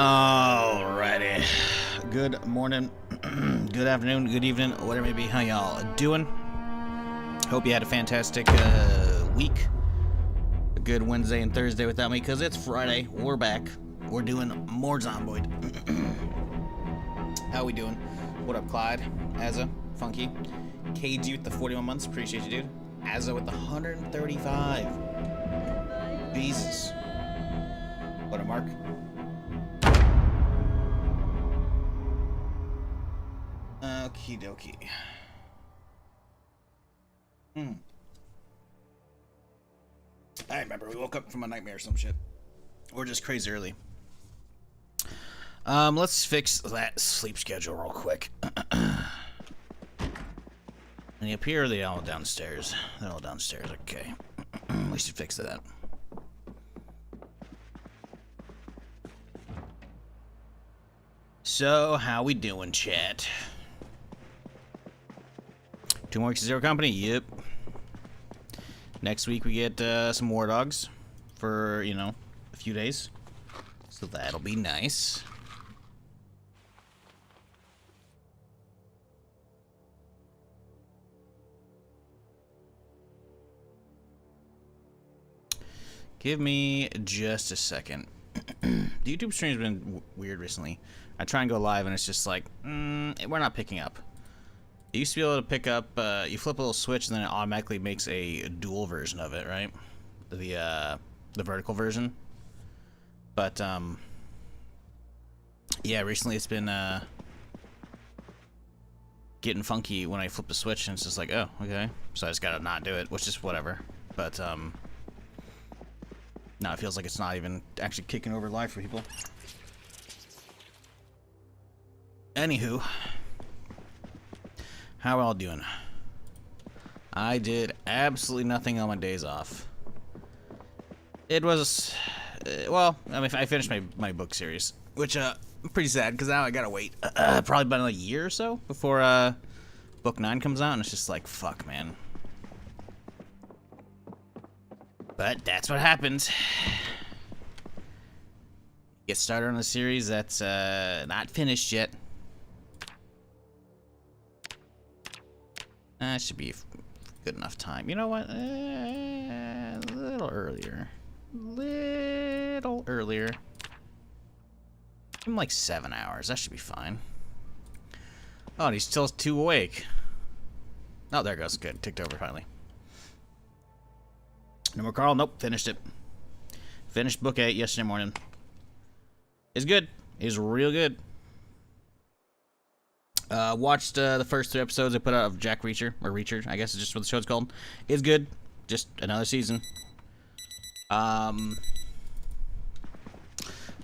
Alrighty. Good morning, good afternoon, good evening, whatever it may be. How y'all doing? Hope you had a fantastic week. A good Wednesday and Thursday without me, because it's Friday. We're back. We're doing more Zomboid. How we doing? What up, Clyde? Azza? Funky? KG with the 41 months. Appreciate you, dude. Azza with the 135. Jesus. What up, Mark? Okie dokie. I remember we woke up from a nightmare or some shit. Or just crazy early. Let's fix that sleep schedule real quick. Any up here, or are they all downstairs? They're all downstairs, okay. We should fix that. So, how we doing, chat? 2 more weeks of Zero Company? Yep. Next week we get some War Dogs for, you know, a few days. So that'll be nice. Give me just a second. The YouTube stream's been weird recently. I try and go live and it's just like, we're not picking up. You used to be able to pick up, you flip a little switch and then it automatically makes a dual version of it, right? The vertical version. But, yeah, recently it's been, getting funky when I flip the switch and it's just like, oh, okay. So I just gotta not do it, which is whatever. But, now it feels like it's not even actually kicking over live for people. Anywho. How are y'all doing? I did absolutely nothing on my days off. It was, well, I mean, I finished my book series, which, I'm pretty sad, because now I gotta wait, probably about another year or so before, book 9 comes out, and it's just like, fuck, man. But that's what happens. Get started on a series that's, not finished yet. That should be good enough time. You know what? A little earlier. Little earlier. Give him like 7 hours. That should be fine. Oh, and he's still too awake. Oh, there it goes. Good. Ticked over finally. No more Carl. Nope. Finished it. Finished book 8 yesterday morning. It's good. It's real good. Watched the first 3 episodes I put out of Jack Reacher, or Reacher, I guess is just what the show's called. It's good. Just another season. Don't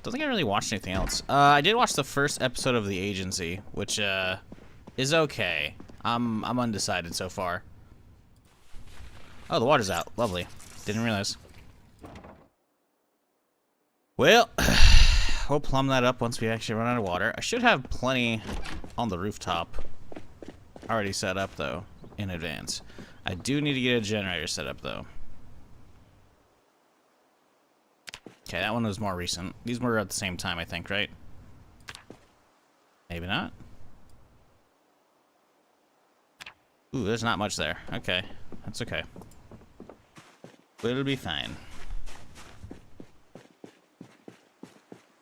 think I really watched anything else. I did watch the first episode of The Agency, which is okay. I'm undecided so far. Oh, the water's out. Lovely. Didn't realize. Well, we'll plumb that up once we actually run out of water. I should have plenty on the rooftop already set up, though, in advance. I do need to get a generator set up, though. Okay, that one was more recent. These were at the same time, I think, right? Maybe not. Ooh, there's not much there. Okay, that's okay. It'll be fine.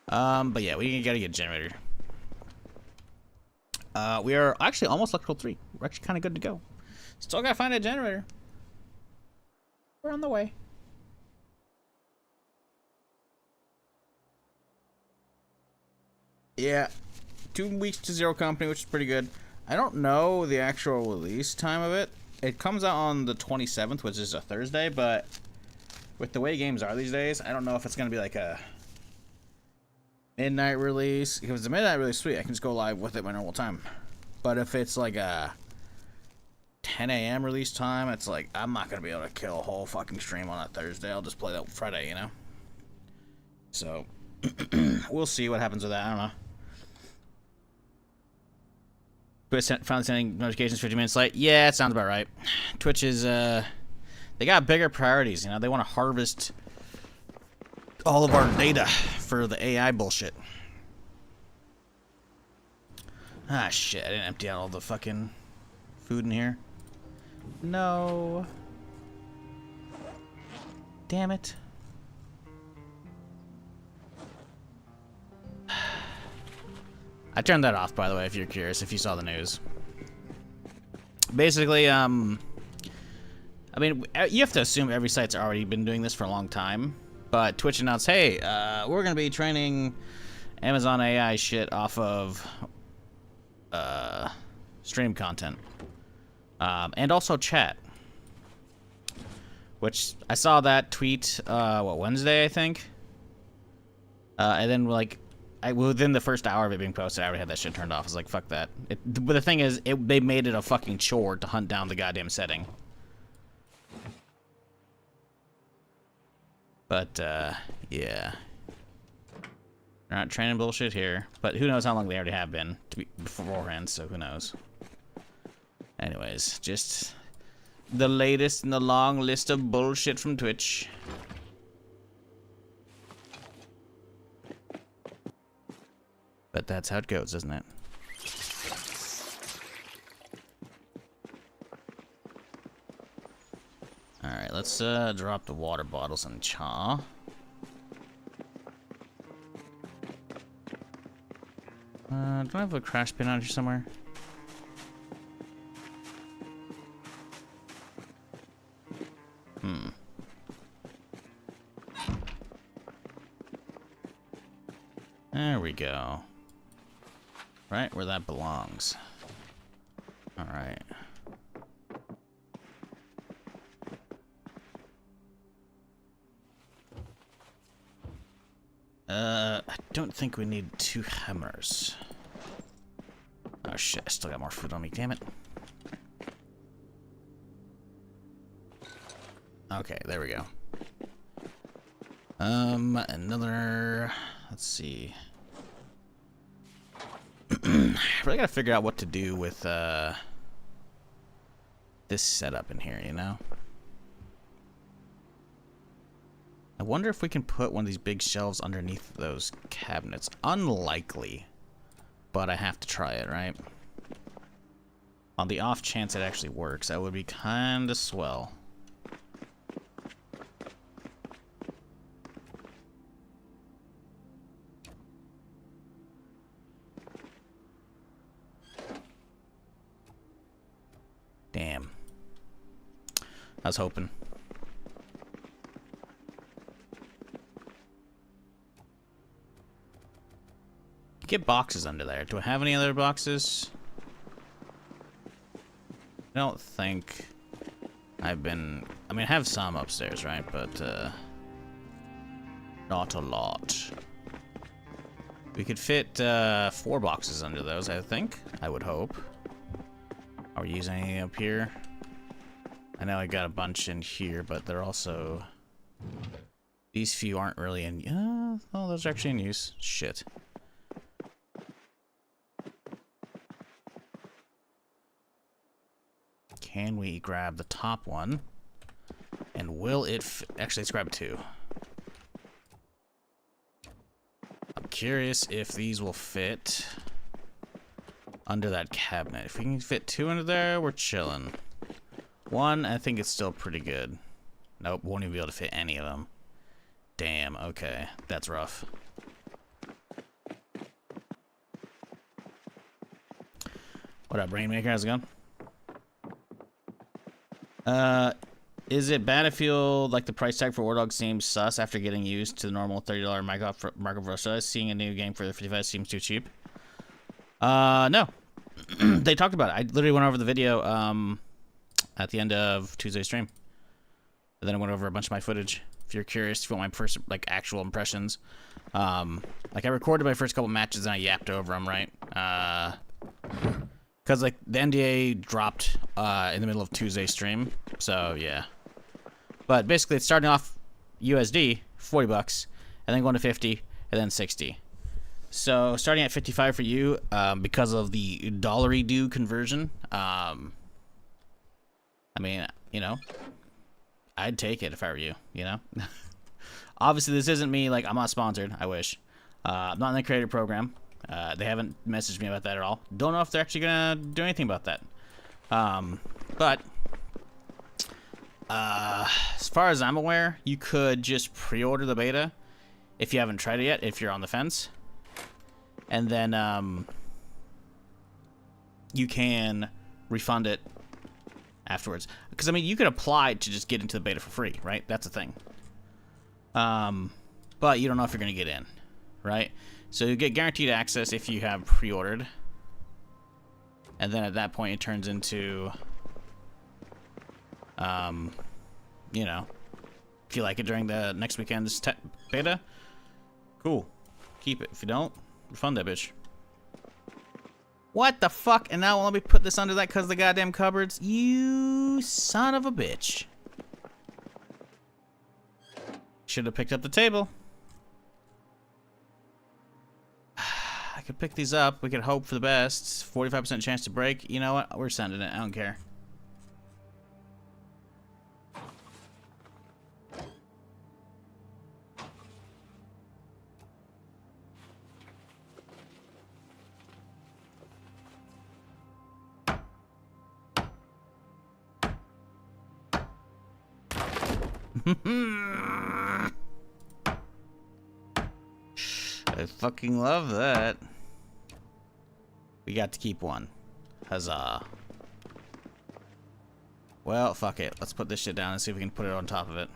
But yeah, we gotta get a generator. We are actually almost level 3. We're actually kind of good to go. Still gotta find a generator. We're on the way. Yeah, 2 weeks to Zero Company, which is pretty good. I don't know the actual release time of it. It comes out on the 27th, which is a Thursday, but with the way games are these days, I don't know if it's gonna be like a midnight release. If it's a midnight release, sweet, I can just go live with it my normal time. But if it's like a 10 a.m. release time, it's like, I'm not gonna be able to kill a whole fucking stream on a Thursday. I'll just play that Friday, you know? So, we'll see what happens with that. I don't know. But finally sending notifications 50 minutes late. Yeah, it sounds about right. Twitch is, they got bigger priorities, you know? They want to harvest all of our data for the AI bullshit. Ah, shit. I didn't empty out all the fucking food in here. No. Damn it. I turned that off, by the way, if you're curious, if you saw the news. Basically, I mean, you have to assume every site's already been doing this for a long time. But Twitch announced, hey, we're going to be training Amazon AI shit off of stream content. And also chat. Which, I saw that tweet, Wednesday, I think? And then, like, within the first hour of it being posted, I already had that shit turned off. I was like, fuck that. But the thing is, they made it a fucking chore to hunt down the goddamn setting. But, yeah. They're not training bullshit here. But who knows how long they already have been beforehand, so who knows. Anyways, just the latest in the long list of bullshit from Twitch. But that's how it goes, isn't it? Alright, let's drop the water bottles and chaw. Do I have a crash pin out here somewhere? There we go. Right where that belongs. Alright. I don't think we need 2 hammers. Oh shit, I still got more food on me, damn it. Okay, there we go. Another... Let's see. Really gotta figure out what to do with, this setup in here, you know? I wonder if we can put one of these big shelves underneath those cabinets. Unlikely. But I have to try it, right? On the off chance it actually works, that would be kinda swell. Damn. I was hoping. Get boxes under there. Do I have any other boxes? I don't think I've been... I mean, I have some upstairs, right? But, not a lot. We could fit 4 boxes under those, I think. I would hope. Are we using anything up here? I know I got a bunch in here, but they're also... These few aren't really in... oh, those are actually in use. Shit. Can we grab the top one? And will it fit? Actually, let's grab 2. I'm curious if these will fit under that cabinet. If we can fit 2 under there, we're chilling. 1, I think it's still pretty good. Nope, won't even be able to fit any of them. Damn, okay. That's rough. What up, Rainmaker? How's it going? Is it bad to feel like the price tag for War Dog seems sus after getting used to the normal $30 markup for us? Seeing a new game for the 55 seems too cheap. No. They talked about it. I literally went over the video, at the end of Tuesday's stream. And then I went over a bunch of my footage. If you're curious, if you want my first, like, actual impressions. Like, I recorded my first couple matches and I yapped over them, right? Because, like, the NDA dropped in the middle of Tuesday's stream. So, yeah. But basically, it's starting off USD, $40, and then going to 50, and then 60. So, starting at 55 for you, because of the dollary-do conversion, I mean, you know, I'd take it if I were you, you know? Obviously, this isn't me, like, I'm not sponsored, I wish. I'm not in the creator program. They haven't messaged me about that at all. Don't know if they're actually gonna do anything about that. But as far as I'm aware, you could just pre-order the beta if you haven't tried it yet, if you're on the fence. And then you can refund it afterwards. Because, I mean, you could apply to just get into the beta for free, right? That's the thing. But you don't know if you're going to get in, right? So you get guaranteed access if you have pre-ordered. And then at that point, it turns into, you know, if you like it during the next weekend's beta, cool. Keep it. If you don't, refund that bitch. What the fuck? And now let me put this under that because of the goddamn cupboards? You son of a bitch. Should have picked up the table. I could pick these up. We could hope for the best. 45% chance to break. You know what? We're sending it. I don't care. I fucking love that. We got to keep one. Huzzah. Well, fuck it. Let's put this shit down and see if we can put it on top of it.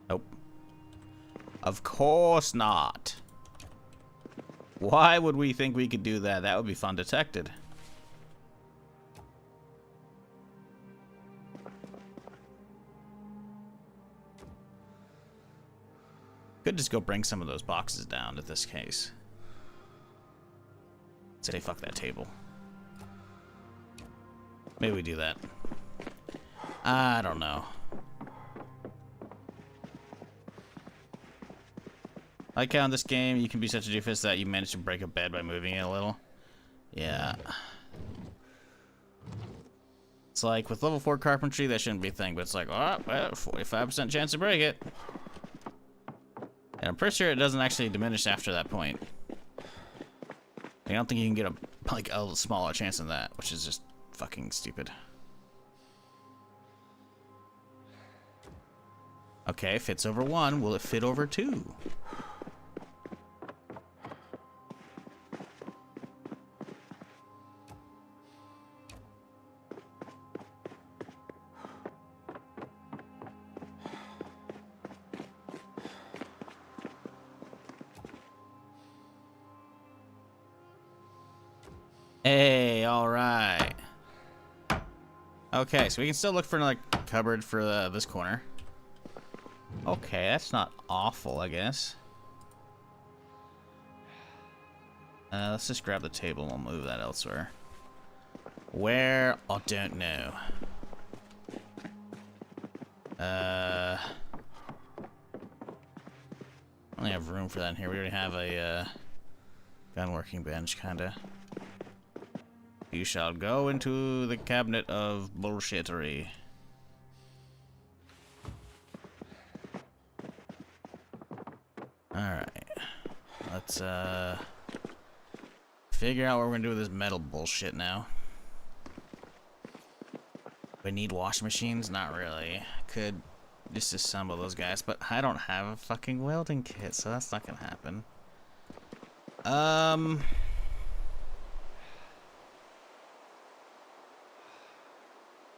Nope. Of course not. Why would we think we could do that? That would be fun detected. Could just go bring some of those boxes down in this case. Say fuck that table. Maybe we do that. I don't know. I like how in this game you can be such a doofus that you manage to break a bed by moving it a little. Yeah. It's like with level 4 carpentry, that shouldn't be a thing, but it's like, oh, well, 45% chance to break it. And I'm pretty sure it doesn't actually diminish after that point. I don't think you can get a smaller chance than that, which is just fucking stupid. Okay, fits over 1. Will it fit over 2? Hey, alright. Okay, so we can still look for another cupboard for this corner. Okay, that's not awful, I guess. Let's just grab the table and we'll move that elsewhere. Where? I don't know. I only have room for that in here. We already have a gun working bench, kinda. You shall go into the cabinet of bullshittery. Alright. Let's figure out what we're gonna do with this metal bullshit now. We need washing machines? Not really. Could disassemble those guys, but I don't have a fucking welding kit, so that's not gonna happen.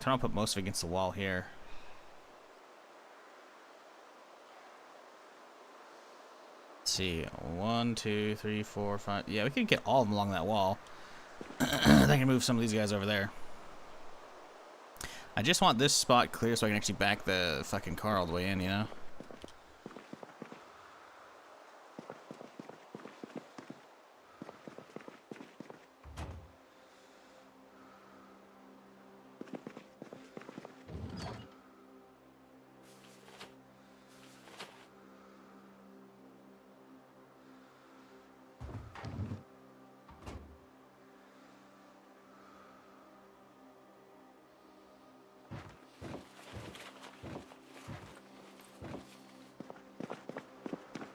I'll put most of it against the wall here. Let's see. 1, 2, 3, 4, 5. Yeah, we can get all of them along that wall. I can move some of these guys over there. I just want this spot clear so I can actually back the fucking car all the way in, you know?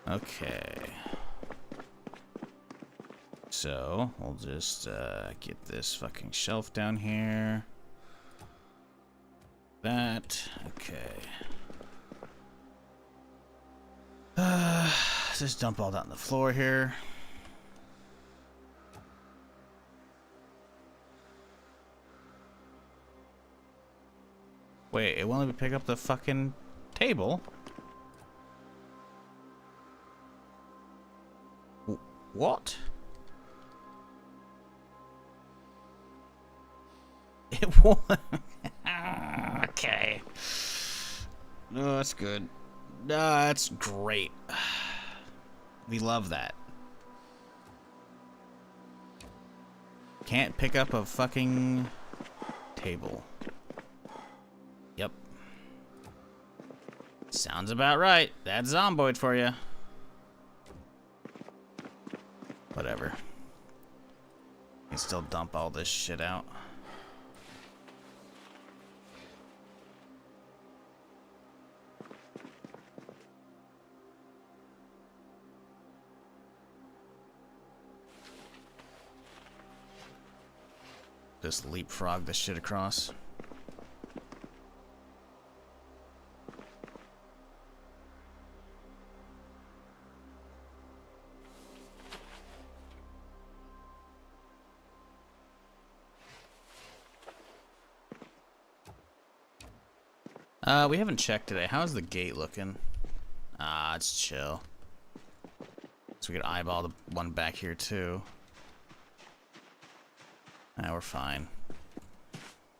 Okay. So, we'll just get this fucking shelf down here. That. Okay. Just dump all that on the floor here. Wait, it won't let me pick up the fucking table? What? It won't. Okay. No, that's good. No, that's great. We love that. Can't pick up a fucking table. Yep. Sounds about right. That's Zomboid for you. Whatever. You can still dump all this shit out. Just leapfrog this shit across. We haven't checked today. How's the gate looking? Ah, it's chill. So we could eyeball the one back here too. Nah, we're fine.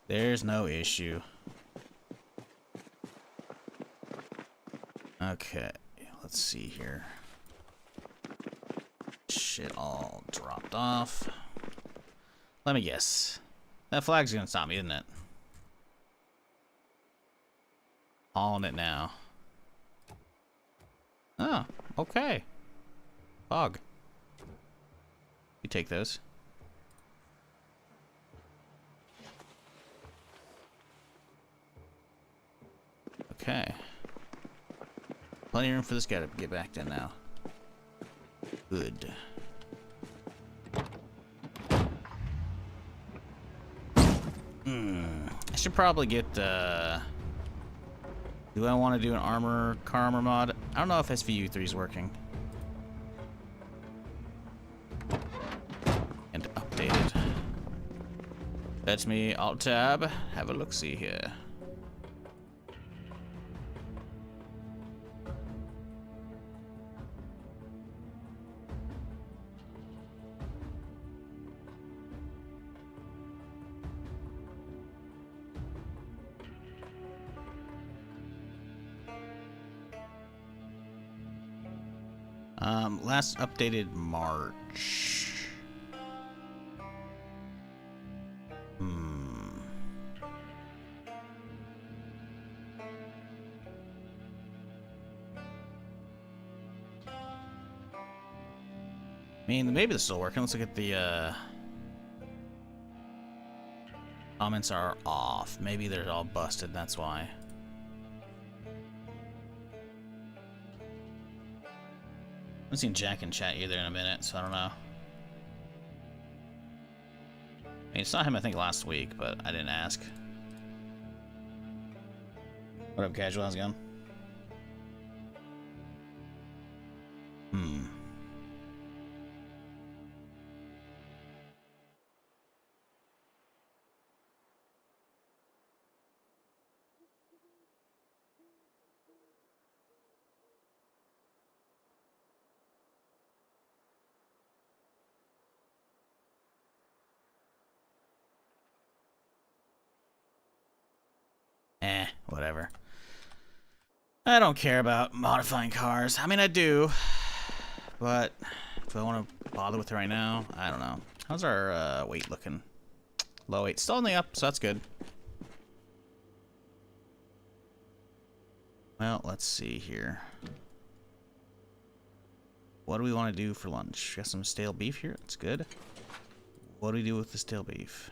There's no issue. Okay, let's see here. Shit all dropped off. Let me guess. That flag's gonna stop me, isn't it? On it now. Oh, okay. Fog. You take those. Okay. Plenty of room for this guy to get back to now. Good. I should probably get, do I want to do an car armor mod? I don't know if SVU3 is working. And updated. That's me, Alt Tab. Have a look-see here. Last updated March. I mean, maybe this is still working. Let's look at the, comments are off. Maybe they're all busted, that's why. I haven't seen Jack in chat either in a minute, so I don't know. I mean, saw him, I think, last week, but I didn't ask. What up, Casual? How's it going? Whatever. I don't care about modifying cars. I mean, I do. But if I want to bother with it right now, I don't know. How's our weight looking? Low weight. Still on the up, so that's good. Well, let's see here. What do we want to do for lunch? Got some stale beef here. That's good. What do we do with the stale beef?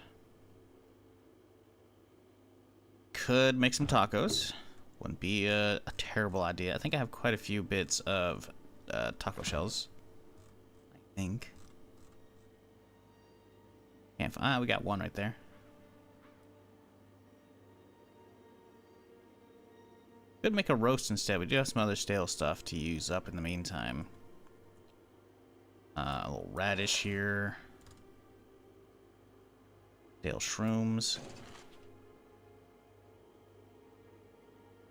Could make some tacos. Wouldn't be a terrible idea. I think I have quite a few bits of taco shells. I think. Can't find. We got one right there. Could make a roast instead. We do have some other stale stuff to use up in the meantime. A little radish here. Stale shrooms.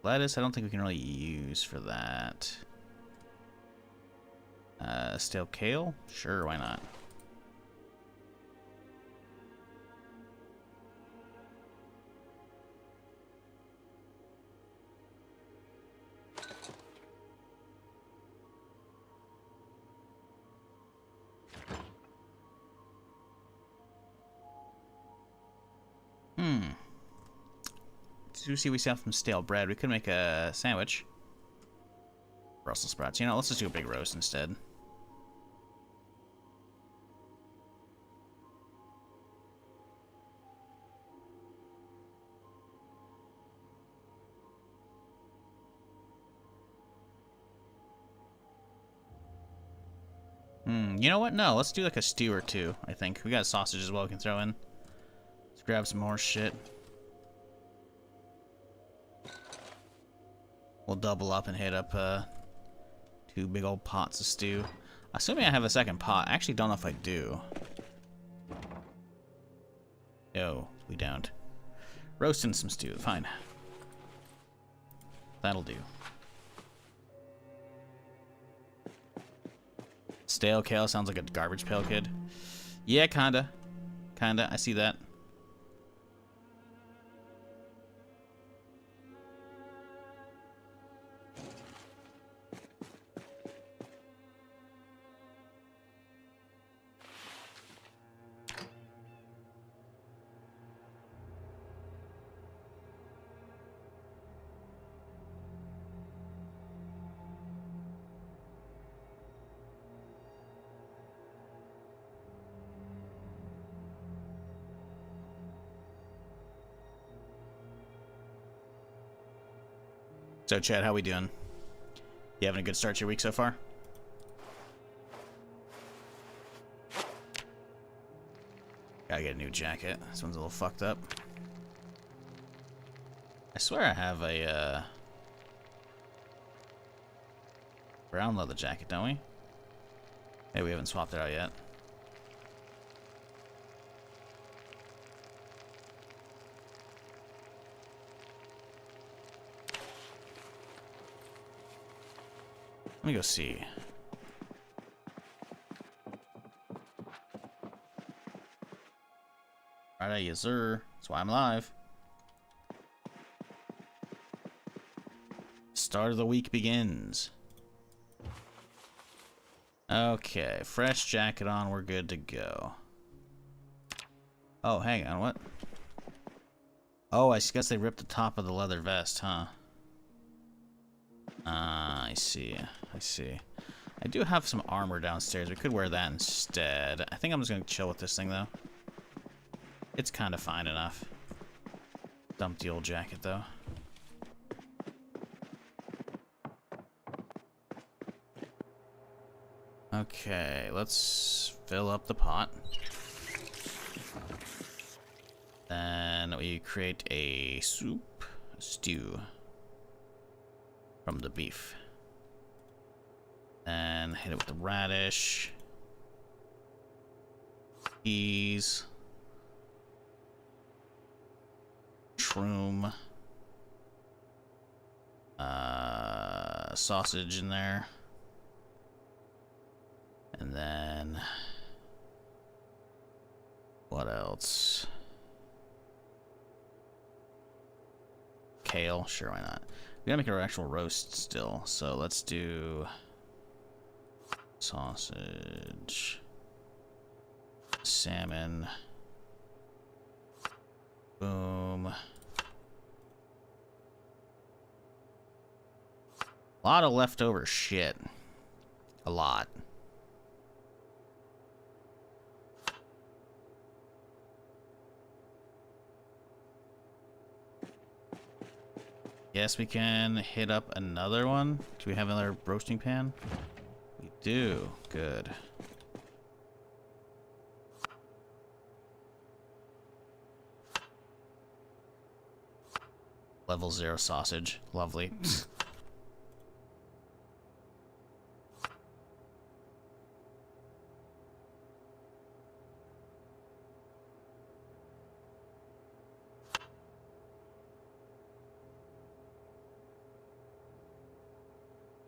Lettuce, I don't think we can really use for that. Stale kale? Sure, why not? See, we still have some stale bread. We could make a sandwich. Brussels sprouts. You know, let's just do a big roast instead. You know what? No, let's do like a stew or two, I think. We got a sausage as well we can throw in. Let's grab some more shit. We'll double up and hit up 2 big old pots of stew. Assuming I have a second pot. I actually don't know if I do. No, we don't. Roasting some stew. Fine. That'll do. Stale kale sounds like a Garbage Pail Kid. Yeah, kinda. Kinda. I see that. So, Chad, how we doing? You having a good start to your week so far? Gotta get a new jacket. This one's a little fucked up. I swear I have a brown leather jacket, don't we? Hey, we haven't swapped it out yet. Let me go see. Alright, yes sir. That's why I'm live. Start of the week begins. Okay, fresh jacket on, we're good to go. Oh, hang on, what? Oh, I guess they ripped the top of the leather vest, huh? I see. I see. I do have some armor downstairs. We could wear that instead. I think I'm just gonna chill with this thing, though. It's kind of fine enough. Dump the old jacket, though. Okay, let's fill up the pot. Then we create a soup, a stew from the beef. Then hit it with the radish, peas, shroom, sausage in there, and then what else? Kale, sure, why not? We gotta make our actual roast still, so let's do sausage, salmon, boom. A lot of leftover shit. A lot. Yes, we can hit up another one. Do we have another roasting pan? do. Good. Level 0 sausage. Lovely.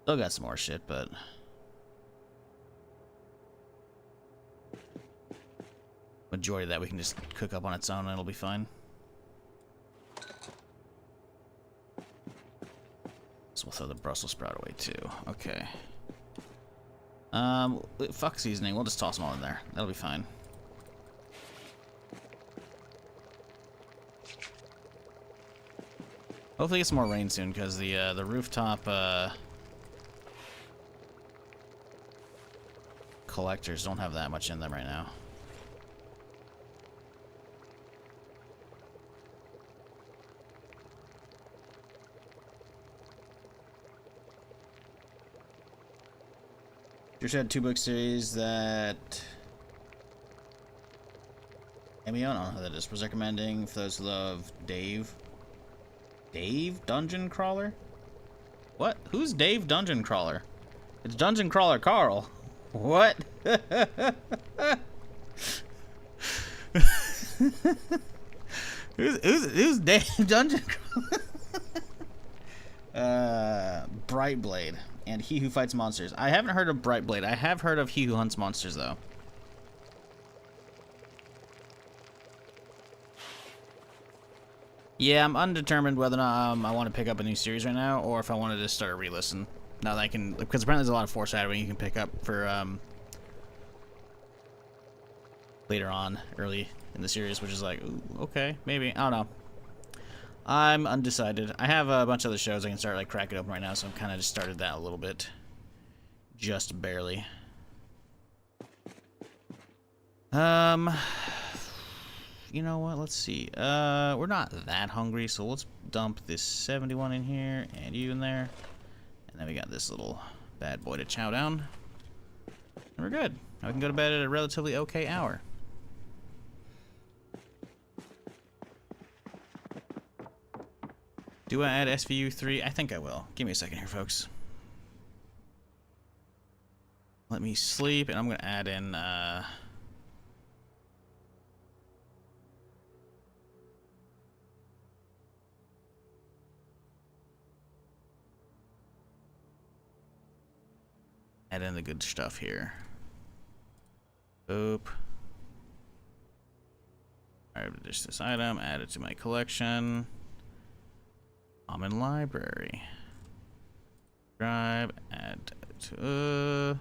Still got some more shit, but majority of that we can just cook up on its own and it'll be fine. So we'll throw the Brussels sprout away too. Okay. Fuck seasoning. We'll just toss them all in there. That'll be fine. Hopefully get some more rain soon, because the rooftop collectors don't have that much in them right now. Just had 2 book series that Amy, I don't know who that is, was recommending for those who love Dave. Dave Dungeon Crawler? What? Who's Dave Dungeon Crawler? It's Dungeon Crawler Carl. What? who's Dave Dungeon Crawler? Brightblade and He Who Fights Monsters. I haven't heard of Brightblade. I have heard of He Who Hunts Monsters though. Yeah, I'm undetermined whether or not I want to pick up a new series right now, or if I wanted to start a re-listen. Now that I can, because apparently there's a lot of foreshadowing you can pick up for later on, early in the series, which is like, ooh, okay, maybe, I don't know. I'm undecided. I have a bunch of other shows I can start like cracking open right now, so I'm kind of just started that a little bit, just barely. You know what? Let's see. We're not that hungry, so let's dump this 71 in here and you in there. And then we got this little bad boy to chow down. And we're good. Now we can go to bed at a relatively okay hour. Do I add SVU 3? I think I will. Give me a second here, folks. Let me sleep, and I'm going to add in... add in the good stuff here. Boop. Alright, just this item, add it to my collection. Common library. Drive, add to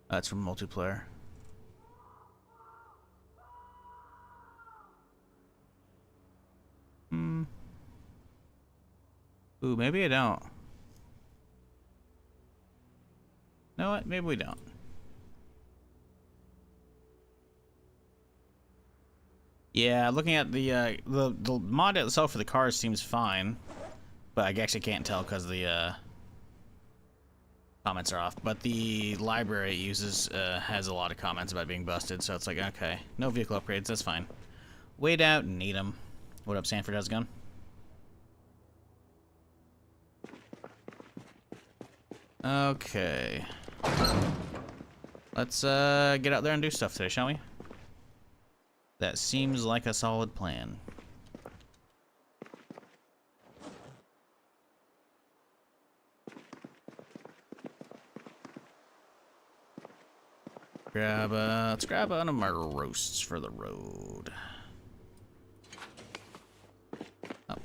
that's from multiplayer. Ooh, maybe I don't. You know what? Maybe we don't. Yeah, looking at the mod itself for the cars seems fine, but I actually can't tell because the comments are off. But the library it uses has a lot of comments about being busted, so it's like, okay, no vehicle upgrades, that's fine. Wait out, need them. What up, Sanford? How's it going? Okay. Let's get out there and do stuff today, shall we? That seems like a solid plan. Let's grab one of my roasts for the road. Oh,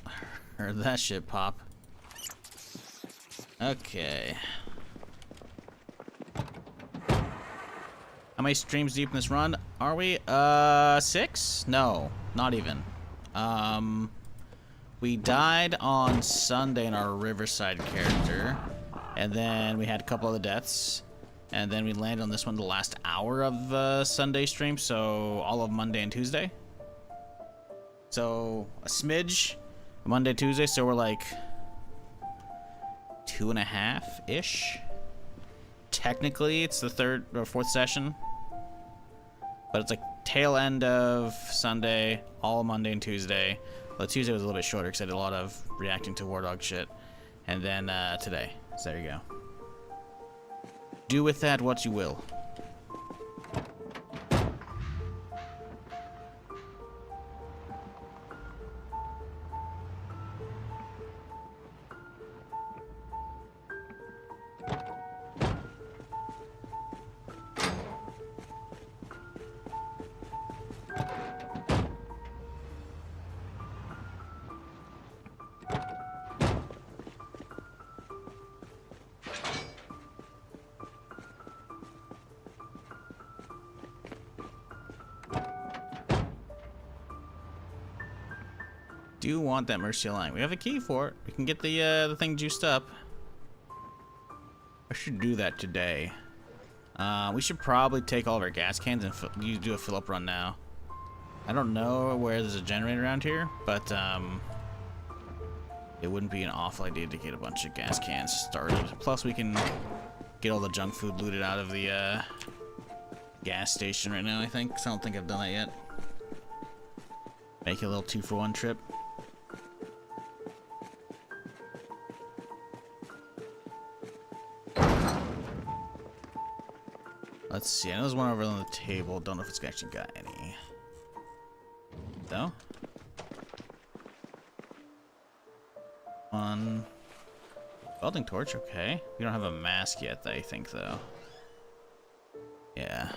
heard that shit pop. Okay. How many streams deep in this run are we? 6? No, not even. We died on Sunday in our Riverside character, and then we had a couple other deaths, and then we landed on this one the last hour of Sunday stream, so all of Monday and Tuesday. So a smidge, Monday, Tuesday. So we're like 2.5-ish. Technically, it's the 3rd or 4th session, but it's like tail end of Sunday, all Monday and Tuesday. Well, Tuesday was a little bit shorter because I did a lot of reacting to War Dog shit, and then today. So there you go. Do with that what you will. Do want that Mercy line. We have a key for it. We can get the thing juiced up. I should do that today. We should probably take all of our gas cans and you do a fill up run now. I don't know where there's a generator around here, but it wouldn't be an awful idea to get a bunch of gas cans started. Plus, we can get all the junk food looted out of the gas station right now, I think. 'Cause I don't think I've done that yet. Make a little 2-for-1 trip. Let's see. I know there's one over on the table. Don't know if it's actually got any. Though. One. Welding torch. Okay. We don't have a mask yet, I think, though. Yeah.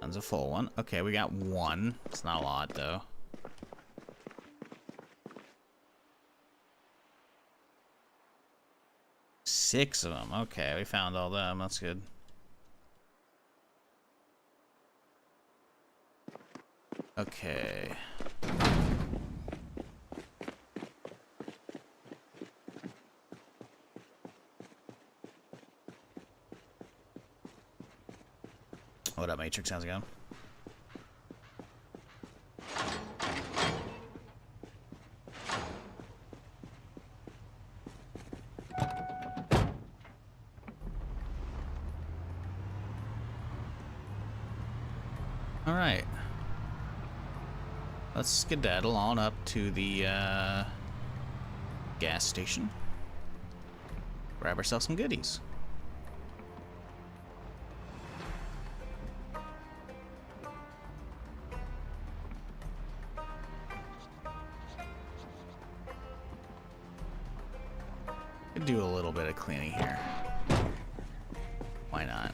That's a full one. Okay, we got one. It's not a lot, though. Six of them. Okay, we found all them. That's good. Okay. What up, Matrix? How's it going? All right. Let's skedaddle on up to the gas station. Grab ourselves some goodies. Could do a little bit of cleaning here. Why not?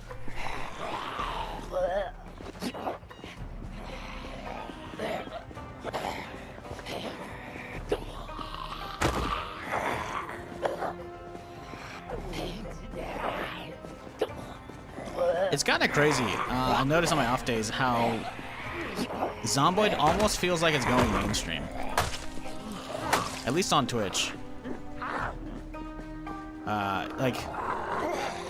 It's kind of crazy. I notice on my off days how Zomboid almost feels like it's going mainstream. At least on Twitch. Like,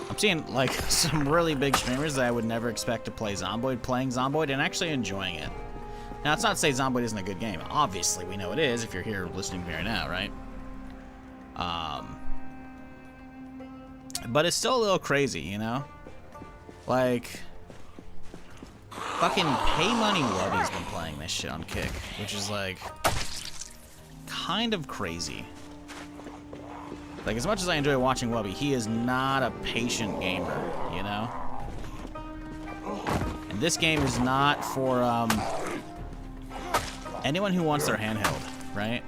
I'm seeing like some really big streamers that I would never expect to play Zomboid playing Zomboid and actually enjoying it. Now, it's not to say Zomboid isn't a good game. Obviously, we know it is if you're here listening to me right now, right? But it's still a little crazy, you know? Like, fucking Pay Money Wubby's been playing this shit on Kick, which is like kind of crazy. Like, as much as I enjoy watching Wubby, he is not a patient gamer, you know? And this game is not for anyone who wants their handheld, right?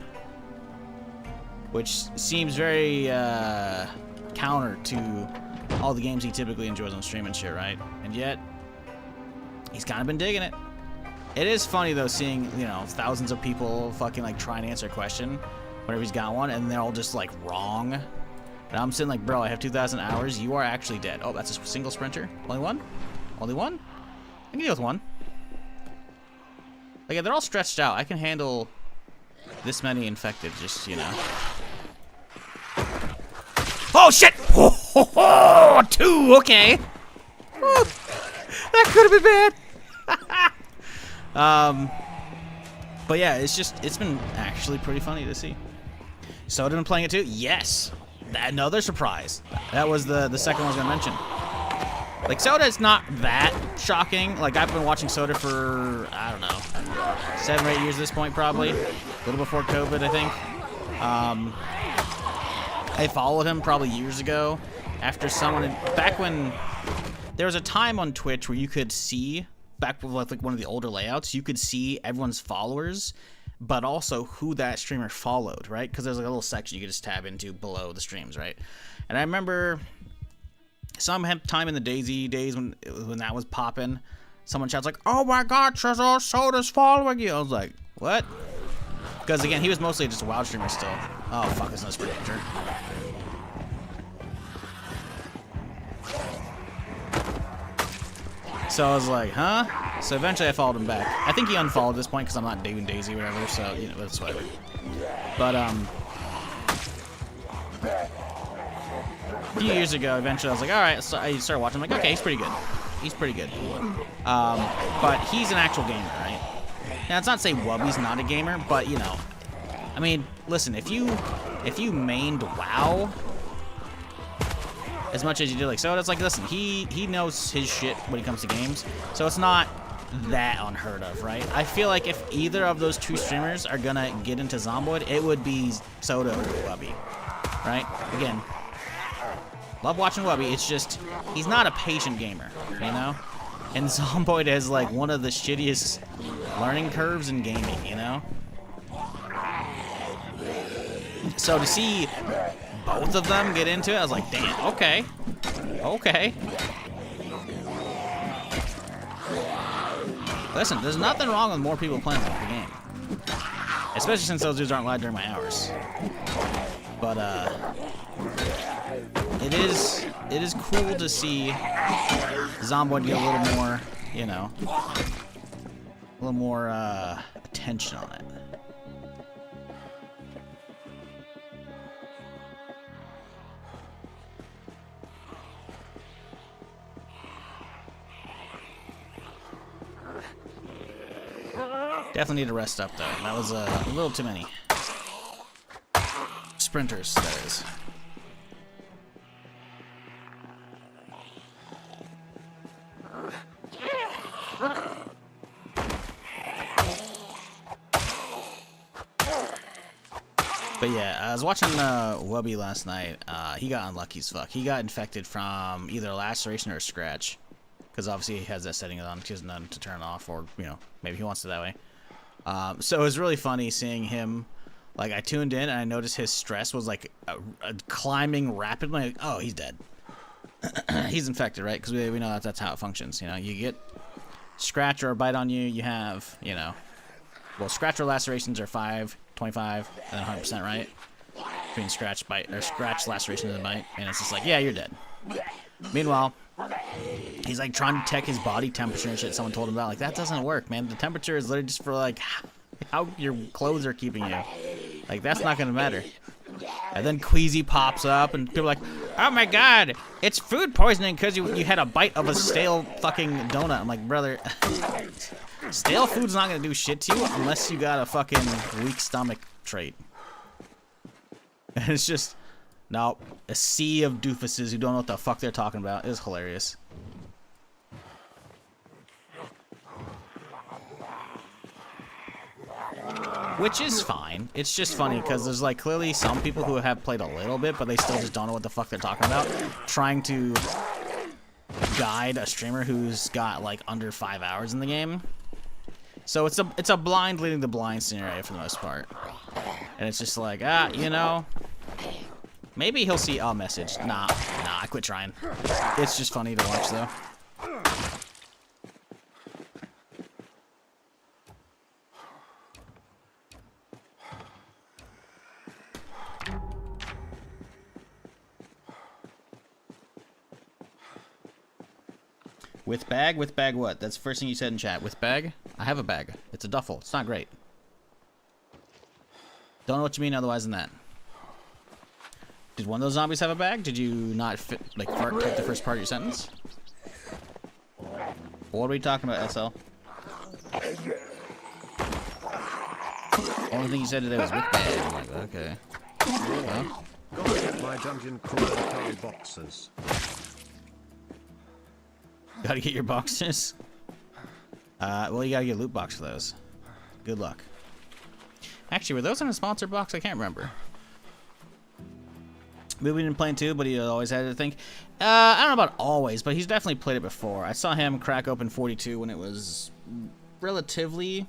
Which seems very counter to all the games he typically enjoys on stream and shit, right? And yet, he's kind of been digging it. It is funny, though, seeing, you know, thousands of people fucking, like, try and answer a question whenever he's got one, and they're all just, like, wrong. And I'm sitting like, bro, I have 2,000 hours. You are actually dead. Oh, that's a single sprinter? Only one? Only one? I can deal with one. Like, they're all stretched out. I can handle this many infected, just, you know. Oh, shit! Oh, 2, okay. Oh, that could have been bad. But yeah, it's been actually pretty funny to see. Soda been playing it too? Yes. Another surprise. That was the second one I was gonna mention. Like, Soda is not that shocking. Like, I've been watching Soda for, I don't know, 7 or 8 years at this point, probably. A little before COVID, I think. I followed him probably years ago after back when there was a time on Twitch where you could see, back with like one of the older layouts, you could see everyone's followers, but also who that streamer followed, right? Because there's like a little section you could just tab into below the streams, right? And I remember some time in the DayZ days when that was popping, someone shouts like, "Oh my God, Treasure Soda's following you!" I was like, what? Because again, he was mostly just a WoW streamer still. Oh fuck, there's no sprint danger. So I was like, huh? So eventually I followed him back. I think he unfollowed at this point because I'm not doing DayZ or whatever, so, you know, that's whatever. But, a few years ago, eventually I was like, alright, so I started watching. I'm like, okay, he's pretty good. He's pretty good. But he's an actual gamer, right? Now, it's not to say Wubby's not a gamer, but, you know, I mean, listen, if you mained WoW as much as you do like Soda, it's like, listen, he knows his shit when it comes to games, so it's not that unheard of, right? I feel like if either of those two streamers are gonna get into Zomboid, it would be Soda or Wubby, right? Again, love watching Wubby, it's just, he's not a patient gamer, you know? And Zomboid has like one of the shittiest learning curves in gaming, you know? So to see both of them get into it, I was like, damn, okay. Okay. Listen, there's nothing wrong with more people playing the game. Especially since those dudes aren't live during my hours. But, it is cool to see Zomboid get a little more, you know, a little more, attention on it. Definitely need to rest up, though. That was a little too many. Sprinters, that is. But yeah, I was watching Wubby last night. He got unlucky as fuck. He got infected from either a laceration or a scratch. Because obviously he has that setting on. He has nothing to turn off, or, you know, maybe he wants it that way. So it was really funny seeing him. Like, I tuned in and I noticed his stress was like climbing rapidly. Like, oh, he's dead. He's infected, right? Because we know that's how it functions. You know, you get scratch or a bite on you, you have, you know, well, scratch or lacerations are 5, 25, and 100%, right? Between scratch, bite, or scratch, laceration, and bite, and it's just like, yeah, you're dead. Meanwhile, he's like trying to check his body temperature and shit. Someone told him about, like, that doesn't work, man. The temperature is literally just for like how your clothes are keeping you. Like, that's not gonna matter. And then Queasy pops up, and people are like, oh my God, it's food poisoning because you had a bite of a stale fucking donut. I'm like, brother, stale food's not gonna do shit to you unless you got a fucking weak stomach trait. And it's just, no, a sea of doofuses who don't know what the fuck they're talking about. It's hilarious. Which is fine. It's just funny because there's like clearly some people who have played a little bit, but they still just don't know what the fuck they're talking about. Trying to guide a streamer who's got like under 5 hours in the game. So it's a blind leading the blind scenario for the most part. And it's just like, you know, maybe he'll see a message. Nah, I quit trying. It's just funny to watch though. With bag? With bag what? That's the first thing you said in chat. With bag? I have a bag. It's a duffel. It's not great. Don't know what you mean otherwise than that. Did one of those zombies have a bag? Did you not fit, like, take the first part of your sentence? What are we talking about, SL? Only thing you said today was with bad. I'm like, okay. Well, Gotta get my dungeon crawler Carl boxes. gotta get your boxes. Well, you gotta get a loot box for those. Good luck. Actually, were those in a sponsor box? I can't remember. Maybe we didn't play too, but he always had it, I think. I don't know about always, but he's definitely played it before. I saw him crack open 42 when it was relatively...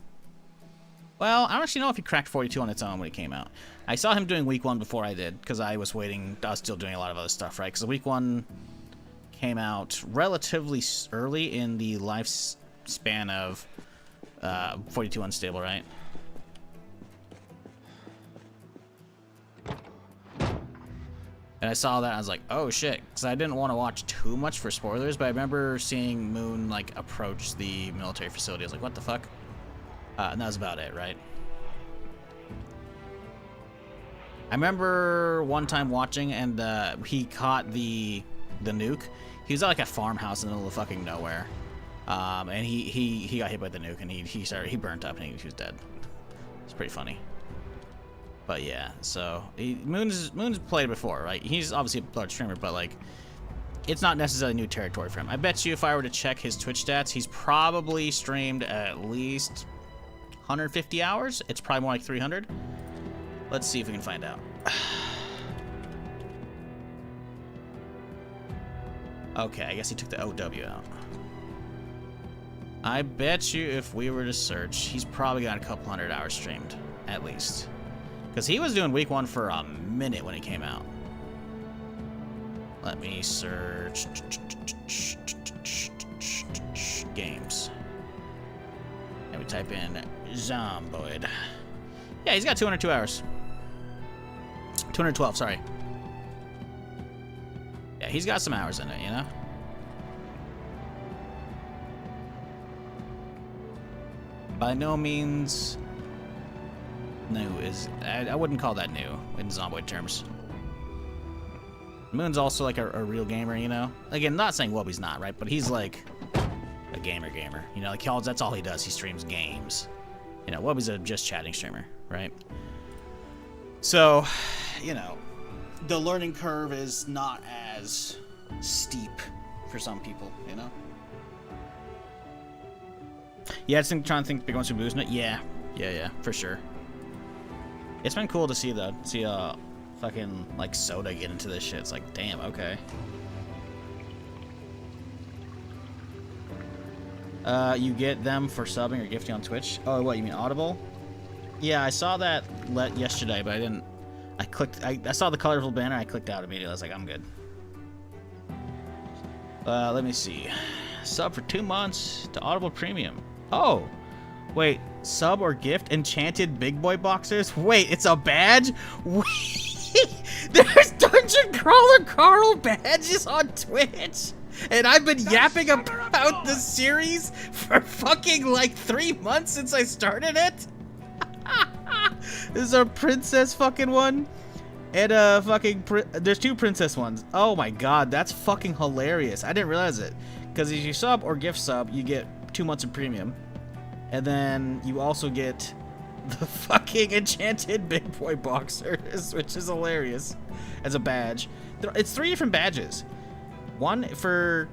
Well, I don't actually know if he cracked 42 on its own when it came out. I saw him doing week 1 before I did, because I was waiting. I was still doing a lot of other stuff, right? Because week 1 came out relatively early in the lifespan of 42 Unstable, right? And I saw that, I was like, oh shit, because I didn't want to watch too much for spoilers, but I remember seeing Moon, like, approach the military facility. I was like, what the fuck? And that was about it, right? I remember one time watching, and he caught the nuke. He was at, like, a farmhouse in the middle of fucking nowhere. And he got hit by the nuke, and he burnt up, and he was dead. It's pretty funny. But yeah, so Moon's played before, right? He's obviously a large streamer, but like, it's not necessarily new territory for him. I bet you if I were to check his Twitch stats, he's probably streamed at least 150 hours. It's probably more like 300. Let's see if we can find out. Okay, I guess he took the OW out. I bet you if we were to search, he's probably got a couple hundred hours streamed, at least. Because he was doing week 1 for a minute when it came out. Let me search games. And we type in Zomboid. Yeah, he's got 202 hours. 212, sorry. Yeah, he's got some hours in it, you know? By no means... new is... I wouldn't call that new in Zomboid terms. Moon's also like a real gamer, you know? Again, not saying Wubby's not, right? But he's like a gamer. You know, like that's all he does. He streams games. You know, Wubby's a just chatting streamer, right? So, you know, the learning curve is not as steep for some people, you know? Yeah, I'm trying to think big ones for boosting it. Yeah, for sure. It's been cool to see though. See fucking like Soda get into this shit. It's like, damn, okay. You get them for subbing or gifting on Twitch. Oh, what, you mean Audible? Yeah, I saw that yesterday, but I didn't. I clicked. I saw the colorful banner. I clicked out immediately. I was like, I'm good. Let me see. Sub for 2 months to Audible Premium. Oh, wait. Sub or gift enchanted big boy boxers? Wait, it's a badge? Wait, there's Dungeon Crawler Carl badges on Twitch. And I've been yapping about the series for fucking like 3 months since I started it. This is a princess fucking one. And there's 2 princess ones. Oh my god, that's fucking hilarious. I didn't realize it. Because if you sub or gift sub, you get 2 months of premium. And then you also get the fucking enchanted big boy boxers, which is hilarious as a badge. It's 3 different badges. One for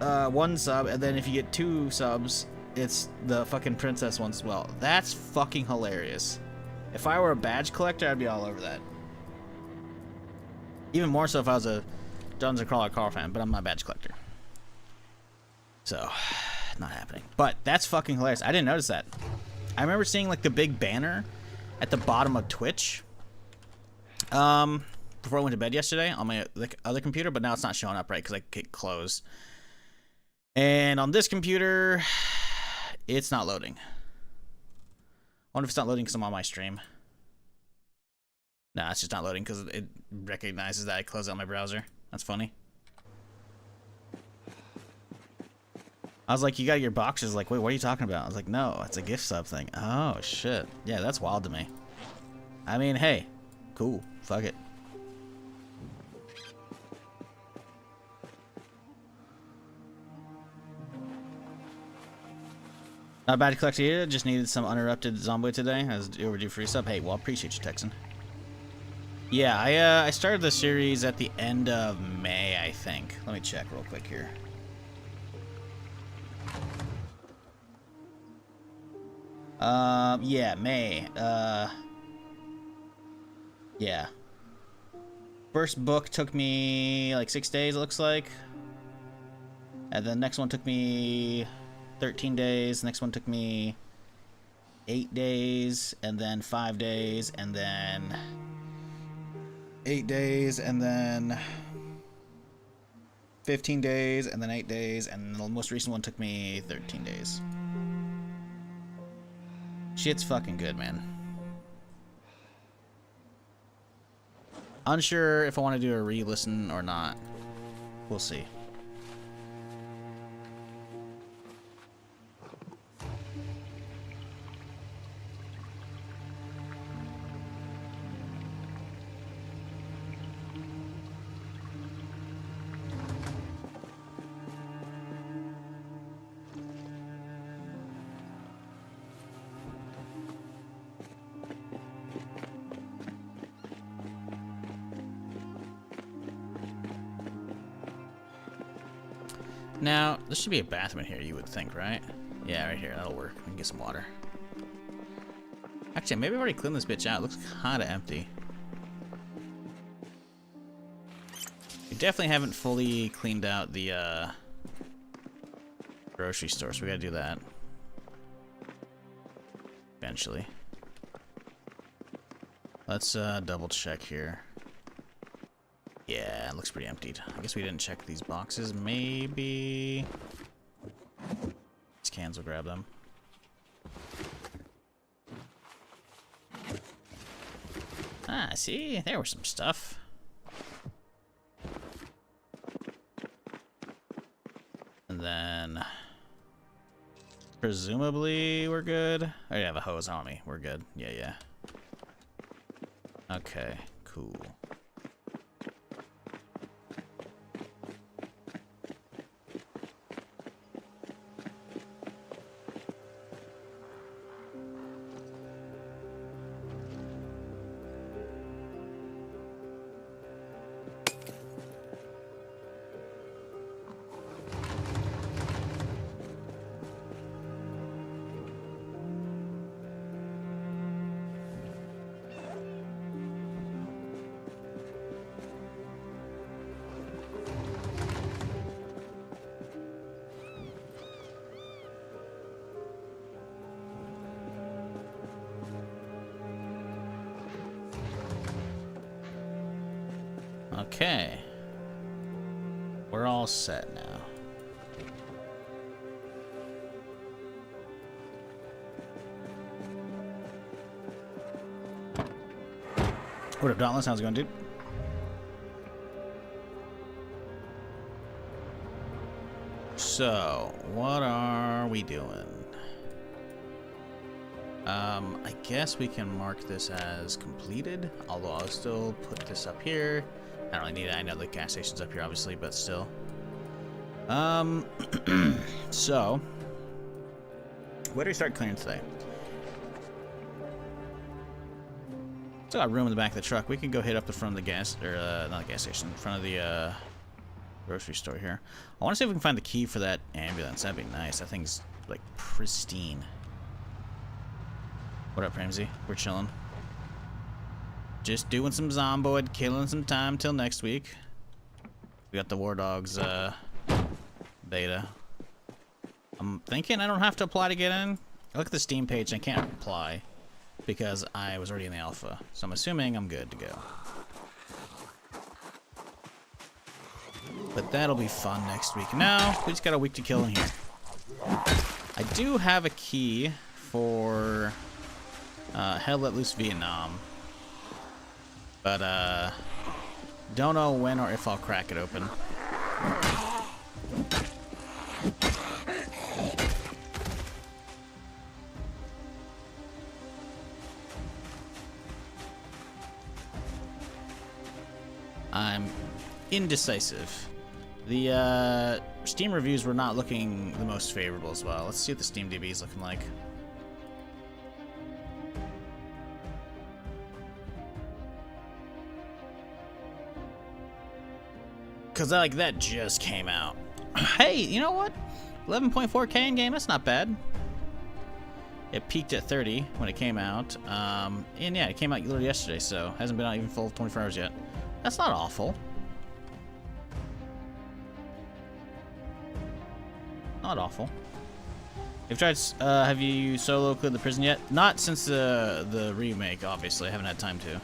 1 sub, and then if you get 2 subs, it's the fucking princess ones as well. That's fucking hilarious. If I were a badge collector, I'd be all over that. Even more so if I was a Dungeon Crawler Carl fan, but I'm not a badge collector. So, not happening. But that's fucking hilarious. I didn't notice that. I remember seeing like the big banner at the bottom of Twitch before I went to bed yesterday on my other computer, but now it's not showing up right because I hit close. And on this computer, it's not loading. I wonder if it's not loading because I'm on my stream. Nah, it's just not loading because it recognizes that I closed out my browser. That's funny. I was like, you got your boxes. Like, wait, what are you talking about? I was like, no, it's a gift sub thing. Oh, shit. Yeah, that's wild to me. I mean, hey, cool. Fuck it. Not bad to collect here. Just needed some uninterrupted Zomboid today. I was overdue for a sub. Hey, well, appreciate you, Texan. Yeah, I started the series at the end of May, I think. Let me check real quick here. Yeah, May. Yeah. First book took me like 6 days, it looks like. And the next one took me 13 days. The next one took me 8 days, and then 5 days, and then 8 days, and then 15 days, and then 8 days, and the most recent one took me 13 days. Shit's fucking good, man. Unsure if I want to do a re-listen or not. We'll see. Now, there should be a bathroom in here, you would think, right? Yeah, right here. That'll work. We can get some water. Actually, maybe I've already cleaned this bitch out. It looks kind of empty. We definitely haven't fully cleaned out the grocery store, so we gotta do that. Eventually. Let's double check here. Yeah, it looks pretty emptied. I guess we didn't check these boxes. Maybe these cans will grab them. Ah, see? There was some stuff. And then presumably we're good. Oh, you have a hose on me. We're good. Yeah. Okay, cool. Okay. We're all set now. What up, Dauntless? How's it going, dude? So, what are we doing? I guess we can mark this as completed, although I'll still put this up here. I don't really need it. I know the gas station's up here, obviously, but still. So, where do we start clearing today? Still got room in the back of the truck. We can go hit up the front of the gas, or not the gas station, in front of the grocery store here. I want to see if we can find the key for that ambulance. That'd be nice. That thing's like pristine. What up, Ramsey? We're chilling. Just doing some Zomboid, killing some time till next week. We got the War Dogs beta. I'm thinking I don't have to apply to get in. I look at the Steam page and I can't apply because I was already in the alpha. So I'm assuming I'm good to go. But that'll be fun next week. Now, we just got a week to kill in here. I do have a key for Hell Let Loose Vietnam. But, don't know when or if I'll crack it open. I'm indecisive. The Steam reviews were not looking the most favorable as well. Let's see what the Steam DB is looking like. Cause like that just came out. Hey, you know what? 11.4K in game, that's not bad. It peaked at 30 when it came out. And yeah, it came out literally yesterday, so hasn't been out even full 24 hours yet. That's not awful. Not awful. Have you solo cleared the prison yet? Not since the remake, obviously. I haven't had time to.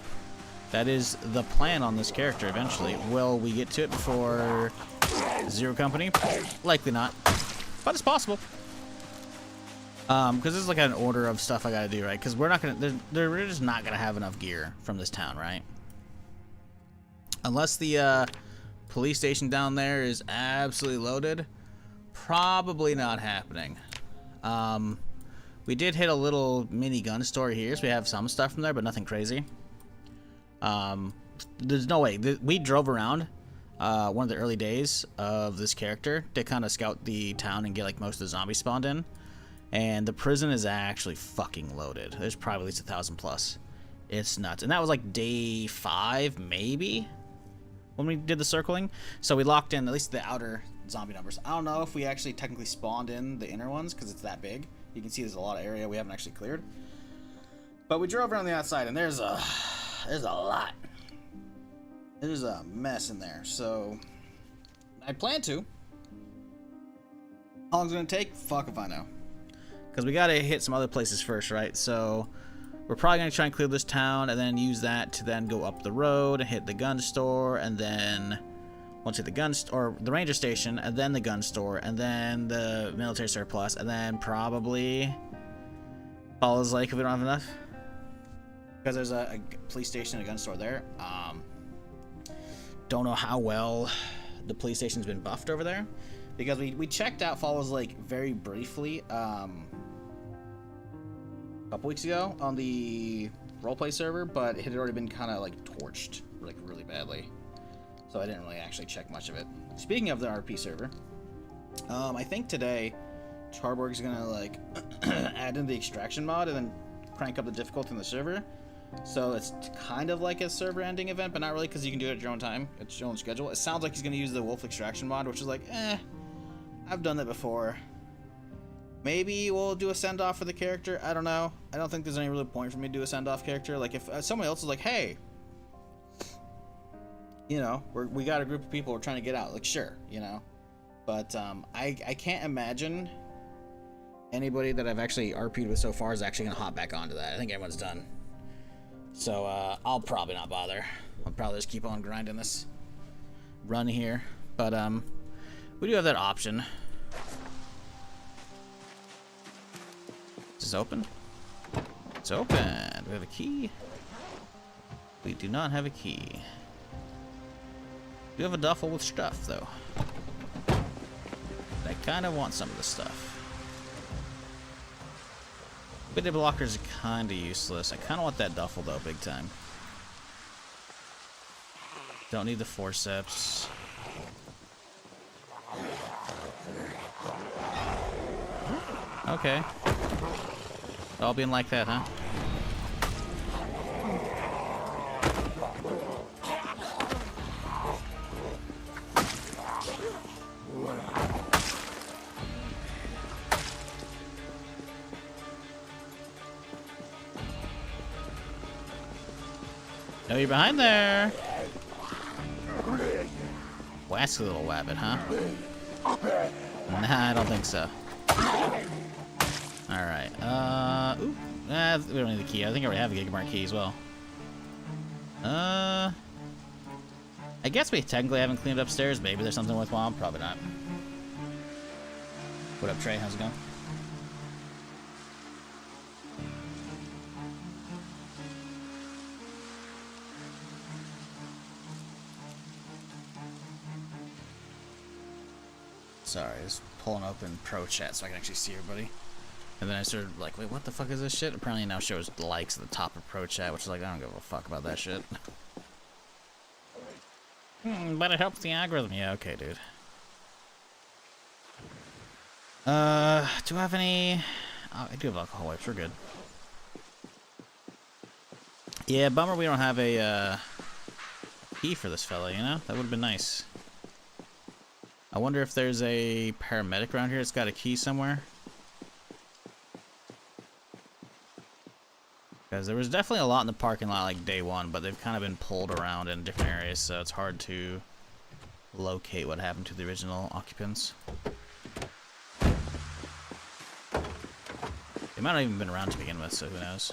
That is the plan on this character eventually. Will we get to it before Zero Company? Likely not. But it's possible. Because this is like an order of stuff I gotta do, right? Because we're not gonna, we're just not gonna have enough gear from this town, right? Unless the police station down there is absolutely loaded, probably not happening. We did hit a little mini gun store here, so we have some stuff from there, but nothing crazy. There's no way. We drove around one of the early days of this character to kind of scout the town and get like most of the zombies spawned in. And the prison is actually fucking loaded. There's probably at least 1,000 plus. It's nuts. And that was like day 5, maybe, when we did the circling. So we locked in at least the outer zombie numbers. I don't know if we actually technically spawned in the inner ones because it's that big. You can see there's a lot of area we haven't actually cleared. But we drove around the outside and there's a lot. There's a mess in there. So I plan to. How long is it gonna take? Fuck if I know. Because we gotta hit some other places first, right? So we're probably gonna try and clear this town and then use that to then go up the road and hit the gun store, and then once hit the gun or the ranger station, and then the gun store, and then the military surplus, and then probably Falls Lake if we don't have enough. Because there's a police station and a gun store there. Don't know how well the police station's been buffed over there. Because we checked out Falls Lake very briefly a couple weeks ago on the roleplay server, but it had already been kind of like torched like really badly. So I didn't really actually check much of it. Speaking of the RP server, I think today Charborg is gonna like add in the extraction mod and then crank up the difficulty in the server. So it's kind of like a server ending event, but not really because you can do it at your own time, at your own schedule. It sounds like he's gonna use the wolf extraction mod, which is like, I've done that before. Maybe we'll do a send-off for the character. I don't know. I don't think there's any real point for me to do a send-off character. Like, if someone else is like, hey, you know, we got a group of people we're trying to get out. Like, sure, you know. But I can't imagine anybody that I've actually RP'd with so far is actually going to hop back onto that. I think everyone's done. So I'll probably not bother. I'll probably just keep on grinding this run here. But we do have that option. Is this open? It's open. Do we have a key? We do not have a key. We have a duffel with stuff, though. I kind of want some of the stuff. Biddy blockers are kind of useless. I kind of want that duffel, though, big time. Don't need the forceps. Okay. All being like that, huh? No, you're behind there. Wasky little wabbit, huh? Nah, I don't think so. Alright, ooh. We don't need the key. I think I already have a Gigamark key as well. I guess we technically haven't cleaned upstairs. Maybe there's something worthwhile. Probably not. What up, Trey? How's it going? Sorry, I was pulling open Pro Chat so I can actually see everybody. And then I started like, wait, what the fuck is this shit? Apparently now shows likes at the top of Pro Chat, which is like, I don't give a fuck about that shit. But it helps the algorithm. Yeah, okay, dude. Do I have any? Oh, I do have alcohol wipes. We're good. Yeah, bummer we don't have a key for this fella, you know? That would have been nice. I wonder if there's a paramedic around here that's got a key somewhere. Because there was definitely a lot in the parking lot like day one, but they've kind of been pulled around in different areas, so it's hard to locate what happened to the original occupants. They might not even been around to begin with, so who knows.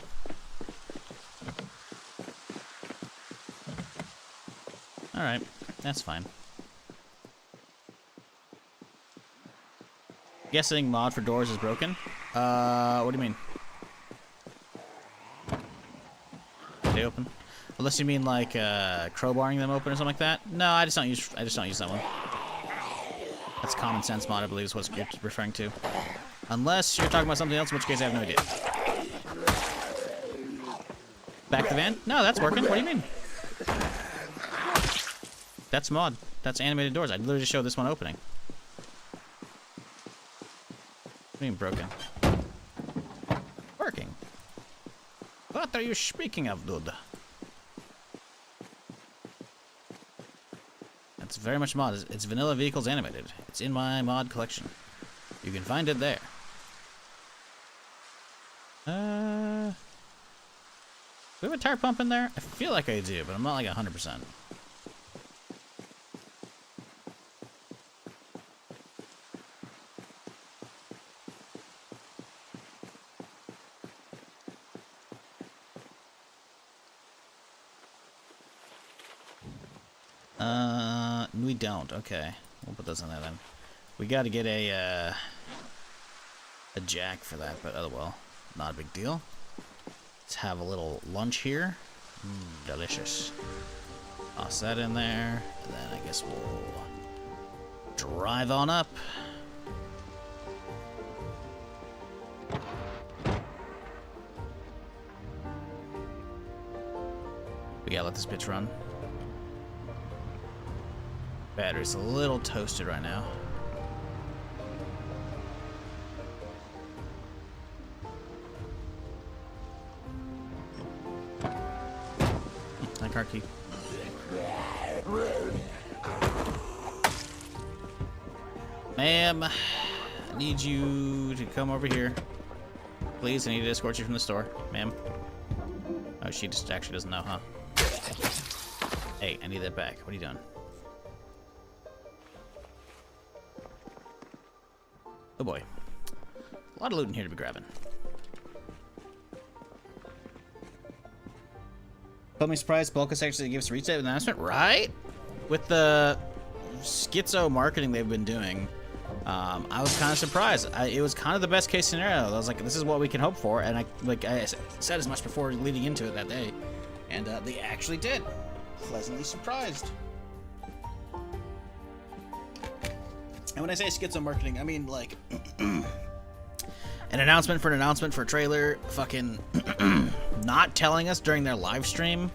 Alright, that's fine. Guessing mod for doors is broken? What do you mean? Are they open? Unless you mean like crowbarring them open or something like that? No, I just don't use that one. That's common sense mod, I believe is what you're referring to. Unless you're talking about something else, in which case I have no idea. Back the van? No, that's working. What do you mean? That's mod. That's animated doors. I literally just showed this one opening. What do you mean broken? Working. What are you speaking of, dude? That's very much mod. It's vanilla vehicles animated. It's in my mod collection. You can find it there. Do we have a tire pump in there? I feel like I do, but I'm not like 100%. We don't. Okay, we'll put those in there then. We got to get a jack for that, but oh well, not a big deal. Let's have a little lunch here. Delicious. Toss that in there, and then I guess we'll drive on up. We gotta let this bitch run. Battery's a little toasted right now. Like car key. Ma'am, I need you to come over here. Please, I need to escort you from the store, ma'am. Oh, she just actually doesn't know, huh? Hey, I need that back. What are you doing? Oh boy. A lot of loot in here to be grabbing. But me surprised Bulkus actually gave us a reset announcement, right? With the schizo marketing they've been doing, I was kind of surprised. It was kind of the best case scenario. I was like, this is what we can hope for, and I said as much before leading into it that day, and they actually did. Pleasantly surprised. And when I say schizo marketing, I mean like an announcement for a trailer, fucking not telling us during their live stream,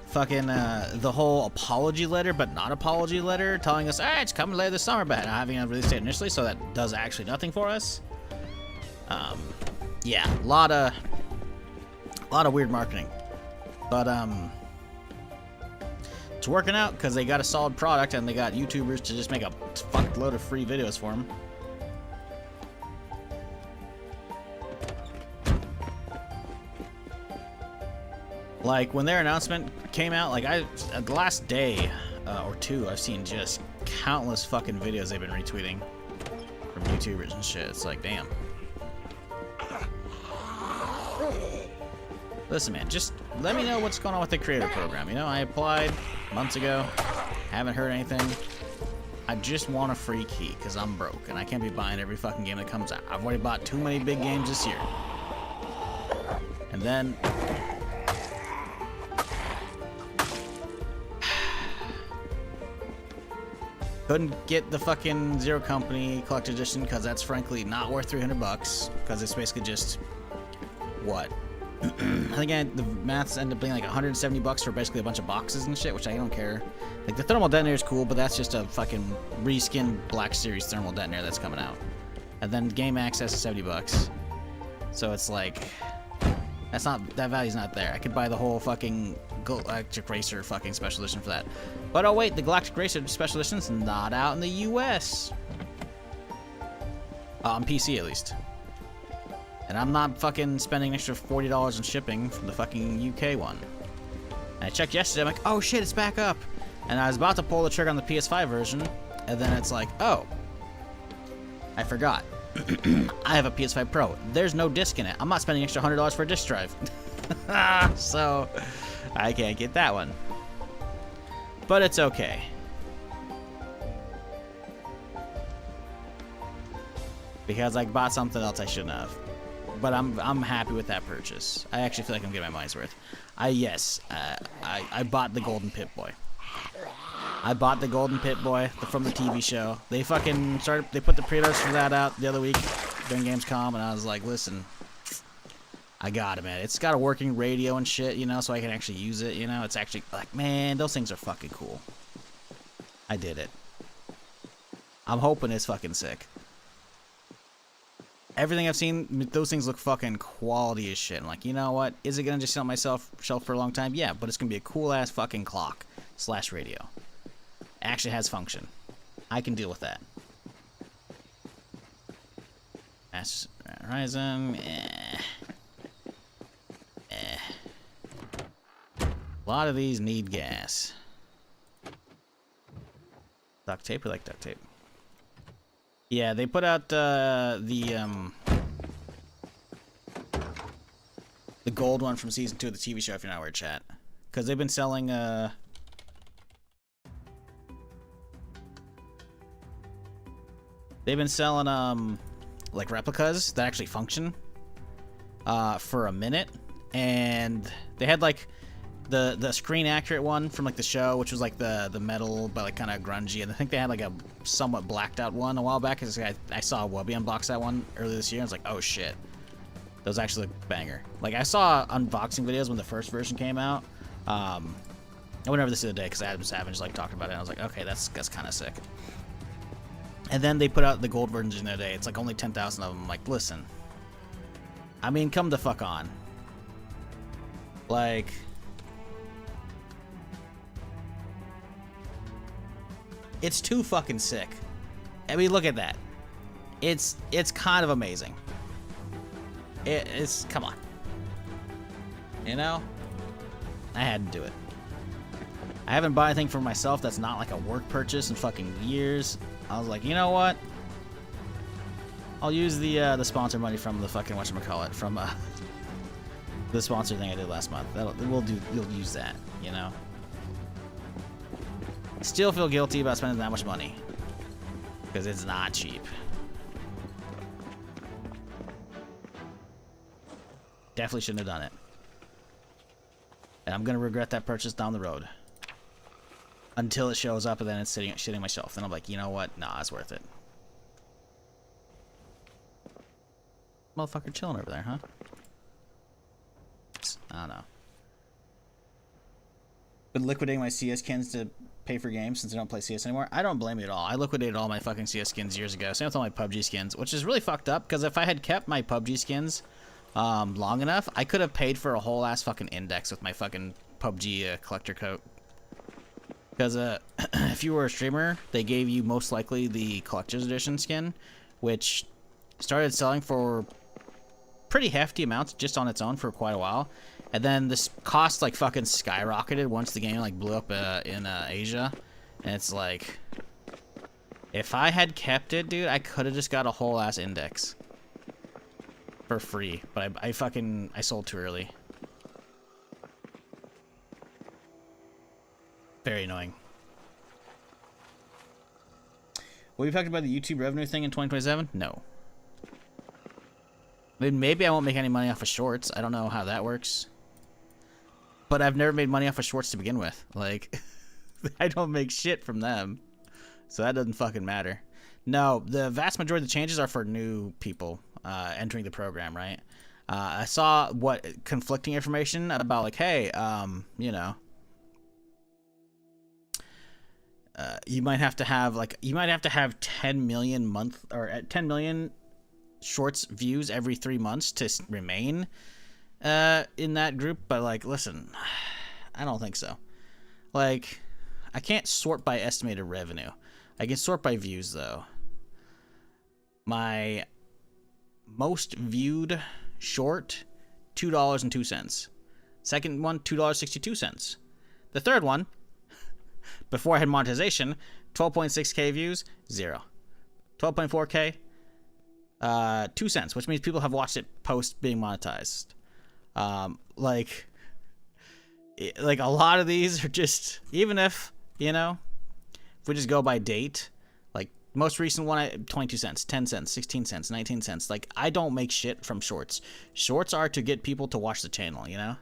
fucking the whole apology letter but not apology letter, telling us, it's coming later this summer, but not having a release date initially, so that does actually nothing for us. Yeah, a lot of weird marketing, but it's working out because they got a solid product and they got YouTubers to just make a fuckload of free videos for them. Like when their announcement came out, like the last day or two, I've seen just countless fucking videos they've been retweeting from YouTubers and shit. It's like, damn. Listen, man, just let me know what's going on with the creator program. You know, I applied months ago, haven't heard anything. I just want a free key because I'm broke and I can't be buying every fucking game that comes out. I've already bought too many big games this year. And then couldn't get the fucking Zero Company Collector's Edition because that's frankly not worth $300 because it's basically just, what, I think the maths end up being like $170 for basically a bunch of boxes and shit, which I don't care. Like, the thermal detonator is cool, but that's just a fucking reskinned Black Series thermal detonator that's coming out. And then game access is $70. So it's like, that value's not there. I could buy the whole fucking Galactic Racer fucking special edition for that. But oh wait, the Galactic Racer special edition's not out in the US. On PC at least. And I'm not fucking spending an extra $40 on shipping from the fucking UK one. And I checked yesterday, I'm like, oh shit, it's back up. And I was about to pull the trigger on the PS5 version, and then it's like, oh, I forgot. I have a PS5 Pro. There's no disc in it. I'm not spending extra $100 for a disc drive. So, I can't get that one. But it's okay. Because I bought something else I shouldn't have. But I'm happy with that purchase. I actually feel like I'm getting my money's worth. I bought the Golden Pip-Boy. I bought the Golden Pip-Boy from the TV show. They fucking they put the pre-orders for that out the other week during Gamescom, and I was like, listen, I got it, man. It's got a working radio and shit, you know, so I can actually use it, you know. It's actually, like, man, those things are fucking cool. I did it. I'm hoping it's fucking sick. Everything I've seen, those things look fucking quality as shit. I'm like, you know what? Is it gonna just sit on my shelf for a long time? Yeah, but it's gonna be a cool ass fucking clock / radio. It actually has function. I can deal with that. That's Horizon. A lot of these need gas. Duct tape, we like duct tape. Yeah, they put out the gold one from season 2 of the TV show, if you're not aware, chat. Because they've been selling, like, replicas that actually function, for a minute. And they had, like, the screen accurate one from, like, the show, which was like the metal but like kind of grungy, and I think they had like a somewhat blacked out one a while back, because I saw Wubby unbox that one earlier this year, and I was like, oh shit, those actually look banger. Like, I saw unboxing videos when the first version came out. I went over this the other day because Adam Savage like talked about it, and I was like, okay, that's kind of sick. And then they put out the gold version the other day. It's like only 10,000 of them. I'm like, listen, I mean, come the fuck on. Like, it's too fucking sick. I mean, look at that. It's kind of amazing. It's, come on. You know? I had to do it. I haven't bought anything for myself that's not like a work purchase in fucking years. I was like, you know what? I'll use the sponsor money from the fucking whatchamacallit, from the sponsor thing I did last month. You'll use that, you know? Still feel guilty about spending that much money, because it's not cheap. Definitely shouldn't have done it. And I'm gonna regret that purchase down the road. Until it shows up and then it's shitting on my shelf. Then I'm like, you know what? Nah, it's worth it. Motherfucker chilling over there, huh? I don't know. Been liquidating my CS skins to pay for games since I don't play CS anymore. I don't blame you at all. I liquidated all my fucking CS skins years ago. Same with all my PUBG skins, which is really fucked up, because if I had kept my PUBG skins long enough, I could have paid for a whole ass fucking index with my fucking PUBG collector coat. Because if you were a streamer, they gave you most likely the collector's edition skin, which started selling for pretty hefty amounts just on its own for quite a while. And then this cost like fucking skyrocketed once the game like blew up in Asia. And it's like, if I had kept it, dude, I could have just got a whole ass index for free. But I sold too early. Very annoying. Will you talked about the YouTube revenue thing in 2027? No. I mean, maybe I won't make any money off of shorts. I don't know how that works. But I've never made money off of shorts to begin with. Like, I don't make shit from them. So that doesn't fucking matter. No, the vast majority of the changes are for new people entering the program, right? I saw conflicting information about like, hey, you know, you might have to have 10 million month or 10 million shorts views every 3 months to remain in that group. But like, listen, I don't think so. Like, I can't sort by estimated revenue. I can sort by views though. My most viewed short, $2.02. Second one, $2.62. The third one, before I had monetization, 12.6k views, 0. 12.4k, 2 cents, which means people have watched it post being monetized. Like a lot of these are just, even if, you know, if we just go by date, like most recent one, 22 cents, 10 cents, 16 cents, 19 cents. Like, I don't make shit from shorts. Shorts are to get people to watch the channel, you know?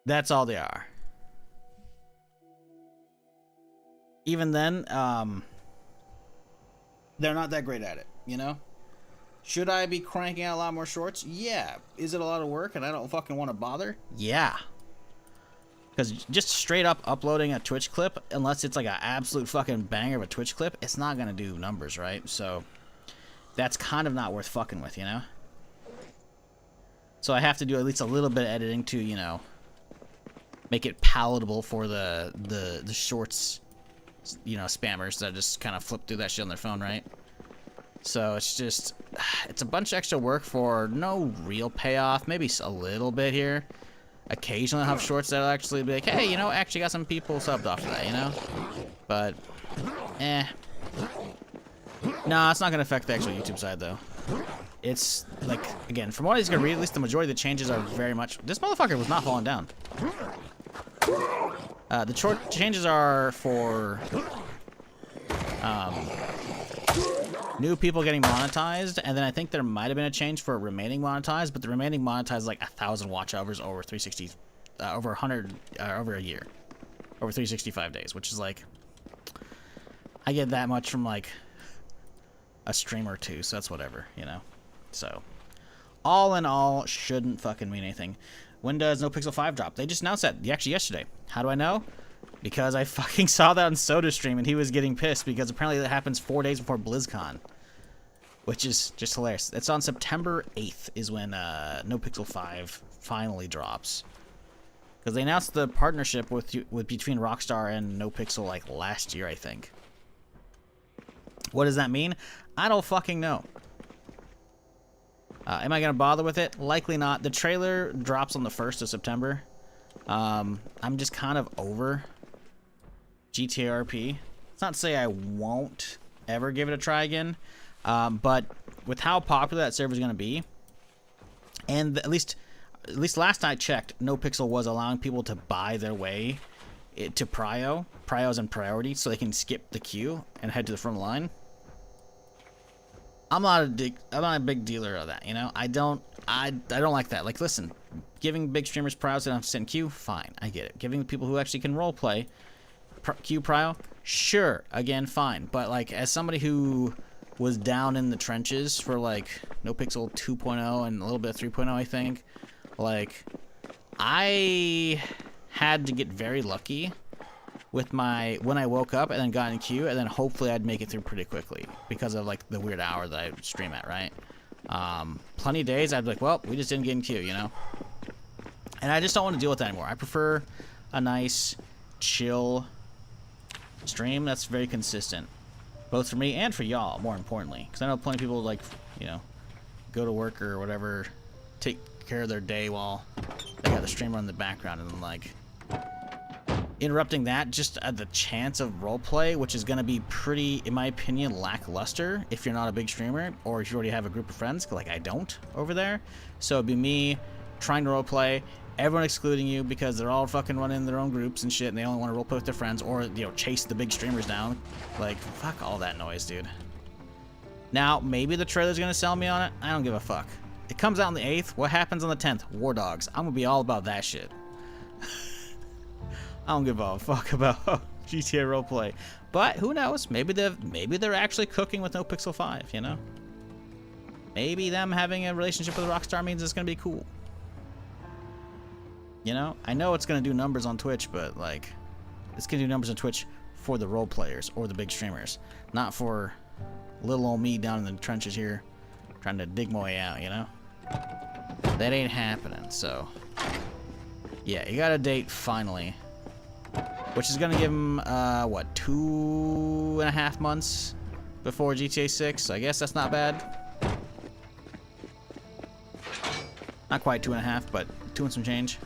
That's all they are. Even then, they're not that great at it, you know? Should I be cranking out a lot more shorts? Yeah. Is it a lot of work and I don't fucking want to bother? Yeah. Because just straight up uploading a Twitch clip, unless it's like an absolute fucking banger of a Twitch clip, it's not going to do numbers, right? So that's kind of not worth fucking with, you know? So I have to do at least a little bit of editing to, you know, make it palatable for the shorts, you know, spammers that just kind of flip through that shit on their phone, right? So it's just, it's a bunch of extra work for no real payoff. Maybe a little bit here. Occasionally I'll have shorts that'll actually be like, hey, you know, actually got some people subbed off of that, you know? But, Nah, it's not going to affect the actual YouTube side, though. It's, like, again, from what he's going to read, at least the majority of the changes are very much... This motherfucker was not falling down. The changes are for... new people getting monetized, and then I think there might have been a change for remaining monetized, but the remaining monetized is like 1,000 watch hours over 360, over 100, over a year, over 365 days, which is like, I get that much from like a stream or two, so that's whatever, you know. So, all in all, shouldn't fucking mean anything. When does NoPixel 5 drop? They just announced that actually yesterday. How do I know? Because I fucking saw that on Soda's stream and he was getting pissed because apparently that happens 4 days before BlizzCon. Which is just hilarious. It's on September 8th is when NoPixel 5 finally drops. Because they announced the partnership with between Rockstar and NoPixel like last year, I think. What does that mean? I don't fucking know. Am I going to bother with it? Likely not. The trailer drops on the 1st of September. I'm just kind of over GTA RP. It's not to say I won't ever give it a try again, but with how popular that server is going to be, and at least last I checked, NoPixel was allowing people to buy their way to Prio. Prio's in priority, so they can skip the queue and head to the front line. I'm not a big dealer of that, you know. I don't like that. Like, listen, giving big streamers Prios that don't have to sit in queue, fine, I get it. Giving the people who actually can roleplay queue Prio, sure, again, fine. But like, as somebody who was down in the trenches for like NoPixel 2.0 and a little bit of 3.0, I think, like, I had to get very lucky with when I woke up and then got in queue, and then hopefully I'd make it through pretty quickly because of like the weird hour that I would stream at, right? Plenty of days I'd be like, well, we just didn't get in queue, you know? And I just don't want to deal with that anymore. I prefer a nice, chill stream that's very consistent, both for me and for y'all, more importantly, because I know plenty of people like, you know, go to work or whatever, take care of their day while they got the streamer in the background, and then like interrupting that just at the chance of roleplay, which is going to be pretty, in my opinion, lackluster if you're not a big streamer or if you already have a group of friends, like I don't over there. So it'd be me trying to roleplay, everyone excluding you because they're all fucking running their own groups and shit, and they only want to roleplay with their friends, or, you know, chase the big streamers down. Like, fuck all that noise, dude. Now, maybe the trailer's gonna sell me on it. I don't give a fuck. It comes out on the 8th. What happens on the 10th? War Dogs. I'm gonna be all about that shit. I don't give a fuck about GTA roleplay. But who knows? Maybe they're actually cooking with NoPixel 5, you know? maybe them having a relationship with Rockstar means it's gonna be cool. You know, I know it's gonna do numbers on Twitch, but like, it's gonna do numbers on Twitch for the role players or the big streamers, not for little old me down in the trenches here, trying to dig my way out. You know, that ain't happening. So, yeah, you got a date finally, which is gonna give him what, 2.5 months before GTA 6. So I guess that's not bad. Not quite 2.5, but 2 and some change.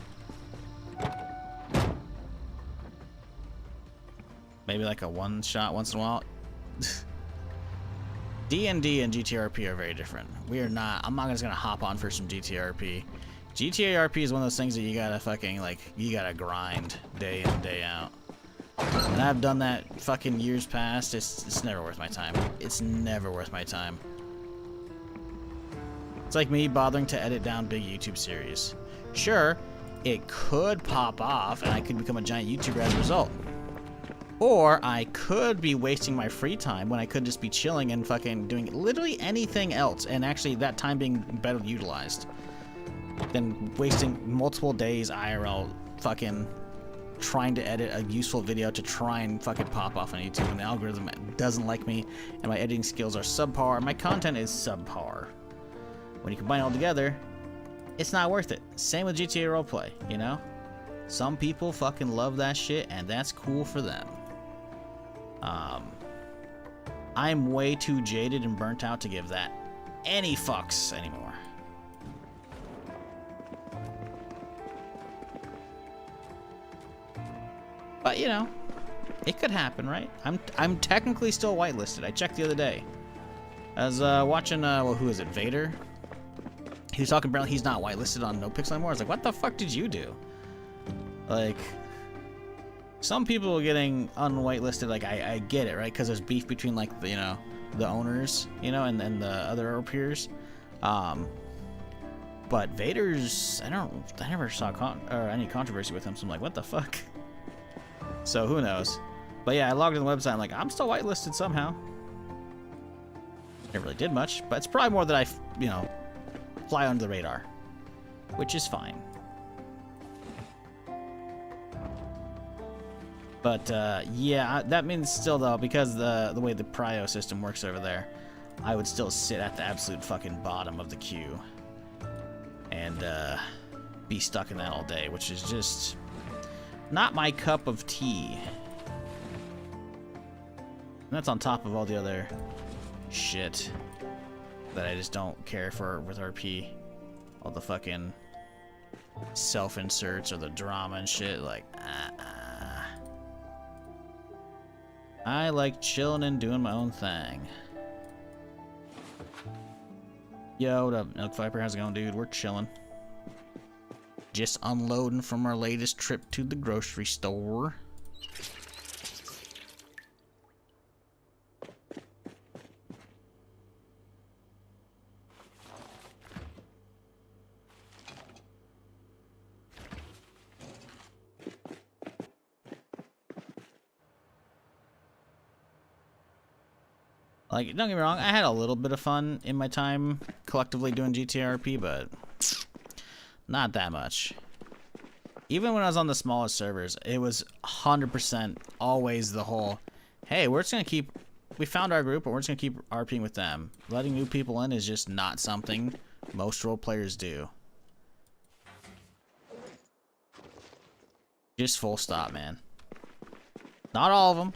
Maybe like a one shot once in a while. D&D and GTRP are very different. We are not. I'm not just gonna hop on for some GTRP. GTRP is one of those things that you gotta fucking like. You gotta grind day in day out. And I've done that fucking years past. It's never worth my time. It's never worth my time. It's like me bothering to edit down big YouTube series. Sure, it could pop off and I could become a giant YouTuber as a result. Or I could be wasting my free time when I could just be chilling and fucking doing literally anything else, and actually that time being better utilized than wasting multiple days IRL fucking trying to edit a useful video to try and fucking pop off on YouTube, and the algorithm doesn't like me, and my editing skills are subpar, and my content is subpar. When you combine it all together, it's not worth it. Same with GTA Roleplay, you know? Some people fucking love that shit, and that's cool for them. I'm way too jaded and burnt out to give that any fucks anymore. But you know, it could happen, right? I'm technically still whitelisted. I checked the other day. I was watching well, who is it, Vader? He was talking about he's not whitelisted on NoPixel anymore. I was like, what the fuck did you do? Like, some people are getting unwhitelisted. Like, I get it, right? Because there's beef between like the, you know, the owners, you know, and the other peers. But Vader's, I never saw any controversy with him. So I'm like, what the fuck? So who knows? But yeah, I logged in the website. I'm like, I'm still whitelisted somehow. Never really did much, but it's probably more that I, you know, fly under the radar, which is fine. But yeah, that means still though, because the way the prio system works over there, I would still sit at the absolute fucking bottom of the queue and be stuck in that all day, which is just not my cup of tea. And that's on top of all the other shit that I just don't care for with RP. All the fucking self-inserts or the drama and shit, like, I like chilling and doing my own thing. Yo, what up, Milk Viper? How's it going, dude? We're chilling. Just unloading from our latest trip to the grocery store. Like, don't get me wrong, I had a little bit of fun in my time collectively doing GTRP, but not that much. Even when I was on the smallest servers, it was 100% always the whole, hey, we're just gonna keep, we found our group, but we're just gonna keep RPing with them. Letting new people in is just not something most role players do. Just full stop, man. Not all of them.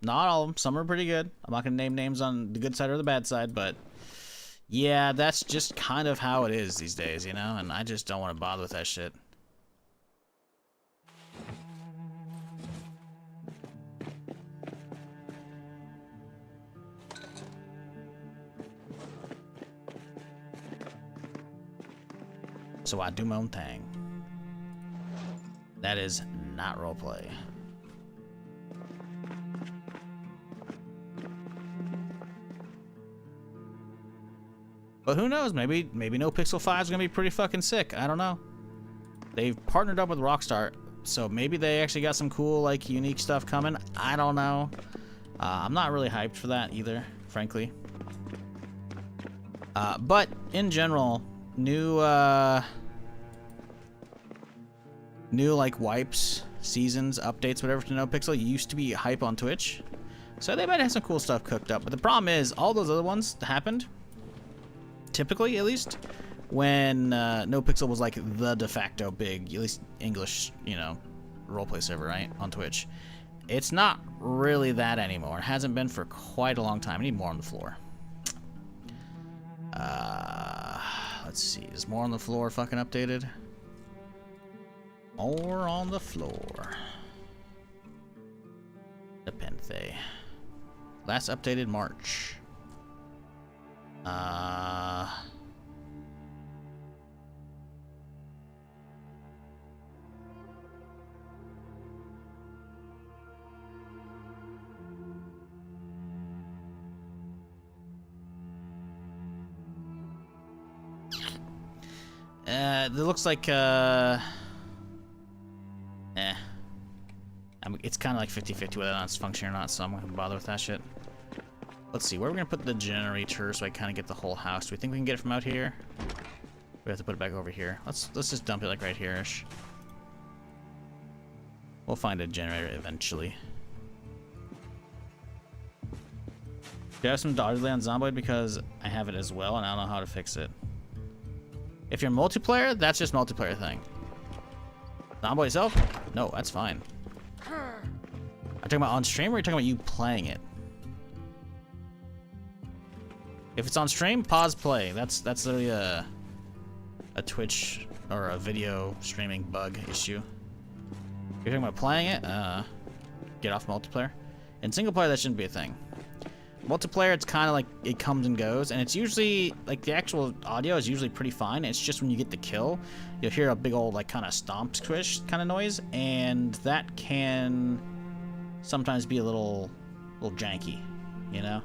Not all of them. Some are pretty good. I'm not going to name names on the good side or the bad side, but yeah, that's just kind of how it is these days, you know? And I just don't want to bother with that shit. So I do my own thing. That is not roleplay. But who knows? Maybe No Pixel 5 is gonna be pretty fucking sick. I don't know. They've partnered up with Rockstar, so maybe they actually got some cool, like, unique stuff coming. I don't know. I'm not really hyped for that either, frankly. But in general, new like wipes, seasons, updates, whatever to NoPixel used to be hype on Twitch. So they might have some cool stuff cooked up. But the problem is all those other ones happened, typically at least, when NoPixel was like the de facto big, at least English, you know, roleplay server, right, on Twitch. It's not really that anymore. It hasn't been for quite a long time. I need more on the floor. Let's see. Is more on the floor fucking updated? More on the floor. Nepenthe. Last updated March. It looks like, it's kind of like 50-50 whether or not it's functioning or not, so I'm not gonna bother with that shit. Let's see, where are we gonna put the generator so I kind of get the whole house? Do we think we can get it from out here? We have to put it back over here. Let's just dump it like right here-ish. We'll find a generator eventually. Do I have some dodge delay on Zomboid? Because I have it as well, and I don't know how to fix it. If you're multiplayer, that's just multiplayer thing. Zomboid itself? No, that's fine. Are you talking about on stream or are you talking about you playing it? If it's on stream, pause play. That's literally a Twitch or a video streaming bug issue. If you're talking about playing it, get off multiplayer. In single player, that shouldn't be a thing. Multiplayer, it's kind of like it comes and goes, and it's usually like the actual audio is usually pretty fine. It's just when you get the kill, you'll hear a big old like kind of stomp squish kind of noise, and that can sometimes be a little janky, you know.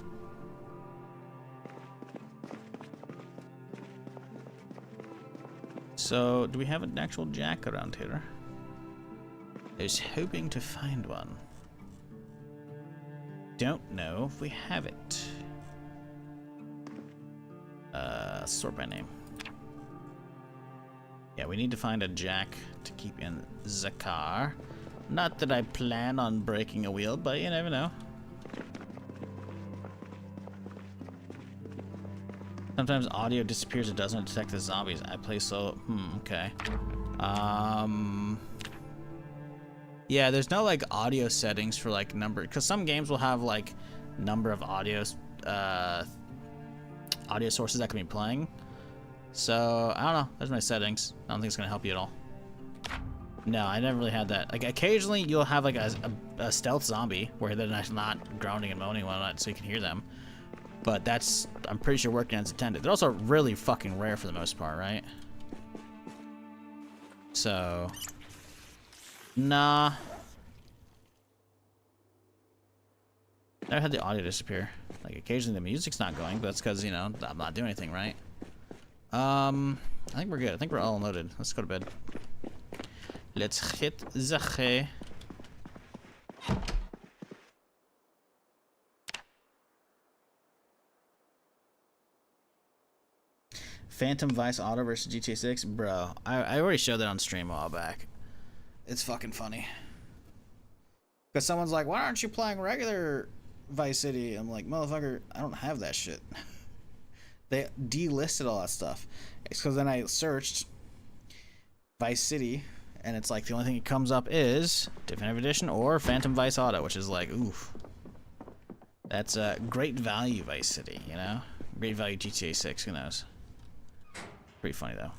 So, do we have an actual jack around here? I was hoping to find one. Don't know if we have it. Sort by name. Yeah, we need to find a jack to keep in the car. Not that I plan on breaking a wheel, but you never know. Sometimes audio disappears, it doesn't detect the zombies. I play solo. Okay. Yeah, there's no like audio settings for like number, because some games will have like number of audio sources that can be playing. So I don't know. There's my settings. I don't think it's gonna help you at all. No, I never really had that. Like occasionally you'll have like a stealth zombie where they're not groaning and moaning and whatnot, so you can hear them. But that's, I'm pretty sure, working as intended. They're also really fucking rare for the most part, right? So, nah. Never had the audio disappear. Like occasionally the music's not going, but that's because, you know, I'm not doing anything, right? I think we're good. I think we're all loaded. Let's go to bed. Let's hit the hay. Phantom Vice Auto versus GTA 6? Bro, I already showed that on stream a while back. It's fucking funny. Because someone's like, why aren't you playing regular Vice City? I'm like, motherfucker, I don't have that shit. They delisted all that stuff. It's because then I searched Vice City, and it's like the only thing that comes up is Definitive Edition or Phantom Vice Auto, which is like, oof. That's a great value Vice City, you know? Great value GTA 6, who knows? Pretty funny though.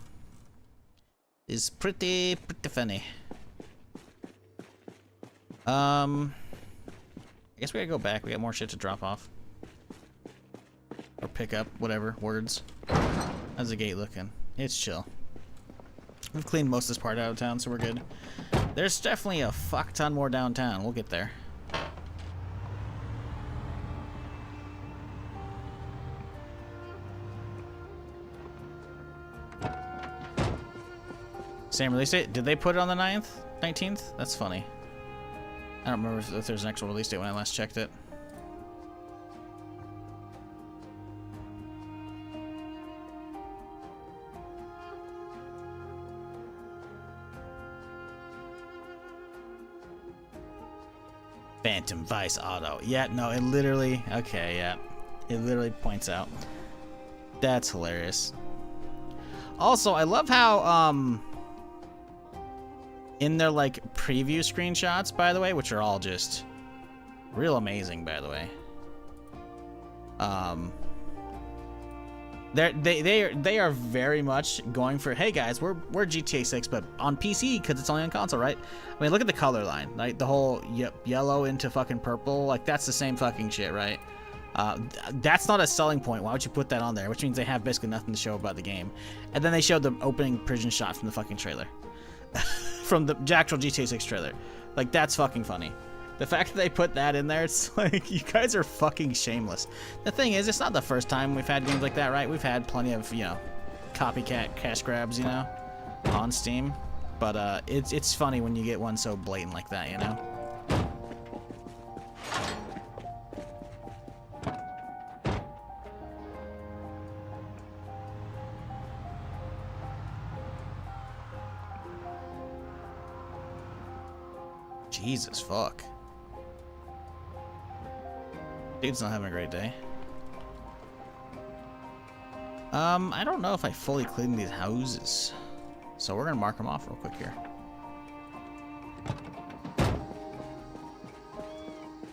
It's pretty funny. I guess we gotta go back. We got more shit to drop off. Or pick up, whatever, words. How's the gate looking? It's chill. We've cleaned most of this part out of town, so we're good. There's definitely a fuck ton more downtown. We'll get there. Same release date? Did they put it on the 9th? 19th? That's funny. I don't remember if there's an actual release date when I last checked it. Phantom Vice Auto. Yeah, no, it literally, okay, yeah. It literally points out. That's hilarious. Also, I love how, in their, like, preview screenshots, by the way, which are all just real amazing, by the way. They are very much going for, hey guys, we're GTA 6, but on PC because it's only on console, right? I mean, look at the color line, right? The whole yellow into fucking purple, like that's the same fucking shit, right? That's not a selling point. Why would you put that on there? Which means they have basically nothing to show about the game. And then they showed the opening prison shot from the fucking trailer, from the actual GTA 6 trailer. Like that's fucking funny. The fact that they put that in there, it's like, you guys are fucking shameless. The thing is, it's not the first time we've had games like that, right? We've had plenty of, you know, copycat cash grabs, you know, on Steam. But it's funny when you get one so blatant like that, you know? Jesus, fuck. Dude's not having a great day. I don't know if I fully cleaned these houses. So we're gonna mark them off real quick here.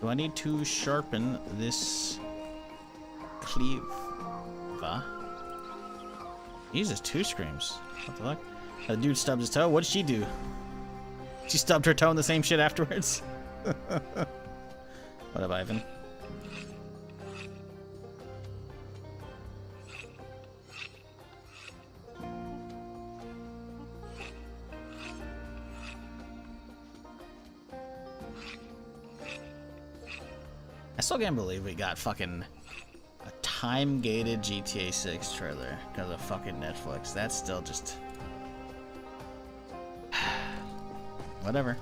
Do I need to sharpen this cleave? Jesus, 2 screams. What the fuck? The dude stubbed his toe. What did she do? She stubbed her toe in the same shit afterwards. What up, Ivan? I still can't believe we got fucking a time-gated GTA 6 trailer because of fucking Netflix. That's still just... whatever.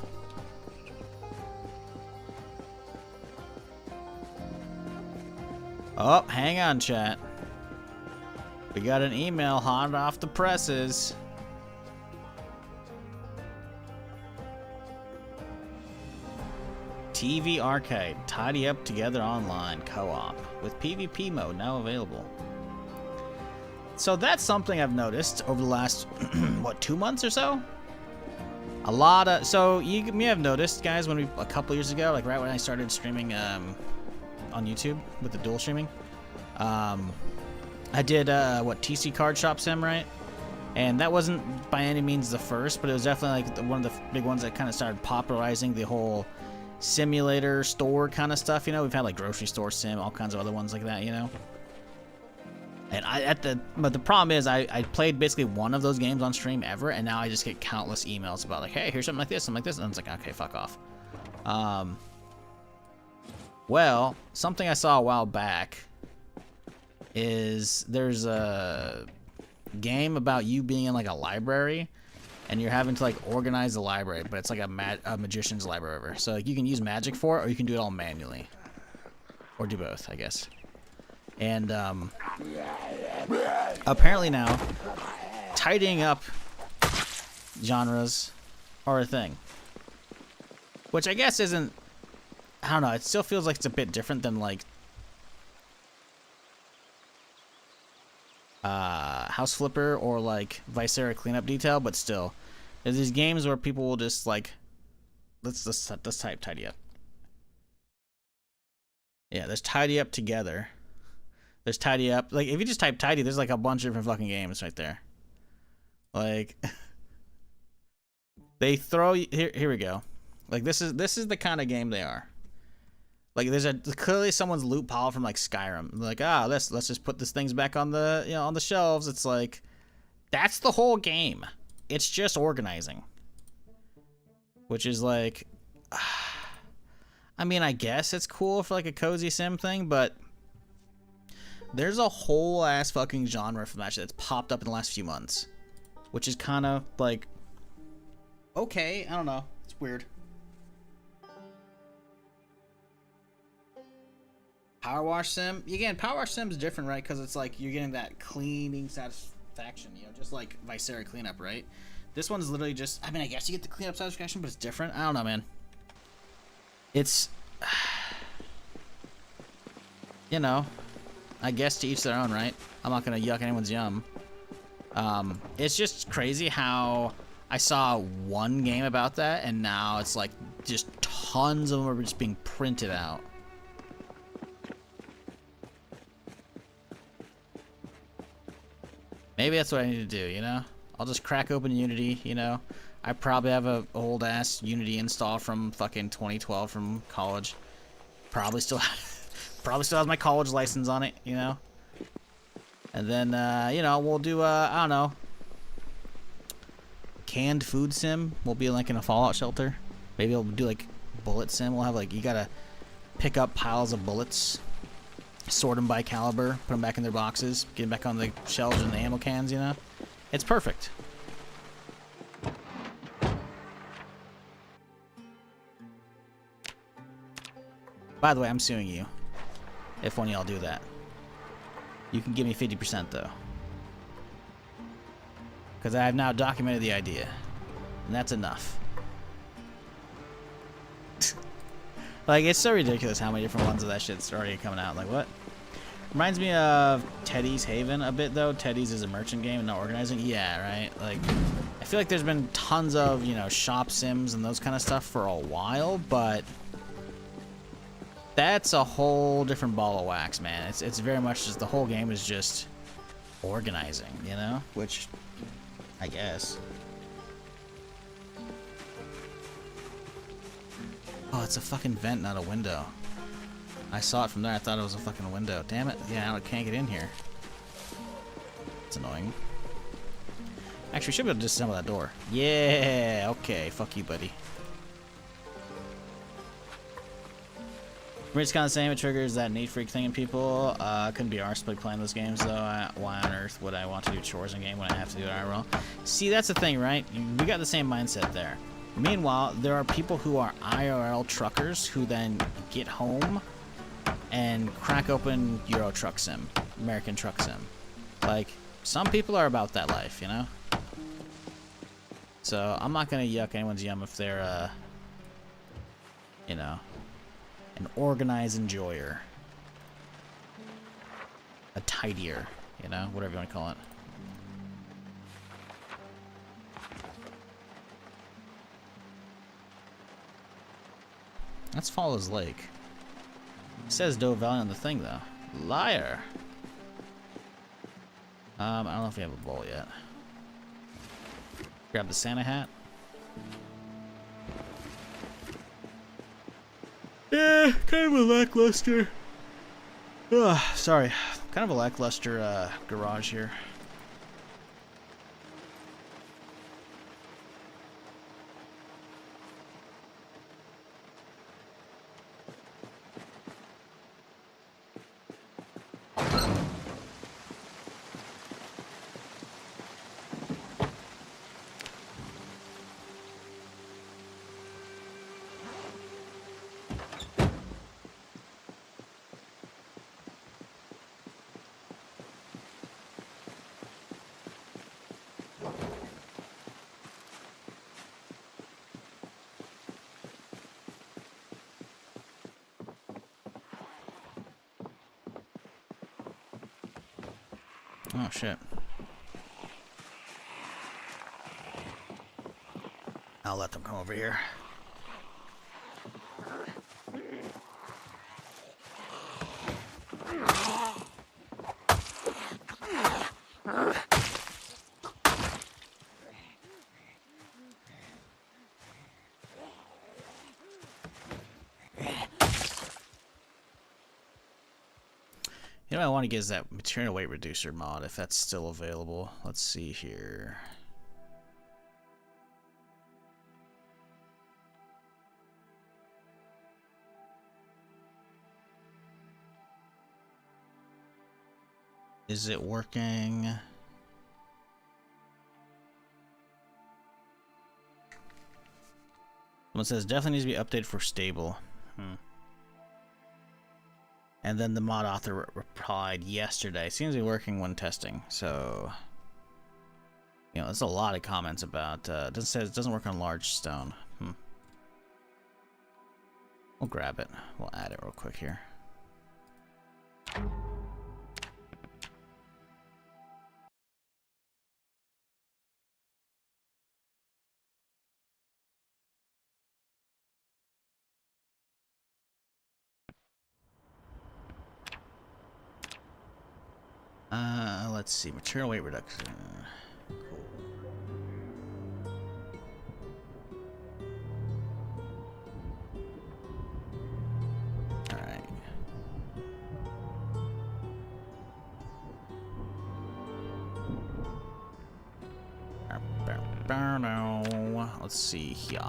Oh, hang on, chat. We got an email hot off the presses. TV Arcade, tidy up together online, co-op, with PvP mode now available. So that's something I've noticed over the last, what, 2 months or so? A lot of, so you may have noticed, guys, when a couple years ago, like right when I started streaming on YouTube with the dual streaming, I did, TC Card Shop Sim, right? And that wasn't by any means the first, but it was definitely like one of the big ones that kind of started popularizing the whole simulator store kind of stuff, you know? We've had like grocery store sim, all kinds of other ones like that, you know? And but the problem is I played basically one of those games on stream ever, and now I just get countless emails about like, hey, here's something like this, and it's like, okay, fuck off. Well, something I saw a while back is there's a game about you being in like a library, and you're having to like organize the library, but it's like a magician's library ever. So like, you can use magic for it, or you can do it all manually, or do both, I guess. And apparently now, tidying up genres are a thing, which I guess isn't, I don't know, it still feels like it's a bit different than like House Flipper or like Viscera Cleanup Detail, but still, there's these games where people will just like, let's type tidy up. Yeah, there's tidy up together. There's tidy up. Like if you just type tidy, there's like a bunch of different fucking games right there. Like they throw you, here we go. Like this is the kind of game they are. Like there's clearly someone's loot pile from like Skyrim. Like, let's just put these things back on the, you know, on the shelves. It's like that's the whole game. It's just organizing. Which is like I mean, I guess it's cool for like a cozy sim thing, but there's a whole ass fucking genre from that shit that's popped up in the last few months, which is kind of like, okay, I don't know, it's weird. Power Wash Sim, again, Power Wash Sim is different, right? Because it's like you're getting that cleaning satisfaction, you know, just like Viscera Cleanup, right? This one's literally just, I mean, I guess you get the cleanup satisfaction, but it's different. I don't know, man. It's you know, I guess to each their own, right? I'm not gonna yuck anyone's yum. It's just crazy how I saw one game about that, and now it's like just tons of them are just being printed out. Maybe that's what I need to do, you know? I'll just crack open Unity, you know? I probably have a old ass Unity install from fucking 2012 from college. Probably still has my college license on it, you know? And then, you know, we'll do, I don't know, canned food sim. We'll be like in a Fallout shelter. Maybe we'll do like bullet sim. We'll have like, you gotta pick up piles of bullets, sort them by caliber, put them back in their boxes, get them back on the shelves and the ammo cans, you know? It's perfect. By the way, I'm suing you if one of y'all do that. You can give me 50% though. Because I have now documented the idea. And that's enough. Like, it's so ridiculous how many different ones of that shit's already coming out. Like, what? Reminds me of Teddy's Haven a bit, though. Teddy's is a merchant game and not organizing. Yeah, right? Like, I feel like there's been tons of, you know, shop sims and those kind of stuff for a while, but that's a whole different ball of wax, man. It's very much just, the whole game is just organizing, you know? Which, I guess. Oh, it's a fucking vent, not a window. I saw it from there. I thought it was a fucking window. Damn it. Yeah, now I can't get in here. It's annoying. Actually, we should be able to disassemble that door. Yeah, okay. Fuck you, buddy. For me, it's kind of the same. It triggers that neat freak thing in people. Couldn't be arsed playing those games, though. Why on earth would I want to do chores in game when I have to do it IRL? See, that's the thing, right? We got the same mindset there. Meanwhile, there are people who are IRL truckers who then get home and crack open Euro Truck Sim, American Truck Sim. Like, some people are about that life, you know? So, I'm not gonna yuck anyone's yum if they're, you know, an organized enjoyer. A tidier, you know? Whatever you want to call it. Let's follow his lake. It says Doe Valley on the thing, though. Liar! I don't know if we have a bowl yet. Grab the Santa hat. Yeah, kind of a lackluster. Ugh, sorry. Kind of a lackluster garage here. Oh, shit. I'll let them come over here. You know what I want to get is that material weight reducer mod, if that's still available. Let's see here. Is it working? Someone says definitely needs to be updated for stable. And then the mod author replied yesterday. Seems to be working when testing. So, you know, there's a lot of comments about. It doesn't work on large stone. We'll grab it. We'll add it real quick here. Let's see. Material weight reduction. Cool. Alright. Let's see here.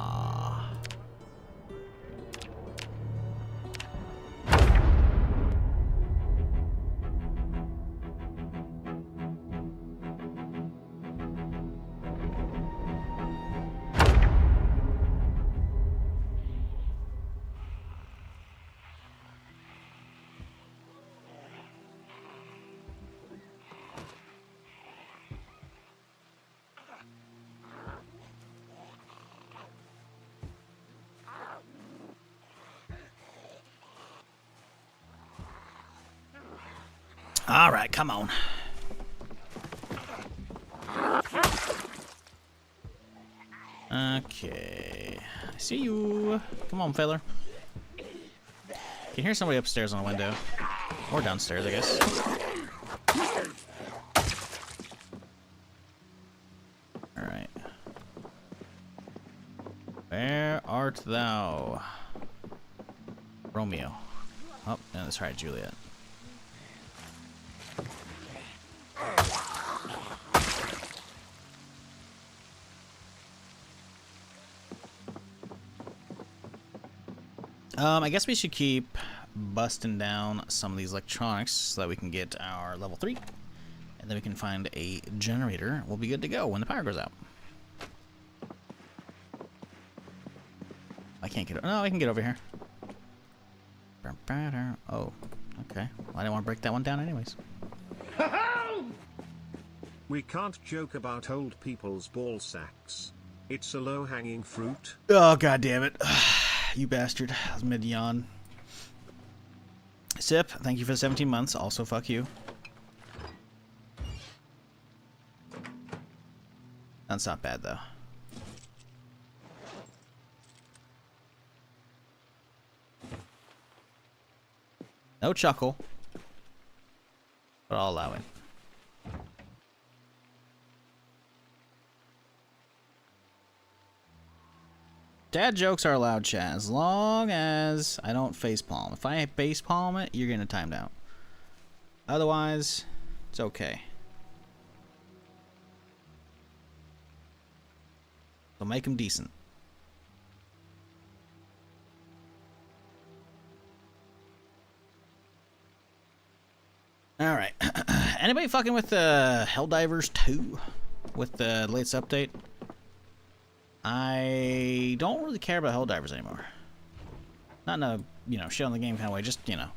All right, come on. Okay. I see you. Come on, feller. Can hear somebody upstairs on a window. Or downstairs, I guess. Alright. Where art thou? Romeo. Oh, no, that's right, Juliet. I guess we should keep busting down some of these electronics so that we can get our level 3. And then we can find a generator. We'll be good to go when the power goes out. I can't get... No, I can get over here. Oh, okay. Well, I didn't want to break that one down anyways. We can't joke about old people's ball sacks. It's a low-hanging fruit. Oh, god damn it. You bastard. I was mid-yawn. Sip, thank you for the 17 months. Also, fuck you. That's not bad, though. No chuckle. But I'll allow it. Dad jokes are allowed, chat, as long as I don't facepalm. If I facepalm it, you're getting timed out. Otherwise, it's okay. So make them decent. Alright. Anybody fucking with Helldivers 2? With the latest update? I don't really care about Helldivers anymore. Not in a, you know, shit on the game kind of way. Just, you know,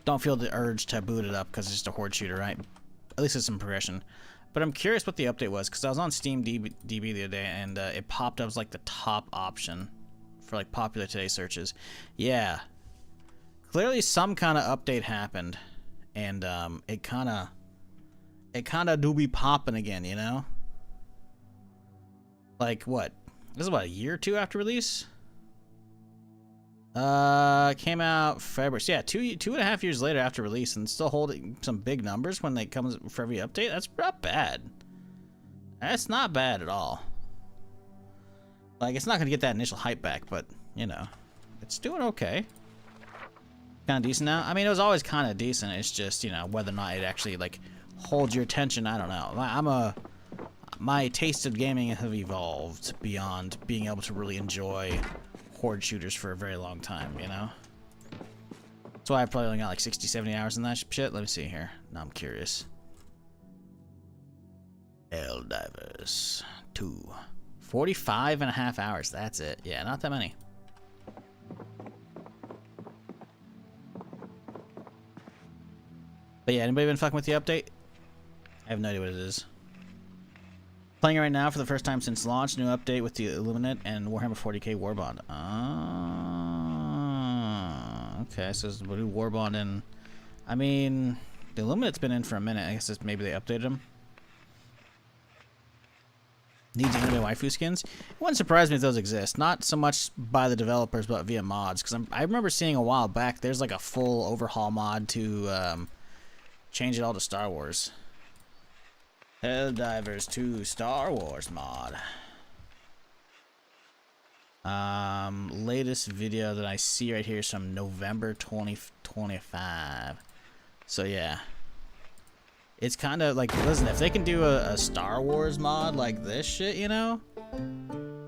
don't feel the urge to boot it up because it's just a horde shooter, right? At least it's some progression. But I'm curious what the update was because I was on Steam DB the other day and it popped up as like the top option for like popular today searches. Yeah. Clearly some kind of update happened and it kind of do be popping again, you know? Like what? This is about a year or two after release. Came out February. So yeah, two and a half years later after release, and still holding some big numbers when they come for every update. That's not bad. That's not bad at all. Like it's not gonna get that initial hype back, but you know, it's doing okay. Kind of decent now. I mean, it was always kind of decent. It's just, you know, whether or not it actually like holds your attention. I don't know. My taste of gaming have evolved beyond being able to really enjoy horde shooters for a very long time, you know? That's why I've probably only got like 60, 70 hours in that shit. Let me see here. Now I'm curious. Helldivers 2. 45 and a half hours. That's it. Yeah, not that many. But yeah, anybody been fucking with the update? I have no idea what it is. Playing it right now for the first time since launch. New update with the Illuminate and Warhammer 40k Warbond. Okay, so it's Blue Warbond and I mean the Illuminate's been in for a minute. I guess it's maybe they updated them. Needs anime waifu skins. It wouldn't surprise me if those exist. Not so much by the developers, but via mods. Because I remember seeing a while back, there's like a full overhaul mod to change it all to Star Wars. Helldivers 2 Star Wars mod. Latest video that I see right here is from November 2025. So yeah. It's kind of like, listen, if they can do a Star Wars mod like this shit, you know?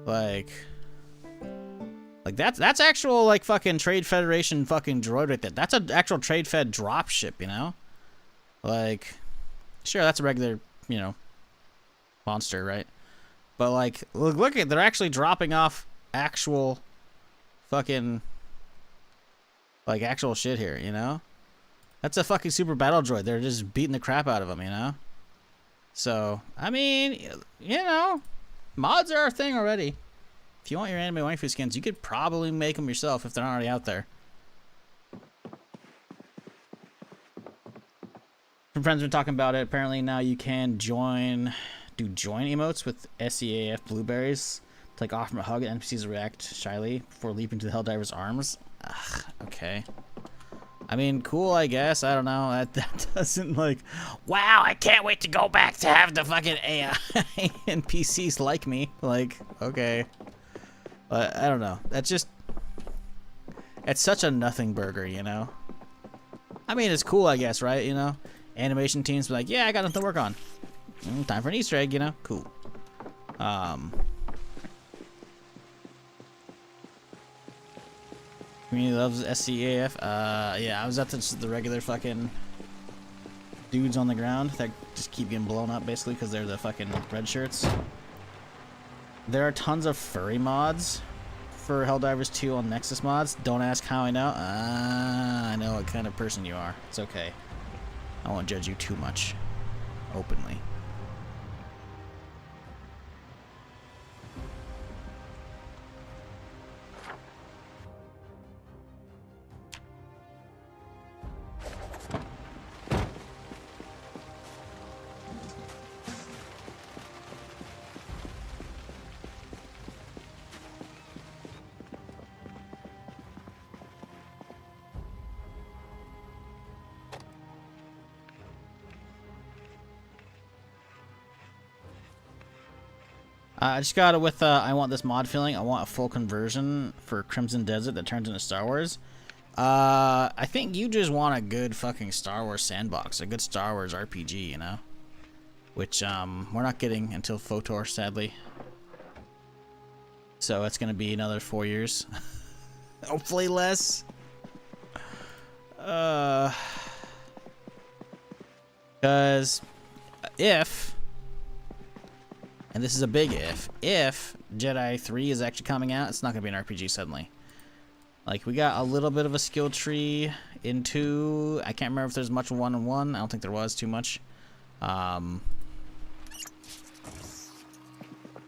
Like that's actual, like, fucking Trade Federation fucking droid right there. That's an actual Trade Fed drop ship, you know? Like, sure, that's a regular, you know, monster, right? But, like, look at, they're actually dropping off actual fucking, like, actual shit here, you know? That's a fucking super battle droid. They're just beating the crap out of him, you know? So, I mean, you know, mods are a thing already. If you want your anime waifu skins, you could probably make them yourself if they're not already out there. Some friends have been talking about it. Apparently now you can do join emotes with SEAF blueberries to, like, offer them a hug and NPCs react shyly before leaping to the Helldiver's arms. Ugh, okay. I mean, cool, I guess. I don't know. That doesn't, like, wow, I can't wait to go back to have the fucking AI NPCs like me. Like, okay. But I don't know. That's just, it's such a nothing burger, you know? I mean, it's cool, I guess, right? You know? Animation teams be like, yeah, I got nothing to work on. Time for an Easter egg, you know? Cool. Community loves SCAF. Yeah, I was at the regular fucking dudes on the ground that just keep getting blown up, basically, because they're the fucking red shirts. There are tons of furry mods for Helldivers 2 on Nexus mods. Don't ask how I know. I know what kind of person you are. It's okay. I won't judge you too much openly. I just got it with, I want this mod feeling. I want a full conversion for Crimson Desert that turns into Star Wars. I think you just want a good fucking Star Wars sandbox, a good Star Wars RPG, you know? Which, we're not getting until FOTOR, sadly. So it's gonna be another 4 years. Hopefully less. Because if... And this is a big if Jedi 3 is actually coming out, it's not going to be an RPG suddenly. Like, we got a little bit of a skill tree in 2. I can't remember if there's much 1 and 1. I don't think there was too much. You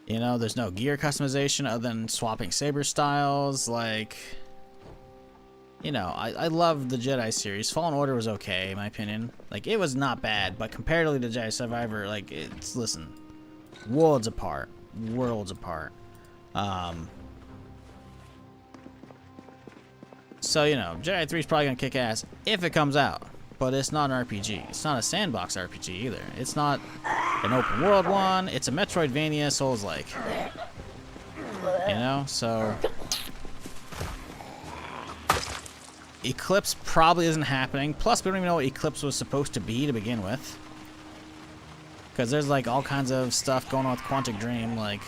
know, there's no gear customization other than swapping saber styles. Like, you know, I love the Jedi series. Fallen Order was okay, in my opinion. Like, it was not bad, but comparatively to Jedi Survivor, like, it's, listen... Worlds apart. Worlds apart. So, you know, Jedi 3 is probably going to kick ass if it comes out. But it's not an RPG. It's not a sandbox RPG either. It's not an open world one. It's a Metroidvania Souls-like. You know? So... Eclipse probably isn't happening. Plus, we don't even know what Eclipse was supposed to be to begin with. Because there's, like, all kinds of stuff going on with Quantic Dream. Like,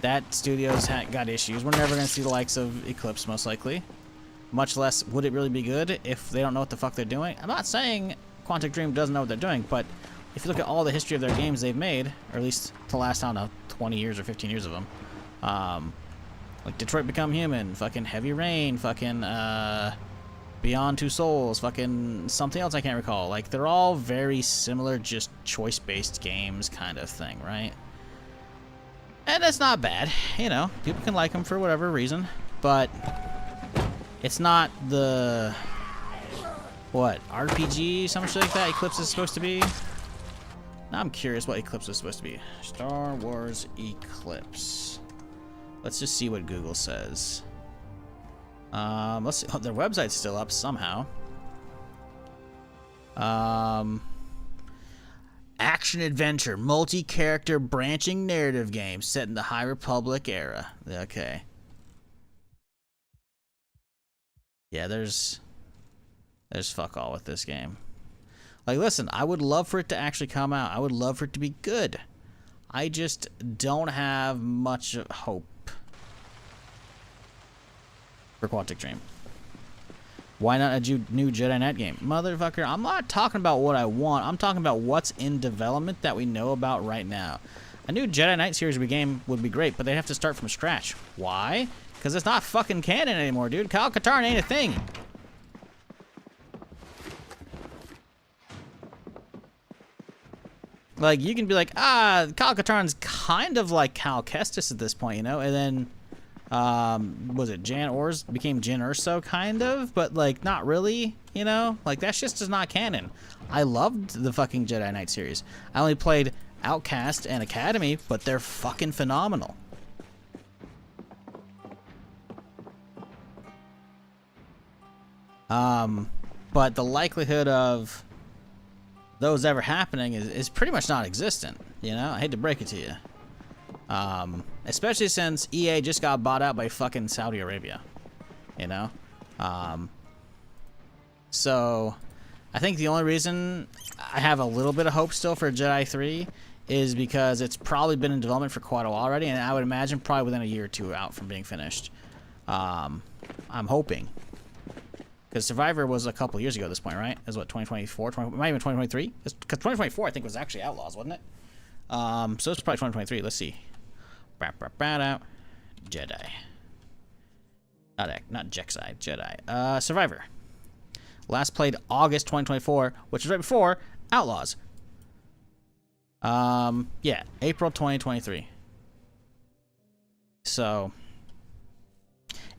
that studio's got issues. We're never going to see the likes of Eclipse, most likely. Much less, would it really be good if they don't know what the fuck they're doing? I'm not saying Quantic Dream doesn't know what they're doing, but if you look at all the history of their games they've made, or at least the last, I don't know, 20 years or 15 years of them, like Detroit Become Human, fucking Heavy Rain, fucking, Beyond Two Souls, fucking something else I can't recall. Like, they're all very similar, just choice-based games kind of thing, right? And that's not bad, you know. People can like them for whatever reason, but It's not the what RPG, some shit like that. Eclipse is supposed to be. Now I'm curious what Eclipse is supposed to be. Star Wars Eclipse. Let's just see what Google says. Let's see. Oh, their website's still up somehow. Action adventure, multi-character branching narrative game set in the High Republic era. Okay. Yeah, there's fuck all with this game. Like, listen, I would love for it to actually come out. I would love for it to be good. I just don't have much hope for Quantic Dream. Why not a new Jedi Knight game? Motherfucker, I'm not talking about what I want. I'm talking about what's in development that we know about right now. A new Jedi Knight series game would be great, but they'd have to start from scratch. Why? Because it's not fucking canon anymore, dude. Kyle Katarn ain't a thing. Like, you can be like, Kyle Katarn's kind of like Cal Kestis at this point, you know? And then, was it Jan Ors became Jyn Erso, kind of? But, like, not really, you know? Like, that shit's just not canon. I loved the fucking Jedi Knight series. I only played Outcast and Academy, but they're fucking phenomenal. But the likelihood of those ever happening is pretty much non-existent, you know? I hate to break it to you. Especially since EA just got bought out by fucking Saudi Arabia, you know? So I think the only reason I have a little bit of hope still for Jedi 3 is because it's probably been in development for quite a while already, and I would imagine probably within a year or two out from being finished. I'm hoping. Because Survivor was a couple years ago at this point, right? It was what, 2024? Might even 2023? Because 2024, I think, was actually Outlaws, wasn't it? So it's probably 2023. Let's see. Jedi. Not Jexi, Jedi. Survivor. Last played August 2024, which is right before Outlaws. Yeah, April 2023. So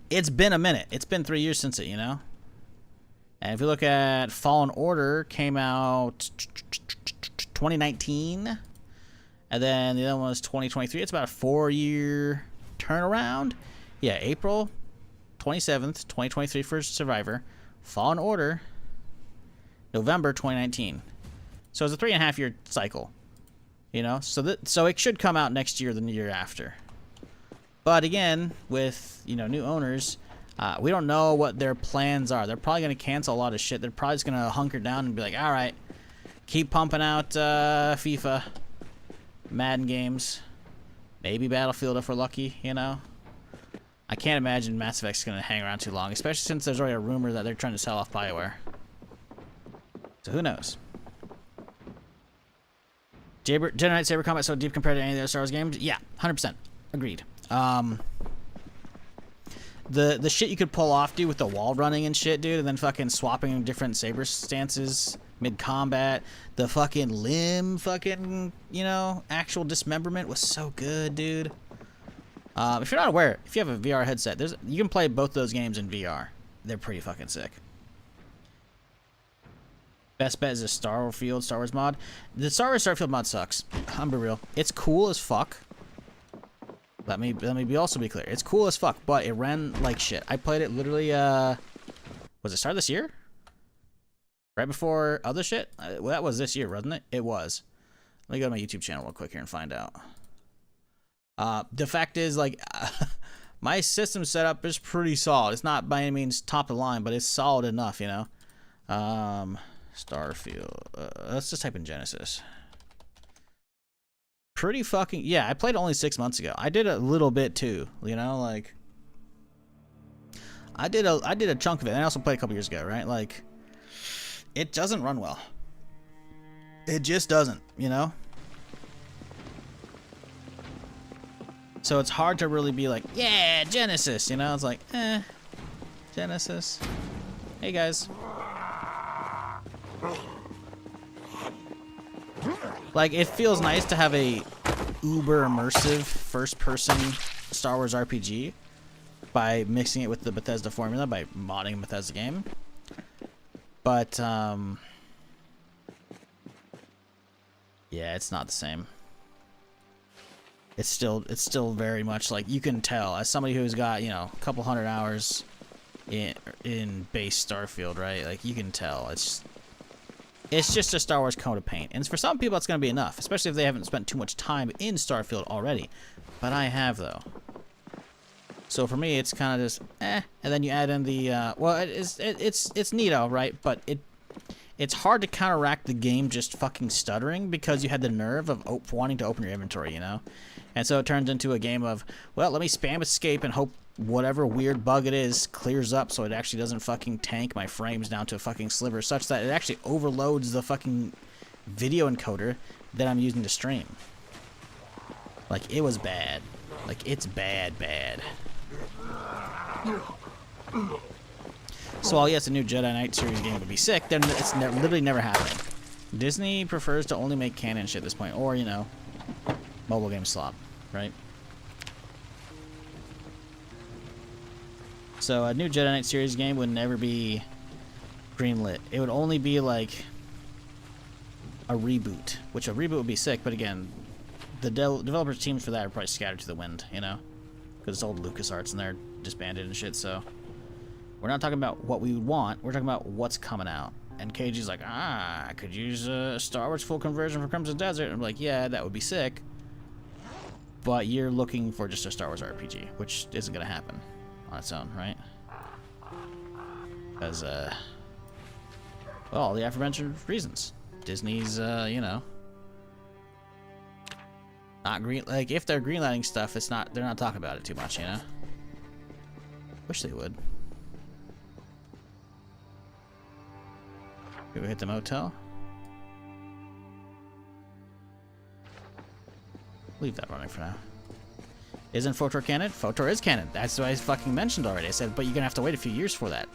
it's been a minute. It's been 3 years since it, you know? And if you look at Fallen Order, came out 2019. And then the other one was 2023. It's about a 4-year turnaround. Yeah, April 27th, 2023 for Survivor. Fallen Order, November 2019. So it's a 3.5-year cycle. You know? So it should come out next year than the year after. But again, with, you know, new owners, we don't know what their plans are. They're probably going to cancel a lot of shit. They're probably just going to hunker down and be like, all right, keep pumping out FIFA, Madden games, maybe Battlefield if we're lucky, you know? I can't imagine Mass Effect's going to hang around too long, especially since there's already a rumor that they're trying to sell off BioWare. So who knows? Jedi Knight Saber Combat so deep compared to any of the other Star Wars games? Yeah, 100%. Agreed. The shit you could pull off, dude, with the wall running and shit, dude, and then fucking swapping different saber stances mid-combat. The fucking limb fucking, you know, actual dismemberment was so good, dude. If you're not aware, if you have a VR headset, you can play both those games in VR. They're pretty fucking sick. Best bet is a Star Wars mod. The Star Wars Starfield mod sucks. I'm be real. It's cool as fuck. Let me also be clear. It's cool as fuck, but it ran like shit. I played it literally, was it start of this year? Right before other shit? Well, that was this year, wasn't it? It was. Let me go to my YouTube channel real quick here and find out. The fact is, like, my system setup is pretty solid. It's not by any means top of the line, but it's solid enough, you know? Starfield. Let's just type in Genesis. Pretty fucking, yeah, I played it only 6 months ago. I did a little bit too, you know, like I did a chunk of it, and I also played a couple years ago, right? Like, it doesn't run well. It just doesn't, you know? So it's hard to really be like, yeah, Genesis, you know? It's like, Genesis. Hey guys. Like, it feels nice to have a uber immersive first-person Star Wars RPG, work by mixing it with the Bethesda formula, by modding a Bethesda game. But, yeah, it's not the same. It's still very much like, you can tell, as somebody who's got, you know, a couple hundred hours in base Starfield, right? Like, you can tell. It's just a Star Wars coat of paint. And for some people, it's going to be enough, especially if they haven't spent too much time in Starfield already. But I have, though. So for me, it's kind of just, and then you add in the, well, it's neato, right? But it's hard to counteract the game just fucking stuttering because you had the nerve of wanting to open your inventory, you know? And so it turns into a game of, well, let me spam escape and hope whatever weird bug it is clears up so it actually doesn't fucking tank my frames down to a fucking sliver, such that it actually overloads the fucking video encoder that I'm using to stream. Like, it was bad. Like, it's bad. So while yes, a new Jedi Knight series game would be sick, then it's literally never happening. Disney prefers to only make canon shit at this point, or, you know, mobile game slop, right? So a new Jedi Knight series game would never be greenlit. It would only be like a reboot, which a reboot would be sick, but again, the developers teams for that are probably scattered to the wind, you know? Because it's old LucasArts and they're disbanded and shit, so we're not talking about what we would want, we're talking about what's coming out. And KG's like, I could use a Star Wars full conversion for Crimson Desert. And I'm like, yeah, that would be sick. But you're looking for just a Star Wars RPG, which isn't going to happen on its own, right? Because, well, all the aforementioned reasons. Disney's, you know, not green. Like, if they're greenlighting stuff, it's not. They're not talking about it too much, you know. Wish they would. Did we hit the motel? Leave that running for now. Isn't FOTOR canon? FOTOR is canon. That's what I fucking mentioned already. I said, but you're gonna have to wait a few years for that.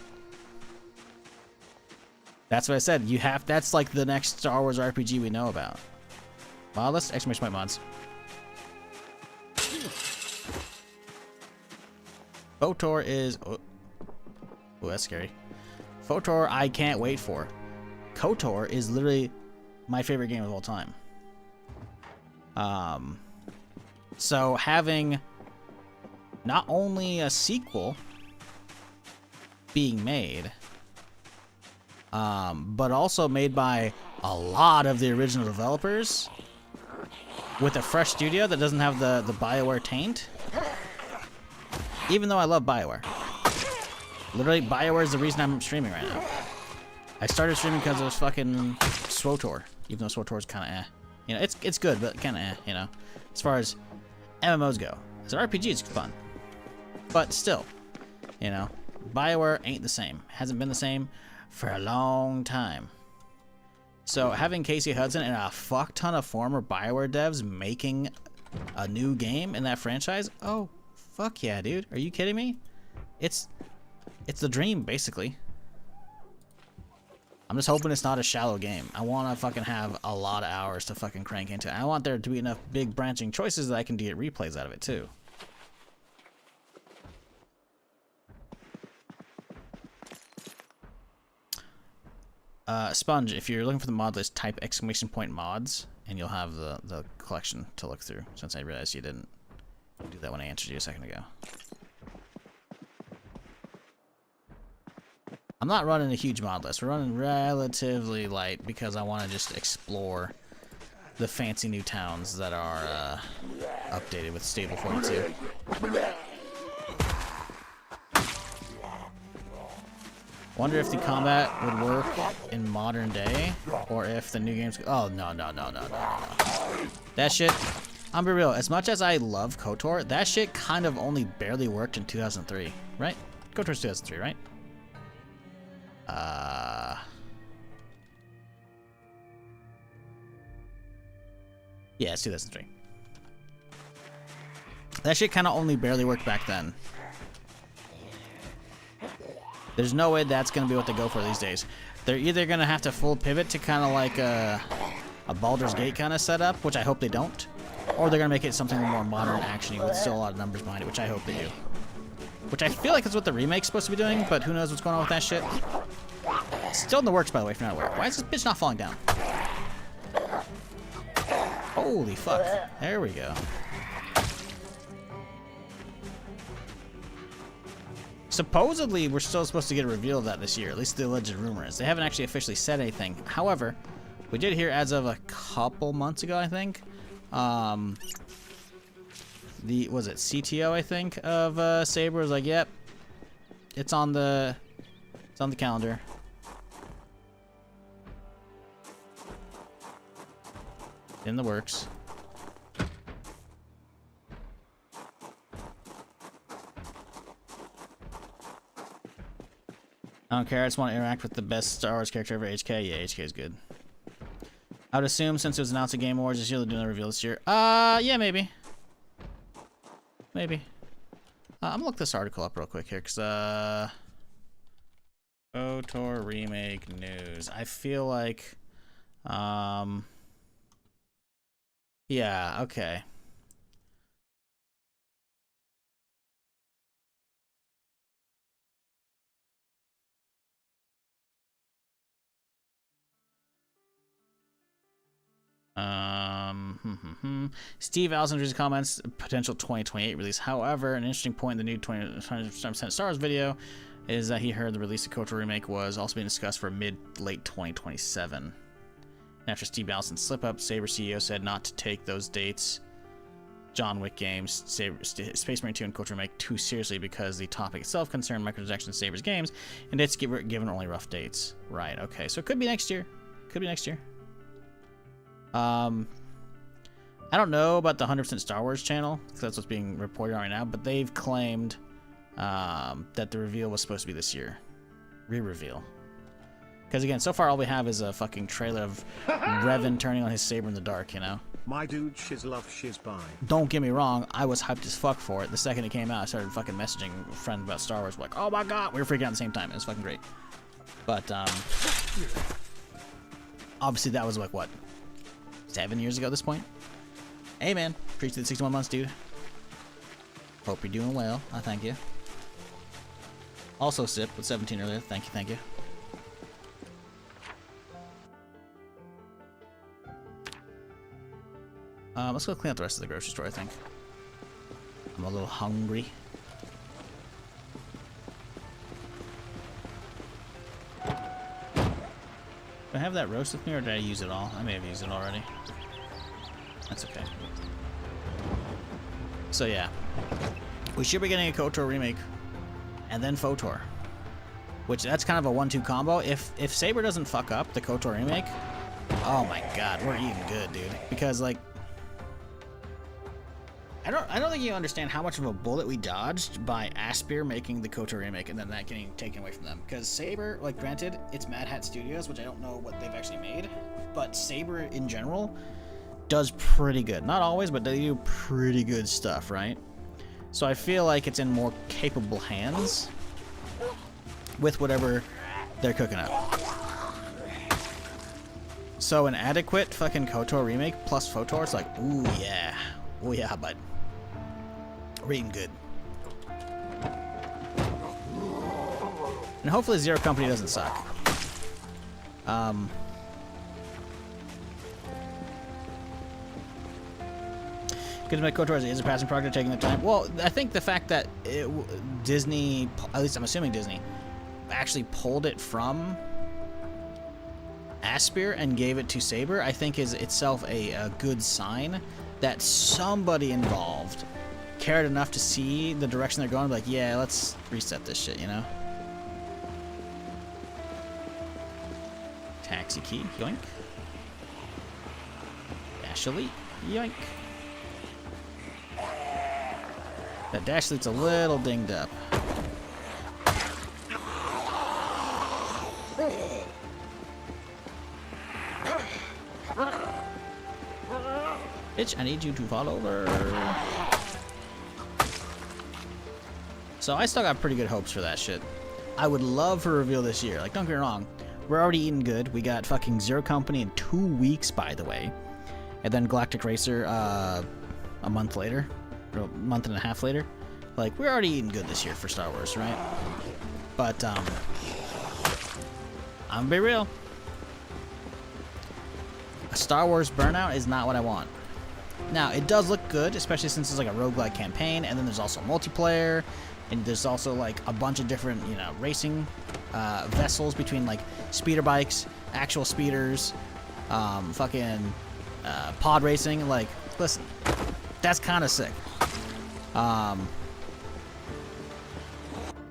That's what I said. You have. That's like the next Star Wars RPG we know about. Modless! Exclamation point mods. FOTOR is. Oh, that's scary. FOTOR, I can't wait for. KOTOR is literally my favorite game of all time. So having not only a sequel being made, but also made by a lot of the original developers with a fresh studio that doesn't have the BioWare taint. Even though I love BioWare. Literally, BioWare is the reason I'm streaming right now. I started streaming because it was fucking SWTOR, even though SWTOR is kind of You know, it's good, but kind of you know, as far as MMOs go. As an RPG, it's fun. But still, you know, BioWare ain't the same. Hasn't been the same for a long time. So having Casey Hudson and a fuck ton of former BioWare devs making a new game in that franchise, oh, fuck yeah, dude. Are you kidding me? It's the dream, basically. I'm just hoping it's not a shallow game. I want to fucking have a lot of hours to fucking crank into it. I want there to be enough big branching choices that I can get replays out of it, too. Sponge, if you're looking for the mod list, type !mods, and you'll have the collection to look through, since I realized you didn't do that when I answered you a second ago. I'm not running a huge mod list. We're running relatively light because I want to just explore the fancy new towns that are updated with Stable 42. Wonder if the combat would work in modern day, or if the new games. Oh no. That shit. I'm be real. As much as I love KOTOR, that shit kind of only barely worked in 2003, right? KOTOR's 2003, right? Yeah, it's 2003. That shit kind of only barely worked back then. There's no way that's going to be what they go for these days. They're either going to have to full pivot to kind of like a Baldur's Gate kind of setup, which I hope they don't, or they're going to make it something more modern, actiony, with still a lot of numbers behind it, which I hope they do. which I feel like is what the remake's supposed to be doing, but who knows what's going on with that shit. Still in the works, by the way, if you're not aware. Why is this bitch not falling down? Holy fuck. There we go. Supposedly, we're still supposed to get a reveal of that this year. At least the alleged rumor is. They haven't actually officially said anything. However, we did hear as of a couple months ago, I think. Was it CTO, I think, of Saber was like, yep, it's on the calendar. In the works. I don't care, I just want to interact with the best Star Wars character ever, HK. Yeah, HK is good. I would assume since it was announced at Game Awards this year, they're doing a reveal this year. Yeah, maybe. Maybe. I'm gonna look this article up real quick here, because, KOTOR remake news. I feel like, yeah, okay. Steve Allison's comments, potential 2028 release. However, an interesting point in the new 20% Star Wars video is that he heard the release of KOTOR remake was also being discussed for mid-late 2027. After Steve Allison's slip-up, Saber CEO said not to take those dates, John Wick games, Space Marine 2 and KOTOR remake too seriously because the topic itself concerned microtransactions in Saber's games, and it's given only rough dates. Right, okay, so it could be next year. Could be next year. I don't know about the 100% Star Wars channel, because that's what's being reported on right now, but they've claimed that the reveal was supposed to be this year. Re-reveal. Because again, so far all we have is a fucking trailer of Revan turning on his saber in the dark, you know? My dude, shiz love, shiz buy. Don't get me wrong, I was hyped as fuck for it. The second it came out, I started fucking messaging friends about Star Wars, like, oh my god, we were freaking out at the same time. It was fucking great. But, obviously that was like, what, 7 years ago at this point? Hey man, appreciate the 61 months, dude. Hope you're doing well. I thank you. Also Sip with 17 earlier. Thank you, thank you. Let's go clean up the rest of the grocery store, I think. I'm a little hungry. Do I have that roast with me, or did I use it all? I may have used it already. That's okay. So yeah, we should be getting a KOTOR remake, and then FOTOR, which that's kind of a 1-2 combo. If Saber doesn't fuck up the KOTOR remake, oh my god, we're eating good, dude. Because like, I don't think you understand how much of a bullet we dodged by Aspyr making the KOTOR remake and then that getting taken away from them. Because Saber, like, granted, it's Mad Hat Studios, which I don't know what they've actually made, but Saber in general does pretty good. Not always, but they do pretty good stuff, right? So I feel like it's in more capable hands with whatever they're cooking up. So an adequate fucking KOTOR remake plus FOTOR, it's like, ooh yeah. Oh yeah, bud. We're eating good. And hopefully Zero Company doesn't suck. Because my KOTOR is a passing project taking the time. Well, I think the fact that Disney, at least I'm assuming Disney, actually pulled it from Aspyr and gave it to Saber, I think is itself a good sign that somebody involved cared enough to see the direction they're going, like, yeah, let's reset this shit, you know? Taxi key, yoink. Dash Elite, yoink. That Dash Elite's a little dinged up. Bitch, I need you to fall over. So I still got pretty good hopes for that shit. I would love for a reveal this year. Like, don't get me wrong. We're already eating good. We got fucking Zero Company in 2 weeks, by the way. And then Galactic Racer a month later. Or a month and a half later. Like, we're already eating good this year for Star Wars, right? But, I'm gonna be real. A Star Wars Burnout is not what I want. Now, it does look good, especially since it's like a roguelike campaign, and then there's also multiplayer, and there's also like a bunch of different, you know, racing vessels between like speeder bikes, actual speeders, fucking pod racing. Like, listen, that's kind of sick.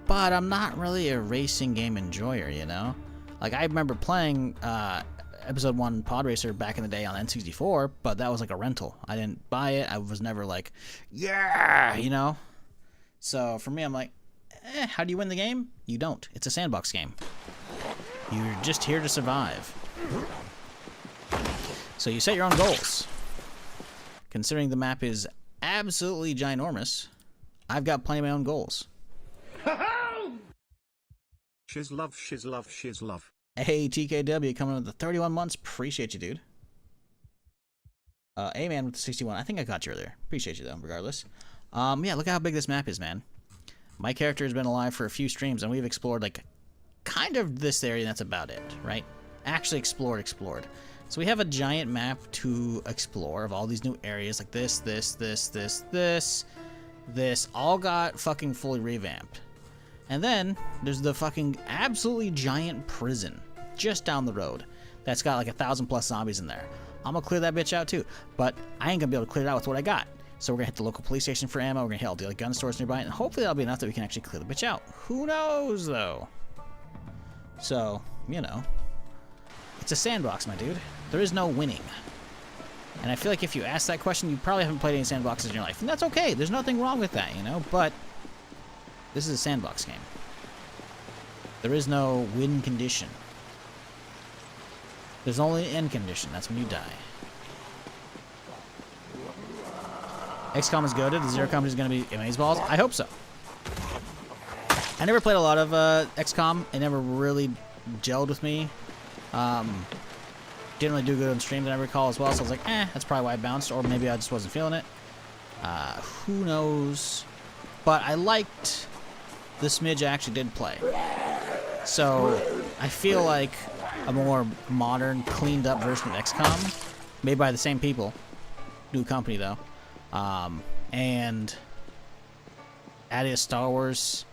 But I'm not really a racing game enjoyer, you know? Like, I remember playing Episode 1 Pod Racer back in the day on N64, but that was like a rental. I didn't buy it. I was never like, yeah, you know? So for me, I'm like, how do you win the game? You don't. It's a sandbox game. You're just here to survive. So you set your own goals. Considering the map is absolutely ginormous, I've got plenty of my own goals. Shiz love, shiz love, shiz love. Hey, TKW coming with the 31 months. Appreciate you, dude. A-Man with the 61. I think I got you earlier. Appreciate you, though, regardless. Yeah, look how big this map is, man. My character has been alive for a few streams, and we've explored, like, kind of this area, and that's about it, right? Actually explored. So we have a giant map to explore of all these new areas, like this. This all got fucking fully revamped. And then there's the fucking absolutely giant prison just down the road that's got like 1,000+ zombies in there. I'm gonna clear that bitch out too, but I ain't gonna be able to clear it out with what I got. So we're gonna hit the local police station for ammo. We're gonna hit all the other gun stores nearby, and hopefully that'll be enough that we can actually clear the bitch out. Who knows though? So, you know, it's a sandbox, my dude. There is no winning. And I feel like if you ask that question, you probably haven't played any sandboxes in your life, and that's okay. There's nothing wrong with that, you know. But this is a sandbox game. There is no win condition. There's only an end condition. That's when you die. XCOM is goated. The Zero Company is going to be amazeballs. I hope so. I never played a lot of XCOM. It never really gelled with me. Didn't really do good on stream that I recall as well. So I was like, that's probably why I bounced. Or maybe I just wasn't feeling it. Who knows? But I liked the smidge I actually did play. So I feel like a more modern, cleaned up version of XCOM, made by the same people, new company though, and added a Star Wars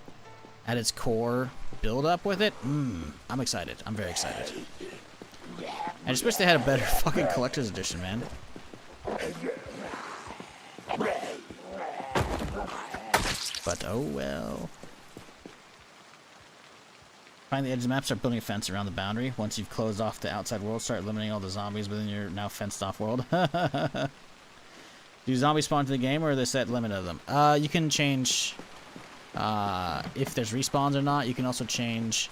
at its core build up with it. I'm excited. I'm very excited. I just wish they had a better fucking collector's edition, man. But oh well. Find the edge of the map, start building a fence around the boundary. Once you've closed off the outside world, start eliminating all the zombies within your now fenced off world. Do zombies spawn to the game, or are they set limit of them? You can change if there's respawns or not. You can also change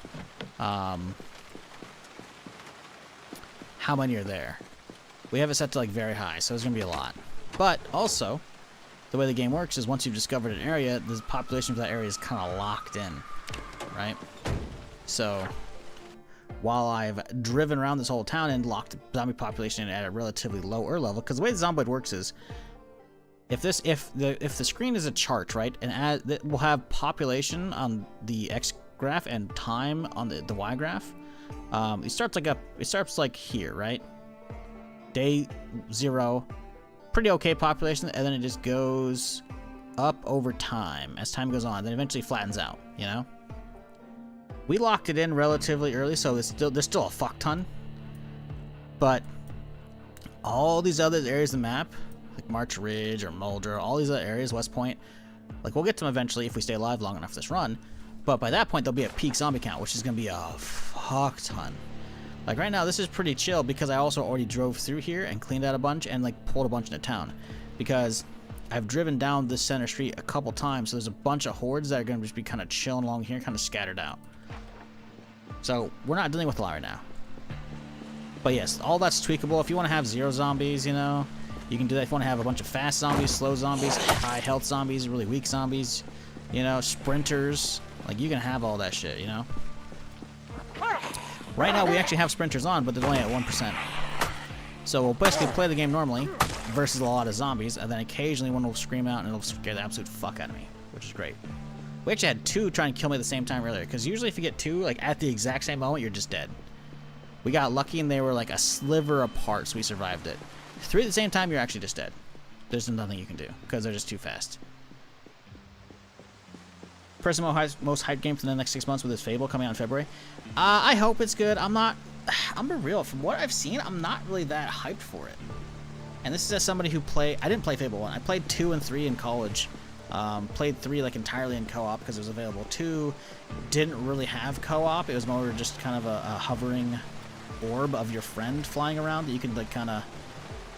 how many are there. We have it set to like very high, so it's gonna be a lot. But also, the way the game works is once you've discovered an area, the population for that area is kind of locked in, right? So, while I've driven around this whole town and locked the zombie population at a relatively lower level, because the way the Zomboid works is, if the screen is a chart, right, and we'll have population on the X graph and time on the Y graph. It starts like here, right? Day 0, pretty okay population, and then it just goes up over time as time goes on. Then eventually flattens out, you know. We locked it in relatively early, so there's still a fuck ton. But all these other areas of the map, like March Ridge or Mulder, all these other areas, West Point, like we'll get to them eventually if we stay alive long enough this run. But by that point, there'll be a peak zombie count, which is going to be a fuck ton. Like right now, this is pretty chill because I also already drove through here and cleaned out a bunch and like pulled a bunch into town. Because I've driven down this center street a couple times, so there's a bunch of hordes that are going to just be kind of chilling along here, kind of scattered out. So we're not dealing with a lot right now. But yes, all that's tweakable. If you want to have 0 zombies, you know, you can do that. If you want to have a bunch of fast zombies, slow zombies, high health zombies, really weak zombies, you know, sprinters, like you can have all that shit, you know. Right now we actually have sprinters on, but they're only at 1%. So we'll basically play the game normally versus a lot of zombies, and then occasionally one will scream out and it'll scare the absolute fuck out of me, which is great. We actually had 2 trying to kill me at the same time earlier, because usually if you get 2 like at the exact same moment, you're just dead. We got lucky and they were like a sliver apart, so we survived it. 3 at the same time, you're actually just dead. There's nothing you can do because they're just too fast. Person most hyped game for the next 6 months with his Fable coming out in February. I hope it's good. I'm gonna be real. From what I've seen, I'm not really that hyped for it. And this is as somebody who I didn't play Fable 1. I played 2 and 3 in college. Played 3 like entirely in co-op because it was available. 2 didn't really have co-op. It was more just kind of a hovering orb of your friend flying around that you could like kind of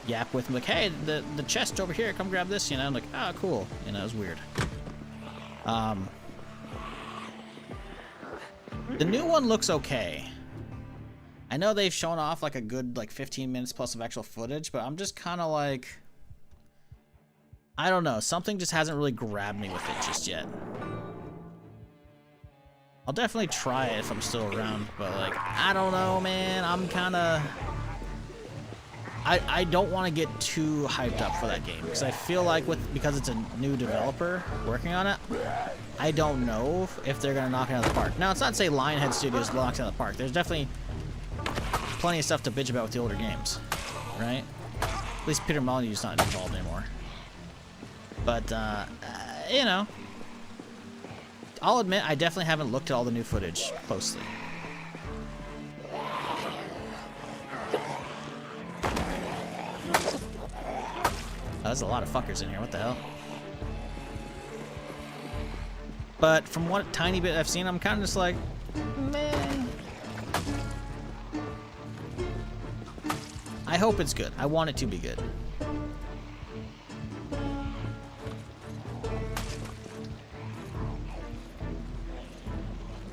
yap with, and like, hey, the chest over here, come grab this, you know. I'm like, oh, cool. You know, it was weird. The new one looks okay. I know they've shown off like a good like 15 minutes plus of actual footage, but I'm just kind of like, I don't know. Something just hasn't really grabbed me with it just yet. I'll definitely try it if I'm still around, but like, I don't know, man. I'm kind of... I don't want to get too hyped up for that game, because I feel like because it's a new developer working on it, I don't know if they're going to knock it out of the park. Now, it's not to say Lionhead Studios knocks it out of the park. There's definitely plenty of stuff to bitch about with the older games, right? At least Peter Molyneux's not involved anymore. But, you know, I'll admit I definitely haven't looked at all the new footage closely. Oh, there's a lot of fuckers in here. What the hell? But from what tiny bit I've seen, I'm kind of just like, meh. I hope it's good. I want it to be good.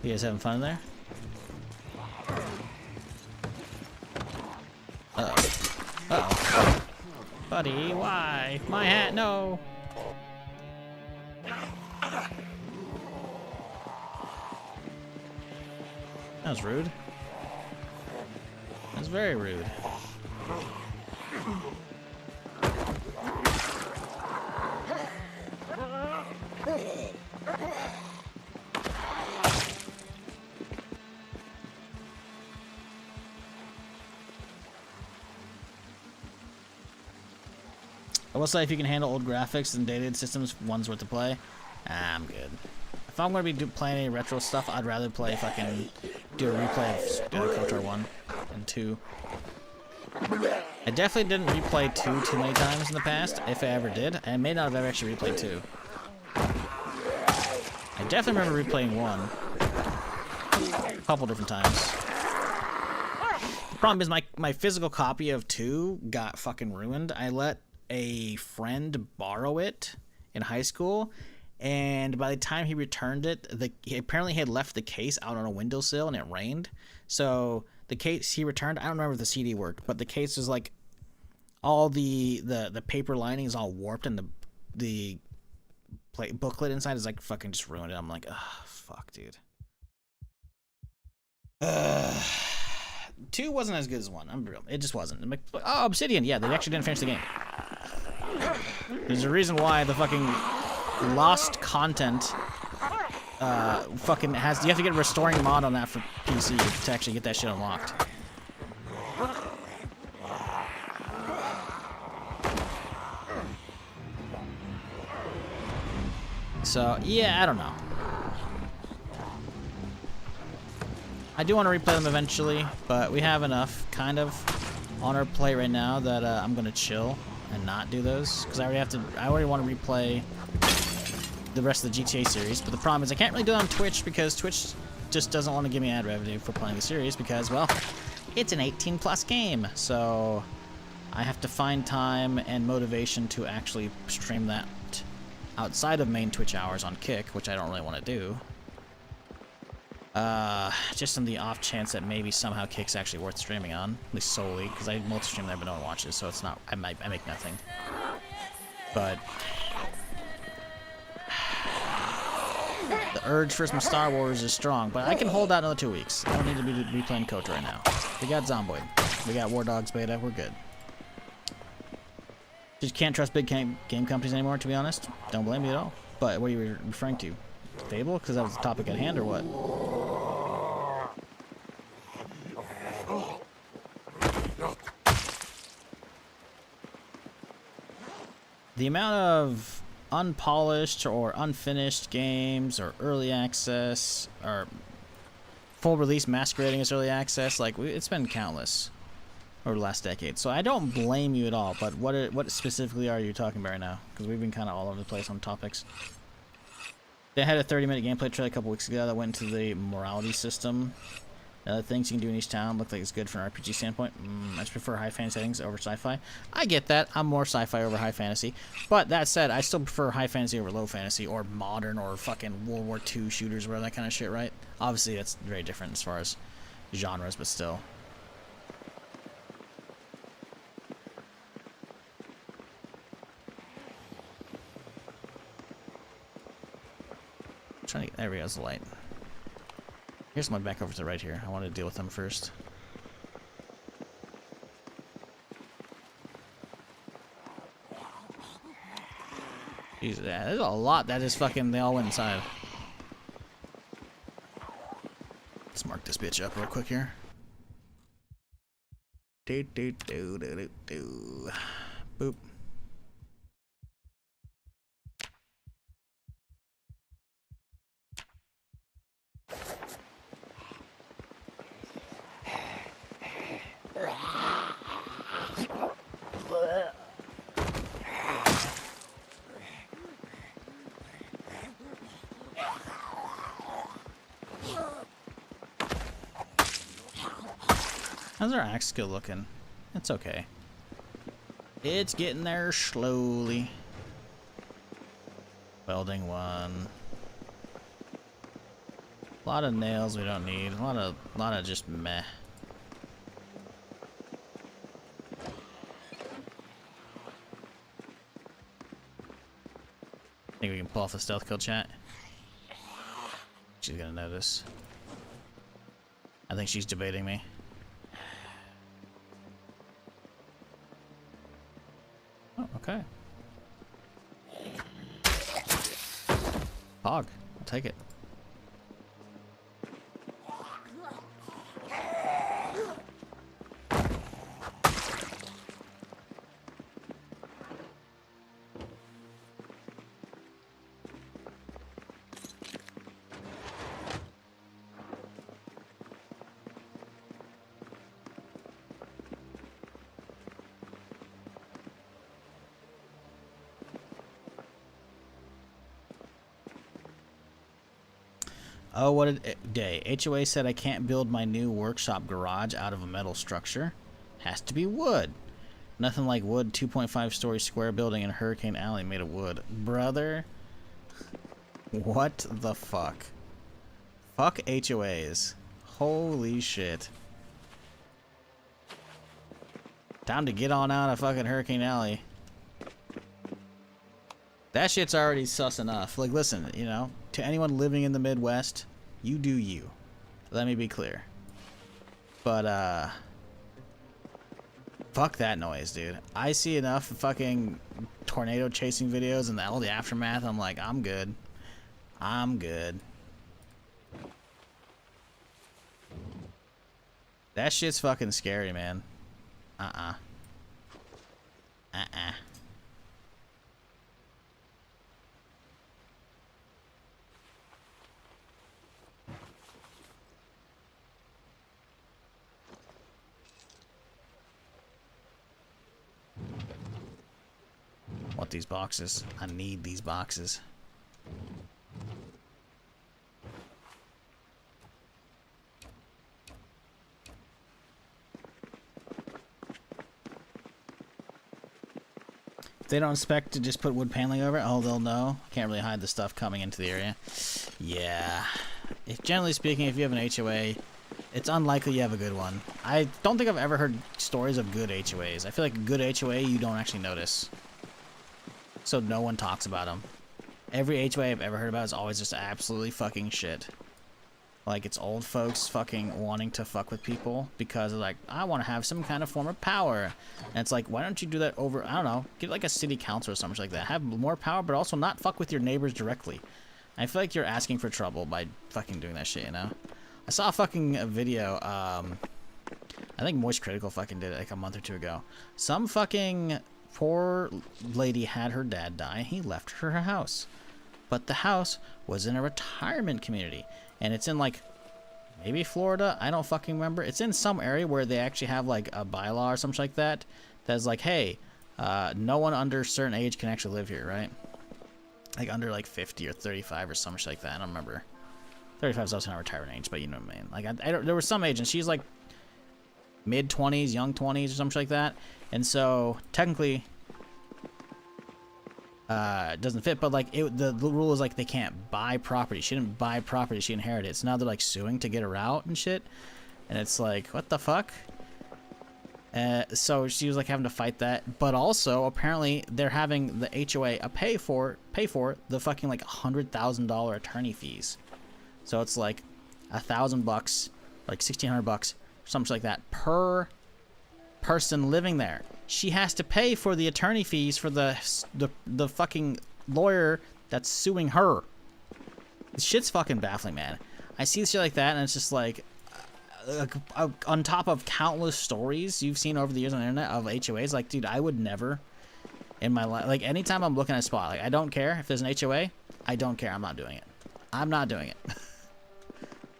You guys having fun in there? Uh-oh. Uh-oh. Buddy, why? My hat, no! That was rude. That's very rude. I will say, if you can handle old graphics and dated systems, one's worth to play. I'm good. If I'm going to be playing any retro stuff, I'd rather play if I can do a replay of KOTOR 1 and 2. I definitely didn't replay 2 too many times in the past, if I ever did. I may not have ever actually replayed 2. I definitely remember replaying 1 a couple different times. The problem is my physical copy of 2 got fucking ruined. I let a friend borrow it in high school, and by the time he returned it, he apparently had left the case out on a windowsill and it rained. So the case he returned, I don't remember if the CD worked, but the case was like all the paper lining is all warped, and the booklet inside is like fucking just ruined it. I'm like, ugh, fuck, dude. 2 wasn't as good as 1. I'm real. It just wasn't. I'm like, oh, Obsidian. Yeah, they actually didn't finish the game. There's a reason why the fucking lost content fucking has... You have to get a restoring mod on that for PC to actually get that shit unlocked. So, yeah, I don't know. I do want to replay them eventually, but we have enough, kind of, on our plate right now that I'm gonna chill and not do those, because I already want to replay the rest of the GTA series. But the problem is I can't really do it on Twitch, because Twitch just doesn't want to give me ad revenue for playing the series, because, well, it's an 18+ game. So I have to find time and motivation to actually stream that outside of main Twitch hours on Kick, which I don't really want to do. Just on the off chance that maybe somehow Kick's actually worth streaming on, at least solely, because I multi-stream there but no one watches, so it's not, I make nothing. But the urge for some Star Wars is strong, but I can hold out another 2 weeks. I don't need to be replaying KOTOR right now. We got Zomboid. We got War Dogs beta, we're good. Just can't trust big game companies anymore, to be honest. Don't blame me at all. But what are you referring to? Fable? Because that was the topic at hand, or what? The amount of unpolished or unfinished games, or early access, or full release masquerading as early access, like, it's been countless over the last decade. So I don't blame you at all, but what specifically are you talking about right now? Because we've been kind of all over the place on topics. They had a 30-minute gameplay trailer a couple weeks ago that went into the morality system. Things you can do in each town look like it's good from an RPG standpoint. I just prefer high fantasy settings over sci-fi. I get that. I'm more sci-fi over high fantasy. But that said, I still prefer high fantasy over low fantasy, or modern, or fucking World War II shooters, or that kind of shit, right? Obviously, that's very different as far as genres, but still. Trying to get, there we go, it's the light. Here's my back over to the right here. I wanted to deal with them first. Jesus, yeah, there's a lot that is fucking, they all went inside. Let's mark this bitch up real quick here. Boop. How's our axe skill looking? It's okay. It's getting there slowly. Welding one. A lot of nails we don't need. A lot of just meh. Think we can pull off the stealth kill, chat? She's gonna notice. I think she's debating me. Oh, okay. Pog. I'll take it. Oh, what a day. HOA said I can't build my new workshop garage out of a metal structure. Has to be wood. Nothing like wood 2.5-story square building in Hurricane Alley made of wood. Brother. What the fuck? Fuck HOAs. Holy shit. Time to get on out of fucking Hurricane Alley. That shit's already sus enough. Like, listen, you know, to anyone living in the Midwest, you do you. Let me be clear. But, fuck that noise, dude. I see enough fucking tornado chasing videos and all the aftermath. I'm like, I'm good. I'm good. That shit's fucking scary, man. Uh-uh. Want these boxes. I need these boxes. If they don't expect to just put wood paneling over it, oh, they'll know. Can't really hide the stuff coming into the area. Yeah. If generally speaking, if you have an HOA, it's unlikely you have a good one. I don't think I've ever heard stories of good HOAs. I feel like a good HOA you don't actually notice. So no one talks about them. Every HOA I've ever heard about is always just absolutely fucking shit. Like, it's old folks fucking wanting to fuck with people because they're like, I want to have some kind of form of power. And it's like, why don't you do that over, I don't know, get like a city council or something like that. Have more power, but also not fuck with your neighbors directly. I feel like you're asking for trouble by fucking doing that shit, you know? I saw a fucking video, I think Moist Critical fucking did it like a month or two ago. Some fucking poor lady had her dad die. He left her house. But the house was in a retirement community. And it's in, like, maybe Florida? I don't fucking remember. It's in some area where they actually have, like, a bylaw or something like that. That's like, hey, no one under a certain age can actually live here, right? Like, under, like, 50 or 35 or something like that. I don't remember. 35 is also not retirement age, but you know what I mean. Like, I don't, there was some age, and she's, like, mid-20s, young 20s or something like that. And so, technically... it doesn't fit, but like the rule is like they can't buy property. She didn't buy property, she inherited it. So now they're like suing to get her out and shit. And it's like, what the fuck? So she was like having to fight that, but also apparently they're having the HOA pay for the fucking like $100,000 attorney fees. So it's like $1,000, like $1,600, something like that per person living there. She has to pay for the attorney fees for the fucking lawyer that's suing her. This shit's fucking baffling, man. I see shit like that, and it's just like, on top of countless stories you've seen over the years on the internet of HOAs, like, dude, I would never in my life, like, anytime I'm looking at a spot, like, I don't care if there's an HOA, I don't care, I'm not doing it. I'm not doing it.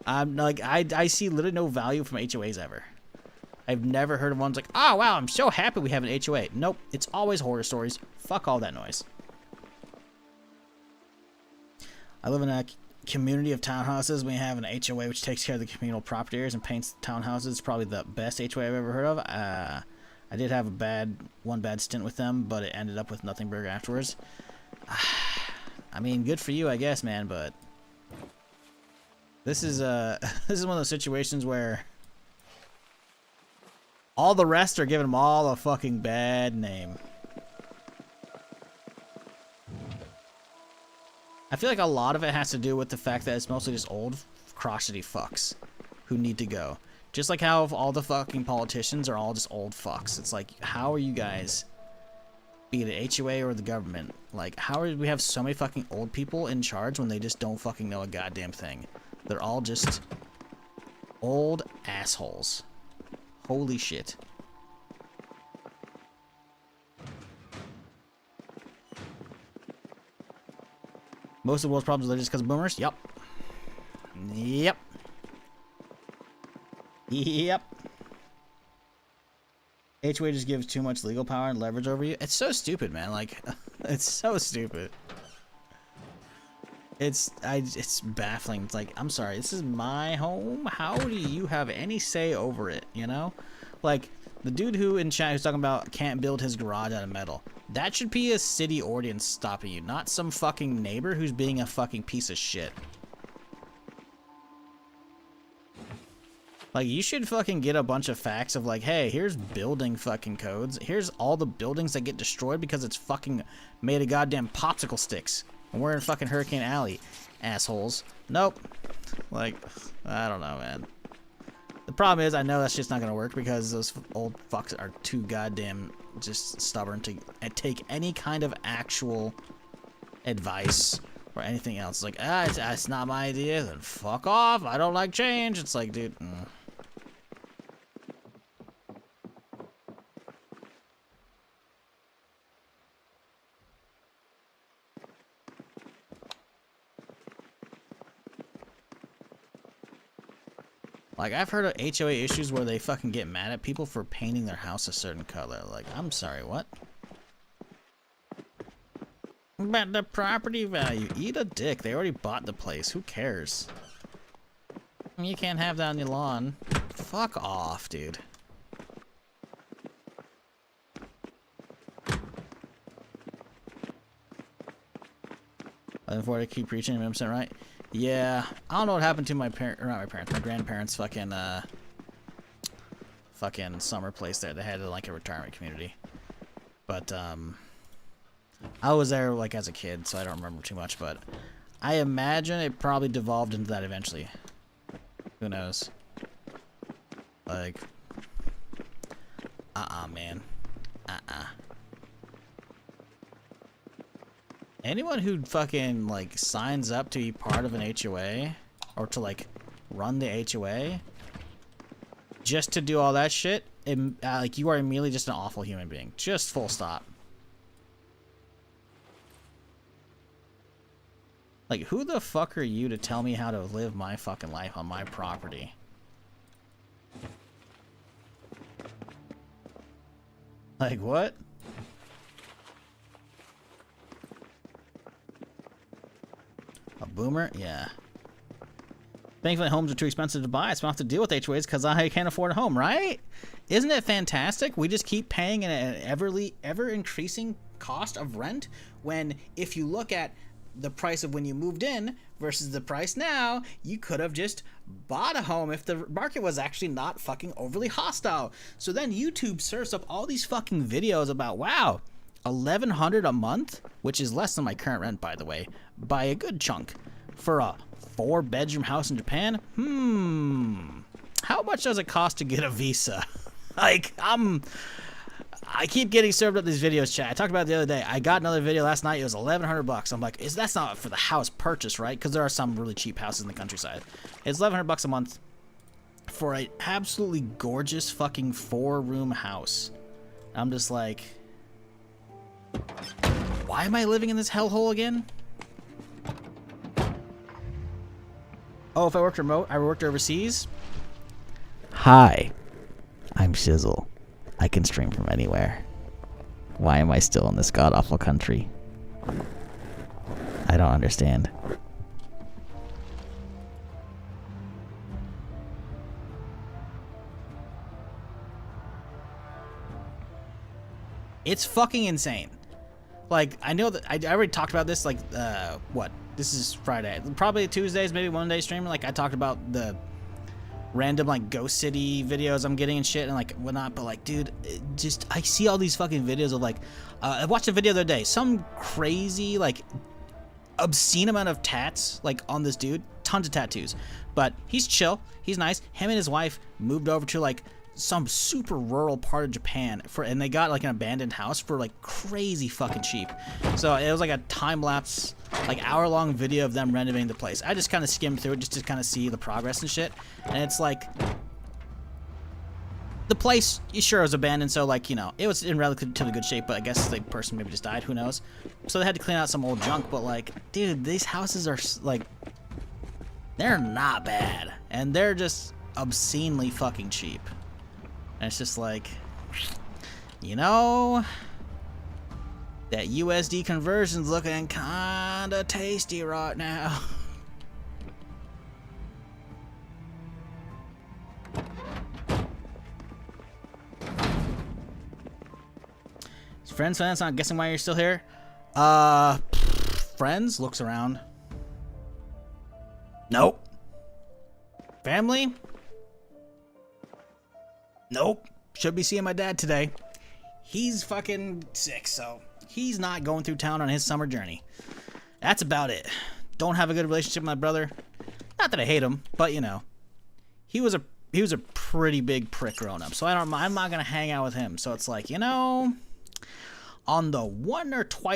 I'm like, I see literally no value from HOAs ever. I've never heard of ones like, oh, wow, I'm so happy we have an HOA. Nope, it's always horror stories. Fuck all that noise. I live in a community of townhouses. We have an HOA which takes care of the communal property areas and paints the townhouses. It's probably the best HOA I've ever heard of. I did have one bad stint with them, but it ended up with nothing burger afterwards. I mean, good for you, I guess, man, but this is this is one of those situations where all the rest are giving them all a fucking bad name. I feel like a lot of it has to do with the fact that it's mostly just old crotchety fucks who need to go. Just like how all the fucking politicians are all just old fucks. It's like, how are you guys, be it HOA or the government, like, how are we have so many fucking old people in charge when they just don't fucking know a goddamn thing? They're all just old assholes. Holy shit. Most of the world's problems are just because of boomers? Yep. Yep. Yep. HOA just gives too much legal power and leverage over you. It's so stupid, man. Like, it's so stupid. It's baffling. It's like, I'm sorry, this is my home. How do you have any say over it, you know? Like, the dude who in chat who's talking about can't build his garage out of metal. That should be a city ordinance stopping you, not some fucking neighbor who's being a fucking piece of shit. Like, you should fucking get a bunch of facts of like, hey, here's building fucking codes. Here's all the buildings that get destroyed because it's fucking made of goddamn popsicle sticks. And we're in fucking Hurricane Alley, assholes. Nope. Like, I don't know, man. The problem is, I know that's just not gonna work because those old fucks are too goddamn just stubborn to take any kind of actual advice or anything else. It's like, it's not my idea, then fuck off. I don't like change. It's like, dude. Like, I've heard of HOA issues where they fucking get mad at people for painting their house a certain color. Like, I'm sorry, what? But the property value. Eat a dick. They already bought the place. Who cares? You can't have that on your lawn. Fuck off, dude. Before I keep preaching, I'm right. Yeah, I don't know what happened to my my grandparents' fucking summer place there. They had like a retirement community, but I was there like as a kid, so I don't remember too much. But I imagine it probably devolved into that eventually. Who knows? Like, man. Anyone who fucking, like, signs up to be part of an HOA, or to, like, run the HOA, just to do all that shit, like, you are immediately just an awful human being. Just full stop. Like, who the fuck are you to tell me how to live my fucking life on my property? Like, what? A boomer? Yeah. Thankfully, homes are too expensive to buy, so I don't have to deal with HOAs because I can't afford a home, right? Isn't it fantastic? We just keep paying an ever-increasing cost of rent when, if you look at the price of when you moved in versus the price now, you could have just bought a home if the market was actually not fucking overly hostile. So then YouTube serves up all these fucking videos about, wow, $1,100 a month, which is less than my current rent, by the way, by a good chunk, for a 4-bedroom house in Japan. How much does it cost to get a visa? Like, I keep getting served up these videos, chat. I talked about it the other day. I got another video last night. It was $1,100. I'm like, that's not for the house purchase, right? Because there are some really cheap houses in the countryside. It's $1,100 a month for an absolutely gorgeous fucking 4-room house. I'm just like, why am I living in this hellhole again? Oh, if I worked remote, I worked overseas. Hi, I'm Shizzle. I can stream from anywhere. Why am I still in this god-awful country? I don't understand. It's fucking insane. Like, I know that I already talked about this, like, what? This is Friday. Probably Tuesdays, maybe one day streaming. Like, I talked about the random, like, Ghost City videos I'm getting and shit and, like, whatnot. But, like, dude, I see all these fucking videos of, like, I watched a video the other day. Some crazy, like, obscene amount of tats, like, on this dude. Tons of tattoos. But he's chill. He's nice. Him and his wife moved over to, like, some super rural part of Japan and they got like an abandoned house for like crazy fucking cheap. So it was like a time-lapse, like hour-long video of them renovating the place. I just kind of skimmed through it just to kind of see the progress and shit. And it's like, the place, sure, was abandoned, so like, you know, it was in relatively good shape, but I guess the person maybe just died, who knows. So they had to clean out some old junk, but like, dude, these houses are like, they're not bad. And they're just obscenely fucking cheap. And it's just like, you know, that USD conversion's looking kinda tasty right now. Friends, I'm guessing why you're still here. Friends looks around. Nope. Family? Nope. Should be seeing my dad today. He's fucking sick, so he's not going through town on his summer journey. That's about it. Don't have a good relationship with my brother. Not that I hate him, but you know, he was a pretty big prick growing up. So I'm not gonna hang out with him. So it's like, you know, on the 1 or 2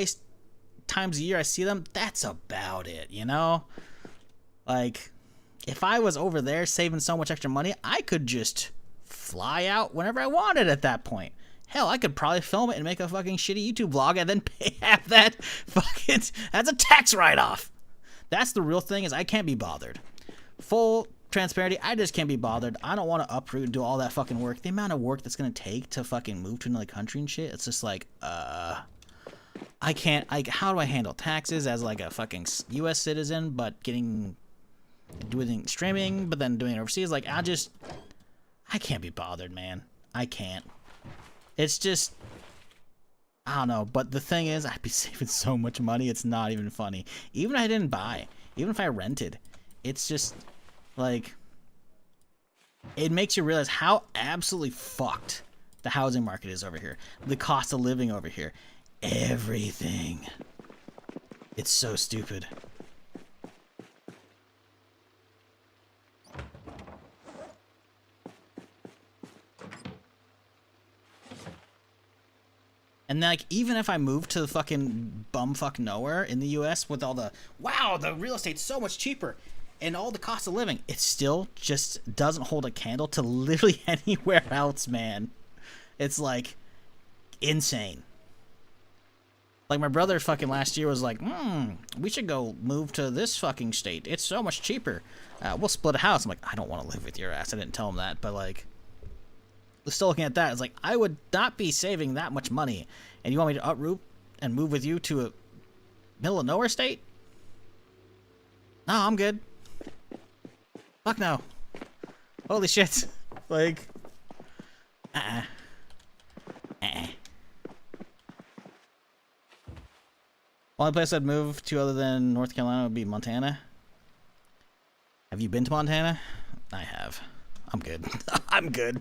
times a year I see them, that's about it. You know, like if I was over there saving so much extra money, I could just fly out whenever I wanted at that point. Hell, I could probably film it and make a fucking shitty YouTube vlog and then have that fucking, that's a tax write-off. That's the real thing, is I can't be bothered. Full transparency, I just can't be bothered. I don't want to uproot and do all that fucking work. The amount of work that's going to take to fucking move to another country and shit, it's just like, I can't, how do I handle taxes as like a fucking US citizen, but doing streaming, but then doing it overseas? Like, I can't be bothered, man. I can't. It's just, I don't know. But the thing is, I'd be saving so much money, it's not even funny. Even if I didn't buy, even if I rented, it's just, like, it makes you realize how absolutely fucked the housing market is over here. The cost of living over here. Everything. It's so stupid. And like, even if I move to the fucking bumfuck nowhere in the U.S. with all the, wow, the real estate's so much cheaper and all the cost of living, it still just doesn't hold a candle to literally anywhere else, man. It's like insane. Like, my brother fucking last year was like, we should go move to this fucking state. It's so much cheaper. We'll split a house. I'm like, I don't want to live with your ass. I didn't tell him that, but like, still looking at that, it's like, I would not be saving that much money. And you want me to uproot and move with you to a middle of nowhere state? No, I'm good. Fuck no. Holy shit. Like, Only place I'd move to other than North Carolina would be Montana. Have you been to Montana? I have. I'm good. I'm good.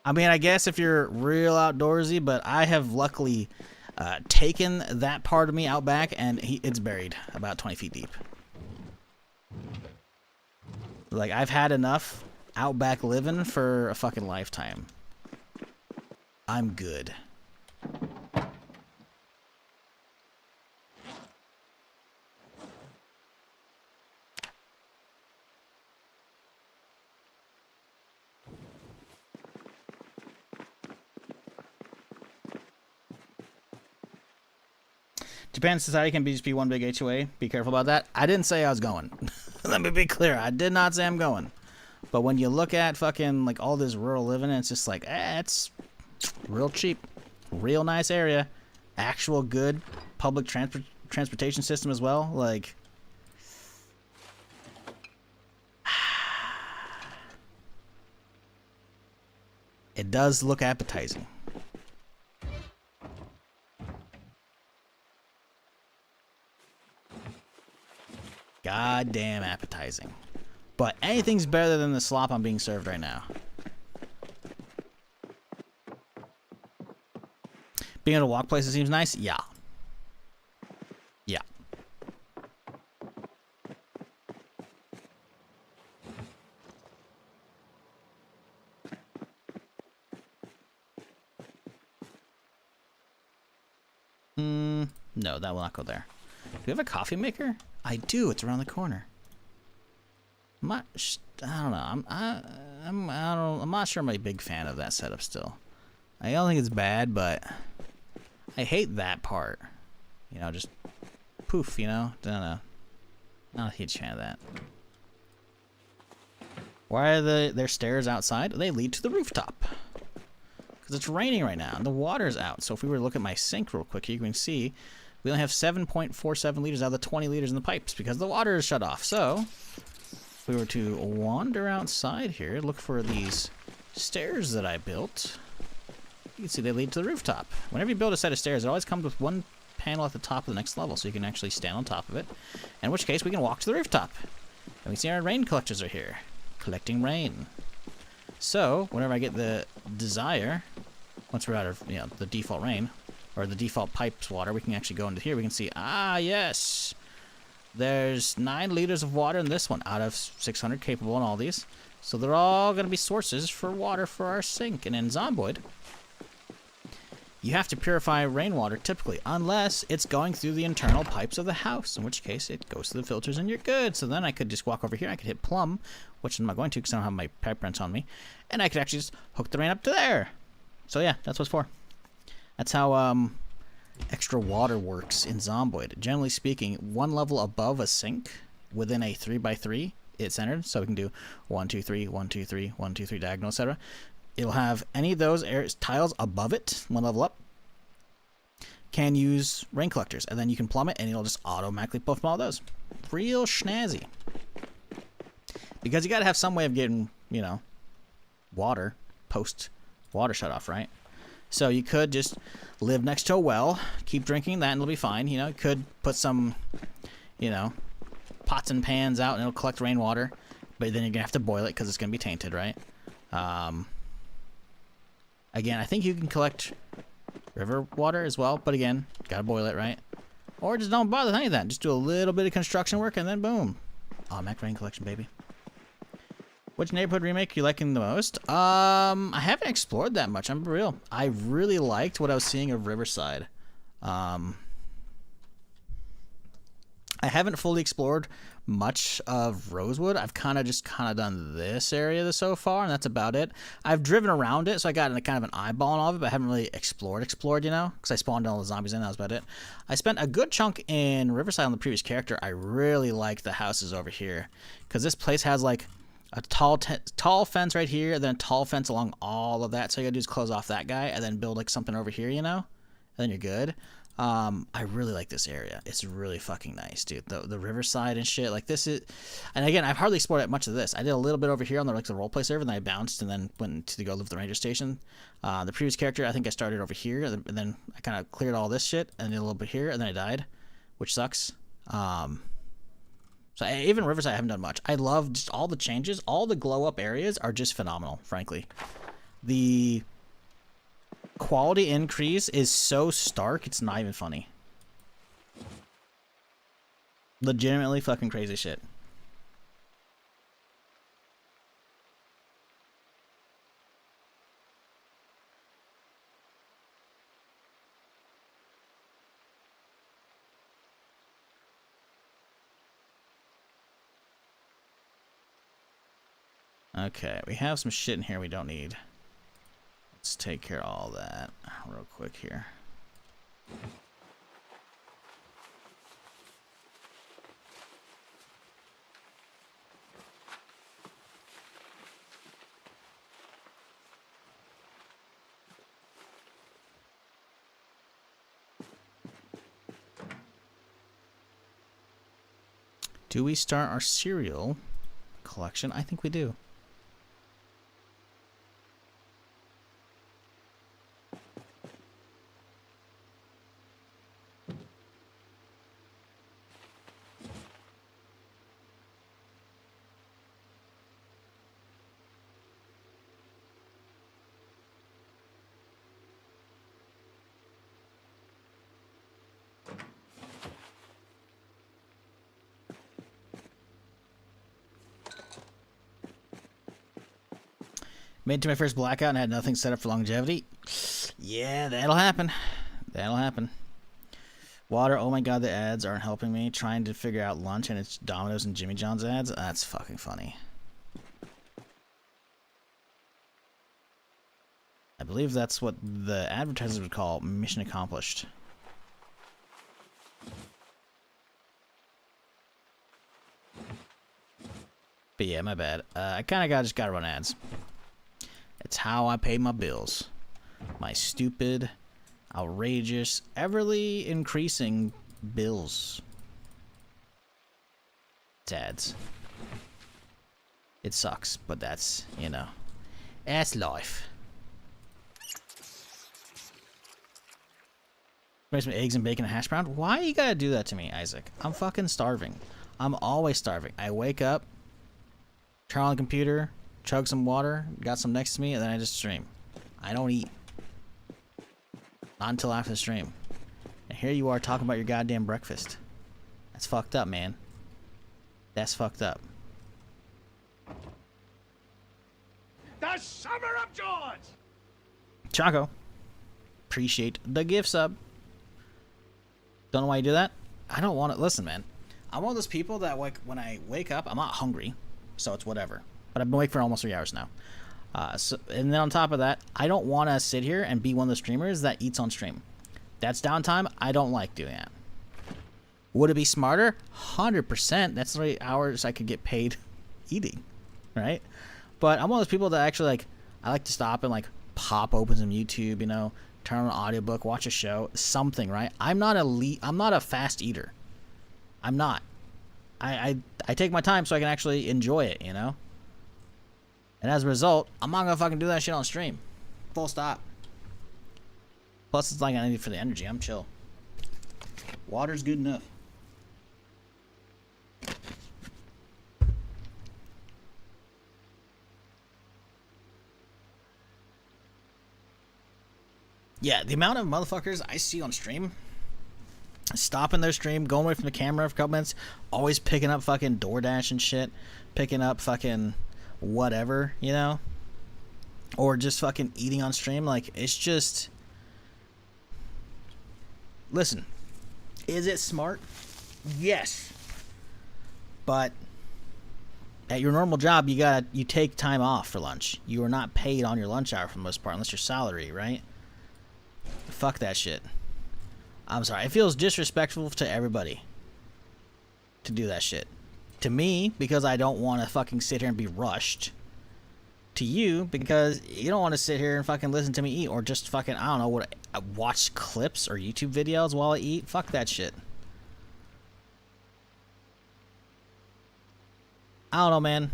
I mean, I guess if you're real outdoorsy, but I have luckily taken that part of me out back, and it's buried about 20 feet deep. Like, I've had enough outback living for a fucking lifetime. I'm good. Japan society can just be one big HOA. Be careful about that. I didn't say I was going. Let me be clear. I did not say I'm going. But when you look at fucking like all this rural living, it's just like, it's real cheap, real nice area, actual good public transportation system as well. Like, it does look appetizing. Goddamn appetizing. But anything's better than the slop I'm being served right now. Being able to walk places seems nice? Yeah. Yeah. No, that will not go there. Do we have a coffee maker? I do. It's around the corner. I don't know. I'm not sure I'm a big fan of that setup still. I don't think it's bad, but I hate that part. You know, just poof, you know? Don't know. Not a huge fan of that. Why are there stairs outside? They lead to the rooftop. Because it's raining right now and the water's out. So if we were to look at my sink real quick, you can see we only have 7.47 liters out of the 20 liters in the pipes because the water is shut off. So if we were to wander outside here, look for these stairs that I built, you can see they lead to the rooftop. Whenever you build a set of stairs, it always comes with one panel at the top of the next level, so you can actually stand on top of it. In which case, we can walk to the rooftop. And we see our rain collectors are here, collecting rain. So whenever I get the desire, once we're out of the default rain, or the default pipes water, we can actually go into here. We can see, yes, there's 9 liters of water in this one out of 600 capable in all these. So they're all going to be sources for water for our sink. And in Zomboid, you have to purify rainwater typically, unless it's going through the internal pipes of the house, in which case it goes to the filters and you're good. So then I could just walk over here. I could hit plumb, which I'm not going to because I don't have my pipe wrench on me. And I could actually just hook the rain up to there. So yeah, that's what it's for. That's how extra water works in Zomboid. Generally speaking, one level above a sink within a 3x3, it's centered. So we can do 1, 2, 3, 1, 2, 3, 1, 2, 3 diagonal, etc. It'll have any of those tiles above it, one level up, can use rain collectors. And then you can plumb it and it'll just automatically pull from all those. Real snazzy. Because you got to have some way of getting, water post water shut off, right? So you could just live next to a well, keep drinking that, and it'll be fine. You could put some, pots and pans out, and it'll collect rainwater. But then you're gonna have to boil it because it's gonna be tainted, right? Again, I think you can collect river water as well, but again, gotta boil it, right? Or just don't bother with any of that. Just do a little bit of construction work, and then boom, automatic rain collection, baby. Which neighborhood remake you liking the most? I haven't explored that much. I'm real. I really liked what I was seeing of Riverside. I haven't fully explored much of Rosewood. I've kind of done this area so far, and that's about it. I've driven around it, so I got kind of an eyeball of it, but I haven't really explored, you know, because I spawned all the zombies in. That was about it. I spent a good chunk in Riverside on the previous character. I really like the houses over here, because this place has like a tall fence right here, and then a tall fence along all of that. So you gotta do is close off that guy, and then build like something over here, you know, and then you're good. I really like this area. It's really fucking nice, dude. The riverside and shit. Like this is, and again, I've hardly explored much of this. I did a little bit over here on the roleplay server, and then I bounced and then went to go live at the ranger station. The previous character, I think I started over here, and then I kind of cleared all this shit, and did a little bit here, and then I died, which sucks. So even Riverside, I haven't done much. I love just all the changes. All the glow up areas are just phenomenal, frankly. The quality increase is so stark, it's not even funny. Legitimately fucking crazy shit. Okay, we have some shit in here we don't need. Let's take care of all that real quick here. Do we start our cereal collection? I think we do. Made it to my first blackout and had nothing set up for longevity. Yeah, that'll happen. That'll happen. Water, oh my god, the ads aren't helping me. Trying to figure out lunch and it's Domino's and Jimmy John's ads. That's fucking funny. I believe that's what the advertisers would call mission accomplished. But yeah, my bad. I kind of just gotta run ads. It's how I pay my bills. My stupid, outrageous, everly increasing bills. It's ads. It sucks, but that's, you know, that's life. Make some eggs and bacon and hash brown. Why you gotta do that to me, Isaac? I'm fucking starving. I'm always starving. I wake up, turn on the computer, chug some water, got some next to me, and then I just stream. I don't eat. Not until after the stream. And here you are talking about your goddamn breakfast. That's fucked up, man. That's fucked up. The Summer of George! Chaco. Appreciate the gift sub. Don't know why you do that. I don't want to. Listen, man. I'm one of those people that, like, when I wake up, I'm not hungry, so it's whatever. But I've been awake for almost 3 hours now. And then on top of that, I don't want to sit here and be one of the streamers that eats on stream. That's downtime. I don't like doing that. Would it be smarter? 100%. That's 3 hours I could get paid eating, right? But I'm one of those people that actually, like, I like to stop and, like, pop open some YouTube, you know, turn on an audiobook, watch a show, something, right? I'm not a fast eater. I'm not. I take my time so I can actually enjoy it, you know? And as a result, I'm not gonna fucking do that shit on stream. Full stop. Plus, it's like I need it for the energy. I'm chill. Water's good enough. Yeah, the amount of motherfuckers I see on stream, stopping their stream, going away from the camera for a couple minutes, always picking up fucking DoorDash and shit, picking up fucking whatever, you know? Or just fucking eating on stream. Like, it's just... Listen, is it smart? Yes. But at your normal job, you take time off for lunch. You are not paid on your lunch hour for the most part, unless you're salary, right? Fuck that shit. I'm sorry. It feels disrespectful to everybody to do that shit. To me, because I don't want to fucking sit here and be rushed. To you, because you don't want to sit here and fucking listen to me eat, or just fucking, I don't know, watch clips or YouTube videos while I eat. Fuck that shit. I don't know, man.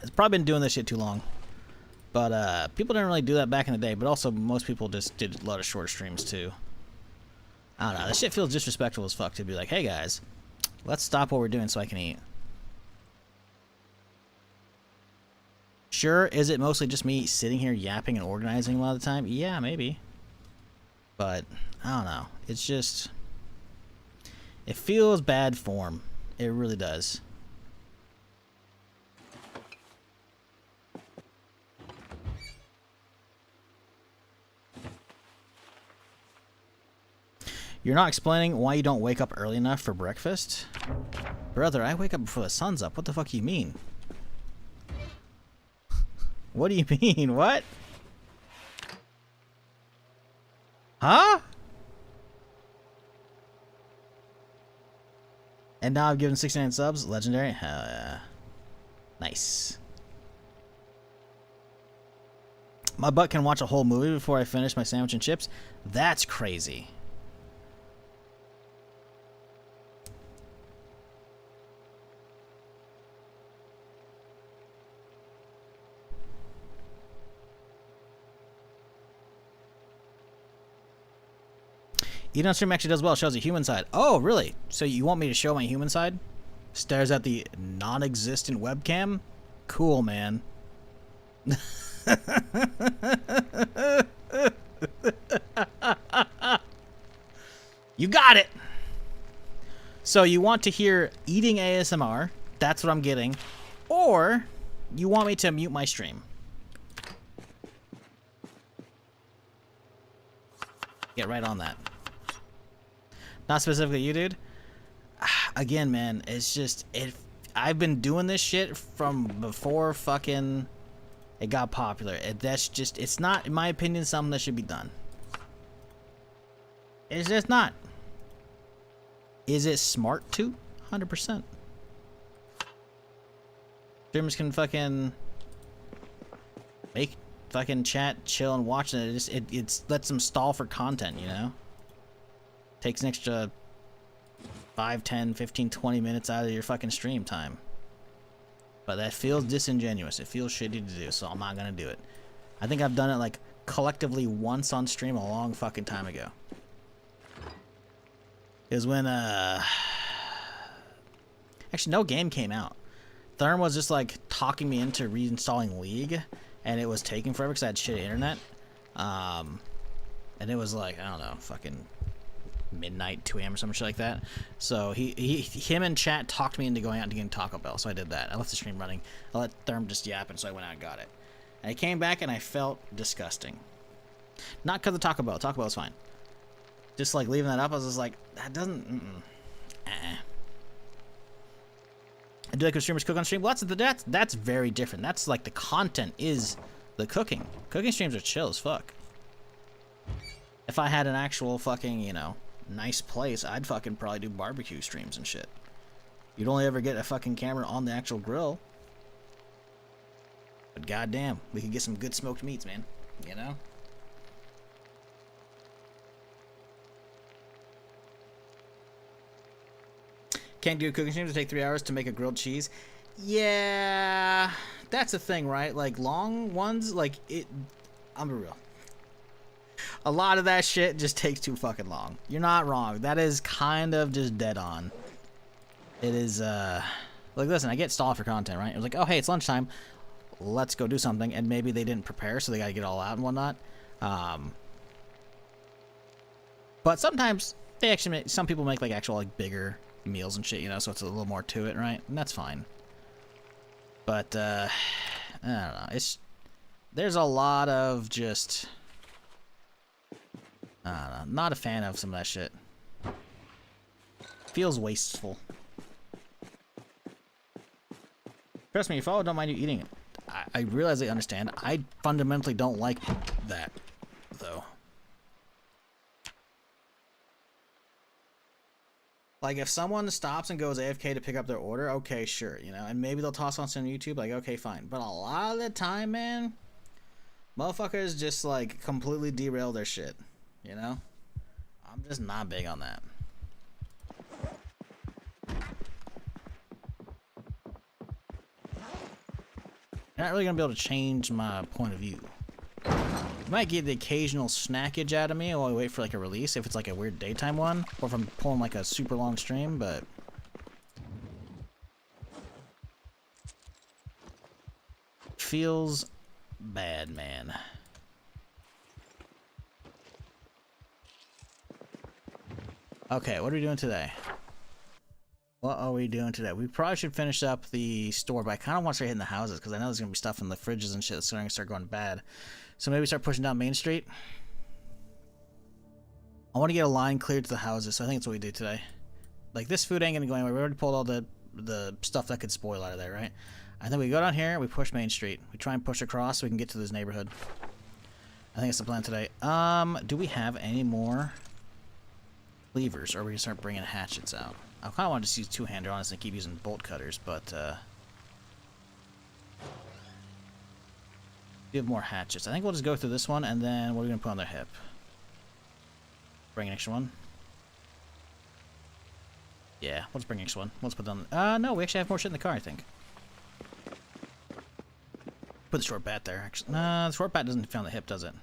It's probably been doing this shit too long. But people didn't really do that back in the day, but also most people just did a lot of short streams too. I don't know. This shit feels disrespectful as fuck to be like, hey guys, let's stop what we're doing so I can eat. Sure, is it mostly just me sitting here yapping and organizing a lot of the time? Yeah, maybe. But, I don't know. It's just... It feels bad form. It really does. You're not explaining why you don't wake up early enough for breakfast? Brother, I wake up before the sun's up. What the fuck do you mean? What do you mean? What? Huh? And now I've given 69 subs. Legendary? Hell yeah. Nice. My butt can watch a whole movie before I finish my sandwich and chips. That's crazy. Eating on stream actually does well. It shows a human side. Oh, really? So you want me to show my human side? Stares at the non-existent webcam? Cool, man. You got it! So you want to hear eating ASMR. That's what I'm getting. Or you want me to mute my stream. Get right on that. Not specifically you, dude. Again, man, it's just I've been doing this shit from before fucking it got popular. That's just, it's not, in my opinion, something that should be done. It's just not. Is it smart to? 100%. Streamers can fucking make fucking chat, chill, and watch it. It lets them stall for content, you know? Takes an extra 5, 10, 15, 20 minutes out of your fucking stream time. But that feels disingenuous. It feels shitty to do, so I'm not gonna do it. I think I've done it like collectively once on stream a long fucking time ago. It was when actually no game came out. Therm was just like talking me into reinstalling League, and it was taking forever because I had shitty internet. And it was like, I don't know, fucking midnight, 2 a.m. or some shit like that. So him and chat talked me into going out and getting Taco Bell, so I did that. I left the stream running. I let Therm just yap, and so I went out and got it. And I came back and I felt disgusting. Not because of Taco Bell. Taco Bell's fine. Just like leaving that up, I was just like, that doesn't. I do like when streamers cook on stream. Well, that's very different. That's like the content is the cooking. Cooking streams are chill as fuck. If I had an actual fucking, you know, nice place, I'd fucking probably do barbecue streams and shit. You'd only ever get a fucking camera on the actual grill. But goddamn, we could get some good smoked meats, man. You know? Can't do cooking streams. It take 3 hours to make a grilled cheese. Yeah, that's the thing, right? Like long ones, like it. I'm real. A lot of that shit just takes too fucking long. You're not wrong. That is kind of just dead on. It is. Like, listen, I get stalled for content, right? It was like, oh hey, it's lunchtime. Let's go do something, and maybe they didn't prepare, so they got to get all out and whatnot. But sometimes they actually make, some people make like actual like bigger meals and shit, you know, so it's a little more to it, right? And that's fine. But I don't know. There's a lot of just I don't know. Not a fan of some of that shit. Feels wasteful. Trust me, if I don't mind you eating it. I realize I understand. I fundamentally don't like that, though. Like, if someone stops and goes AFK to pick up their order, okay, sure, you know, and maybe they'll toss on some YouTube, like, okay, fine. But a lot of the time, man, motherfuckers just, like, completely derail their shit, you know? I'm just not big on that. You're not really gonna be able to change my point of view. You might get the occasional snackage out of me while I wait for like a release, if it's like a weird daytime one, or if I'm pulling like a super long stream, but feels bad, man. Okay, what are we doing today? What are we doing today? We probably should finish up the store, but I kind of want to start hitting the houses because I know there's going to be stuff in the fridges and shit that's going to start going bad. So maybe start pushing down Main Street. I want to get a line cleared to the houses, so I think that's what we do today. Like, this food ain't going to go anywhere. We already pulled all the stuff that could spoil out of there, right? I think we go down here, we push Main Street. We try and push across so we can get to this neighborhood. I think it's the plan today. Do we have any more levers, or are we going to start bringing hatchets out? I kind of want to just use two-hander, honestly, and keep using bolt cutters, but we have more hatchets. I think we'll just go through this one, and then what are we going to put on their hip? Bring an extra one? Yeah, let's bring an extra one. Let's put on... no, we actually have more shit in the car, I think. Put the short bat there, actually. Nah, the short bat doesn't fit on the hip, does it?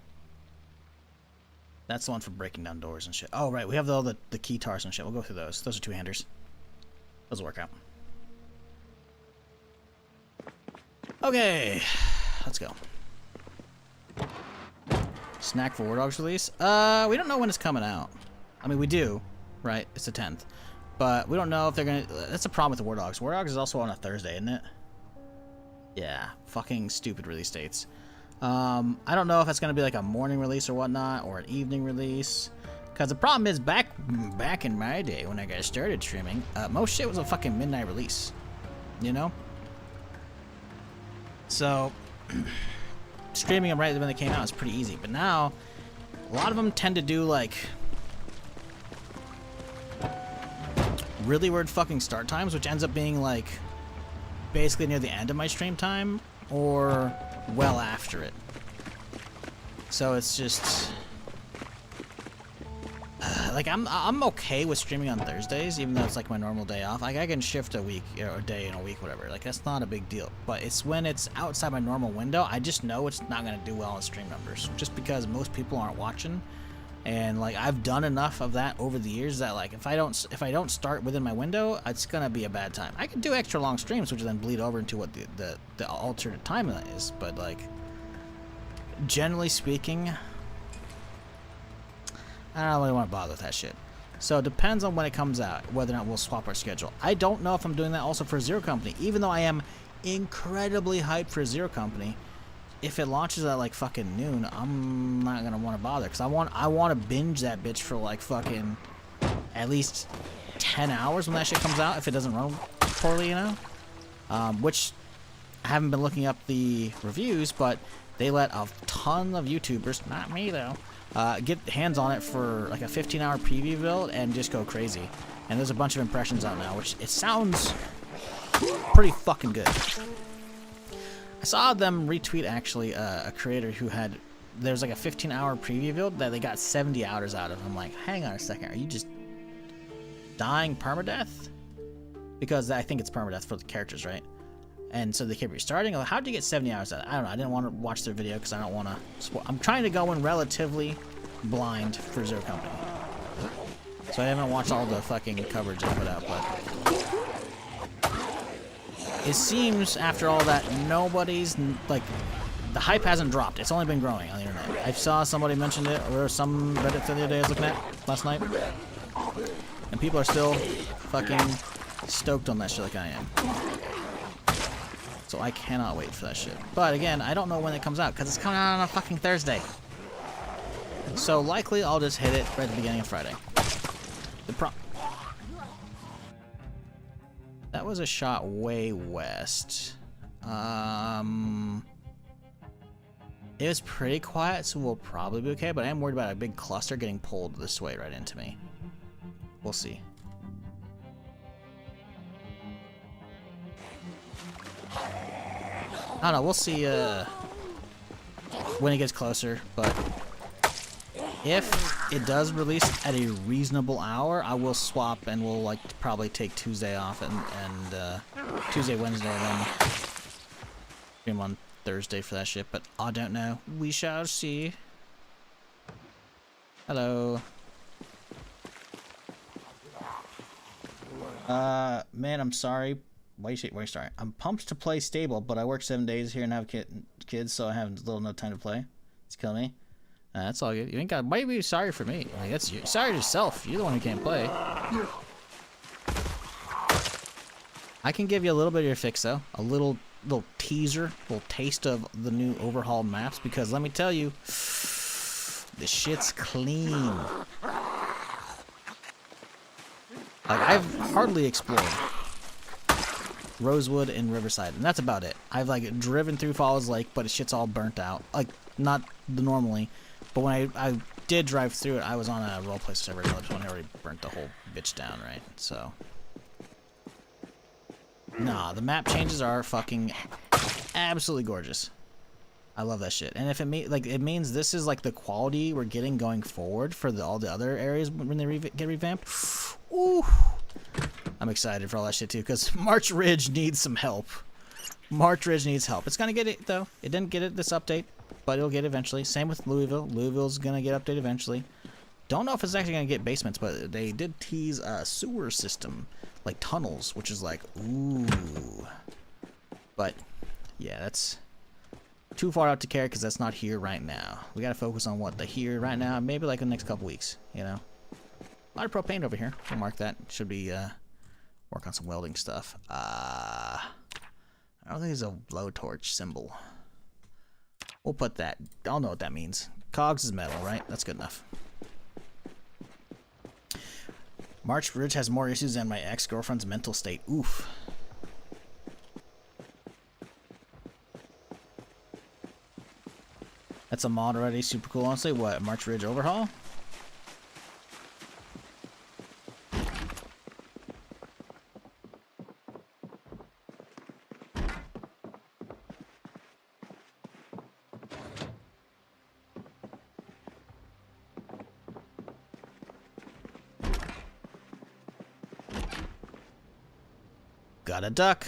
That's the one for breaking down doors and shit. Oh, right. We have all the key tars and shit. We'll go through those. Those are two-handers. Those will work out. Okay. Let's go. Snack for War Dogs release? We don't know when it's coming out. I mean, we do, right? It's the 10th. But we don't know if they're gonna... That's the problem with the War Dogs. War Dogs is also on a Thursday, isn't it? Yeah. Fucking stupid release dates. I don't know if it's gonna be like a morning release or whatnot, or an evening release. Because the problem is, back in my day when I got started streaming, most shit was a fucking midnight release. You know? So, streaming them right when they came out is pretty easy. But now, a lot of them tend to do like really weird fucking start times, which ends up being like basically near the end of my stream time, or well after it. So it's just like I'm okay with streaming on Thursdays, even though it's like my normal day off. Like I can shift a week or a day in a week, whatever. Like that's not a big deal. But it's when it's outside my normal window, I just know it's not gonna do well on stream numbers, just because most people aren't watching. And like I've done enough of that over the years that like if I don't start within my window, it's gonna be a bad time. I can do extra long streams, which then bleed over into what the alternate time is. But like generally speaking, I don't really want to bother with that shit. So it depends on when it comes out, whether or not we'll swap our schedule. I don't know if I'm doing that also for Zero Company, even though I am incredibly hyped for Zero Company. If it launches at like fucking noon, I'm not gonna want to bother, because I want to binge that bitch for like fucking at least 10 hours when that shit comes out, if it doesn't run poorly, you know. Which I haven't been looking up the reviews, but they let a ton of YouTubers, not me though, get hands on it for like a 15-hour preview build and just go crazy. And there's a bunch of impressions out now, which it sounds pretty fucking good. I saw them retweet actually a creator who had, there's like a 15-hour preview build that they got 70 hours out of. I'm like, hang on a second, are you just dying permadeath? Because I think it's permadeath for the characters, right? And so they keep restarting. How did you get 70 hours out of it? I don't know. I didn't want to watch their video because I don't want to. I'm trying to go in relatively blind for Zero Company, so I haven't watched all the fucking coverage they put out, but it seems after all that nobody's like, the hype hasn't dropped. It's only been growing on the internet. I saw somebody mentioned it, or some Reddit the other day I was looking at last night, and people are still fucking stoked on that shit like I am. So I cannot wait for that shit. But again, I don't know when it comes out because it's coming out on a fucking Thursday. So likely I'll just hit it right at the beginning of Friday. That was a shot way west. It was pretty quiet, so we'll probably be okay, but I am worried about a big cluster getting pulled this way right into me. We'll see. I don't know, we'll see when it gets closer, but if it does release at a reasonable hour, I will swap and we'll like probably take Tuesday off and Tuesday, Wednesday, and then stream on Thursday for that shit, but I don't know. We shall see. Hello. Man, I'm sorry. Why you sorry? I'm pumped to play stable, but I work 7 days here and have kids, so I have little no time to play. It's killing me. That's all good. You ain't got. Why be sorry for me? Like, that's you. Sorry to yourself. You're the one who can't play. I can give you a little bit of your fix though. A little teaser, little taste of the new overhaul maps, because let me tell you, the shit's clean. Like, I've hardly explored Rosewood and Riverside, and that's about it. I've like driven through Falls Lake, but it shit's all burnt out. Like, not the normally, but when I did drive through it, I was on a roleplay server when I already burnt the whole bitch down, right? So nah, the map changes are fucking absolutely gorgeous. I love that shit. And if it means this is like the quality we're getting going forward for all the other areas when they get revamped. Ooh, I'm excited for all that shit too, because March Ridge needs some help. March Ridge needs help. It's gonna get it though. It didn't get it this update, but it'll get it eventually. Same with Louisville. Louisville's gonna get updated eventually. Don't know if it's actually gonna get basements, but they did tease a sewer system, like tunnels, which is like, ooh. But yeah, that's too far out to care because that's not here right now. We gotta focus on what the here right now, maybe like in the next couple weeks, you know. A lot of propane over here. We'll mark that. Should be work on some welding stuff. I don't think there's a blowtorch symbol. We'll put that. I'll know what that means. Cogs is metal, right? That's good enough. March Ridge has more issues than my ex-girlfriend's mental state. Oof. That's a mod already. Super cool, honestly. What? March Ridge overhaul? Got a duck.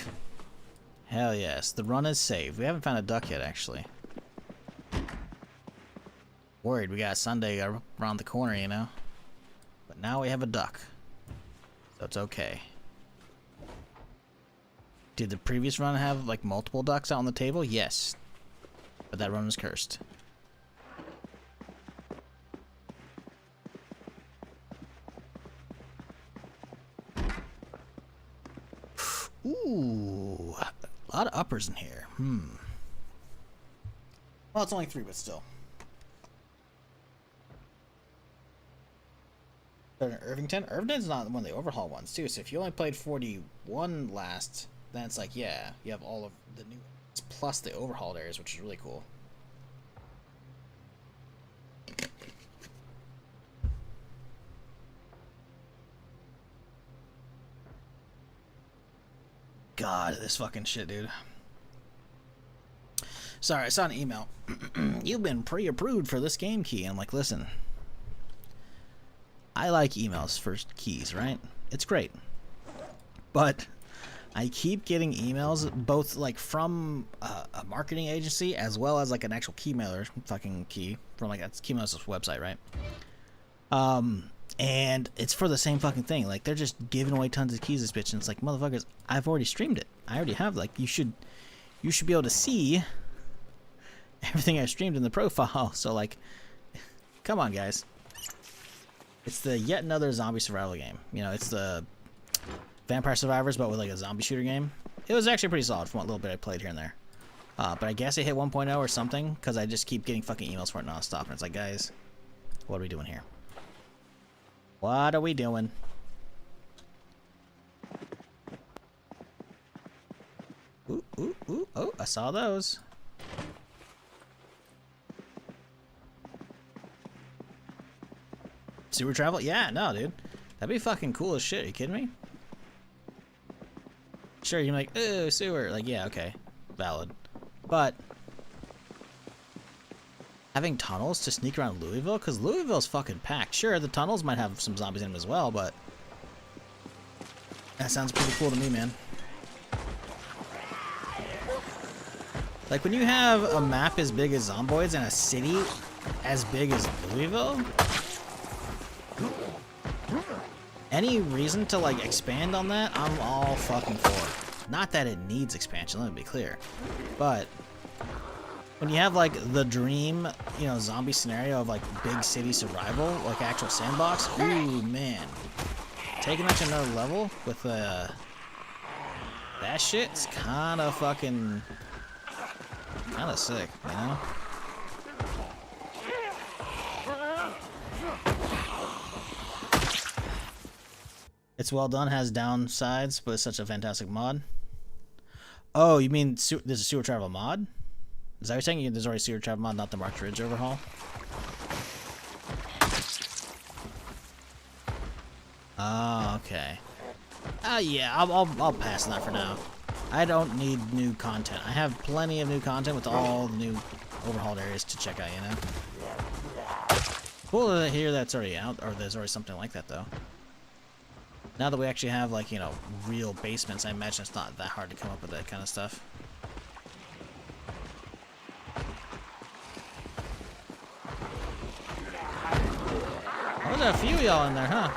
Hell yes. The run is saved. We haven't found a duck yet, actually. Worried. We got Sunday around the corner, you know. But now we have a duck. So it's okay. Did the previous run have, like, multiple ducks out on the table? Yes. But that run was cursed. Ooh, a lot of uppers in here. Well, it's only 3, but still. Irvington? Irvington's not one of the overhaul ones, too. So if you only played 41 last, then it's like, yeah, you have all of the new plus the overhauled areas, which is really cool. God, this fucking shit, dude. Sorry, I saw an email. You've been pre-approved for this game key. I'm like, listen. I like emails for keys, right? It's great. But I keep getting emails, both like from a marketing agency as well as like an actual key mailer fucking key from like that's Keymailer's website, right? And it's for the same fucking thing. Like, they're just giving away tons of keys this bitch, and it's like, motherfuckers, I've already streamed it. I already have. Like, you should be able to see everything I streamed in the profile. So, like, come on, guys. It's the yet another zombie survival game. You know, it's the Vampire Survivors, but with like a zombie shooter game. It was actually pretty solid from what little bit I played here and there. But I guess it hit 1.0 or something, because I just keep getting fucking emails for it nonstop, and it's like, guys, what are we doing here? What are we doing? Ooh, ooh, ooh, oh, I saw those. Sewer travel? Yeah, no, dude. That'd be fucking cool as shit. Are you kidding me? Sure, you're like, ooh, sewer. Like, yeah, okay. Valid. But having tunnels to sneak around Louisville? Because Louisville's fucking packed. Sure, the tunnels might have some zombies in them as well, but that sounds pretty cool to me, man. Like, when you have a map as big as Zomboid's and a city as big as Louisville, any reason to, like, expand on that, I'm all fucking for. Not that it needs expansion, let me be clear. But when you have, like, the dream, you know, zombie scenario of, like, big city survival, like actual sandbox, ooh, man. Taking that to another level with, that shit's kinda fucking... kinda sick, you know? It's well done, has downsides, but it's such a fantastic mod. Oh, you mean there's a sewer travel mod? Is that what you're saying? There's already a sewer travel mod, not the March Ridge overhaul? Oh, okay. Yeah, I'll pass on that for now. I don't need new content. I have plenty of new content with all the new overhauled areas to check out, you know? Cool to hear that's already out, or there's already something like that, though. Now that we actually have, like, you know, real basements, I imagine it's not that hard to come up with that kind of stuff. Oh, there's a few of y'all in there, huh?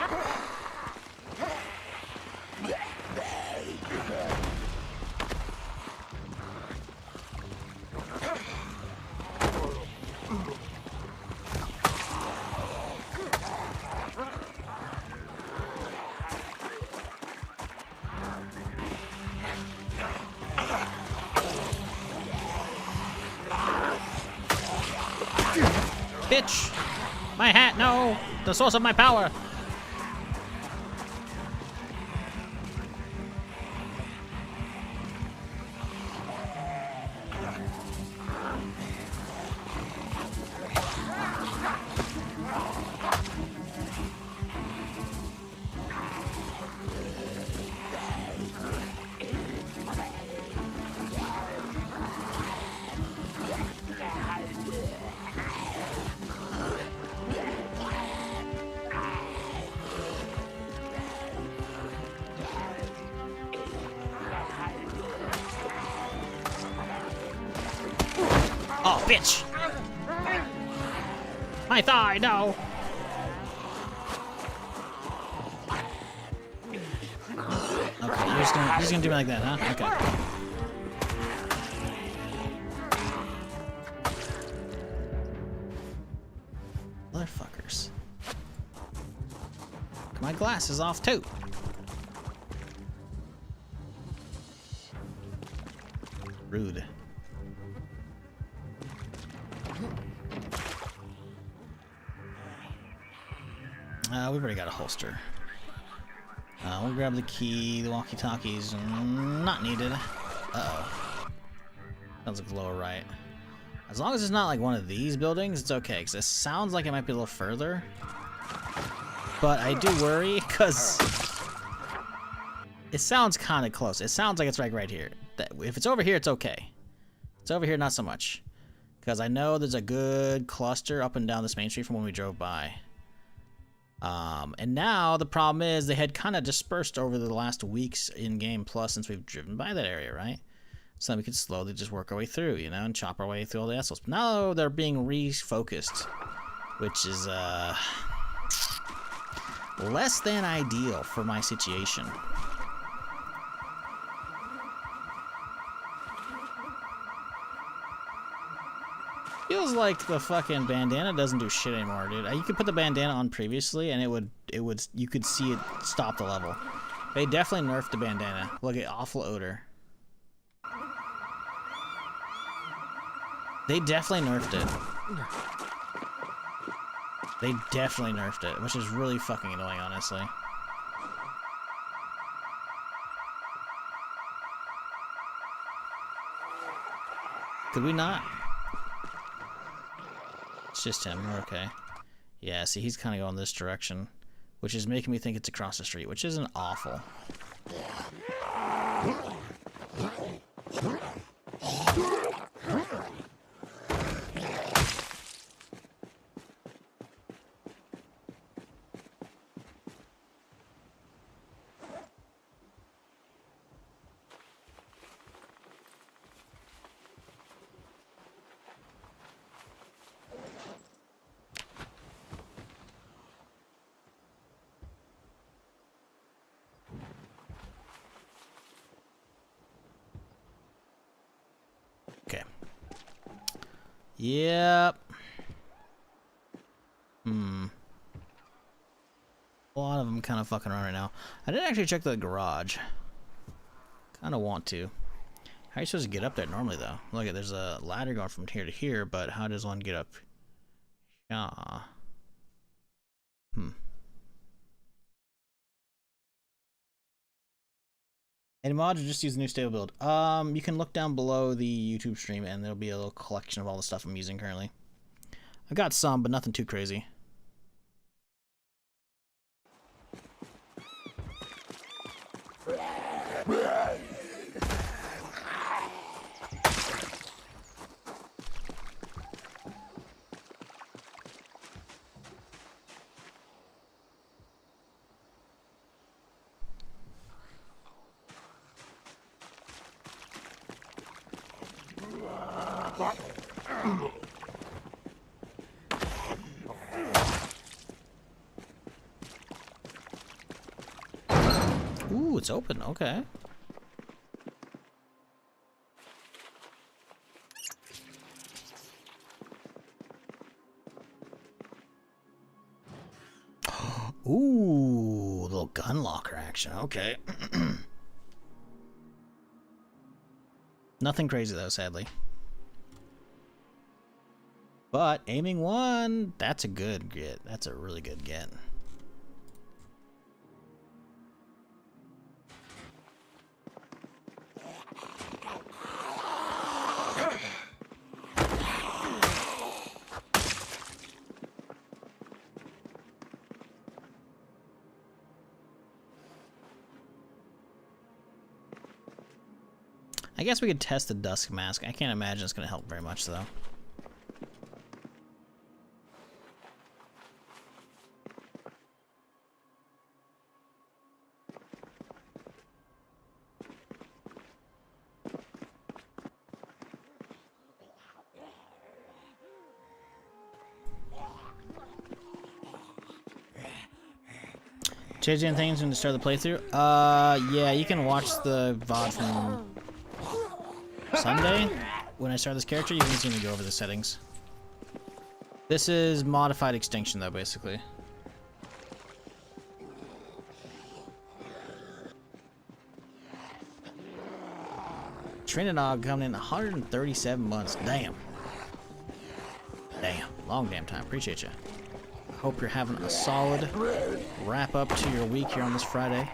Bitch! My hat, no! The source of my power! Oh, bitch! My thigh, no! Okay, you're just gonna do me like that, huh? Okay. Motherfuckers. My glass is off too. Rude. We've already got a holster. We'll grab the key, the walkie-talkies, not needed. Uh-oh. Sounds like lower right. As long as it's not like one of these buildings, it's okay, because it sounds like it might be a little further. But I do worry, because it sounds kind of close. It sounds like it's right here. If it's over here, it's okay. It's over here, not so much. Because I know there's a good cluster up and down this main street from when we drove by. And now the problem is they had kind of dispersed over the last weeks in game plus since we've driven by that area, right? So then we could slowly just work our way through, you know, and chop our way through all the assholes. But now they're being refocused, which is less than ideal for my situation. Feels like the fucking bandana doesn't do shit anymore, dude. You could put the bandana on previously, and you could see it stop the level. They definitely nerfed the bandana. Look at awful odor. They definitely nerfed it. They definitely nerfed it, which is really fucking annoying, honestly. Could we not? It's just him. We're okay. Yeah, see, he's kind of going this direction, which is making me think it's across the street, which isn't awful. Okay. Yep. A lot of them kind of fucking around right now. I didn't actually check the garage. Kind of want to. How are you supposed to get up there normally, though? Look, there's a ladder going from here to here, but how does one get up? Yeah. Any mods or just use the new stable build? You can look down below the YouTube stream and there'll be a little collection of all the stuff I'm using currently. I've got some, but nothing too crazy. Ooh, it's open. Okay. Ooh, little gun locker action. Okay. Nothing crazy though, sadly. But aiming one, that's a good get. That's a really good get. I guess we could test the dusk mask. I can't imagine it's going to help very much, though. Change anything when to start the playthrough? Yeah, you can watch the VOD from Sunday. When I start this character, you can see me go over the settings. This is modified extinction, though, basically. Trinidad coming in 137 months. Damn. Damn. Long damn time. Appreciate you. Hope you're having a solid wrap up to your week here on this Friday.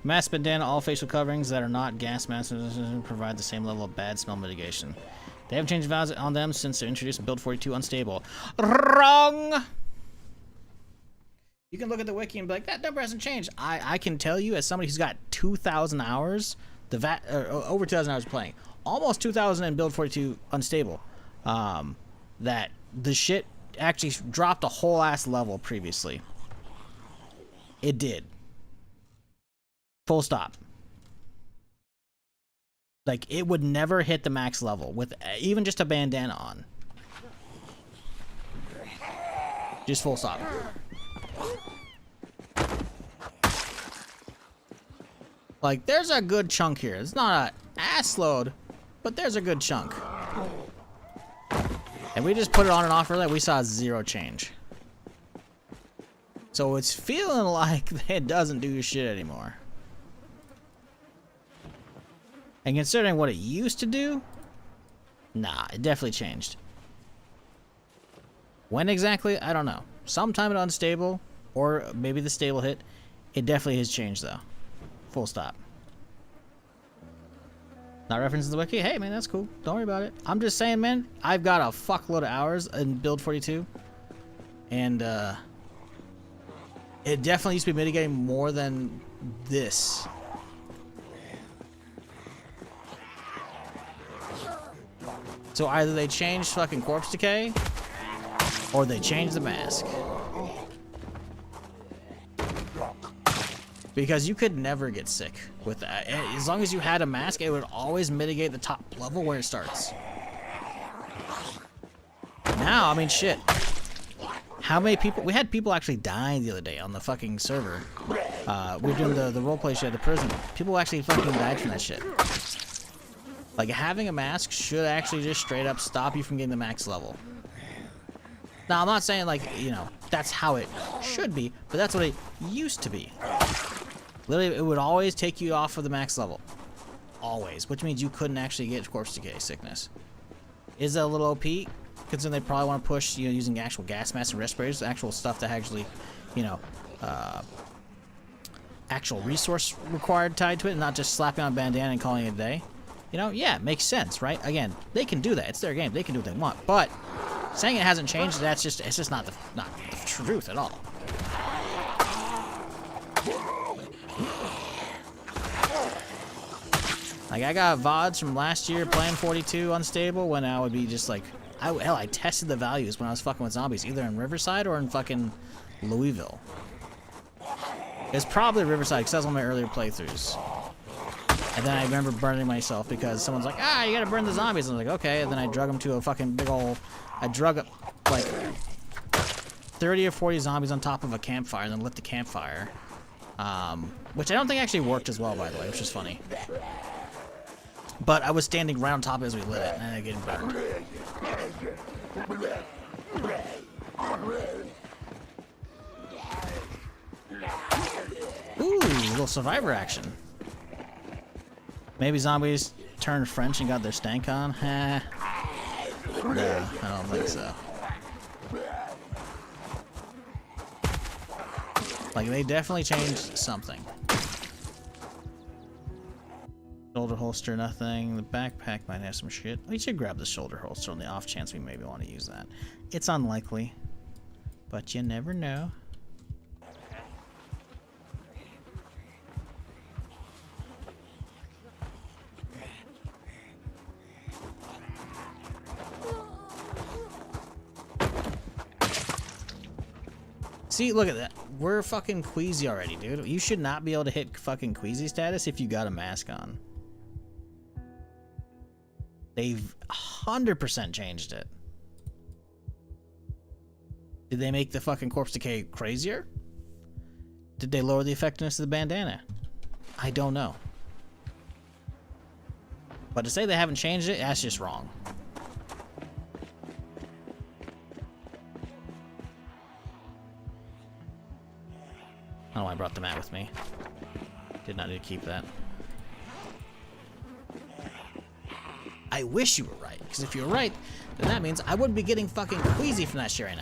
Mask bandana, all facial coverings that are not gas masks provide the same level of bad smell mitigation. They haven't changed values on them since they introduced build 42 unstable. Wrong! You can look at the wiki and be like, that number hasn't changed. I can tell you, as somebody who's got 2,000 hours, over 2,000 hours playing, almost 2,000 in build 42 unstable, that the shit actually dropped a whole ass level previously. It did. Full stop. Like, it would never hit the max level with even just a bandana on. Just full stop. Like, there's a good chunk here. It's not an ass load, but there's a good chunk. And we just put it on and off earlier, we saw 0 change. So it's feeling like it doesn't do shit anymore. And considering what it used to do, nah, it definitely changed. When exactly? I don't know. Sometime it unstable, or maybe the stable hit. It definitely has changed though. Full stop. Not referencing the wiki. Hey man, that's cool. Don't worry about it. I'm just saying, man, I've got a fuckload of hours in build 42. And it definitely used to be mitigating more than this. So either they changed fucking corpse decay, or they changed the mask. Because you could never get sick with that. As long as you had a mask, it would always mitigate the top level where it starts. Now, I mean, shit. How many people... We had people actually dying the other day on the fucking server. We were doing the roleplay shit at the prison. People actually fucking died from that shit. Like, having a mask should actually just straight up stop you from getting the max level. Now, I'm not saying, like, you know, that's how it should be, but that's what it used to be. Literally, it would always take you off of the max level. Always. Which means you couldn't actually get corpse decay sickness. Is that a little OP? Considering they probably want to push, you know, using actual gas masks and respirators, actual stuff that actually, you know, actual resource required tied to it, and not just slapping on a bandana and calling it a day. You know, yeah, it makes sense, right? Again, they can do that. It's their game. They can do what they want. But saying it hasn't changed, it's just not the truth at all. Like, I got VODs from last year playing 42 unstable when I would be just like, I tested the values when I was fucking with zombies, either in Riverside or in fucking Louisville. It's probably Riverside, because that was one of my earlier playthroughs. And then I remember burning myself because someone's like, you gotta burn the zombies. And I was like, okay. And then I drug them to a fucking big ol'... I drug up, like, 30 or 40 zombies on top of a campfire and then lit the campfire. Which I don't think actually worked as well, by the way, which is funny. But I was standing right on top of it as we lit it, and I getting burned. Ooh, little survivor action. Maybe zombies turned French and got their stank on? No, I don't think so. Like, they definitely changed something. Shoulder holster, nothing. The backpack might have some shit. We should grab the shoulder holster on the off chance we maybe want to use that. It's unlikely, but you never know. See, look at that. We're fucking queasy already, dude. You should not be able to hit fucking queasy status if you got a mask on. They've 100% changed it. Did they make the fucking corpse decay crazier? Did they lower the effectiveness of the bandana? I don't know. But to say they haven't changed it, that's just wrong. I don't know why I brought the mat with me. Did not need to keep that. I wish you were right, because if you were right, then that means I wouldn't be getting fucking queasy from that shit right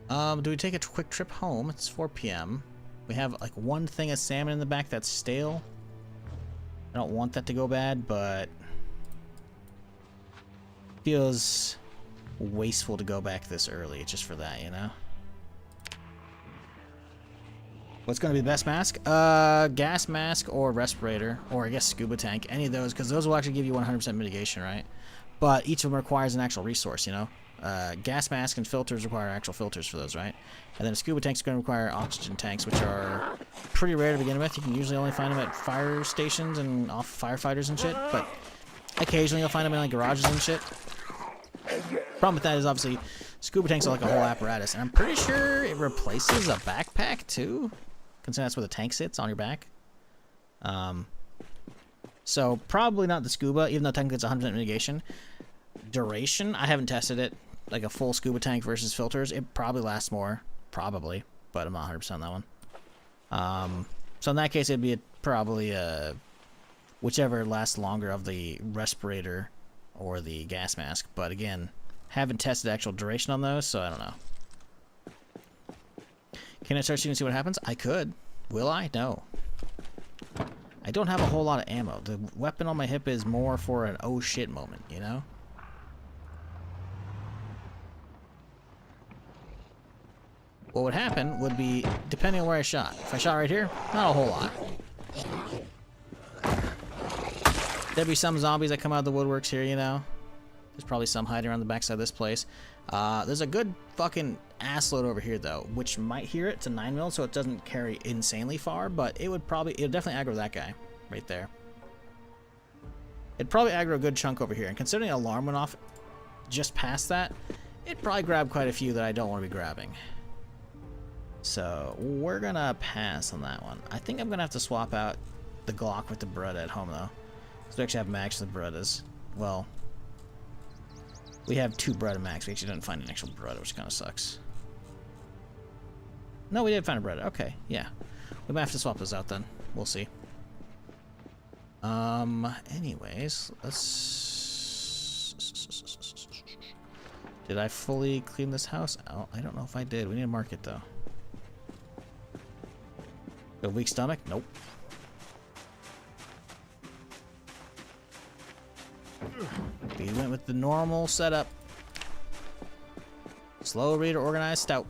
now. Do we take a quick trip home? It's 4 p.m. We have like one thing of salmon in the back that's stale. I don't want that to go bad, but feels wasteful to go back this early just for that, you know? What's going to be the best mask? Gas mask or respirator, or I guess scuba tank. Any of those, because those will actually give you 100% mitigation, right? But each of them requires an actual resource, you know? Gas mask and filters require actual filters for those, right? And then a scuba tank's going to require oxygen tanks, which are pretty rare to begin with. You can usually only find them at fire stations and off firefighters and shit, but occasionally you'll find them in like garages and shit. Problem with that is obviously scuba tanks are like a whole apparatus, and I'm pretty sure it replaces a backpack too, considering that's where the tank sits on your back. So probably not the scuba, even though technically it's 100% mitigation. Duration, I haven't tested it. Like a full scuba tank versus filters, it probably lasts more. Probably, but I'm not 100% on that one. So in that case, it'd be probably whichever lasts longer of the respirator or the gas mask. But again, haven't tested the actual duration on those, so I don't know. Can I start shooting and see what happens? I could. Will I? No. I don't have a whole lot of ammo. The weapon on my hip is more for an oh shit moment, you know? What would happen would be, depending on where I shot. If I shot right here, not a whole lot. There'd be some zombies that come out of the woodworks here, you know? There's probably some hiding around the backside of this place. There's a good fucking assload over here, though, which might hear it. It's a 9mm, so it doesn't carry insanely far, but it would definitely aggro that guy right there. It'd probably aggro a good chunk over here, and considering an alarm went off just past that, it'd probably grab quite a few that I don't want to be grabbing. So we're gonna pass on that one. I think I'm gonna have to swap out the Glock with the Beretta at home, though. So we actually have mags with the Berettas. Well, we have 2 Beretta mags. We actually didn't find an actual Beretta, which kind of sucks. No, we did find a Beretta. Okay, yeah. We might have to swap those out then. We'll see. Anyways, let's... Did I fully clean this house? Oh, I don't know if I did. We need to mark it, though. A weak stomach? Nope. We went with the normal setup. Slow reader, organized, stout.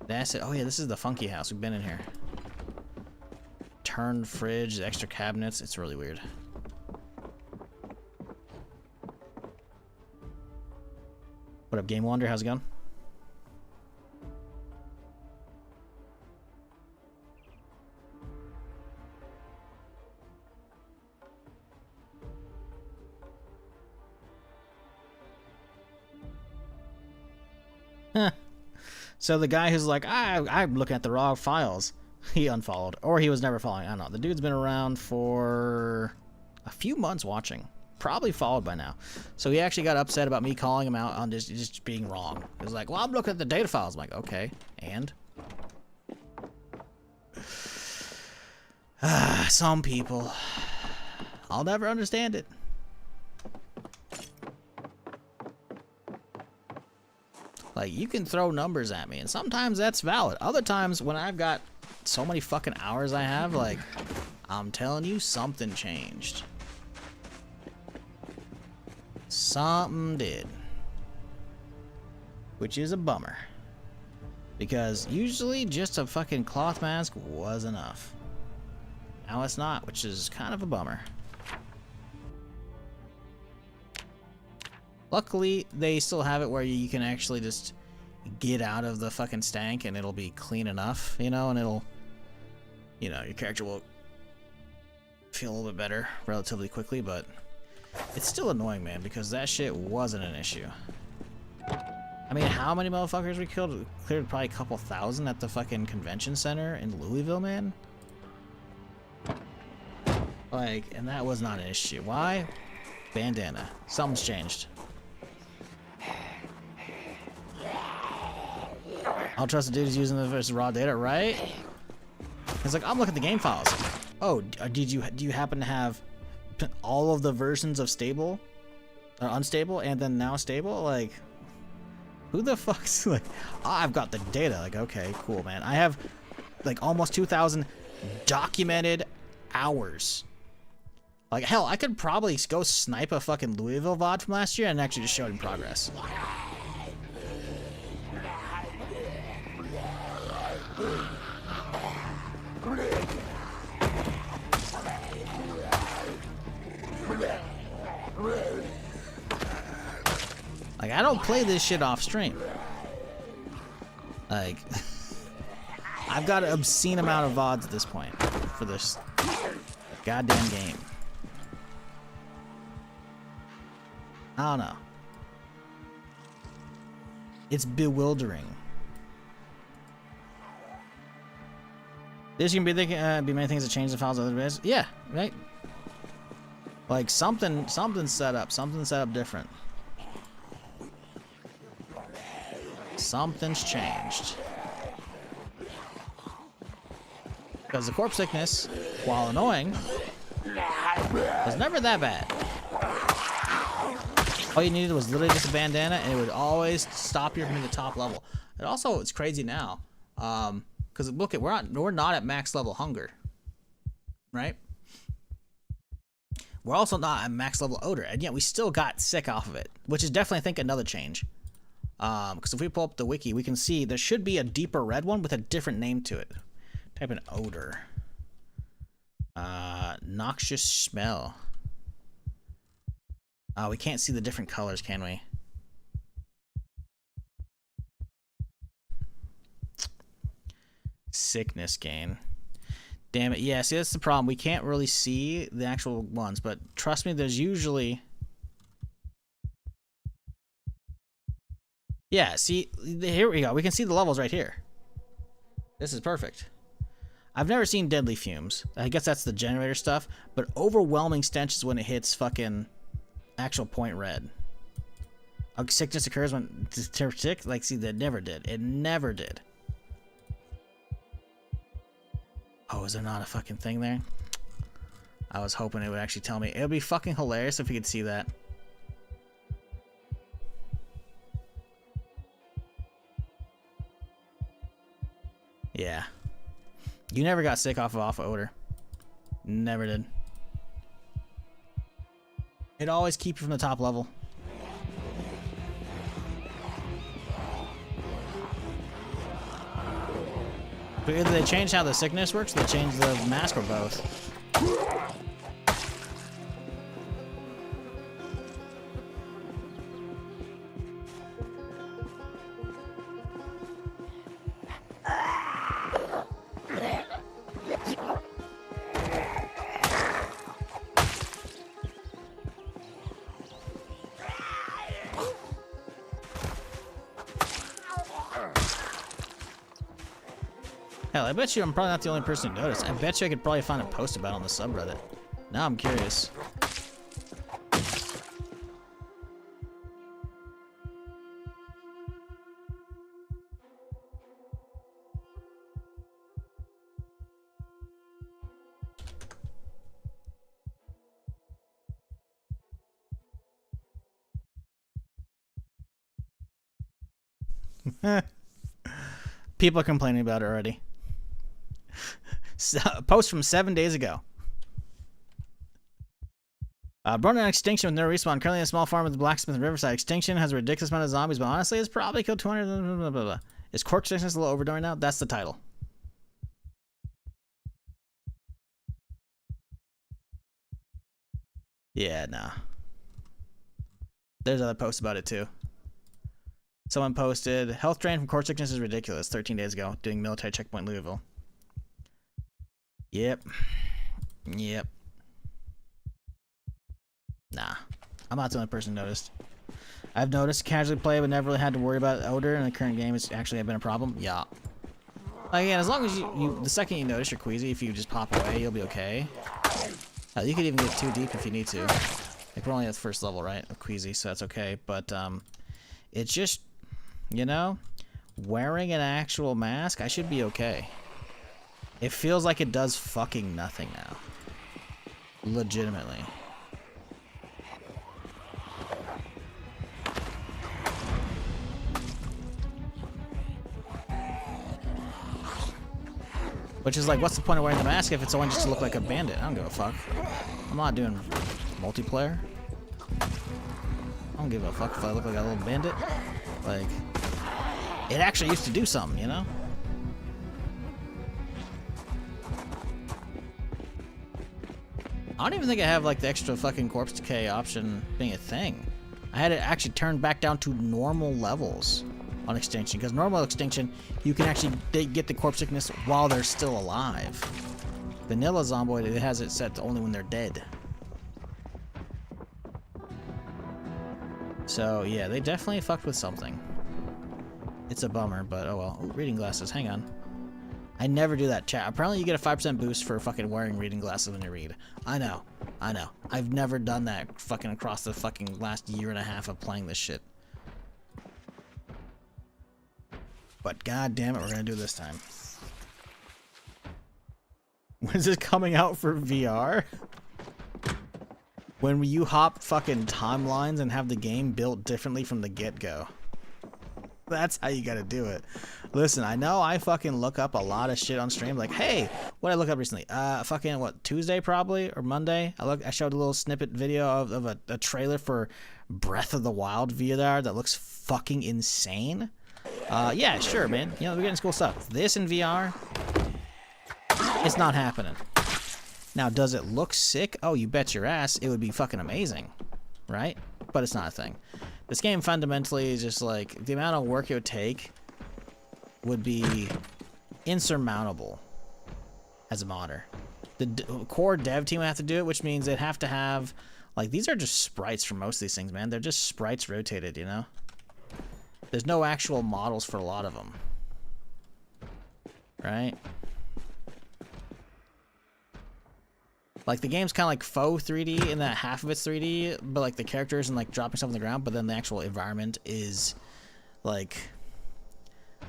That's it. Oh yeah, this is the funky house. We've been in here. Turned fridge, extra cabinets. It's really weird. What up, Game Wander? How's it going? So the guy who's like, I'm looking at the raw files, he unfollowed. Or he was never following. I don't know. The dude's been around for a few months watching. Probably followed by now. So he actually got upset about me calling him out on just being wrong. He was like, well, I'm looking at the data files. I'm like, okay, and? Some people. I'll never understand it. Like, you can throw numbers at me, and sometimes that's valid. Other times, when I've got so many fucking hours I have, like, I'm telling you, something changed. Something did. Which is a bummer. Because usually just a fucking cloth mask was enough. Now it's not, which is kind of a bummer. Luckily, they still have it where you can actually just get out of the fucking stank and it'll be clean enough, you know, and it'll, you know, your character will feel a little bit better relatively quickly, but it's still annoying, man, because that shit wasn't an issue. I mean, how many motherfuckers we killed? We cleared probably a couple thousand at the fucking convention center in Louisville, man. Like, and that was not an issue. Why? Bandana. Something's changed. I'll trust the dude who's using the versus raw data, right? It's like, I'm looking at the game files. Oh, do you happen to have all of the versions of stable or unstable and then now stable? Like, who the fuck's like, oh, I've got the data. Like, okay, cool, man. I have like almost 2,000 documented hours. Like, hell, I could probably go snipe a fucking Louisville VOD from last year and actually just show it in progress. Like, I don't play this shit off stream. Like, I've got an obscene amount of VODs at this point for this goddamn game. I don't know. It's bewildering. This can be be many things that change the files of other bits. Yeah, right. Like something set up different. Something's changed. Because the corpse sickness, while annoying, was never that bad. All you needed was literally just a bandana, and it would always stop you from the top level. And also, it's crazy now, because look at we're not at max level hunger, right? We're also not at max level odor, and yet we still got sick off of it, which is definitely, I think, another change. Because if we pull up the wiki, we can see there should be a deeper red one with a different name to it. Type in odor. Noxious smell. We can't see the different colors, can we? Sickness gain. Damn it. Yeah, see, that's the problem. We can't really see the actual ones, but trust me, there's usually... Yeah, see, here we go. We can see the levels right here. This is perfect. I've never seen deadly fumes. I guess that's the generator stuff, but overwhelming stench is when it hits fucking actual point red. Sickness occurs when sick, like, see, that never did. It never did. Oh, is there not a fucking thing there? I was hoping it would actually tell me. It would be fucking hilarious if we could see that. Yeah. You never got sick off of odor. Never did. It always keep you from the top level. But either they changed how the sickness works, or they changed the mask, or both. Hell, I bet you I'm probably not the only person who noticed. I bet you I could probably find a post about it on the subreddit. Now I'm curious. People are complaining about it already. A post from 7 days ago. Born in extinction with no respawn. Currently in a small farm with the blacksmith in Riverside. Extinction has a ridiculous amount of zombies, but honestly, it's probably killed 200. Blah, blah, blah, blah. Is corpse sickness a little overdone right now? That's the title. Yeah, nah. There's other posts about it too. Someone posted, health drain from corpse sickness is ridiculous. 13 days ago, doing military checkpoint Louisville. Yep. Yep. Nah. I'm not the only person who noticed. I've noticed casually play, but never really had to worry about odor in the current game. It's actually been a problem. Yeah. Again, as long as you the second you notice you're queasy, if you just pop away, you'll be okay. You could even get too deep if you need to. Like, we're only at the first level, right, of queasy, so that's okay. But it's just, you know, wearing an actual mask, I should be okay. It feels like it does fucking nothing now. Legitimately. Which is like, what's the point of wearing the mask if it's only just to look like a bandit? I don't give a fuck. I'm not doing multiplayer. I don't give a fuck if I look like a little bandit. Like, it actually used to do something, you know? I don't even think I have like the extra fucking corpse decay option being a thing. I had it actually turned back down to normal levels on extinction, because normal extinction, you can actually get the corpse sickness while they're still alive. Vanilla Zomboid, it has it set to only when they're dead. So yeah, they definitely fucked with something. It's a bummer, but oh well. Ooh, reading glasses, hang on. I never do that, chat. Apparently you get a 5% boost for fucking wearing reading glasses when you read. I know. I've never done that fucking across the fucking last year and a half of playing this shit. But god damn it, we're gonna do it this time. When is this coming out for VR? When you hop fucking timelines and have the game built differently from the get-go. That's how you gotta do it. Listen, I know I fucking look up a lot of shit on stream. Like, hey, what did I look up recently? Fucking, what, Tuesday probably? Or Monday? I showed a little snippet video of a trailer for Breath of the Wild VR that looks fucking insane. Yeah, sure, man. You know, we're getting cool stuff. This in VR, it's not happening. Now, does it look sick? Oh, you bet your ass it would be fucking amazing, right? But it's not a thing. This game fundamentally is just like, the amount of work it would take would be insurmountable as a modder. The core dev team would have to do it, which means they'd have to have, like, these are just sprites for most of these things, man. They're just sprites rotated, you know? There's no actual models for a lot of them. Right? Like, the game's kind of like faux 3D in that half of it's 3D, but like the characters and like dropping stuff on the ground, but then the actual environment is like,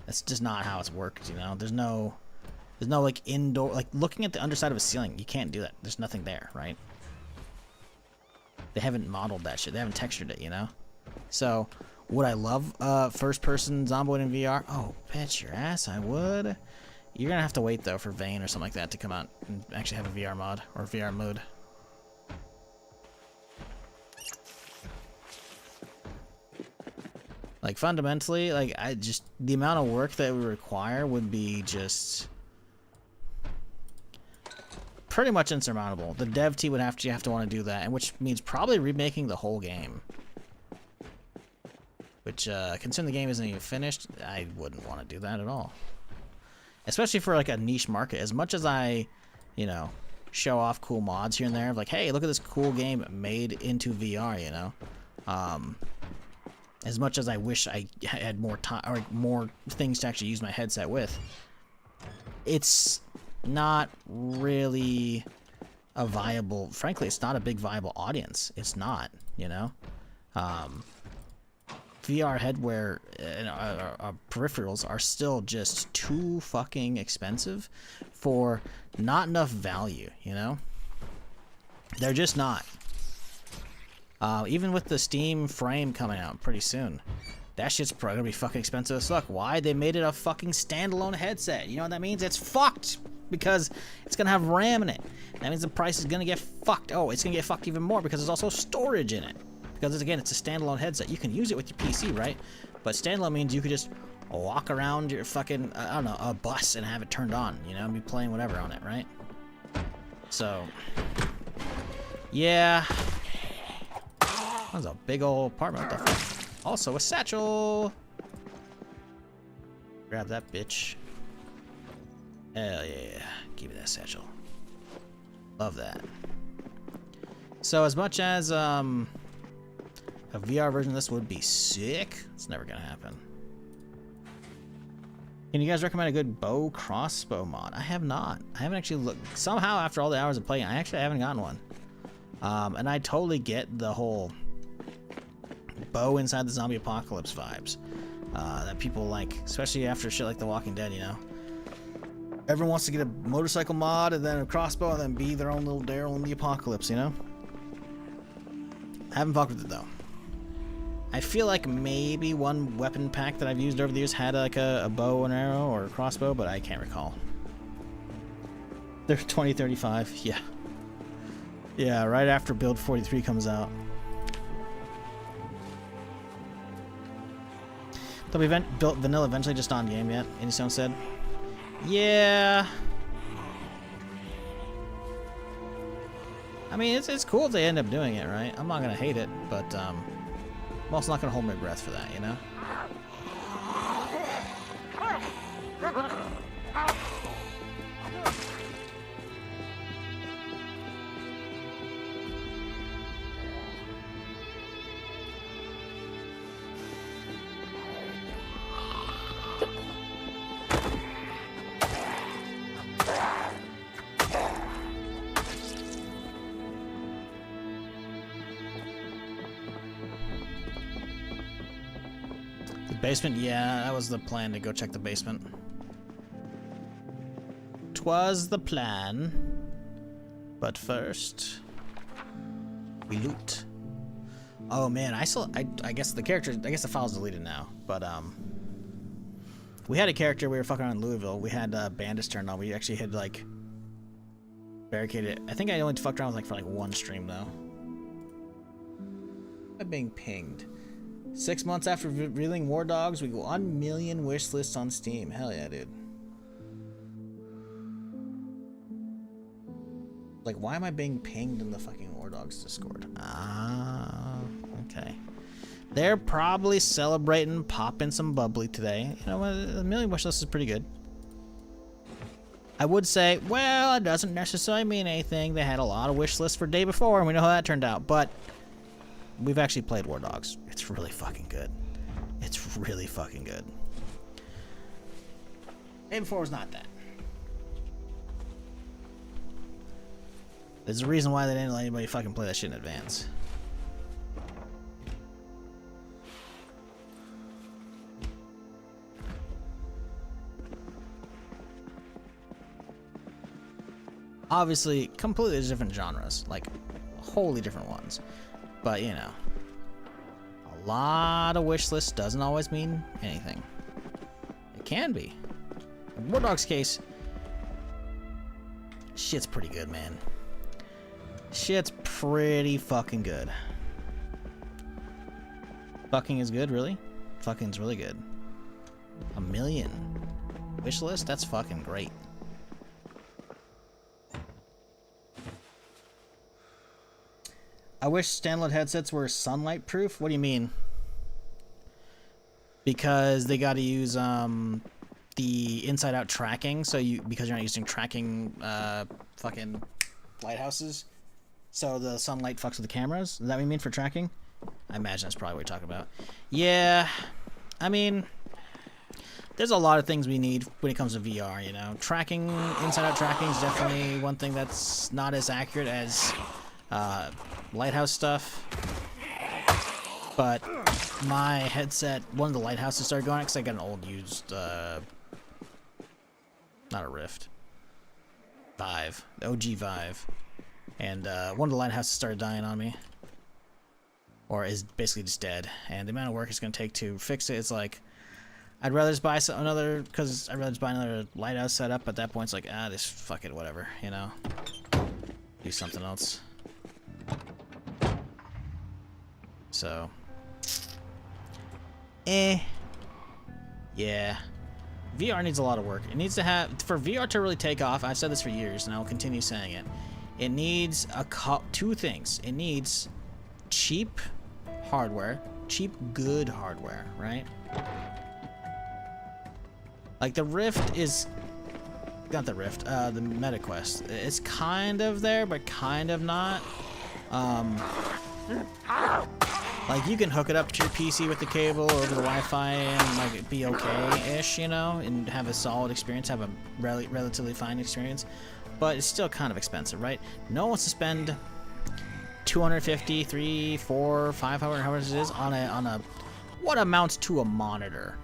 that's just not how it's worked, you know? There's no like indoor, like looking at the underside of a ceiling, you can't do that. There's nothing there, right? They haven't modeled that shit. They haven't textured it, you know? So, would I love first person Zomboid in VR? Oh, bet your ass I would. You're gonna have to wait though for Vane or something like that to come out and actually have a VR mod or VR mode. Like fundamentally, like the amount of work that we require would be just pretty much insurmountable. The dev team would have to want to do that, and which means probably remaking the whole game. Which, considering the game isn't even finished, I wouldn't want to do that at all. Especially for like a niche market. As much as I, you know, show off cool mods here and there, like, hey, look at this cool game made into VR, you know. As much as I wish I had more time or more things to actually use my headset with, it's not really a viable. Frankly, it's not a big viable audience. It's not, you know. VR headwear and peripherals are still just too fucking expensive for not enough value, you know? They're just not. Even with the Steam frame coming out pretty soon, that shit's probably gonna be fucking expensive as fuck. Why? They made it a fucking standalone headset. You know what that means? It's fucked because it's gonna have RAM in it. That means the price is gonna get fucked. Oh, it's gonna get fucked even more because there's also storage in it. Because, again, it's a standalone headset. You can use it with your PC, right? But standalone means you could just walk around your fucking, I don't know, a bus and have it turned on, you know, and be playing whatever on it, right? So, yeah. That was a big old apartment. What the fuck? Also, a satchel. Grab that bitch. Hell yeah. Give me that satchel. Love that. So, as much as, a VR version of this would be sick, it's never gonna happen. Can you guys recommend a good bow crossbow mod? I have not. I haven't actually looked. Somehow, after all the hours of playing, I actually haven't gotten one. And I totally get the whole bow inside the zombie apocalypse vibes that people like, especially after shit like The Walking Dead, you know? Everyone wants to get a motorcycle mod and then a crossbow and then be their own little Daryl in the apocalypse, you know? I haven't fucked with it though. I feel like maybe one weapon pack that I've used over the years had like a bow and arrow or a crossbow, but I can't recall. They're 2035, yeah. Yeah, right after Build 43 comes out. They'll be built vanilla eventually, just on game yet, Anystone said. Yeah. I mean, it's cool if they end up doing it, right? I'm not gonna hate it, but I'm also not gonna hold my breath for that, you know? Basement? Yeah, that was the plan, to go check the basement. 'Twas the plan. But first, we loot. Oh man, I guess the character, I guess the file's deleted now. But we had a character, we were fucking around in Louisville. We had bandits turned on. We actually had like barricaded. I think I only fucked around with for like one stream though. I'm being pinged. 6 months after revealing War Dogs, we go 1 million wish lists on Steam. Hell yeah, dude. Like, why am I being pinged in the fucking War Dogs Discord? Ah, okay. They're probably celebrating popping some bubbly today. You know what? 1 million wish lists is pretty good. I would say, well, it doesn't necessarily mean anything. They had a lot of wish lists for day before, and we know how that turned out. But we've actually played War Dogs. It's really fucking good. It's really fucking good. Day before was not that. There's a reason why they didn't let anybody fucking play that shit in advance. Obviously, completely different genres. Like, wholly different ones. But, you know, a lot of wish lists doesn't always mean anything. It can be. In War Dog's case, shit's pretty good, man. Shit's pretty fucking good. Fucking is good, really? Fucking's really good. 1 million wish list? That's fucking great. I wish standalone headsets were sunlight proof. What do you mean? Because they got to use the inside out tracking, so because you're not using tracking fucking lighthouses, so the sunlight fucks with the cameras. Is that what you mean for tracking? I imagine that's probably what you're talking about. Yeah, I mean, there's a lot of things we need when it comes to VR, you know. Tracking, inside out tracking is definitely one thing that's not as accurate as lighthouse stuff. But my headset, one of the lighthouses started going because I got an old used, not a Rift, Vive, OG Vive. And one of the lighthouses started dying on me. Or is basically just dead. And the amount of work it's going to take to fix it, it's like, I'd rather just buy another, because I'd rather just buy another lighthouse setup. At that point, it's like, this, fuck it, whatever, you know? Do something else. So. Yeah. VR needs a lot of work. It needs to have, for VR to really take off, I've said this for years, and I will continue saying it. It needs two things. It needs cheap hardware, cheap good hardware, right? Like the Rift is, not the Rift, the MetaQuest. It's kind of there, but kind of not. Like you can hook it up to your PC with the cable over the Wi-Fi and like it'd be okay-ish, you know, and have a solid experience, have a relatively fine experience. But it's still kind of expensive, right? No one wants to spend $250, $300, $400, $500, however it is on a what amounts to a monitor.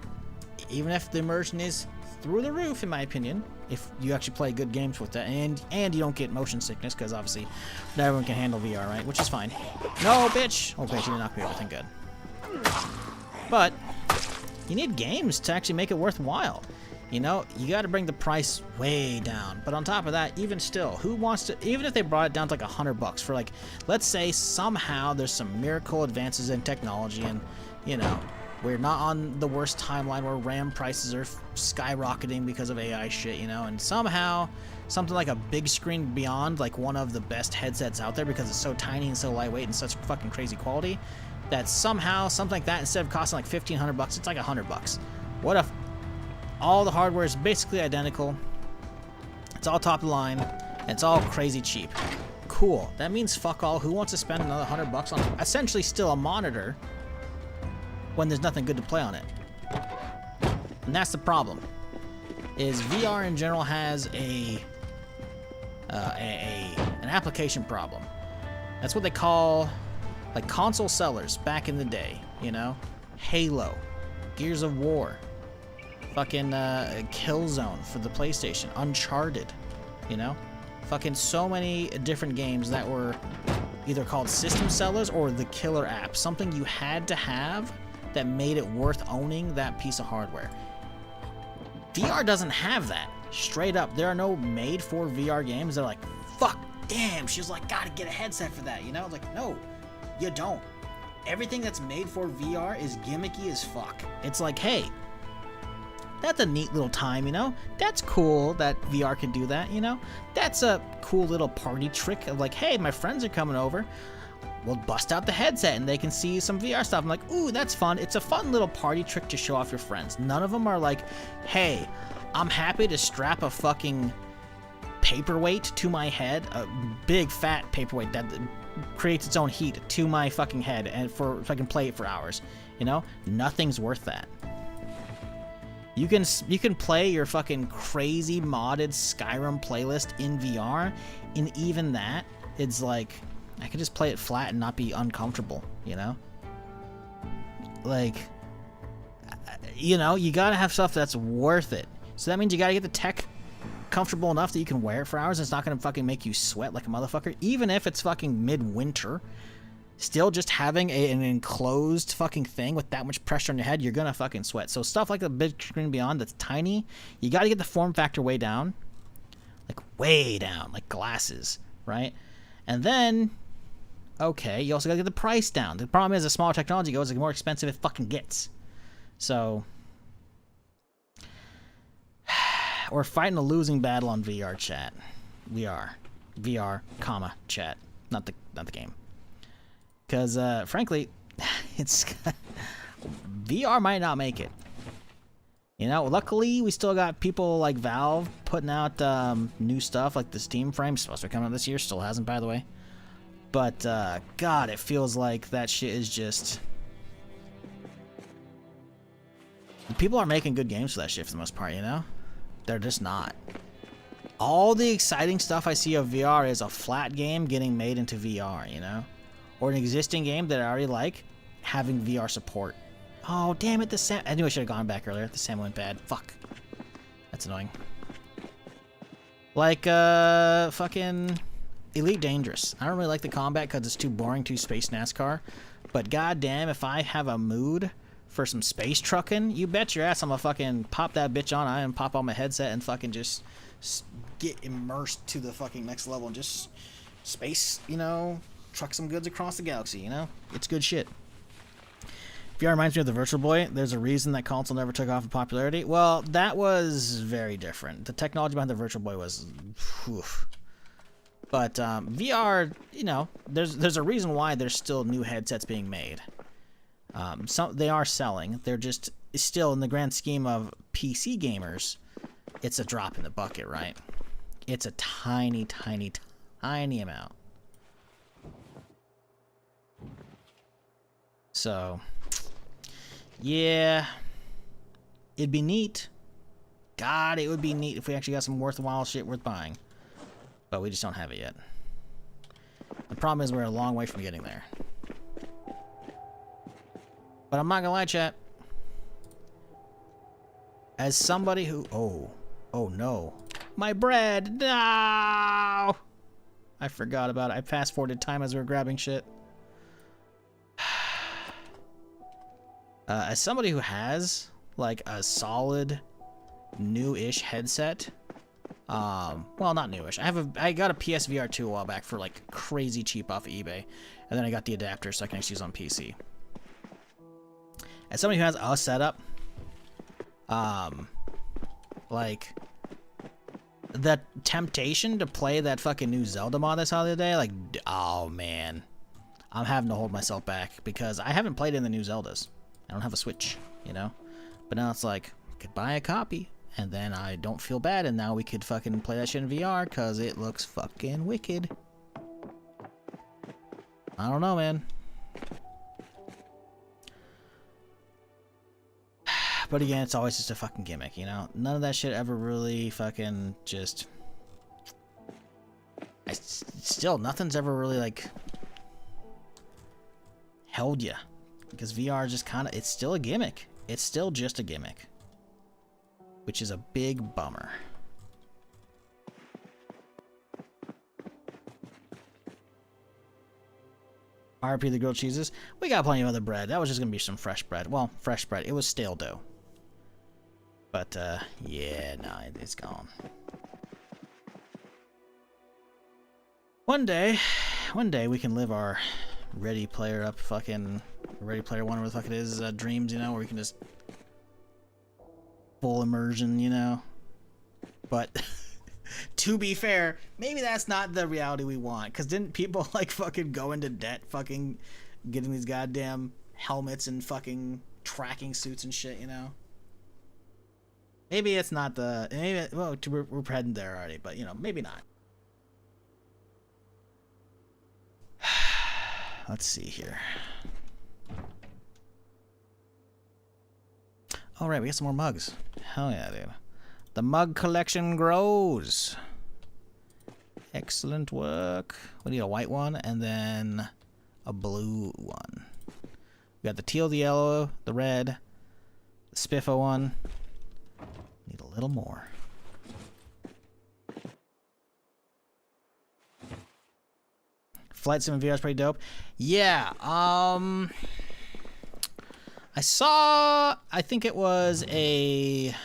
Even if the immersion is through the roof, in my opinion, if you actually play good games with that, and you don't get motion sickness, because obviously not everyone can handle VR, right? Which is fine. No, bitch! Oh, bitch, you didn't knock me over, thank God. But you need games to actually make it worthwhile. You know, you got to bring the price way down. But on top of that, even still, who wants to, even if they brought it down to like $100 for like, let's say somehow there's some miracle advances in technology and, you know, we're not on the worst timeline where RAM prices are skyrocketing because of AI shit, you know, and somehow something like a big screen beyond, like one of the best headsets out there because it's so tiny and so lightweight and such fucking crazy quality, that somehow something like that, instead of costing like $1,500, it's like $100. What if all the hardware is basically identical, it's all top of the line, and it's all crazy cheap? Cool. That means fuck all. Who wants to spend another $100 on essentially still a monitor when there's nothing good to play on it? And that's the problem. Is VR in general has an application problem. That's what they call like console sellers back in the day, you know? Halo. Gears of War, fucking Killzone for the PlayStation, Uncharted, you know? Fucking so many different games that were either called system sellers or the killer app, something you had to have that made it worth owning that piece of hardware. VR doesn't have that. Straight up, there are no made for VR games that are like, fuck, damn, she's like, gotta get a headset for that, you know? Like, no, you don't. Everything that's made for VR is gimmicky as fuck. It's like, hey, that's a neat little time, you know? That's cool that VR can do that, you know? That's a cool little party trick of like, hey, my friends are coming over. We'll bust out the headset and they can see some VR stuff. I'm like, ooh, that's fun. It's a fun little party trick to show off your friends. None of them are like, hey, I'm happy to strap a fucking paperweight to my head, a big fat paperweight that creates its own heat to my fucking head, and so I can play it for hours. You know, nothing's worth that. You can play your fucking crazy modded Skyrim playlist in VR, and even that, it's like I could just play it flat and not be uncomfortable. You know, like, you know, you gotta have stuff that's worth it. So that means you gotta get the tech comfortable enough that you can wear it for hours and it's not gonna fucking make you sweat like a motherfucker, even if it's fucking midwinter. Still, just having an enclosed fucking thing with that much pressure on your head, you're gonna fucking sweat. So stuff like the big screen beyond that's tiny, you gotta get the form factor way down, like glasses, right? And then, okay, you also gotta get the price down. The problem is, the smaller technology goes, the more expensive it fucking gets. So we're fighting a losing battle on VR, chat. We are. VR, comma, chat. Not the game. Because, frankly, it's VR might not make it. You know, luckily, we still got people like Valve putting out new stuff, like the Steam frame. Supposed to be coming out this year. Still hasn't, by the way. But, God, it feels like that shit is just... People are making good games for that shit for the most part, you know? They're just not. All the exciting stuff I see of VR is a flat game getting made into VR, you know? Or an existing game that I already like, having VR support. Oh, damn it, I knew I should have gone back earlier. The sound went bad. Fuck. That's annoying. Like, fucking Elite Dangerous. I don't really like the combat because it's too boring, too space NASCAR. But goddamn, if I have a mood for some space trucking, you bet your ass I'm gonna fucking pop that bitch on. I am pop on my headset and fucking just get immersed to the fucking next level and just space, you know, truck some goods across the galaxy, you know? It's good shit. VR reminds me of the Virtual Boy. There's a reason that console never took off in popularity. Well, that was very different. The technology behind the Virtual Boy was... Oof. But VR, you know, there's a reason why there's still new headsets being made. They are selling. They're just still, in the grand scheme of PC gamers, it's a drop in the bucket, right? It's a tiny, tiny, tiny amount. So, yeah, it'd be neat. God, it would be neat if we actually got some worthwhile shit worth buying. But we just don't have it yet. The problem is we're a long way from getting there. But I'm not gonna lie, chat. As somebody who... Oh no. My bread! No! I forgot about it. I fast-forwarded time as we were grabbing shit. As somebody who has, like, a solid, new-ish headset... well, not newish. I got a PSVR 2 a while back for, like, crazy cheap off of eBay. And then I got the adapter so I can actually use on PC. As somebody who has a setup, like, the temptation to play that fucking new Zelda mod I saw the other day, like, oh man, I'm having to hold myself back because I haven't played in the new Zeldas. I don't have a Switch, you know? But now it's like, I could buy a copy, and then I don't feel bad, and now we could fucking play that shit in VR because it looks fucking wicked. I don't know, man. But again, it's always just a fucking gimmick, you know? None of that shit ever really fucking just... Still, nothing's ever really, like... held ya. Because VR just kind of... It's still a gimmick. it's still just a gimmick, which is a big bummer. RP the grilled cheeses. We got plenty of other bread. That was just gonna be some fresh bread. Well, fresh bread. It was stale dough. But yeah, nah, it's gone. One day we can live our Ready Player Up fucking Ready Player One, where the fuck it is, dreams, you know, where we can just full immersion, you know. But to be fair, maybe that's not the reality we want. Cause didn't people like fucking go into debt fucking getting these goddamn helmets and fucking tracking suits and shit, you know? Maybe it's not the maybe well we're heading there already, but you know, maybe not. Let's see here. All right, we got some more mugs. Hell yeah, dude. The mug collection grows. Excellent work. We need a white one and then a blue one. We got the teal, the yellow, the red, the spiffo one. Need a little more. Flight Sim in VR is pretty dope. Yeah, I think it was a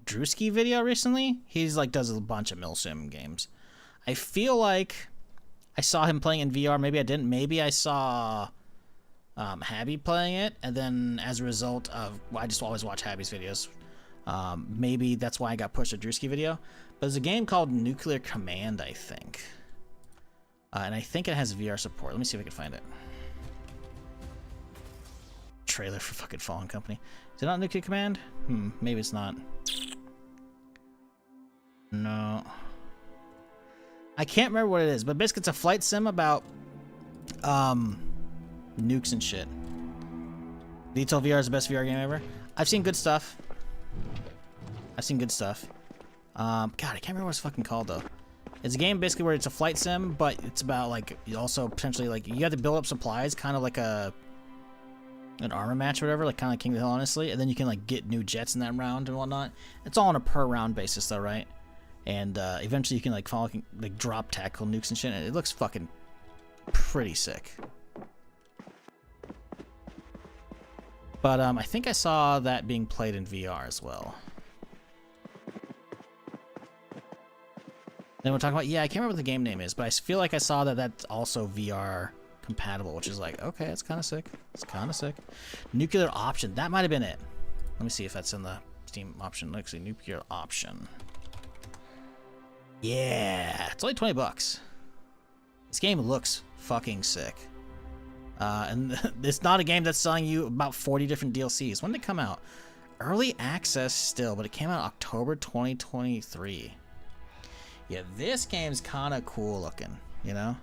Drewski video recently. He's like does a bunch of milsim games. I feel like I saw him playing in VR. Maybe I didn't. Maybe I saw Habby playing it, and then as a result of, well, I just always watch Habby's videos. Maybe that's why I got pushed to Drewski video. But there's a game called Nuclear Command, I think. And I think it has VR support. Let me see if I can find it. Trailer for fucking Fallen Company. Is it not Nuclear Command? Maybe it's not. No. I can't remember what it is, but basically it's a flight sim about nukes and shit. Detail VR is the best VR game ever. I've seen good stuff. God, I can't remember what it's fucking called though. It's a game basically where it's a flight sim, but it's about like you also potentially like you have to build up supplies, kind of like an armor match or whatever, like kind of like King of the Hill, honestly, and then you can like get new jets in that round and whatnot. It's all on a per round basis though, right? And eventually you can like follow, like drop tactical nukes and shit. And it looks fucking pretty sick. But I think I saw that being played in VR as well. Then we'll talk about, yeah, I can't remember what the game name is, but I feel like I saw that that's also VR compatible, which is like, okay, it's kind of sick. It's kind of sick. Nuclear Option, that might have been it. Let me see if that's in the Steam option. Let's see, Nuclear Option. Yeah, it's only 20 bucks. This game looks fucking sick. And it's not a game that's selling you about 40 different DLCs. When did it come out? Early access still, but it came out October 2023. Yeah, this game's kind of cool looking, you know?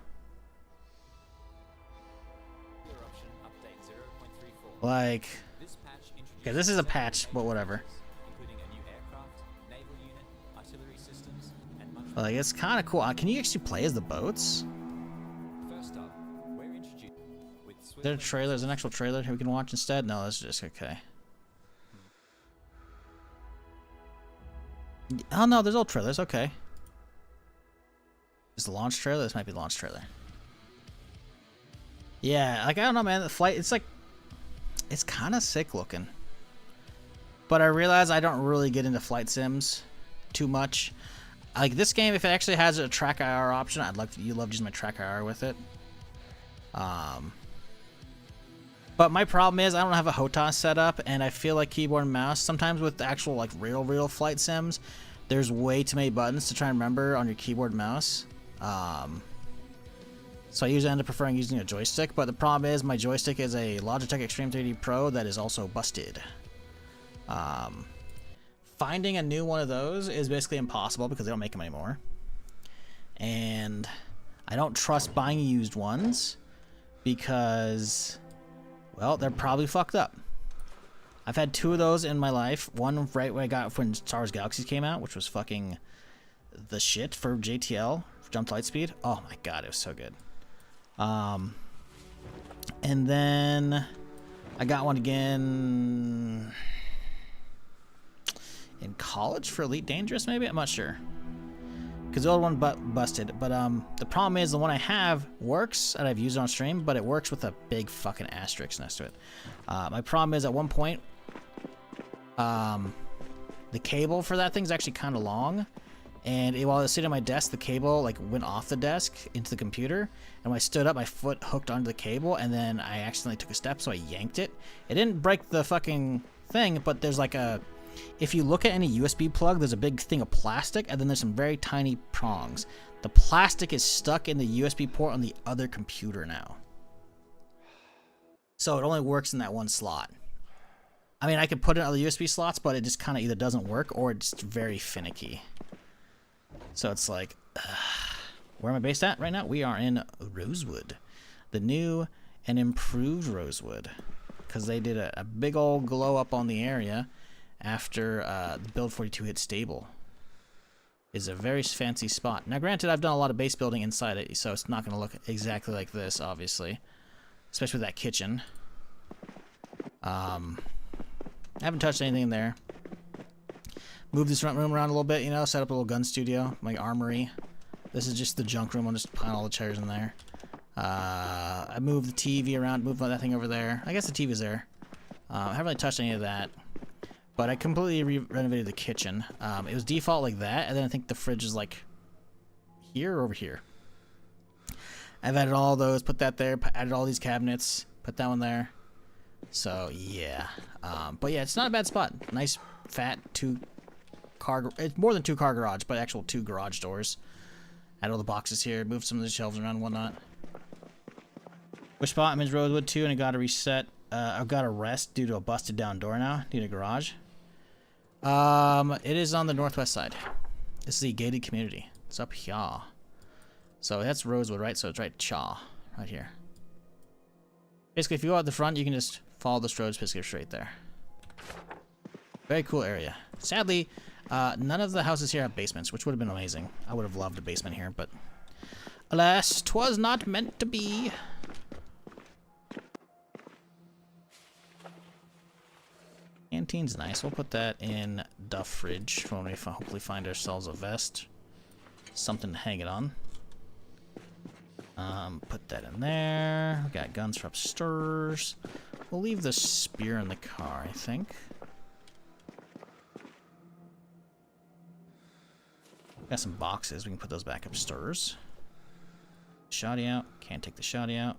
Like, okay, this is a patch, but whatever. Like, it's kind of cool. Can you actually play as the boats? Is there a trailer? Is there an actual trailer we can watch instead? No, that's just okay. Oh no, there's old trailers. Okay. Is the launch trailer? This might be the launch trailer. Yeah, like I don't know, man. The flight, it's like, it's kind of sick looking. But I realize I don't really get into flight sims too much. Like this game, if it actually has a track IR option, I'd love to use my track IR with it. But my problem is I don't have a HOTAS set up, and I feel like keyboard and mouse. Sometimes with the actual like real flight sims, there's way too many buttons to try and remember on your keyboard and mouse. So I usually end up preferring using a joystick, but the problem is my joystick is a Logitech Extreme 3D Pro that is also busted. Finding a new one of those is basically impossible because they don't make them anymore. And I don't trust buying used ones because, well, they're probably fucked up. I've had two of those in my life. One right when I got when Star Wars Galaxies came out, which was fucking the shit for JTL, for Jump to Light Speed. Oh my god, it was so good. And then I got one again in college for Elite Dangerous, maybe? I'm not sure. Because the old one busted. But the problem is the one I have works, and I've used it on stream, but it works with a big fucking asterisk next to it. My problem is at one point, the cable for that thing's actually kind of long. And while I was sitting at my desk, the cable like went off the desk into the computer. And when I stood up, my foot hooked onto the cable, and then I accidentally took a step, so I yanked it. It didn't break the fucking thing, but there's like a... If you look at any USB plug, there's a big thing of plastic, and then there's some very tiny prongs. The plastic is stuck in the USB port on the other computer now. So it only works in that one slot. I mean, I could put it in other USB slots, but it just kind of either doesn't work or it's very finicky. So it's like, where am I based at right now? We are in Rosewood, the new and improved Rosewood, because they did a big old glow up on the area after the Build 42 hit stable. Is a very fancy spot. Now, granted, I've done a lot of base building inside it, so it's not going to look exactly like this, obviously, especially with that kitchen. I haven't touched anything in there. Move this front room around a little bit, you know, set up a little gun studio, my armory. This is just the junk room. I'll just put all the chairs in there. I moved the TV around, moved that thing over there. I guess the TV's there. I haven't really touched any of that. But I completely renovated the kitchen. It was default like that, and then I think the fridge is like here or over here. I've added all those, put that there, added all these cabinets, put that one there. So, yeah. But yeah, it's not a bad spot. Nice, fat, it's more than 2-car garage, but actual 2 garage doors. Add all the boxes here, move some of the shelves around and whatnot. Which spot? I'm in Rosewood 2, and I got to reset. I've got to rest due to a busted down door now. Need a garage. It is on the northwest side. This is a gated community. It's up here. So that's Rosewood, right? So it's right right here. Basically, if you go out the front, you can just follow this road, basically straight there. Very cool area. Sadly, none of the houses here have basements, which would have been amazing. I would have loved a basement here, but alas, 'twas not meant to be. Canteen's nice. We'll put that in the fridge when we hopefully find ourselves a vest. Something to hang it on. Put that in there. We got guns for upstairs. We'll leave the spear in the car, I think. Got some boxes. We can put those back upstairs. Shoddy out. Can't take the shoddy out.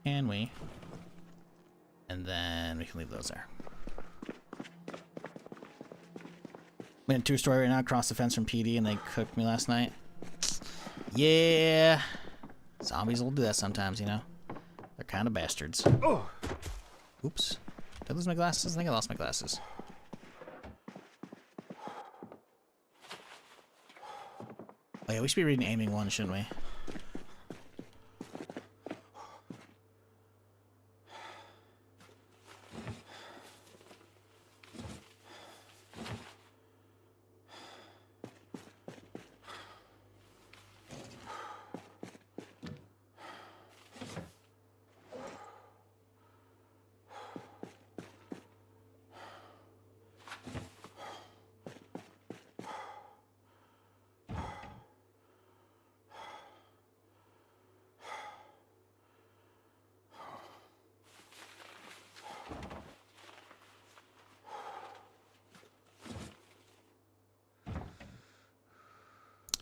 Can we? And then we can leave those there. I'm in a 2-story right now, across the fence from PD, and they cooked me last night. Yeah. Zombies will do that sometimes, you know. They're kind of bastards. Oh. Oops. Did I lose my glasses? I think I lost my glasses. Oh yeah, we should be reading Aiming 1, shouldn't we?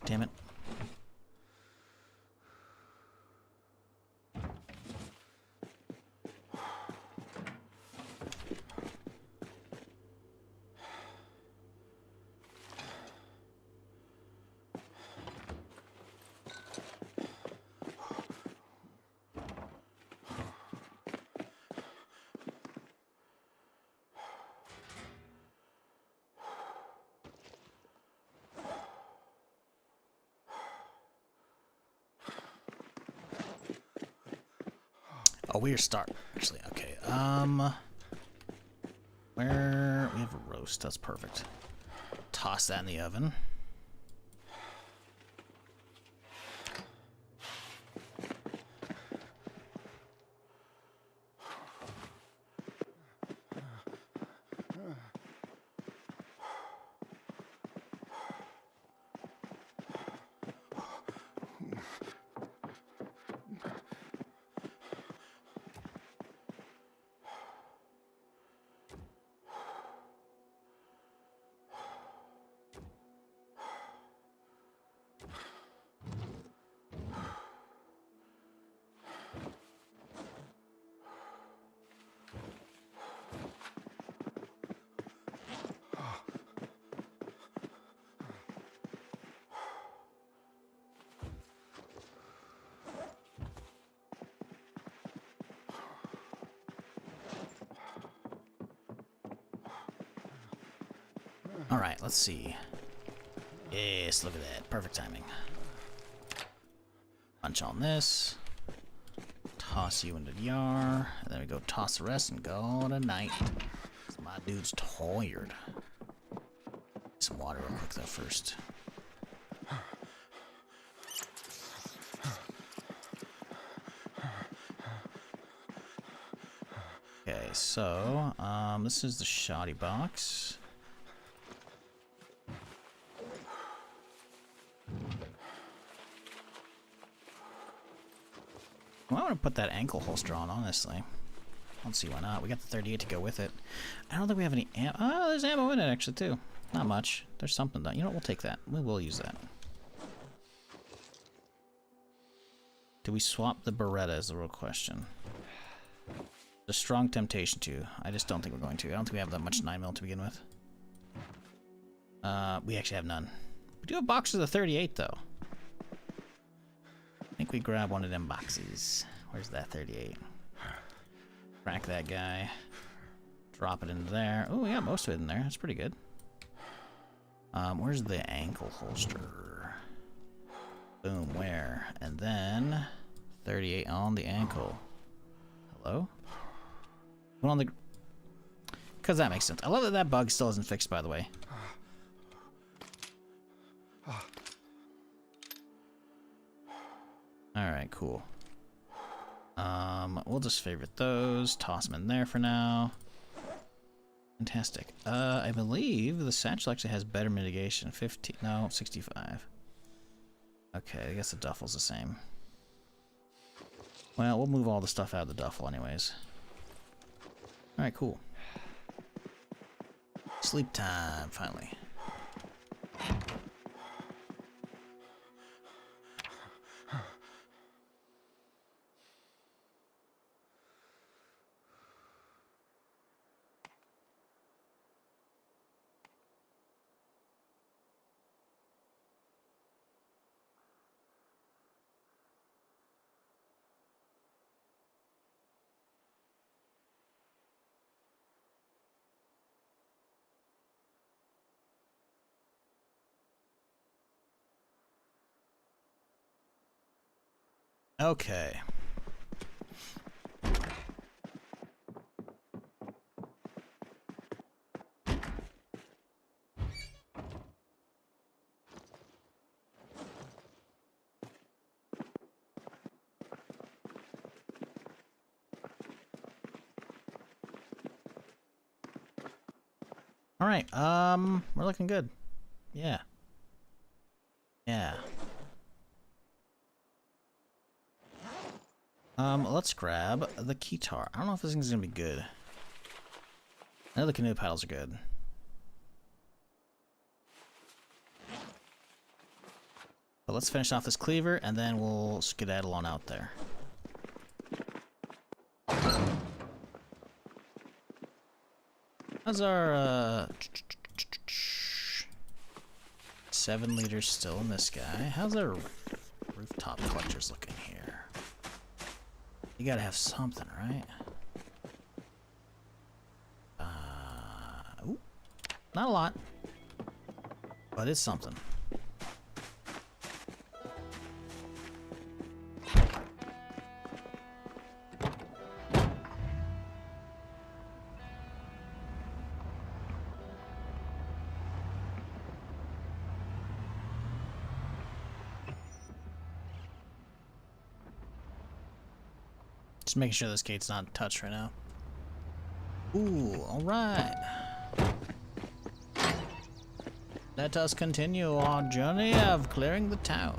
Damn it. Oh, we're start actually. Okay. Where we have a roast. That's perfect. Toss that in the oven. Alright, let's see. Yes, look at that. Perfect timing. Punch on this. Toss you into the yard. And then we go toss the rest and go to night. My dude's tired. Some water real quick though first. Okay, so this is the shoddy box. Well, I want to put that ankle holster on, honestly. I don't see why not. We got the 38 to go with it. I don't think we have any ammo. Oh, there's ammo in it, actually, too. Not much. There's something, though. You know what? We'll take that. We will use that. Do we swap the Beretta is the real question. A strong temptation to. I just don't think we're going to. I don't think we have that much 9mm to begin with. We actually have none. We do have boxes of 38, though. I think we grab one of them boxes. Where's that 38? Crack that guy. Drop it into there. Oh, we got most of it in there. That's pretty good. Where's the ankle holster? Boom, where? And then 38 on the ankle. Hello? One on the... Because that makes sense. I love that that bug still isn't fixed, by the way. Alright, cool. We'll just favorite those. Toss them in there for now. Fantastic. I believe the satchel actually has better mitigation. 15... No, 65. Okay, I guess the duffel's the same. Well, we'll move all the stuff out of the duffel anyways. Alright, cool. Sleep time, finally. Okay. All right. We're looking good. Yeah. Yeah. Let's grab the keytar. I don't know if this thing's gonna be good. I know the canoe paddles are good. But let's finish off this cleaver, and then we'll skedaddle on out there. How's our, 7 liters still in this guy? How's our rooftop collectors looking here? You gotta have something, right? Ooh, not a lot, but it's something. Just making sure this gate's not touched right now. Ooh, alright. Let us continue our journey of clearing the town.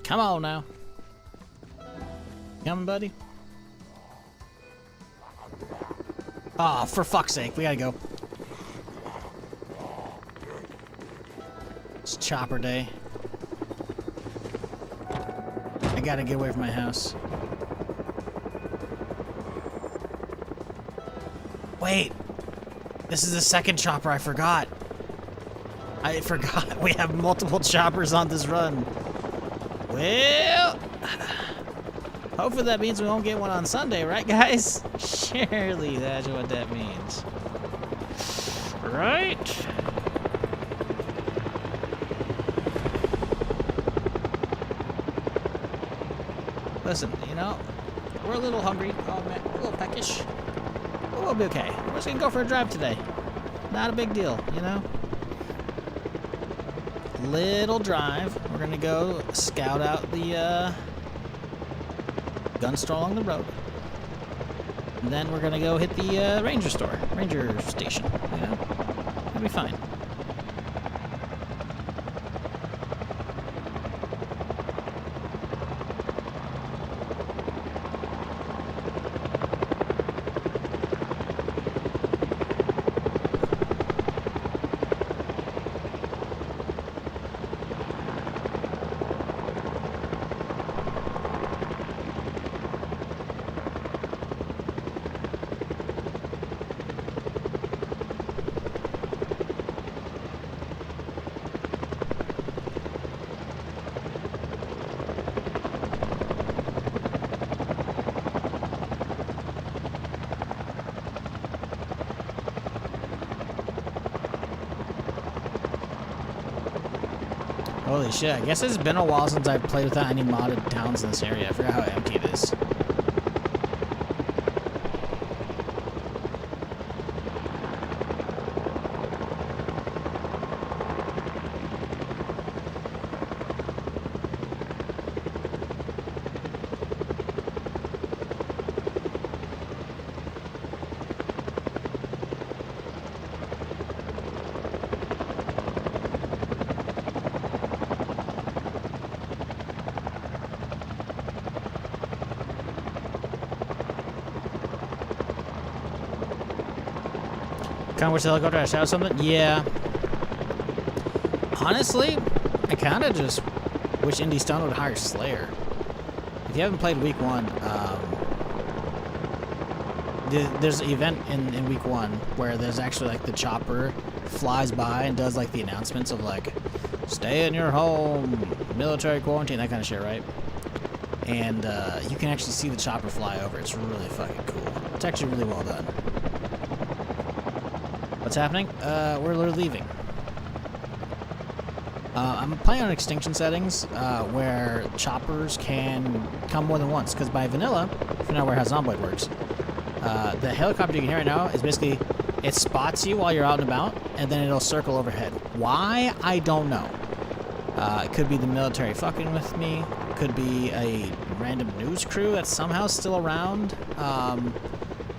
Come on now. Coming, buddy? Oh, for fuck's sake, we gotta go. It's chopper day. I gotta get away from my house. Wait! This is the second chopper, I forgot. I forgot we have multiple choppers on this run. Well, hopefully that means we won't get one on Sunday, right guys? Surely that's what that means. Right? Listen, you know, we're a little hungry. Oh man, a little peckish. But we'll be okay. We're just gonna go for a drive today. Not a big deal, you know? Little drive. We're gonna go scout out the gun store along the road. And then we're gonna go hit the ranger station, you know? It'll be fine. Holy shit, I guess it's been a while since I've played without any modded towns in this area. I forgot how empty it is. Kind of wish the helicopter had shot something? Yeah. Honestly, I kind of just wish Indy Stone would hire Slayer. If you haven't played Week 1, there's an event in Week 1 where there's actually like the chopper flies by and does like the announcements of like, stay in your home, military quarantine, that kind of shit, right? And you can actually see the chopper fly over. It's really fucking cool. It's actually really well done. What's happening? We're leaving. I'm playing on extinction settings where choppers can come more than once. Because by vanilla, if you know where how Zomboid works, the helicopter you can hear right now is basically, it spots you while you're out and about, and then it'll circle overhead. Why? I don't know. It could be the military fucking with me. Could be a random news crew that's somehow still around.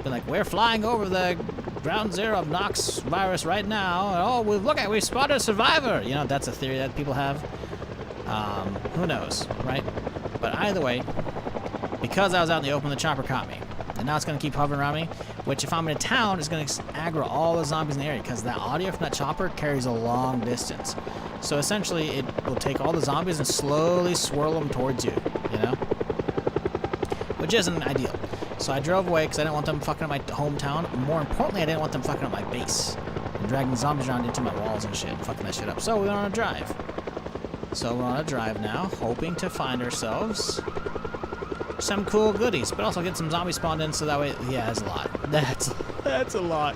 Be like, we're flying over the ground zero of Nox virus right now. Oh, we spotted a survivor. You know, that's a theory that people have. Who knows, right? But either way, because I was out in the open, the chopper caught me. And now it's going to keep hovering around me, which if I'm in a town, is going to aggro all the zombies in the area, because that audio from that chopper carries a long distance. So essentially, it will take all the zombies and slowly swirl them towards you, you know? Which isn't ideal. So I drove away because I didn't want them fucking up my hometown. More importantly, I didn't want them fucking up my base and dragging zombies around into my walls and shit, and fucking that shit up. So we went on a drive. So we're on a drive now, hoping to find ourselves some cool goodies, but also get some zombies spawned in so that way, yeah, that's a lot. That's a lot.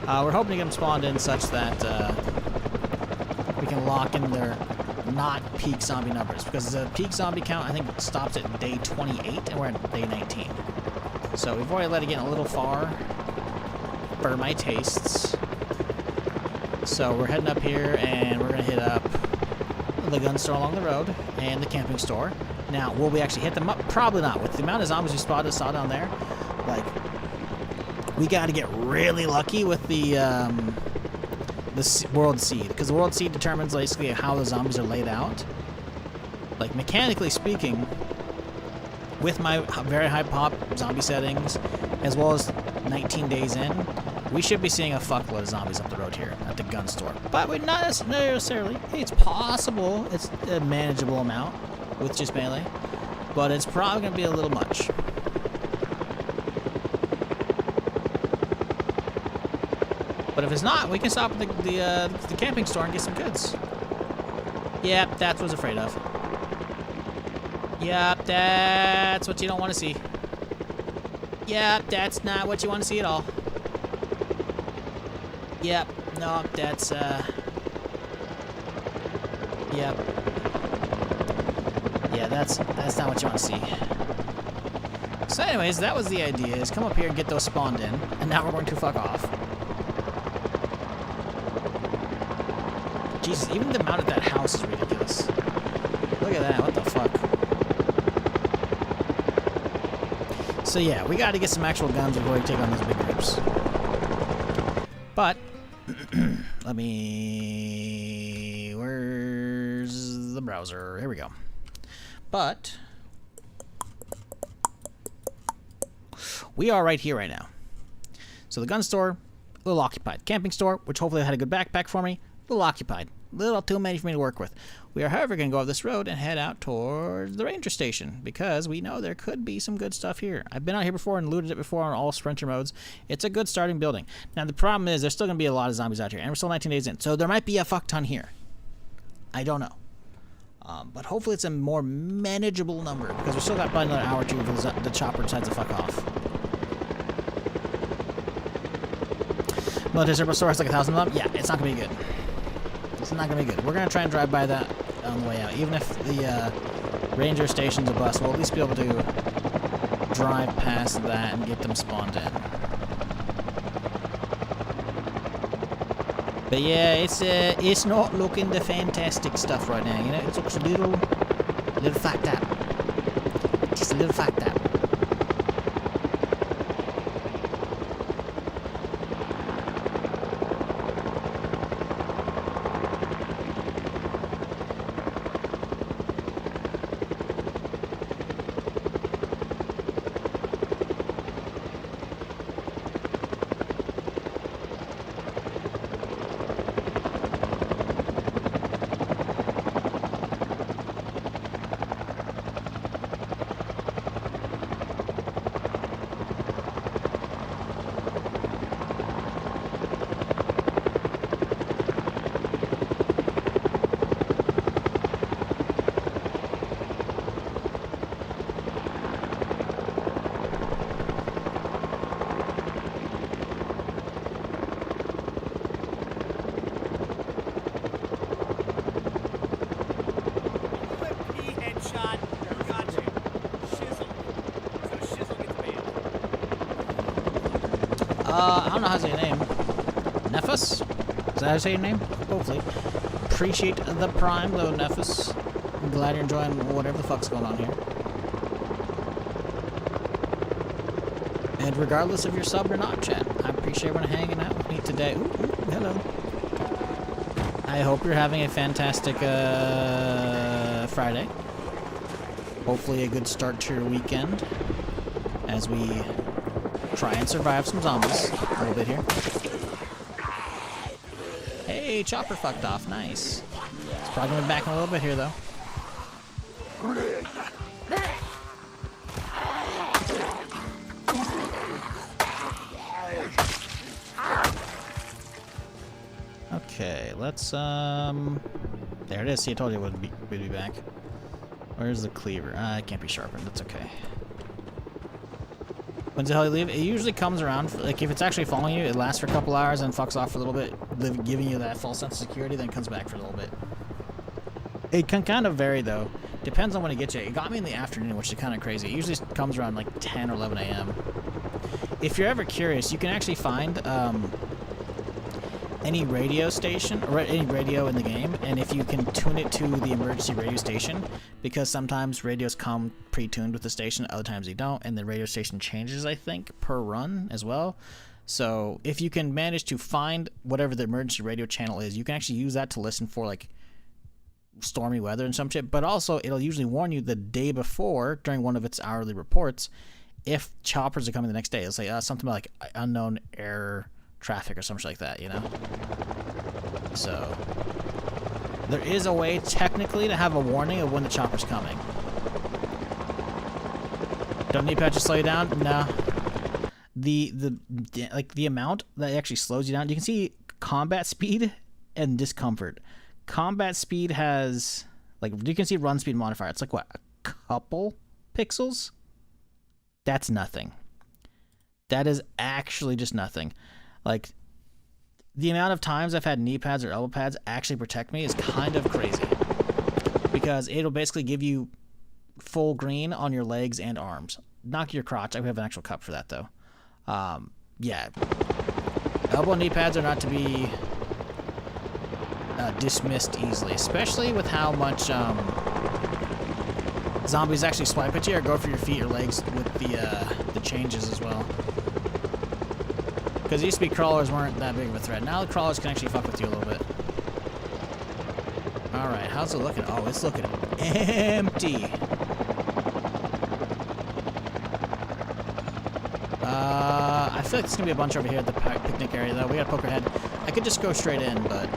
We're hoping to get them spawned in such that we can lock in their not peak zombie numbers, because the peak zombie count I think stops at day 28 and we're at day 19. So we've already let it get a little far for my tastes. So we're heading up here and we're gonna hit up the gun store along the road and the camping store. Now, will we actually hit them up? Probably not. With the amount of zombies we saw down there, like, we got to get really lucky with the world seed, because the world seed determines basically how the zombies are laid out. like mechanically speaking, with my very high pop zombie settings, as well as 19 days in, we should be seeing a fuckload of zombies up the road here at the gun store. But we're not necessarily. It's possible. It's a manageable amount with just melee, but it's probably going to be a little much. But if it's not, we can stop at the camping store and get some goods. Yep, that's what I was afraid of. Yep, that's what you don't want to see. Yep, that's not what you want to see at all. Yep, no, that's, yep. Yeah, that's not what you want to see. So anyways, that was the idea, is come up here and get those spawned in, and now we're going to fuck off. Jesus, even the amount of that house is ridiculous. Look at that, what the fuck? So yeah, we gotta get some actual guns before we take on these big groups. But, let me... Where's the browser? Here we go. But, we are right here right now. So the gun store, a little occupied. Camping store, which hopefully had a good backpack for me, a little occupied. A little too many for me to work with. We are, however, going to go up this road and head out towards the ranger station, because we know there could be some good stuff here. I've been out here before and looted it before on all sprinter modes. It's a good starting building. Now, the problem is there's still going to be a lot of zombies out here, and we're still 19 days in, so there might be a fuck ton here. I don't know. But hopefully it's a more manageable number, because we still got about another hour or two before the chopper decides to fuck off. Military Surplus Store has like 1,000 of them? Yeah, it's not going to be good. It's not going to be good. We're going to try and drive by that on the way out. Even if the ranger station's a bus, we'll at least be able to drive past that and get them spawned in. But yeah, it's not looking the fantastic stuff right now. You know, it looks a little fucked up. Just a little fucked up. I don't know how to say your name. Nephus? Is that how you say your name? Hopefully. Appreciate the prime, though, Nephus. I'm glad you're enjoying whatever the fuck's going on here. And regardless of your sub or not, chat, I appreciate everyone hanging out with me today. Ooh, hello. I hope you're having a fantastic Friday. Hopefully a good start to your weekend as we try and survive some zombies a little bit here. Hey, chopper fucked off. Nice. It's probably going to be back in a little bit here, though. Okay, let's, there it is. See, I told you it would be back. Where's the cleaver? It can't be sharpened. That's okay. When's the hell you leave? It usually comes around, like if it's actually following you, it lasts for a couple hours and fucks off for a little bit, giving you that false sense of security, then comes back for a little bit. It can kind of vary though. Depends on when it gets you. It got me in the afternoon, which is kind of crazy. It usually comes around like 10 or 11 a.m. If you're ever curious, you can actually find any radio station or any radio in the game, and if you can tune it to the emergency radio station, because sometimes radios come pre-tuned with the station, other times they don't, and the radio station changes, I think, per run as well. So if you can manage to find whatever the emergency radio channel is, you can actually use that to listen for like stormy weather and some shit, but also it'll usually warn you the day before during one of its hourly reports if choppers are coming the next day. It'll say something about like unknown air traffic or something like that, you know? So there is a way technically to have a warning of when the chopper's coming. Don't need patch to slow you down? No. The amount that actually slows you down, you can see combat speed and discomfort. Combat speed has, like, you can see run speed modifier. It's like, what, a couple pixels? That's nothing. That is actually just nothing. Like, the amount of times I've had knee pads or elbow pads actually protect me is kind of crazy. Because it'll basically give you full green on your legs and arms. Not your crotch. I have an actual cup for that, though. Yeah. Elbow and knee pads are not to be dismissed easily, especially with how much zombies actually swipe at you or go for your feet or legs with the changes as well. Because it used to be crawlers weren't that big of a threat. Now the crawlers can actually fuck with you a little bit. Alright, how's it looking? Oh, it's looking empty. I feel like there's going to be a bunch over here at the picnic area, though. We got to poke our head. I could just go straight in, but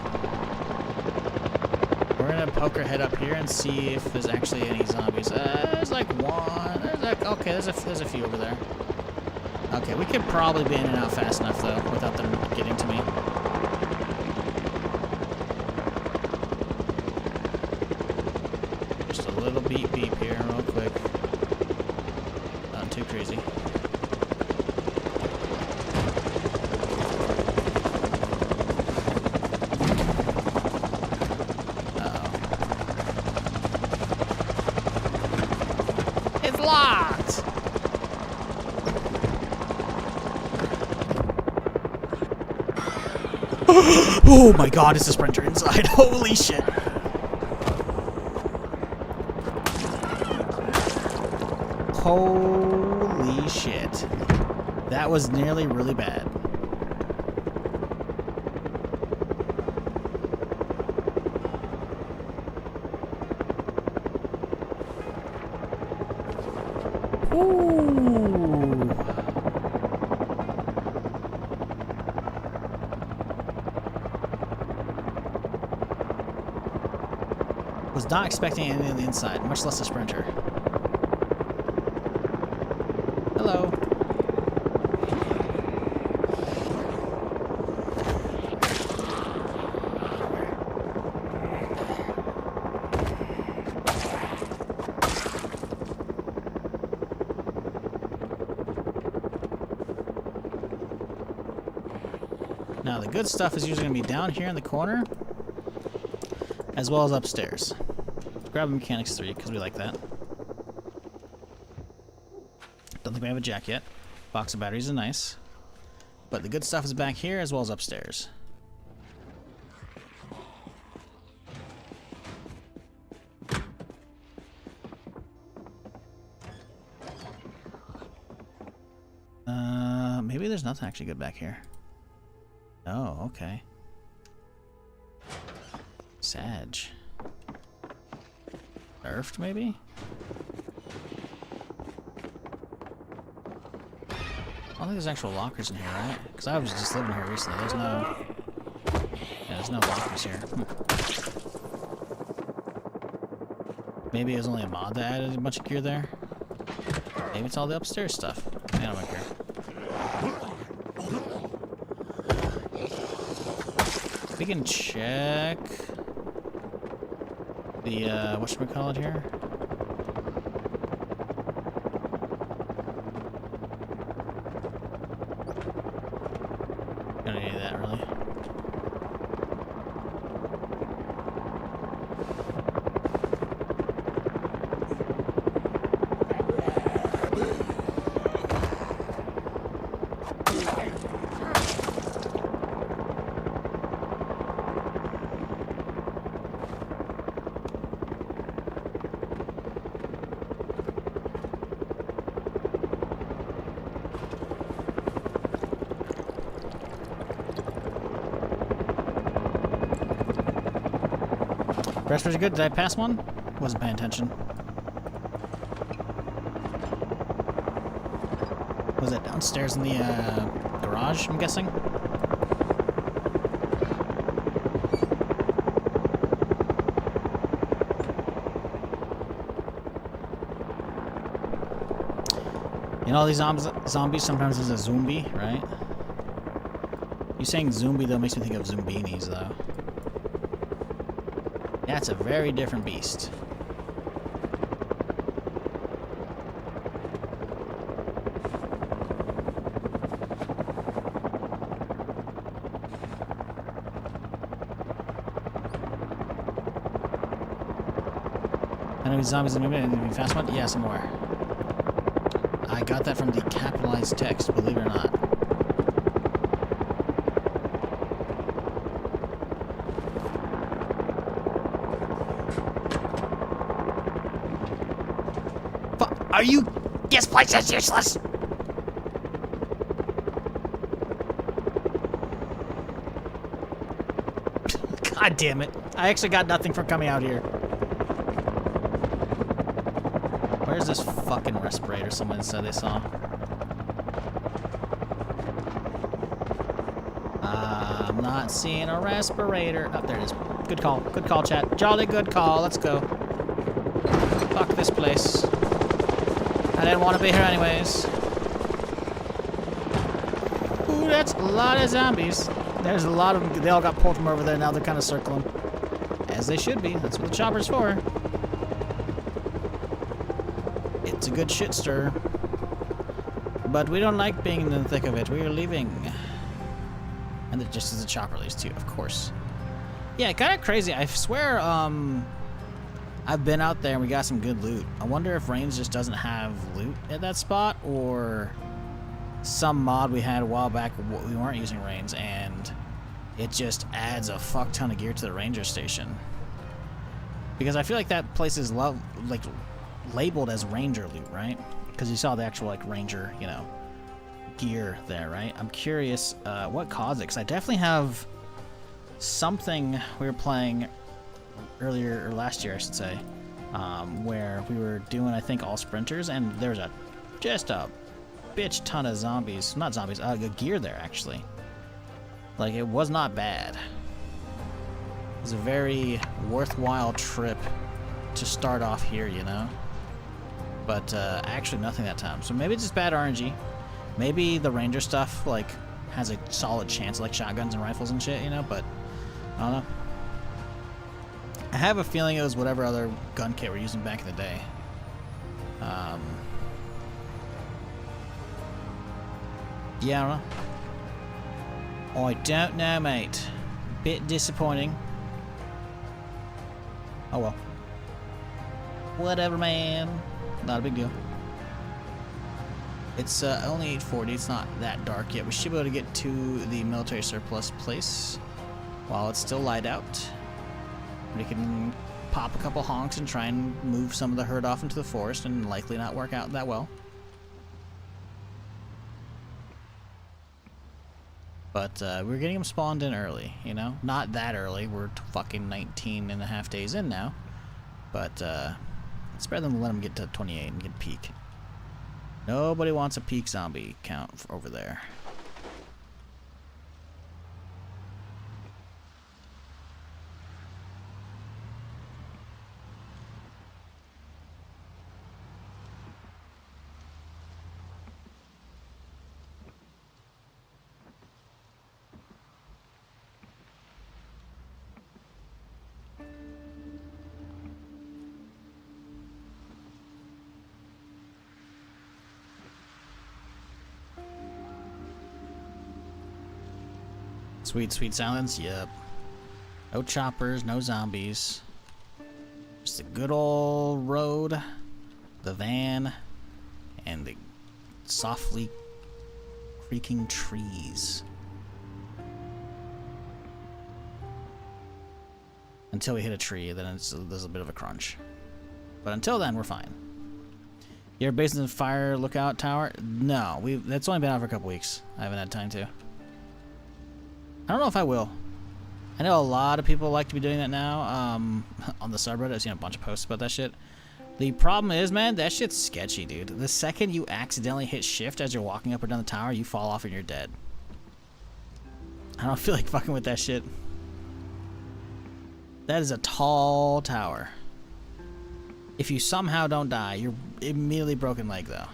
we're going to poke our head up here and see if there's actually any zombies. There's like one. There's like, okay, there's a few over there. Okay, we could probably be in and out fast enough, though, without them getting to me. Just a little beep beep here real quick. Not too crazy. It's locked! Oh my god, it's a sprinter inside. Holy shit. Holy shit. That was nearly really bad. Ooh. Was not expecting anything on the inside, much less a sprinter. Hello. Now the good stuff is usually going to be down here in the corner, as well as upstairs. Grab a Mechanics 3, because we like that. Don't think we have a jack yet. Box of batteries is nice. But the good stuff is back here, as well as upstairs. Maybe there's nothing actually good back here. Oh, okay. Sag. Nerfed, maybe? I don't think there's actual lockers in here, right? Because I was just living here recently. There's no... Yeah, there's no lockers here. Maybe it was only a mod that added a bunch of gear there. Maybe it's all the upstairs stuff. I don't care. We can check the whatchamacallit here. Don't need any of that really. Rest pretty good. Did I pass one? Wasn't paying attention. Was it downstairs in the garage, I'm guessing? You know, all these zombies sometimes is a zombie, right? You saying zombie though makes me think of zombinis though. Yeah, it's a very different beast. Enemy zombies in the movie, enemy fast one? Yeah, some more. I got that from the capitalized text, believe it or not. Are you? This place is useless! God damn it. I actually got nothing from coming out here. Where's this fucking respirator someone said they saw? I'm not seeing a respirator. Oh, there it is. Good call. Good call, chat. Jolly good call. Let's go. Fuck this place. I didn't want to be here anyways. Ooh, that's a lot of zombies. There's a lot of them. They all got pulled from over there. Now they're kind of circling. As they should be. That's what the chopper's for. It's a good shit stir. But we don't like being in the thick of it. We are leaving. And it just as a chopper leaves too, of course. Yeah, kind of crazy. I swear, I've been out there and we got some good loot. I wonder if Reigns just doesn't have loot at that spot, or some mod we had a while back we weren't using Reigns and it just adds a fuck ton of gear to the ranger station. Because I feel like that place is labeled as ranger loot, right? Because you saw the actual like ranger, you know, gear there, right? I'm curious what caused it, because I definitely have something we were playing earlier, or last year I should say, where we were doing I think all sprinters, and there was just a bitch ton of zombies, not zombies, gear there actually. Like, it was not bad. It was a very worthwhile trip to start off here, you know? But actually nothing that time. So maybe it's just bad RNG. Maybe the ranger stuff like has a solid chance, like shotguns and rifles and shit, you know, but I don't know. I have a feeling it was whatever other gun kit we're using back in the day. Yeah, I don't know. I don't know, mate. Bit disappointing. Oh well. Whatever, man. Not a big deal. It's only 8:40. It's not that dark yet. We should be able to get to the military surplus place while it's still light out. We can pop a couple honks and try and move some of the herd off into the forest, and likely not work out that well. But we're getting them spawned in early, you know? Not that early. We're fucking 19 and a half days in now. But it's better than let them get to 28 and get peak. Nobody wants a peak zombie count over there. Sweet, sweet silence, yep. No choppers, no zombies. Just a good old road, the van, and the softly creaking trees. Until we hit a tree, then there's a bit of a crunch. But until then, we're fine. You ever based in the fire lookout tower? No, that's only been out for a couple weeks. I haven't had time to. I don't know if I will. I know a lot of people like to be doing that now. On the subreddit, I've seen a bunch of posts about that shit. The problem is, man, that shit's sketchy, dude. The second you accidentally hit shift as you're walking up or down the tower, you fall off and you're dead. I don't feel like fucking with that shit. That is a tall tower. If you somehow don't die, you're immediately broken leg, though.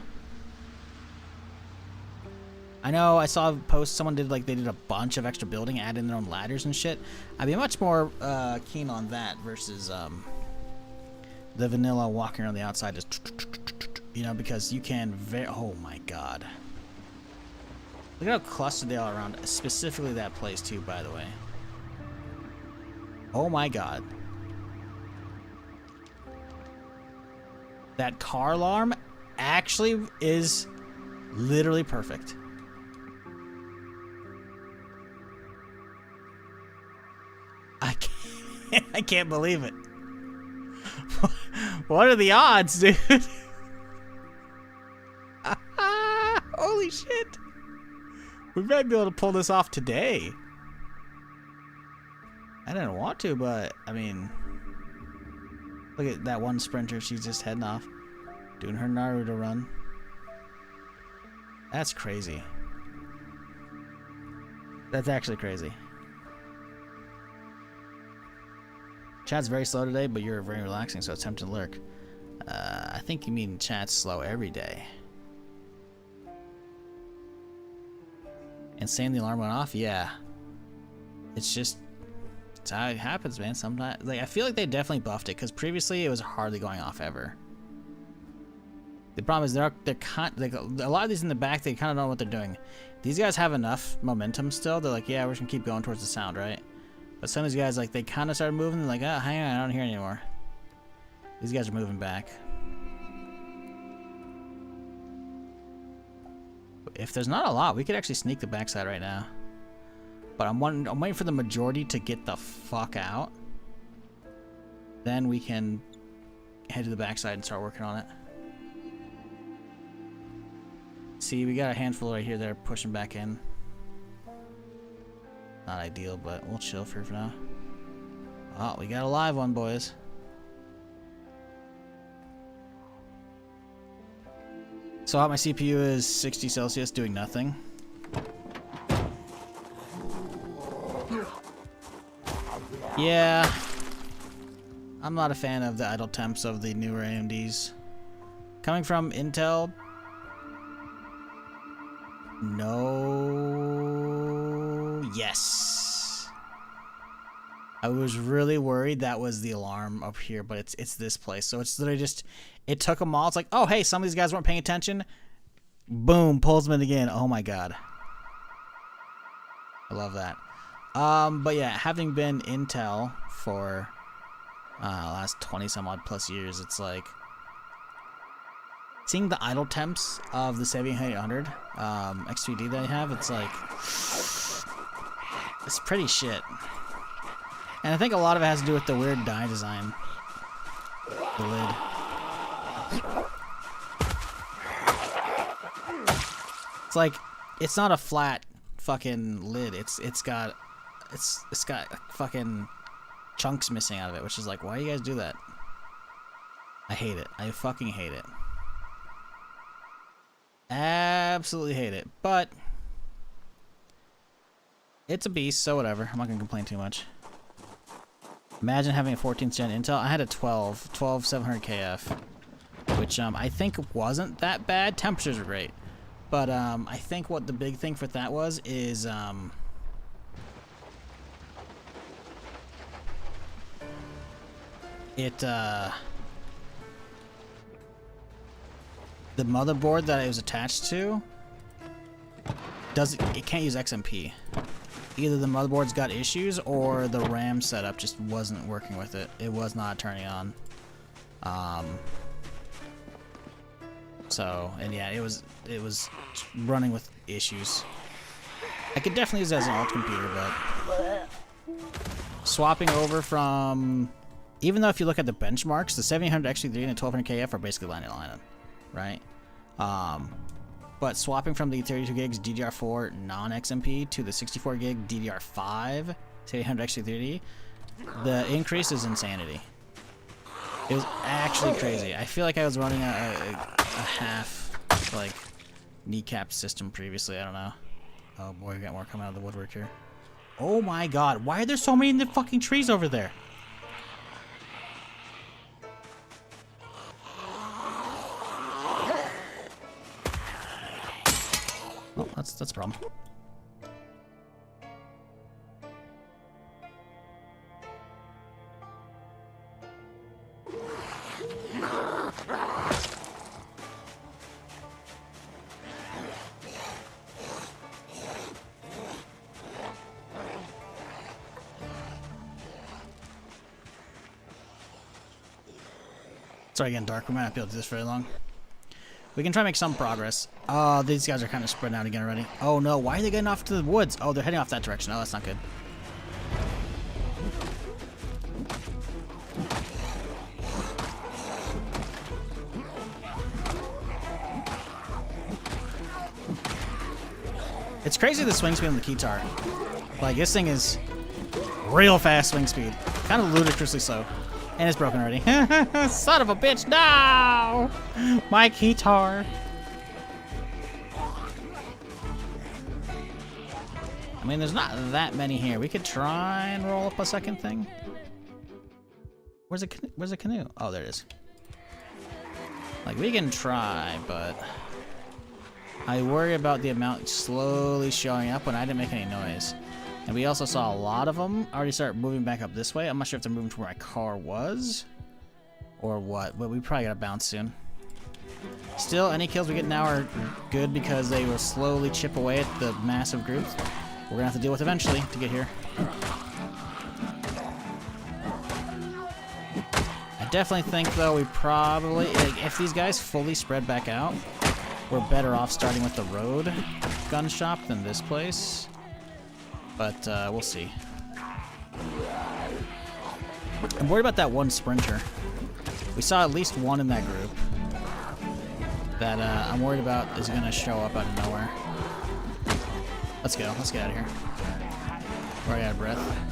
I know I saw a post someone did, like, they did a bunch of extra building, add in their own ladders and shit. I'd be much more keen on that versus the vanilla walking around the outside just, you know, because you can oh my god. Look at how clustered they are around, specifically that place too, by the way. Oh my god. That car alarm actually is literally perfect. I can't believe it. What are the odds, dude? Holy shit. We might be able to pull this off today. I didn't want to, but, I mean... Look at that one sprinter. She's just heading off. Doing her Naruto run. That's crazy. That's actually crazy. Chat's very slow today, but you're very relaxing, so it's tempting to lurk. I think you mean chat's slow every day. And saying the alarm went off? Yeah. It's just... It's how it happens, man. Sometimes... Like, I feel like they definitely buffed it, because previously it was hardly going off ever. The problem is they're like, a lot of these in the back, they kind of don't know what they're doing. These guys have enough momentum still. They're like, yeah, we're just going to keep going towards the sound, right? But some of these guys, like, they kind of started moving. They're like, oh, hang on, I don't hear anymore. These guys are moving back. If there's not a lot, we could actually sneak the backside right now. But I'm waiting for the majority to get the fuck out. Then we can head to the backside and start working on it. See, we got a handful right here that are pushing back in. Not ideal, but we'll chill for now. Oh, we got a live one, boys. So hot my CPU is 60 Celsius doing nothing. Yeah. I'm not a fan of the idle temps of the newer AMDs. Coming from Intel... No. Yes. I was really worried that was the alarm up here, but it's this place. So it's literally just, it took them all. It's like, oh, hey, some of these guys weren't paying attention. Boom, pulls them in again. Oh my god. I love that. But yeah, having been Intel for last 20 some odd plus years, it's like seeing the idle temps of the 7800 X3D that I have, it's like, it's pretty shit. And I think a lot of it has to do with the weird die design. The lid. It's like, it's not a flat fucking lid. It's got fucking chunks missing out of it, which is like, why do you guys do that? I hate it. I fucking hate it. Absolutely hate it, but it's a beast, so whatever. I'm not gonna complain too much. Imagine having a 14th gen Intel. I had a 12 700KF, which I think wasn't that bad. Temperatures were great, but I think what the big thing for that was is the motherboard that it was attached to it can't use XMP. Either the motherboard's got issues or the RAM setup just wasn't working with it. It was not turning on. So, and yeah, it was running with issues. I could definitely use it as an alt computer, but swapping over from, even though if you look at the benchmarks, the 7800 X3 and the 1200KF are basically line in line, right? But swapping from the 32 gigs DDR4 non-XMP to the 64 gig DDR5 Say 800 extra 3D. The increase is insanity. It was actually crazy. I feel like I was running a half, like, kneecap system previously. I don't know. Oh boy, we got more coming out of the woodwork here. Oh my god, why are there so many in the fucking trees over there? Oh, that's a problem. Sorry, getting dark. We might not be able to do this very long. We can try to make some progress. Oh, these guys are kind of spreading out again already. Oh no, why are they getting off to the woods? Oh, they're heading off that direction. Oh, that's not good. It's crazy the swing speed on the Keytar. Like, this thing is real fast swing speed. Kind of ludicrously so. And it's broken already. Son of a bitch, no! My Keytar. I mean, there's not that many here. We could try and roll up a second thing. Where's a canoe? Oh, there it is. Like, we can try, but I worry about the amount slowly showing up when I didn't make any noise. And we also saw a lot of them already start moving back up this way. I'm not sure if they're moving to where my car was or what, but we probably gotta bounce soon. Still, any kills we get now are good because they will slowly chip away at the massive groups we're gonna have to deal with eventually to get here. I definitely think, though, we probably, if these guys fully spread back out, we're better off starting with the road gun shop than this place. But we'll see. I'm worried about that one sprinter. We saw at least one in that group that I'm worried about is going to show up out of nowhere. Let's go. Let's get out of here. We're already out of breath.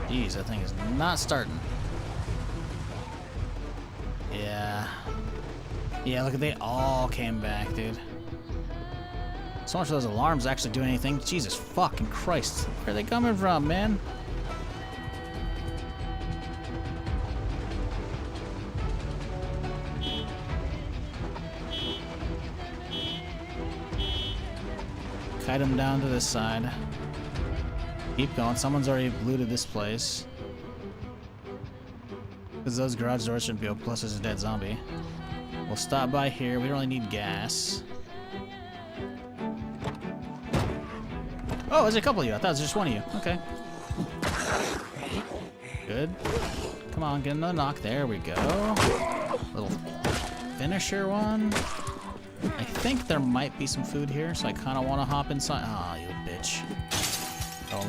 Jeez, that thing is not starting. Yeah. Yeah, look, they all came back, dude. So much of those alarms actually doing anything. Jesus fucking Christ. Where are they coming from, man? Kite them down to this side. Keep going. Someone's already looted this place. Because those garage doors shouldn't be open. Plus, there's a dead zombie. We'll stop by here. We don't really need gas. Oh, there's a couple of you. I thought it was just one of you. Okay. Good. Come on, get another knock. There we go. Little finisher one. I think there might be some food here, so I kind of want to hop inside. Ah, you bitch.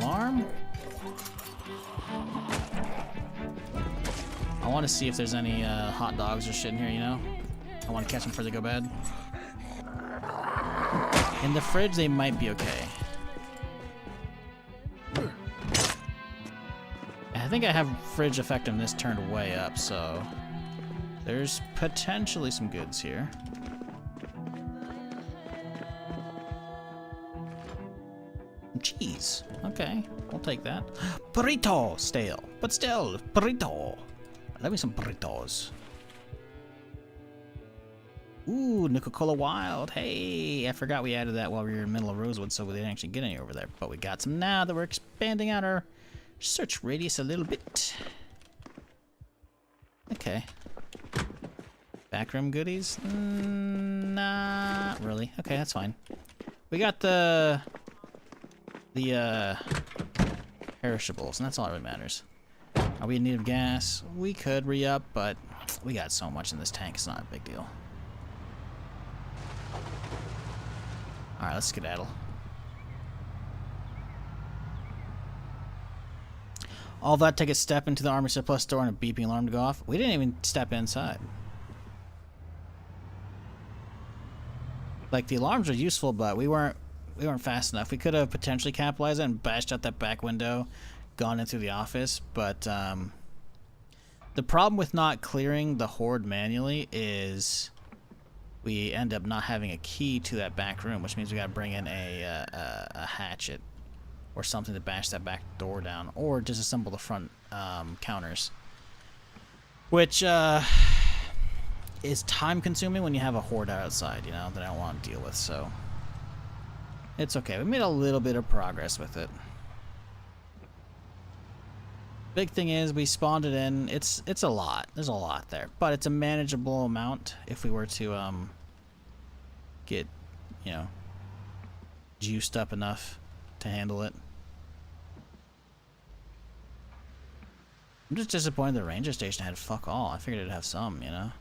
Alarm. I want to see if there's any hot dogs or shit in here, you know? I want to catch them before they go bad. In the fridge, they might be okay. I think I have fridge effectiveness turned way up, so there's potentially some goods here. Cheese. Okay, we'll take that. Burrito! Stale. But still, burrito. Let me some burritos. Ooh, Nuka-Cola Wild. Hey, I forgot we added that while we were in the middle of Rosewood, so we didn't actually get any over there. But we got some now that we're expanding out our search radius a little bit. Okay. Backroom goodies? Not really. Okay, that's fine. We got the perishables, and that's all that really matters. Are we in need of gas? We could re-up, but we got so much in this tank, it's not a big deal. Alright, let's skedaddle. All that take a step into the army surplus store and a beeping alarm to go off. We didn't even step inside. Like, the alarms are useful, but we weren't fast enough. We could have potentially capitalized it and bashed out that back window, gone in through the office, but the problem with not clearing the horde manually is we end up not having a key to that back room, which means we gotta bring in a hatchet or something to bash that back door down, or disassemble the front counters, which is time consuming when you have a horde outside, you know, that I don't want to deal with. So it's okay. We made a little bit of progress with it. Big thing is we spawned it in. It's a lot. There's a lot there, but it's a manageable amount if we were to get, you know, juiced up enough to handle it. I'm just disappointed the ranger station had fuck all. I figured it'd have some, you know.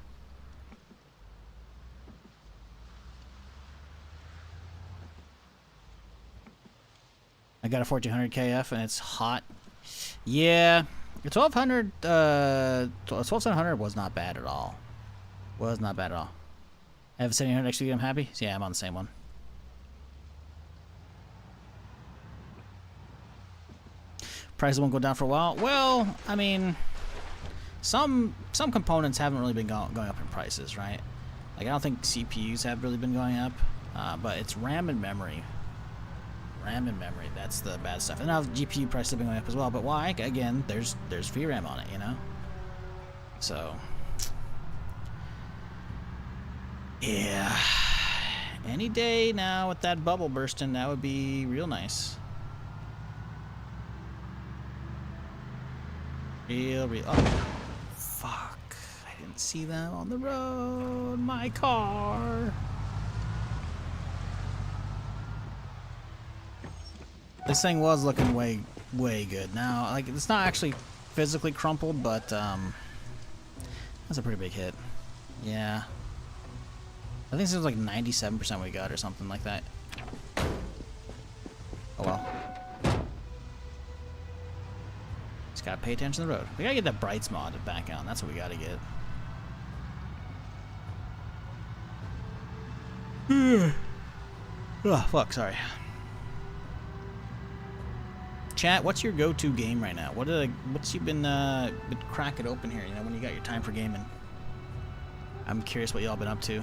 I got a 1400 KF and it's hot. Yeah, the 12700 was not bad at all. Was not bad at all. I have a 1700 XP, I'm happy? Yeah, I'm on the same one. Prices won't go down for a while. Well, I mean, some components haven't really been going up in prices, right? Like, I don't think CPUs have really been going up, but it's RAM and memory. RAM and memory, that's the bad stuff. And now GPU prices have been going up as well, but why? Again, there's VRAM on it, you know? So, yeah. Any day now with that bubble bursting, that would be real nice. Real. Oh, fuck. I didn't see them on the road. My car. This thing was looking way good. Now, like, it's not actually physically crumpled, but that's a pretty big hit. Yeah. I think this was like 97% we got or something like that. Oh well. Just gotta pay attention to the road. We gotta get that Brights mod back on. That's what we gotta get. Oh, fuck, sorry. Chat, what's your go-to game right now? What's you been cracking open here, you know, when you got your time for gaming? I'm curious what y'all been up to.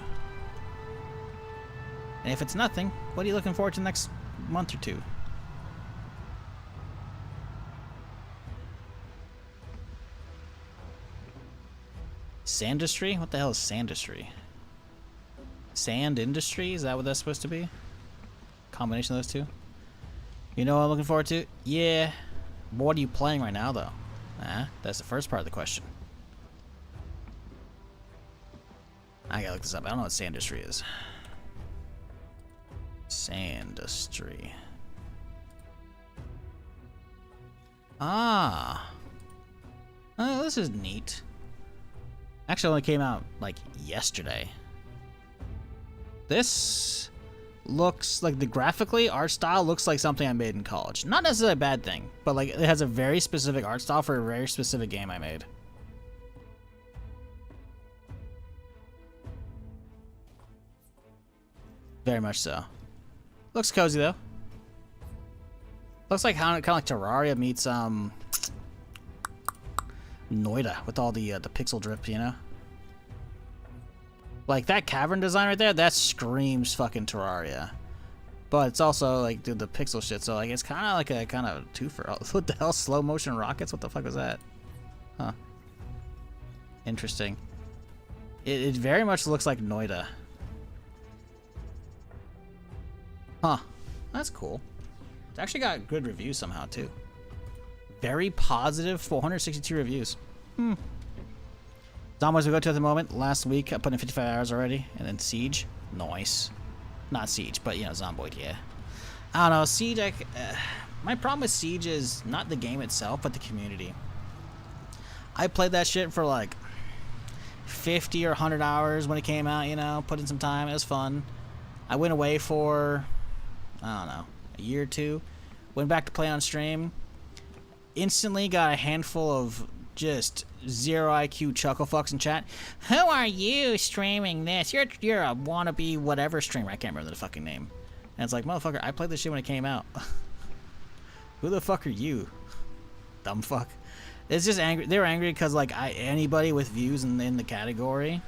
And if it's nothing, what are you looking forward to the next month or two? Sandistry? What the hell is Sandistry? Sand industry? Is that what that's supposed to be? Combination of those two? You know what I'm looking forward to? Yeah. What are you playing right now, though? That's the first part of the question. I gotta look this up. I don't know what Sandistry is. Sandistry. Ah. Oh, this is neat. Actually, only came out, like, yesterday. This looks like graphically, art style looks like something I made in college. Not necessarily a bad thing, but like it has a very specific art style for a very specific game I made. Very much so. Looks cozy though. Looks like kind of like Terraria meets Noida with all the pixel drip, you know. Like, that cavern design right there, that screams fucking Terraria. But it's also, like, dude, the pixel shit, so, like, it's kind of like a kind of twofer. What the hell? Slow motion rockets? What the fuck was that? Huh. Interesting. It very much looks like Noida. Huh. That's cool. It's actually got good reviews somehow, too. Very positive, 462 reviews. Zomboid we go to at the moment. Last week, I put in 55 hours already. And then Siege. Nice. Not Siege, but, you know, Zomboid, yeah. I don't know. Siege, my problem with Siege is not the game itself, but the community. I played that shit for, like, 50 or 100 hours when it came out, you know. Put in some time. It was fun. I went away for, I don't know, a year or two. Went back to play on stream. instantly got a handful of just zero IQ chuckle fucks in chat. Who are you streaming this? You're a wannabe whatever streamer. I can't remember the fucking name. And it's like, motherfucker, I played this shit when it came out. Who the fuck are you? Dumb fuck. It's just angry. They were angry because like anybody with views in the category,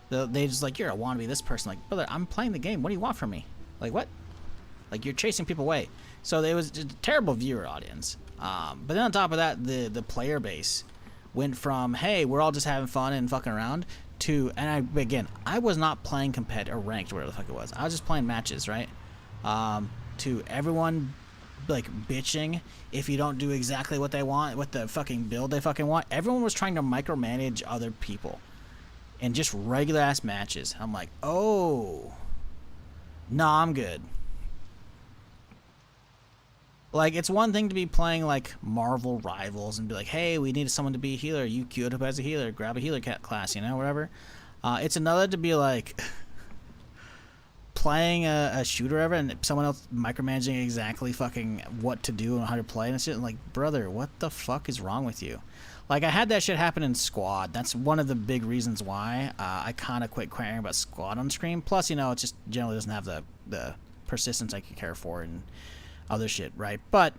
they just like, you're a wannabe this person. Like, brother, I'm playing the game. What do you want from me? Like, what? Like, you're chasing people away. So it was just a terrible viewer audience. But then on top of that, the player base went from, hey, we're all just having fun and fucking around, to, and I was not playing competitive or ranked or whatever the fuck it was. I was just playing matches, right? To everyone like bitching if you don't do exactly what they want, what the fucking build they fucking want. Everyone was trying to micromanage other people in just regular ass matches. I'm like, oh, nah, I'm good. Like, it's one thing to be playing like Marvel Rivals and be like, hey, we need someone to be a healer. You queued up as a healer. Grab a healer class, you know, whatever. It's another to be like playing a shooter ever and someone else micromanaging exactly fucking what to do and how to play and shit. Like, brother, what the fuck is wrong with you? Like, I had that shit happen in Squad. That's one of the big reasons why I kind of quit caring about Squad on stream. Plus, you know, it just generally doesn't have the persistence I could care for and other shit, right? But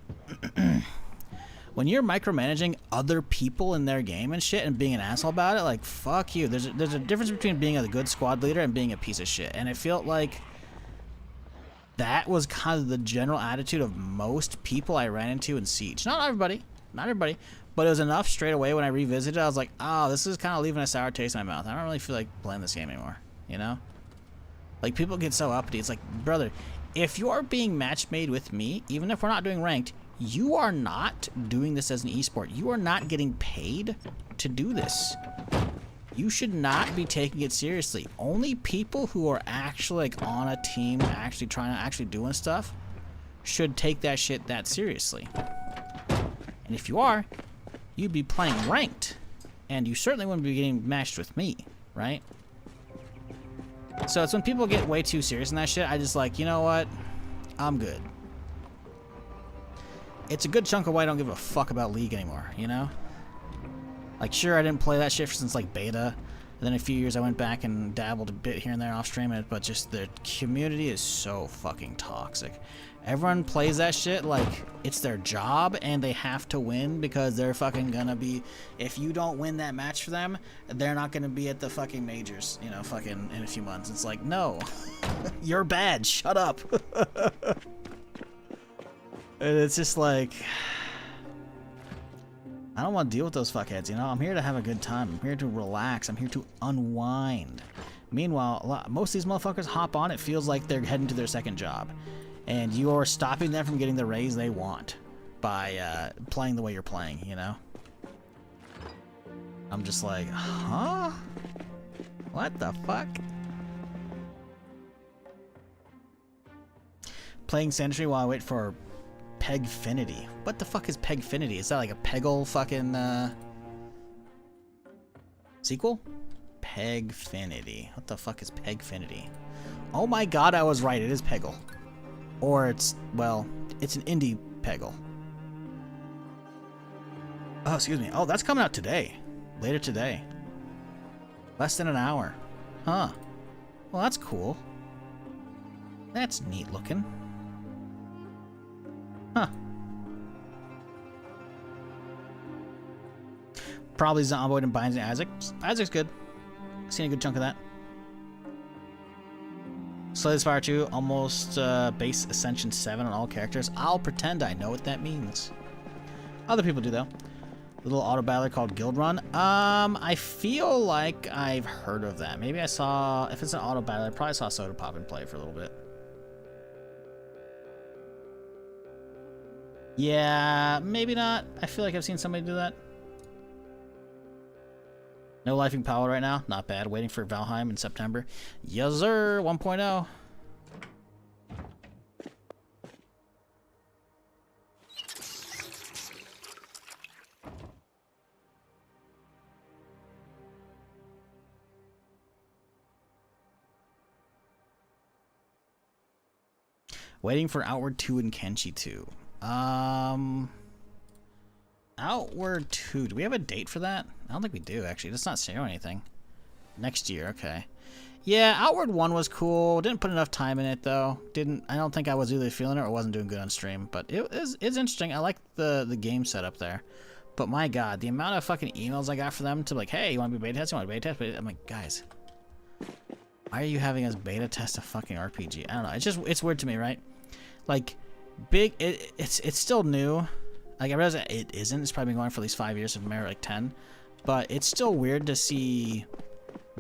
when you're micromanaging other people in their game and shit and being an asshole about it, like, fuck you. There's a difference between being a good squad leader and being a piece of shit. And it felt like that was kind of the general attitude of most people I ran into in Siege. Not everybody, but it was enough straight away when I revisited. I was like, oh, this is kind of leaving a sour taste in my mouth. I don't really feel like playing this game anymore, you know? Like, people get so uppity. It's like, brother, if you're being match made with me, even if we're not doing ranked, you are not doing this as an esport. You are not getting paid to do this. You should not be taking it seriously. Only people who are actually like on a team, actually trying to actually doing stuff, should take that shit that seriously. And if you are, you'd be playing ranked, and you certainly wouldn't be getting matched with me, right? So it's when people get way too serious in that shit, I just like, you know what? I'm good. It's a good chunk of why I don't give a fuck about League anymore, you know? Like, sure, I didn't play that shit since, like, beta. And then a few years I went back and dabbled a bit here and there off stream it, but just the community is so fucking toxic. Everyone plays that shit like it's their job and they have to win because they're fucking gonna be, if you don't win that match for them, they're not gonna be at the fucking majors, you know, fucking in a few months. It's like, no, you're bad, shut up. And it's just like, I don't want to deal with those fuckheads, you know? I'm here to have a good time. I'm here to relax. I'm here to unwind. Meanwhile, most of these motherfuckers hop on, it feels like they're heading to their second job. And you are stopping them from getting the raise they want by playing the way you're playing, you know? I'm just like, huh? What the fuck? Playing Sentry while I wait for Pegfinity. What the fuck is Pegfinity? Is that like a Peggle fucking sequel? Pegfinity. What the fuck is Pegfinity? Oh my god, I was right. It is Peggle. Or it's, well, it's an indie Peggle. Oh, excuse me. Oh, that's coming out today. Later today. Less than an hour. Huh. Well, that's cool. That's neat looking. Huh. Probably Zomboid and Binds and Isaac. Isaac's good. Seen a good chunk of that. Slay this Fire 2, almost base Ascension 7 on all characters. I'll pretend I know what that means. Other people do, though. Little auto battler called Guild Run. I feel like I've heard of that. Maybe I saw, if it's an auto battler, I probably saw Soda Pop and play for a little bit. Yeah, maybe not. I feel like I've seen somebody do that. No lifing power right now. Not bad. Waiting for Valheim in September. Yes, sir. 1.0. Waiting for Outward 2 and Kenshi 2. Outward 2. Do we have a date for that? I don't think we do, actually. It's not saying anything. Next year, okay. Yeah, Outward 1 was cool. Didn't put enough time in it, though. I don't think I was either feeling it or wasn't doing good on stream. But it's interesting. I like the game setup there. But my god, the amount of fucking emails I got for them to like, hey, you want to be beta test? You want to beta test? I'm like, guys, why are you having us beta test a fucking RPG? I don't know. It's weird to me, right? Like, it's still new. Like, I realize that it isn't. It's probably been going for at least 5 years, if maybe like 10. But it's still weird to see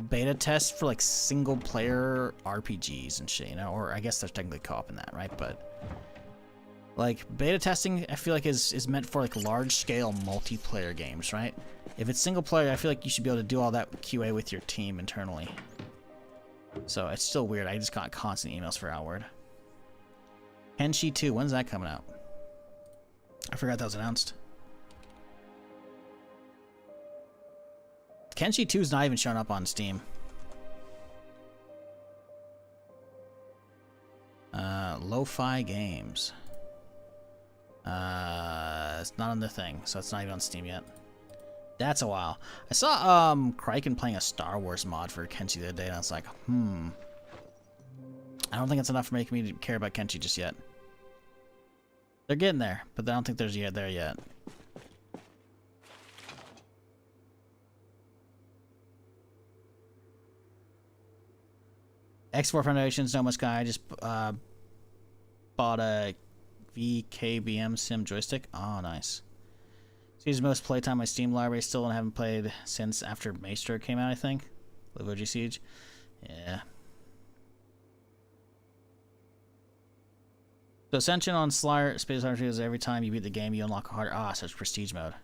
beta tests for like single player RPGs and shit, you know? Or I guess there's technically co-op in that, right? But like beta testing, I feel like is meant for like large scale multiplayer games, right? If it's single player, I feel like you should be able to do all that QA with your team internally. So it's still weird. I just got constant emails for Outward. Kenshi 2, when's that coming out? I forgot that was announced. Kenshi 2 is not even showing up on Steam. Lo-fi games. It's not on the thing, so it's not even on Steam yet. That's a while. I saw Kraken playing a Star Wars mod for Kenshi the other day, and I was like, I don't think it's enough for making me care about Kenshi just yet. They're getting there, but I don't think there's there yet. X4 Foundations, No Much Guy. I just bought a VKBM Sim joystick. Oh, nice. Sees most playtime on my Steam library. Still haven't played since after Maestro came out, I think. Live OG Siege. Yeah. So Ascension on Slayer Space RPG is every time you beat the game, you unlock a harder. So it's Prestige mode.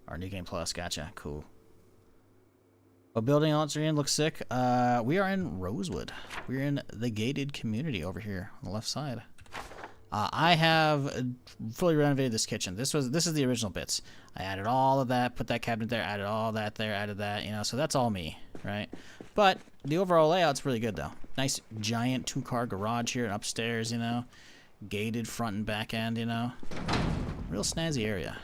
Or New Game Plus. Gotcha. Cool. What building else are you in? Looks sick. We are in Rosewood. We're in the gated community over here on the left side. I have fully renovated this kitchen. This is the original bits. I added all of that, put that cabinet there, added all that there, added that, you know, so that's all me, right? But the overall layout's really good though. Nice giant 2-car garage here and upstairs, you know. Gated front and back end, you know. Real snazzy area.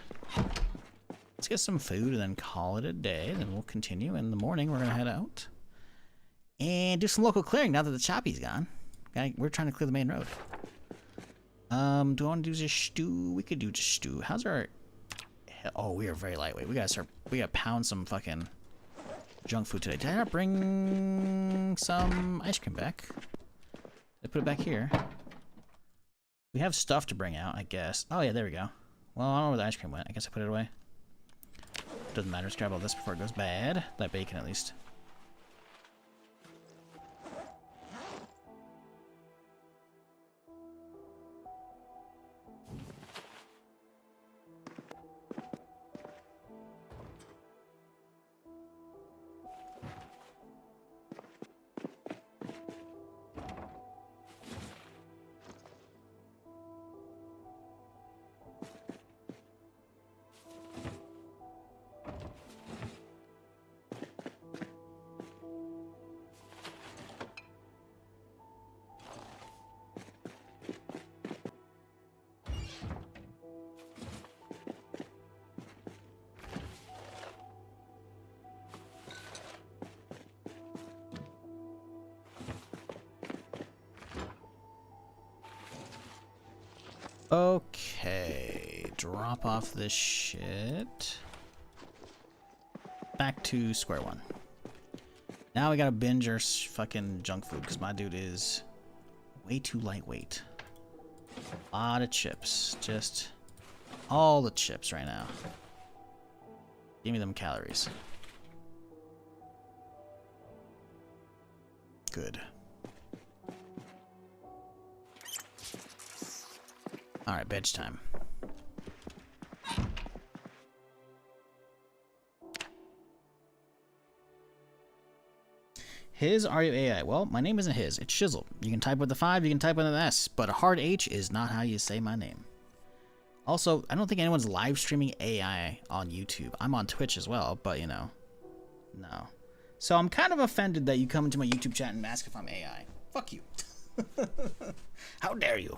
Let's get some food and then call it a day. Then we'll continue. In the morning, we're going to head out and do some local clearing now that the choppy's gone. Okay, we're trying to clear the main road. Do I want to do just stew? We could do just stew. How's our... Oh, we are very lightweight. We got to pound some fucking junk food today. Did I not bring some ice cream back? I put it back here. We have stuff to bring out, I guess. Oh, yeah, there we go. Well, I don't know where the ice cream went. I guess I put it away. Doesn't matter. Let's grab all this before it goes bad. That bacon, at least. Okay, drop off this shit. Back to square one. Now we gotta binge our fucking junk food because my dude is way too lightweight. A lot of chips, just all the chips right now. Give me them calories. Good. All right, bedtime time. His are you AI? Well, my name isn't his. It's Shizzle. You can type with the 5, you can type with an S, but a hard H is not how you say my name. Also, I don't think anyone's live streaming AI on YouTube. I'm on Twitch as well, but you know, no. So I'm kind of offended that you come into my YouTube chat and ask if I'm AI. Fuck you. How dare you?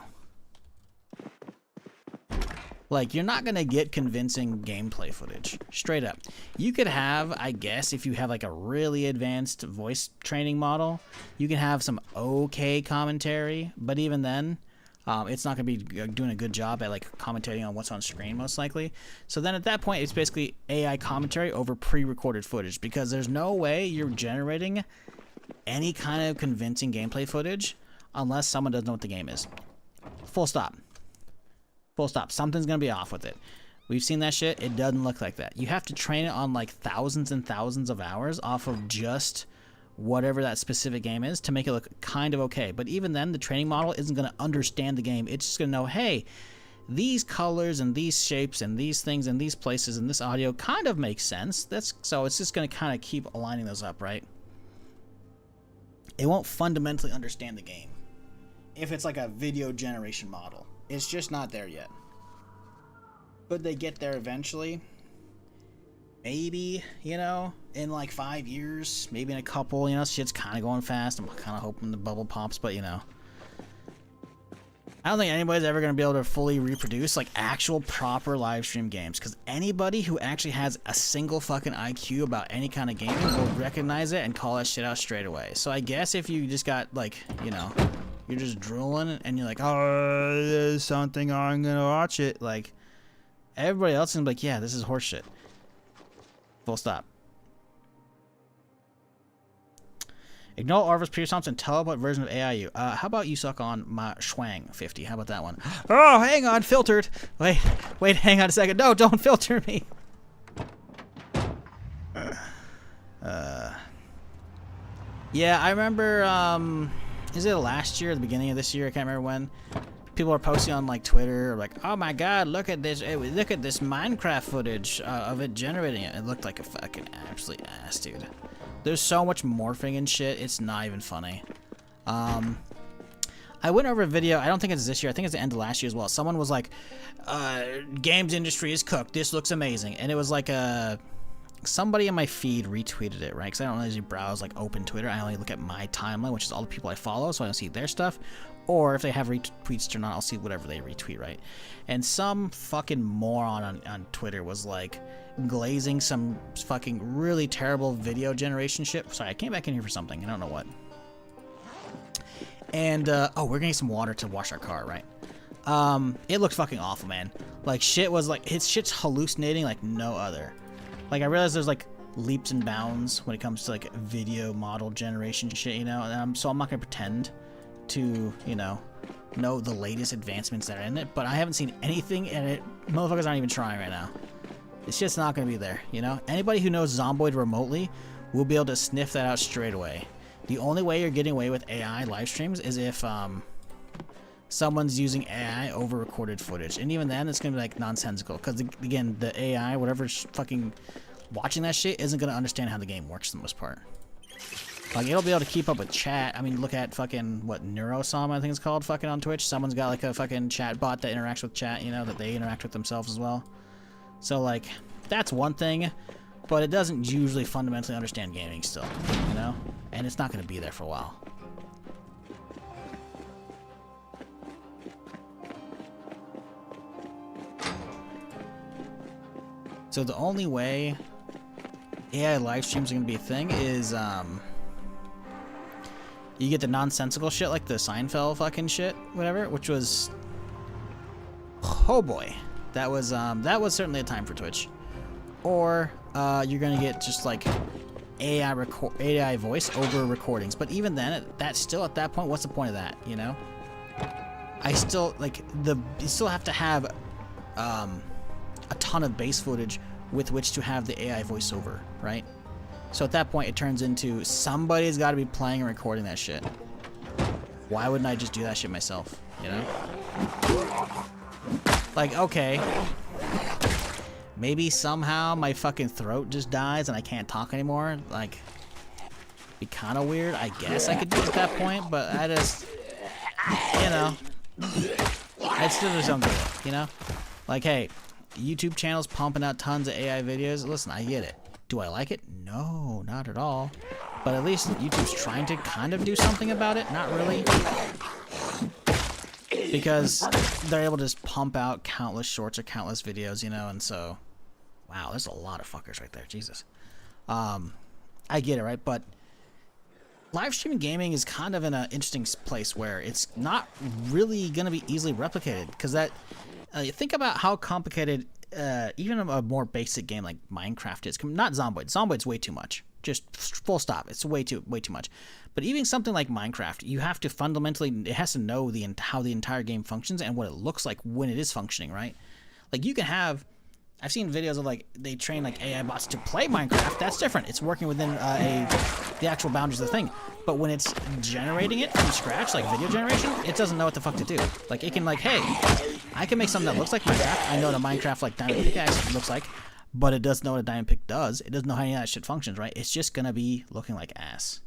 Like, you're not going to get convincing gameplay footage. Straight up. You could have, I guess, if you have like a really advanced voice training model, you can have some okay commentary, but even then, it's not going to be doing a good job at like commentating on what's on screen, most likely. So then at that point, it's basically AI commentary over pre-recorded footage, because there's no way you're generating any kind of convincing gameplay footage unless someone doesn't know what the game is. Full stop. Full stop. Something's going to be off with it. We've seen that shit. It doesn't look like that. You have to train it on like thousands and thousands of hours off of just whatever that specific game is to make it look kind of okay. But even then, the training model isn't going to understand the game. It's just going to know, hey, these colors and these shapes and these things and these places and this audio kind of makes sense. So it's just going to kind of keep aligning those up, right? It won't fundamentally understand the game if it's like a video generation model. It's just not there yet. Could they get there eventually? Maybe, you know, in like 5 years, maybe in a couple, you know, shit's kind of going fast. I'm kind of hoping the bubble pops, but you know. I don't think anybody's ever going to be able to fully reproduce like actual proper live stream games, because anybody who actually has a single fucking IQ about any kind of gaming will recognize it and call that shit out straight away. So I guess if you just got like, you know, you're just drooling and you're like, oh, there's something, I'm going to watch it. Like, everybody else is going to be like, yeah, this is horseshit. Full stop. Ignore Orvis Pierce Thompson. Tell what version of AI you. How about you suck on my Schwang 50? How about that one? Oh, hang on. Filtered. Wait, hang on a second. No, don't filter me. Yeah, I remember, is it last year or the beginning of this year? I can't remember when. People are posting on like Twitter, like, "Oh my God, look at this! Look at this Minecraft footage of it generating it. It looked like a fucking absolute ass, dude. There's so much morphing and shit. It's not even funny." I went over a video. I don't think it's this year. I think it's the end of last year as well. Someone was like, "Games industry is cooked. This looks amazing," and it was like somebody in my feed retweeted it, right? Because I don't usually browse like open Twitter. I only look at my timeline, which is all the people I follow, so I don't see their stuff. Or if they have retweets or not, I'll see whatever they retweet, right? And some fucking moron on Twitter was like glazing some fucking really terrible video generation shit. Sorry, I came back in here for something. I don't know what. And, oh, we're gonna get some water to wash our car, right? It looked fucking awful, man. Like, shit was like, shit's hallucinating like no other. Like, I realized there's like leaps and bounds when it comes to like video model generation shit, you know? And so I'm not gonna pretend to, you know the latest advancements that are in it, but I haven't seen anything in it. Motherfuckers aren't even trying right now. It's just not going to be there, you know? Anybody who knows Zomboid remotely will be able to sniff that out straight away. The only way you're getting away with AI live streams is if someone's using AI over recorded footage, and even then it's going to be like nonsensical, because again, the AI, whatever's fucking watching that shit, isn't going to understand how the game works for the most part. Like, it'll be able to keep up with chat. I mean, look at fucking, what, Neurosom, I think it's called, fucking on Twitch. Someone's got, like, a fucking chat bot that interacts with chat, you know, that they interact with themselves as well. So, like, that's one thing, but it doesn't usually fundamentally understand gaming still, you know? And it's not going to be there for a while. So the only way AI live streams are going to be a thing is, you get the nonsensical shit like the Seinfeld fucking shit, whatever, which was, oh boy, that was certainly a time for Twitch. Or you're gonna get just like AI voice over recordings, but even then, that's still at that point, what's the point of that, you know? I still like you still have to have a ton of base footage with which to have the AI voiceover, right? So at that point, it turns into somebody's got to be playing and recording that shit. Why wouldn't I just do that shit myself, you know? Like, okay, maybe somehow my fucking throat just dies and I can't talk anymore. Like, be kind of weird. I guess I could do it at that point, but I just, you know, I'd still do something, you know? Like, hey, YouTube channel's pumping out tons of AI videos. Listen, I get it. Do I like it? No, not at all. But at least YouTube's trying to kind of do something about it. Not really. because they're able to just pump out countless shorts or countless videos, you know, and so, wow, there's a lot of fuckers right there, Jesus. I get it, right? But live streaming gaming is kind of in an interesting place where it's not really going to be easily replicated, because that, think about how complicated even a more basic game like Minecraft is. Not Zomboid. Zomboid's way too much. Just full stop. It's way too much. But even something like Minecraft, you have to fundamentally, it has to know how the entire game functions and what it looks like when it is functioning, right? Like you can have, I've seen videos of like they train like AI bots to play Minecraft. That's different. It's working within the actual boundaries of the thing. But when it's generating it from scratch, like video generation, it doesn't know what the fuck to do. Like it can like, hey, I can make something that looks like Minecraft. I know what a Minecraft like diamond pickaxe looks like, but it doesn't know what a diamond pick does. It doesn't know how any of that shit functions, right? It's just gonna be looking like ass.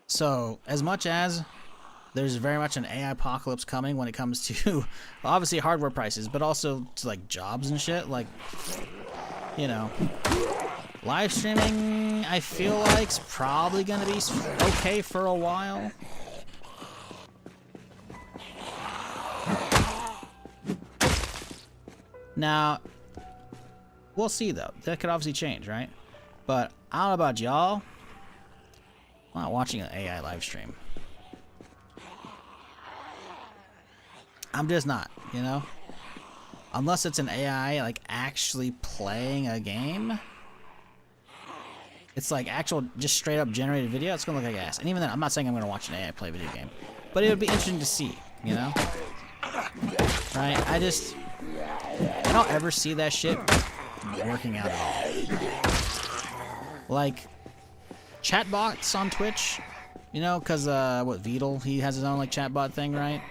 So as much as there's very much an AI apocalypse coming when it comes to obviously hardware prices, but also to like jobs and shit, like, you know, live streaming I feel like is probably gonna be okay for a while. Now we'll see though, that could obviously change, right? But I don't know about y'all, I'm not watching an AI live stream. I'm just not, you know? Unless it's an AI, like, actually playing a game. It's like actual, just straight up generated video, it's gonna look like ass. And even then, I'm not saying I'm gonna watch an AI play a video game. But it would be interesting to see, you know? Right? I don't ever see that shit working out at all. Like, chatbots on Twitch, you know, because, what, Vedal, he has his own, like, chatbot thing, right?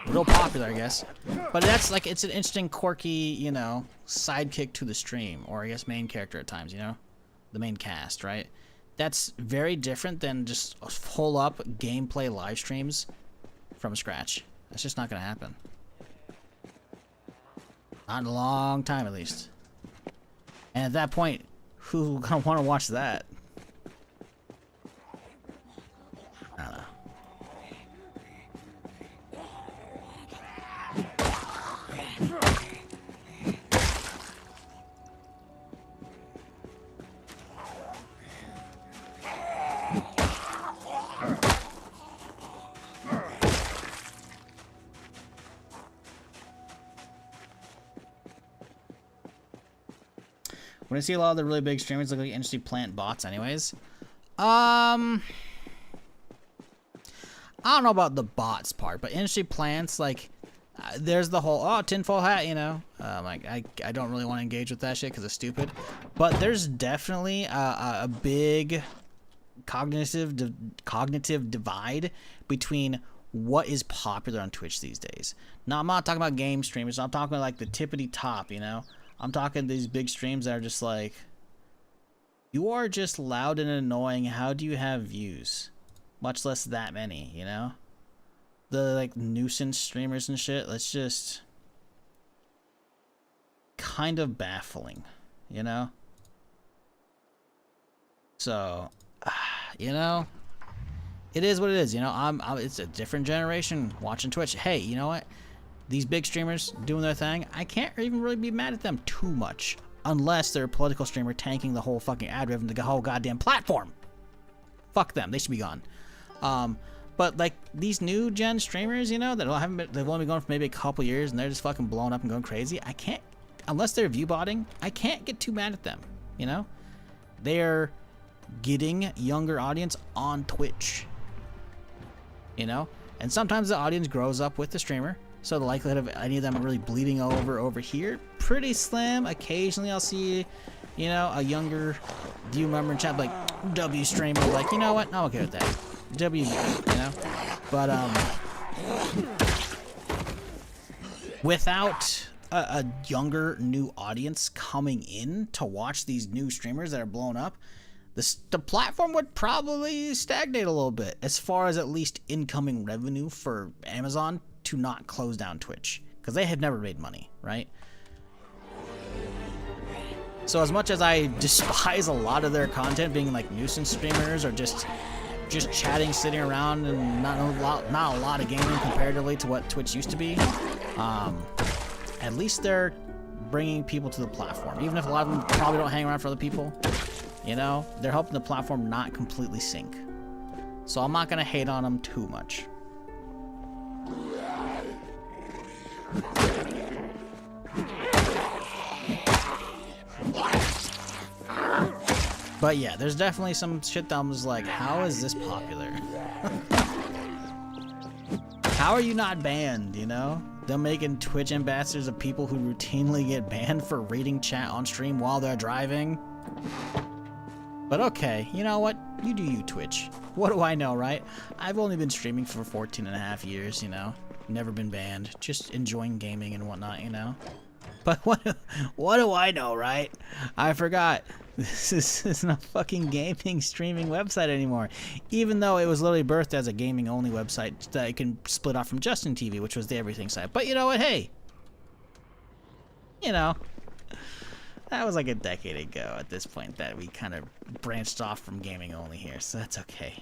Real popular, I guess. But that's like, it's an interesting, quirky, you know, sidekick to the stream, or I guess main character at times, you know? The main cast, right? That's very different than just full up gameplay live streams from scratch. That's just not gonna happen. Not in a long time, at least. And at that point, who's gonna want to watch that? I don't know. When I see a lot of the really big streamers look like industry plant bots anyways. I don't know about the bots part, but industry plants, like, there's the whole, oh, tinfoil hat, you know? Like, I don't really want to engage with that shit because it's stupid. But there's definitely a big cognitive divide between what is popular on Twitch these days. Now, I'm not talking about game streamers. I'm talking about, like, the tippity top, you know? I'm talking these big streams that are just like, you are just loud and annoying. How do you have views? Much less that many, you know? The, like, nuisance streamers and shit, that's just kind of baffling, you know? So, you know, it is what it is, you know? It's a different generation watching Twitch. Hey, you know what? These big streamers doing their thing, I can't even really be mad at them too much. Unless they're a political streamer tanking the whole fucking ad revenue, the whole goddamn platform. Fuck them, they should be gone. But like these new gen streamers, you know, they've only been going for maybe a couple years and they're just fucking blowing up and going crazy. I can't, unless they're view botting, I can't get too mad at them, you know? They're getting younger audience on Twitch, you know? And sometimes the audience grows up with the streamer. So the likelihood of any of them really bleeding over here, pretty slim. Occasionally I'll see, you know, a younger view member in chat like, W streamer, like, you know what, I'm okay with that. W, you know? But, without a younger new audience coming in to watch these new streamers that are blown up, the platform would probably stagnate a little bit as far as at least incoming revenue for Amazon to not close down Twitch, because they have never made money, right? So as much as I despise a lot of their content being like nuisance streamers or just chatting, sitting around, and not a lot of gaming comparatively to what Twitch used to be, at least they're bringing people to the platform. Even if a lot of them probably don't hang around for other people, you know, they're helping the platform not completely sink. So I'm not gonna hate on them too much. But yeah, there's definitely some shit that I'm just like, how is this popular? How are you not banned, you know? They're making Twitch ambassadors of people who routinely get banned for reading chat on stream while they're driving. But okay, you know what? You do you, Twitch. What do I know, right? I've only been streaming for 14.5 years, you know? Never been banned. Just enjoying gaming and whatnot, you know? But what do I know, right? I forgot. This isn't a fucking gaming streaming website anymore. Even though it was literally birthed as a gaming-only website that I can split off from Justin TV, which was the everything site. But you know what? Hey. You know. That was like a decade ago at this point that we kind of branched off from gaming only here, so that's okay.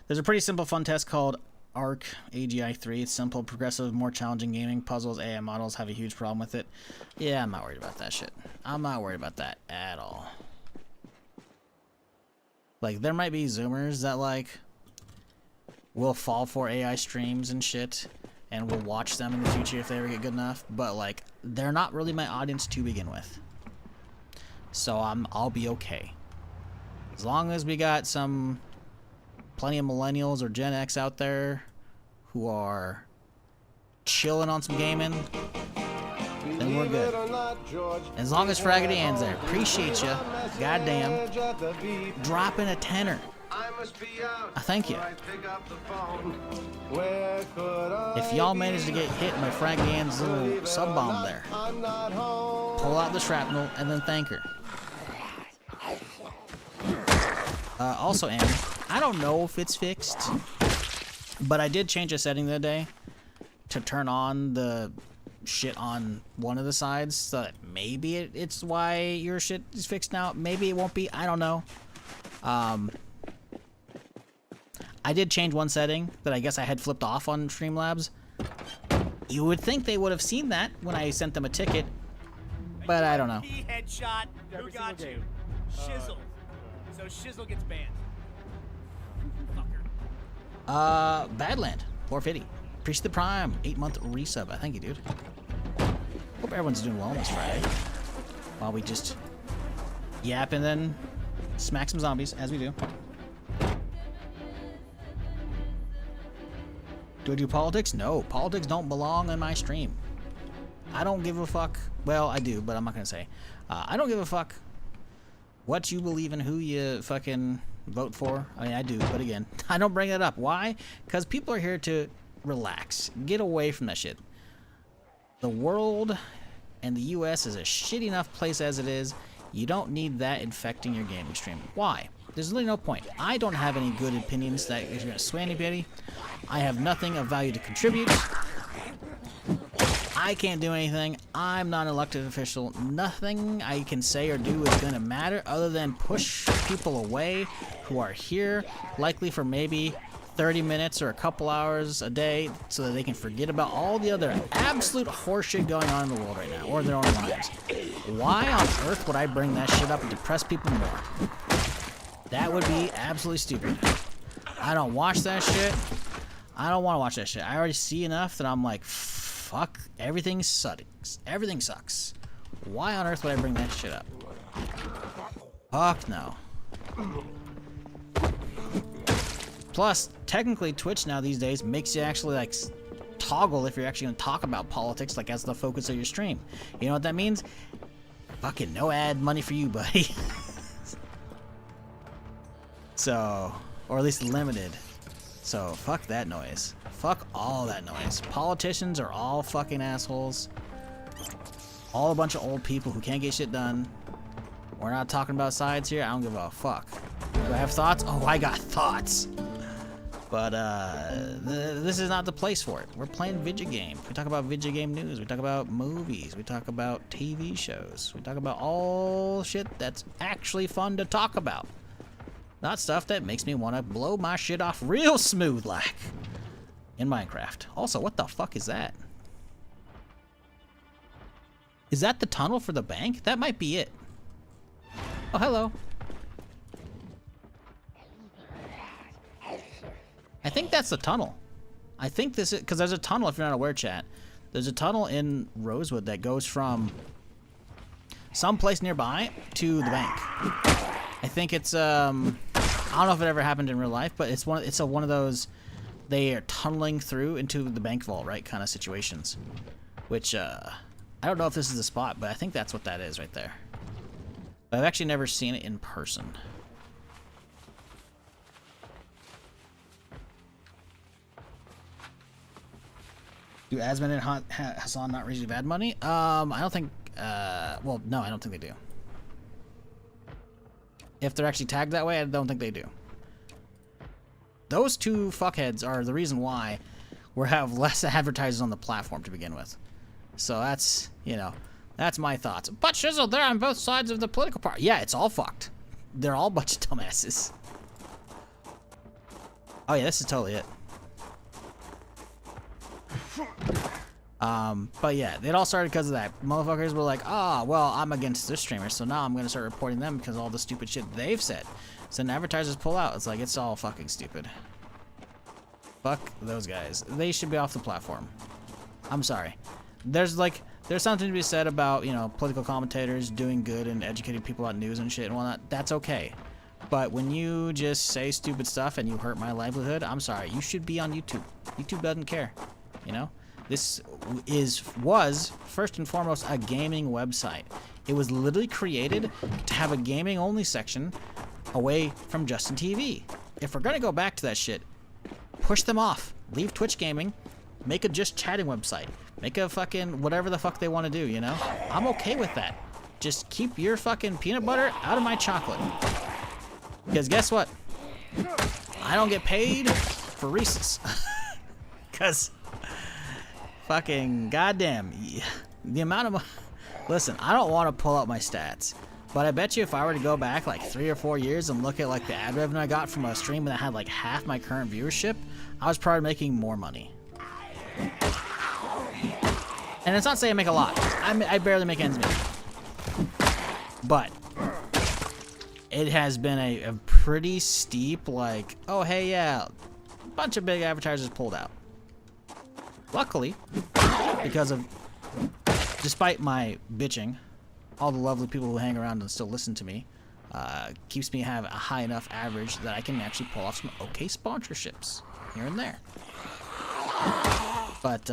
There's a pretty simple fun test called ARC AGI 3. It's simple, progressive, more challenging gaming. Puzzles, AI models have a huge problem with it. Yeah, I'm not worried about that shit. I'm not worried about that at all. Like, there might be Zoomers that, like, will fall for AI streams and shit, and will watch them in the future if they ever get good enough, but, like, they're not really my audience to begin with. So I'll be okay. As long as we got plenty of millennials or Gen X out there who are chilling on some gaming, then we're good. As long as Fraggedy Ann's there. Appreciate you. Goddamn. Dropping a tenner. Thank you. If y'all manage to get hit by Fraggedy Ann's little sub bomb there, pull out the shrapnel and then thank her. Also, Annie, I don't know if it's fixed, but I did change a setting the other day to turn on the shit on one of the sides, so that maybe it's why your shit is fixed now. Maybe it won't be. I don't know. I did change one setting that I guess I had flipped off on Streamlabs. You would think they would have seen that when I sent them a ticket, but I don't know. Headshot. Who got you? Shizzle. So Shizzle gets banned. Fucker. Badland, 450. Appreciate the Prime, 8-month resub. Thank you, dude. Hope everyone's doing well on this Friday. While we just yap and then smack some zombies, as we do. Do I do politics? No, politics don't belong on my stream. I don't give a fuck. Well, I do, but I'm not gonna say. I don't give a fuck what you believe in, who you fucking vote for. I mean, I do, but again, I don't bring it up. Why? Because people are here to relax. Get away from that shit. The world and the US is a shitty enough place as it is. You don't need that infecting your gaming stream. Why? There's really no point. I don't have any good opinions that is going to sway anybody. I have nothing of value to contribute. I can't do anything. I'm not an elected official. Nothing I can say or do is going to matter other than push people away who are here, likely for maybe 30 minutes or a couple hours a day, so that they can forget about all the other absolute horseshit going on in the world right now, or their own lives. Why on earth would I bring that shit up and depress people more? That would be absolutely stupid. I don't watch that shit. I don't want to watch that shit. I already see enough that I'm like, fuck, everything sucks. Everything sucks. Why on earth would I bring that shit up? Fuck no. Plus, technically, Twitch now these days makes you actually like toggle if you're actually gonna talk about politics, like as the focus of your stream. You know what that means? Fucking no ad money for you, buddy. So, or at least limited. So, fuck that noise. Fuck all that noise. Politicians are all fucking assholes. All a bunch of old people who can't get shit done. We're not talking about sides here. I don't give a fuck. Do I have thoughts? Oh, I got thoughts. But this is not the place for it. We're playing video games. We talk about video game news. We talk about movies. We talk about TV shows. We talk about all shit that's actually fun to talk about. Not stuff that makes me want to blow my shit off real smooth like in Minecraft. Also, what the fuck is that? Is that the tunnel for the bank? That might be it. Oh, hello. I think that's the tunnel. I think this is, because there's a tunnel, if you're not aware, chat. There's a tunnel in Rosewood that goes from someplace nearby to the bank. I think it's, I don't know if it ever happened in real life, but it's one of those, they are tunneling through into the bank vault, right, kind of situations. Which, I don't know if this is the spot, but I think that's what that is right there. But I've actually never seen it in person. Do Asmon and Hassan not receive ad money? I don't think, well, no, I don't think they do. If they're actually tagged that way, I don't think they do. Those two fuckheads are the reason why we have less advertisers on the platform to begin with. So that's, you know, that's my thoughts. But Shizzle, they're on both sides of the political party. Yeah, it's all fucked. They're all a bunch of dumbasses. Oh yeah, this is totally it. But yeah, it all started because of that. Motherfuckers were like, oh, well, I'm against this streamer, so now I'm gonna start reporting them because of all the stupid shit they've said. So then advertisers pull out. It's like, it's all fucking stupid. Fuck those guys. They should be off the platform. I'm sorry. There's something to be said about, you know, political commentators doing good and educating people about news and shit and whatnot. That's okay. But when you just say stupid stuff and you hurt my livelihood, I'm sorry. You should be on YouTube. YouTube doesn't care. You know? This was first and foremost a gaming website. It was literally created to have a gaming only section away from Justin TV. If we're gonna go back to that shit, push them off. Leave Twitch gaming. Make a just chatting website. Make a fucking whatever the fuck they want to do, you know? I'm okay with that. Just keep your fucking peanut butter out of my chocolate. Because guess what? I don't get paid for Reese's. Because fucking goddamn, the amount of... Listen, I don't want to pull up my stats, but I bet you if I were to go back like 3 or 4 years and look at like the ad revenue I got from a stream that had like half my current viewership, I was probably making more money. And it's not saying I make a lot. I barely make ends meet. But it has been a pretty steep, like, oh, hey, yeah, a bunch of big advertisers pulled out. Luckily, because of, despite my bitching, all the lovely people who hang around and still listen to me, keeps me have a high enough average that I can actually pull off some okay sponsorships here and there. But,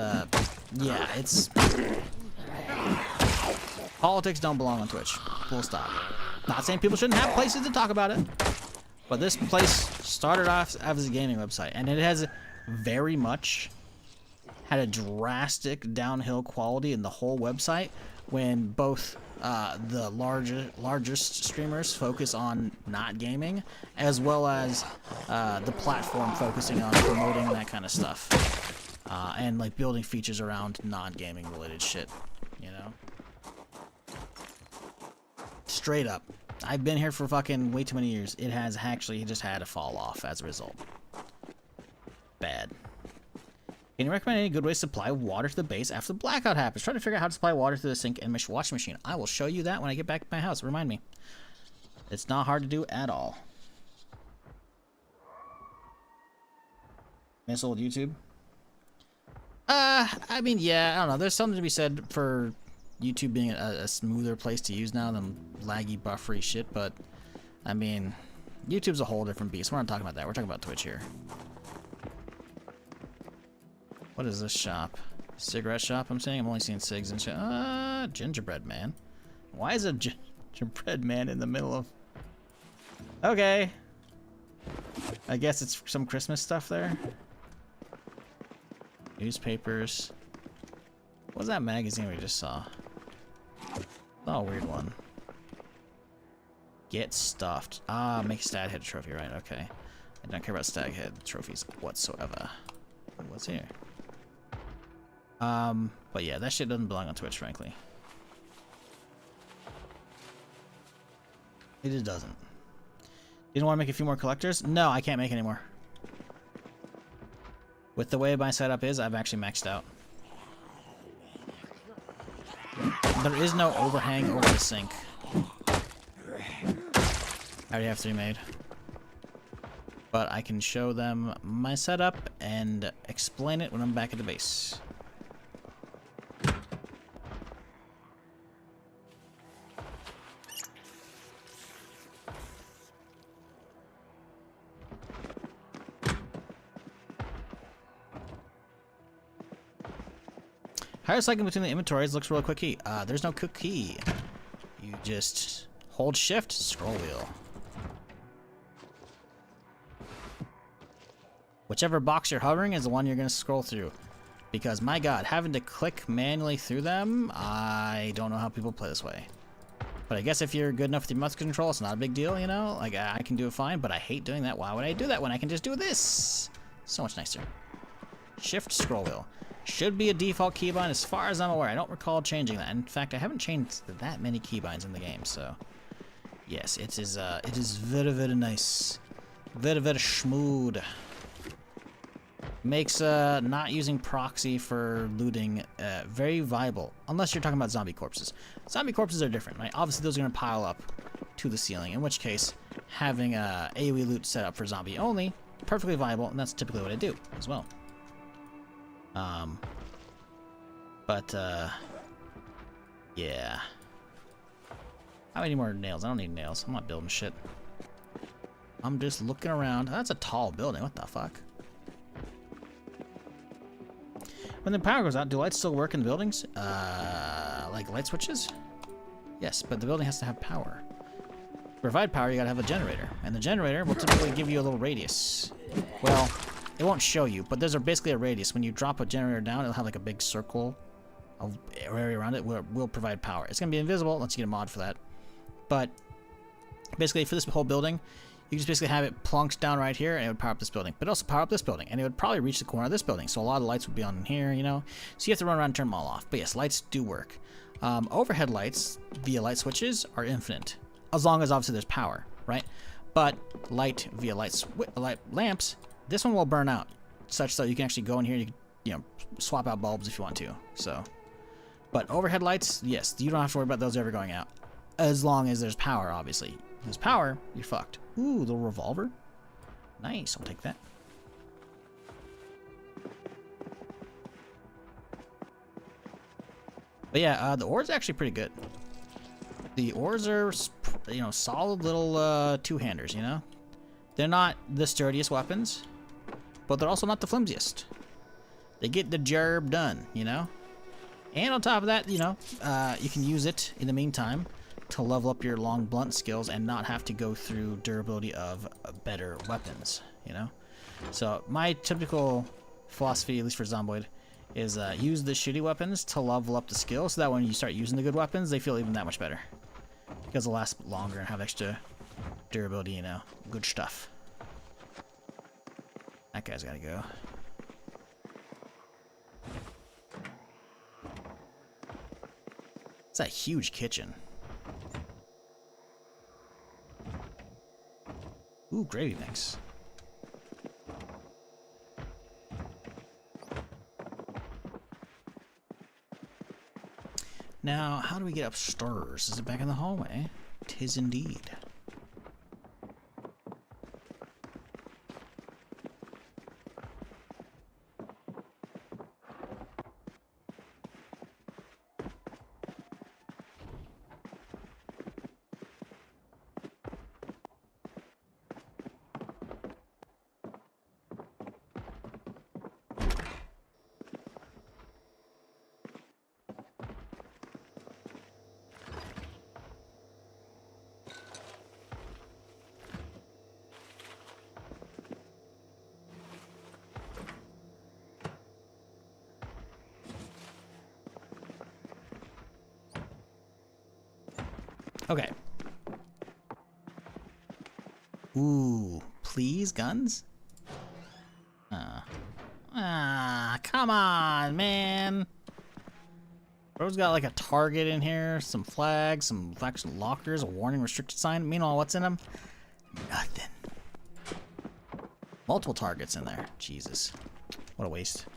yeah, it's... Politics don't belong on Twitch. Full stop. Not saying people shouldn't have places to talk about it, but this place started off as a gaming website, and it has very much had a drastic downhill quality in the whole website when both the largest streamers focus on not gaming, as well as the platform focusing on promoting that kind of stuff. And like building features around non-gaming related shit, you know? Straight up. I've been here for fucking way too many years. It has actually just had a fall off as a result. Bad. Can you recommend any good ways to supply water to the base after the blackout happens? Try to figure out how to supply water to the sink and washing machine. I will show you that when I get back to my house. Remind me. It's not hard to do at all. Miss old YouTube? I mean, yeah, I don't know. There's something to be said for YouTube being a smoother place to use now than laggy, buffery shit, but, I mean, YouTube's a whole different beast. We're not talking about that. We're talking about Twitch here. What is this shop? Cigarette shop, I'm saying? I'm only seeing cigs and shit. Gingerbread man. Why is a gingerbread man in the middle of... Okay. I guess it's some Christmas stuff there. Newspapers. What was that magazine we just saw? Oh, a weird one. Get stuffed. Ah, make stat hit trophy, right? Okay. I don't care about stag head trophies whatsoever. What's here? But yeah, that shit doesn't belong on Twitch, frankly. It just doesn't. You don't want to make a few more collectors? No, I can't make any more. With the way my setup is, I've actually maxed out. There is no overhang over the sink. I already have 3 made. But I can show them my setup and explain it when I'm back at the base. Higher cycling between the inventories looks real quick key. There's no quick key. You just hold shift, scroll wheel. Whichever box you're hovering is the one you're going to scroll through. Because, my god, having to click manually through them, I don't know how people play this way. But I guess if you're good enough with your mouse control, it's not a big deal, you know? Like, I can do it fine, but I hate doing that. Why would I do that when I can just do this? So much nicer. Shift, scroll wheel. Should be a default keybind as far as I'm aware. I don't recall changing that. In fact, I haven't changed that many keybinds in the game, so... Yes, it is very, very nice. Very, very smooth. Makes not using proxy for looting very viable. Unless you're talking about zombie corpses. Zombie corpses are different, right? Obviously, those are going to pile up to the ceiling. In which case, having AoE loot set up for zombie only, perfectly viable, and that's typically what I do as well. Yeah. How many more nails? I don't need nails. I'm not building shit. I'm just looking around. That's a tall building. What the fuck? When the power goes out, do lights still work in the buildings? Like light switches? Yes, but the building has to have power. To provide power, you gotta have a generator. And the generator will typically give you a little radius. Well, it won't show you, but there's basically a radius. When you drop a generator down, it'll have like a big circle of area around it where it will provide power. It's going to be invisible unless you get a mod for that. But basically for this whole building, you just basically have it plunked down right here and it would power up this building. But also power up this building. And it would probably reach the corner of this building. So a lot of lights would be on here, you know. So you have to run around and turn them all off. But yes, lights do work. Overhead lights via light switches are infinite. As long as obviously there's power, right? But light via light lamps, this one will burn out, such that you can actually go in here and you know, swap out bulbs if you want to. So, but overhead lights, yes, you don't have to worry about those ever going out, as long as there's power. Obviously, if there's power, you're fucked. Ooh, little revolver, nice. I'll take that. But yeah, the ore's actually pretty good. The ores are, you know, solid little two-handers. You know, they're not the sturdiest weapons, but they're also not the flimsiest. They get the job done, you know? And on top of that, you know, you can use it in the meantime to level up your long blunt skills and not have to go through durability of better weapons, you know? So my typical philosophy, at least for Zomboid, is use the shitty weapons to level up the skill so that when you start using the good weapons, they feel even that much better. Because they'll last longer and have extra durability, you know? Good stuff. That guy's gotta go. It's a huge kitchen. Ooh, gravy mix. Now, how do we get upstairs? Is it back in the hallway? 'Tis indeed. Okay. Ooh, please, guns. Come on, man. Bro's got like a target in here, some flags, some faction lockers, a warning restricted sign. Meanwhile, what's in them? Nothing. Multiple targets in there. Jesus. What a waste.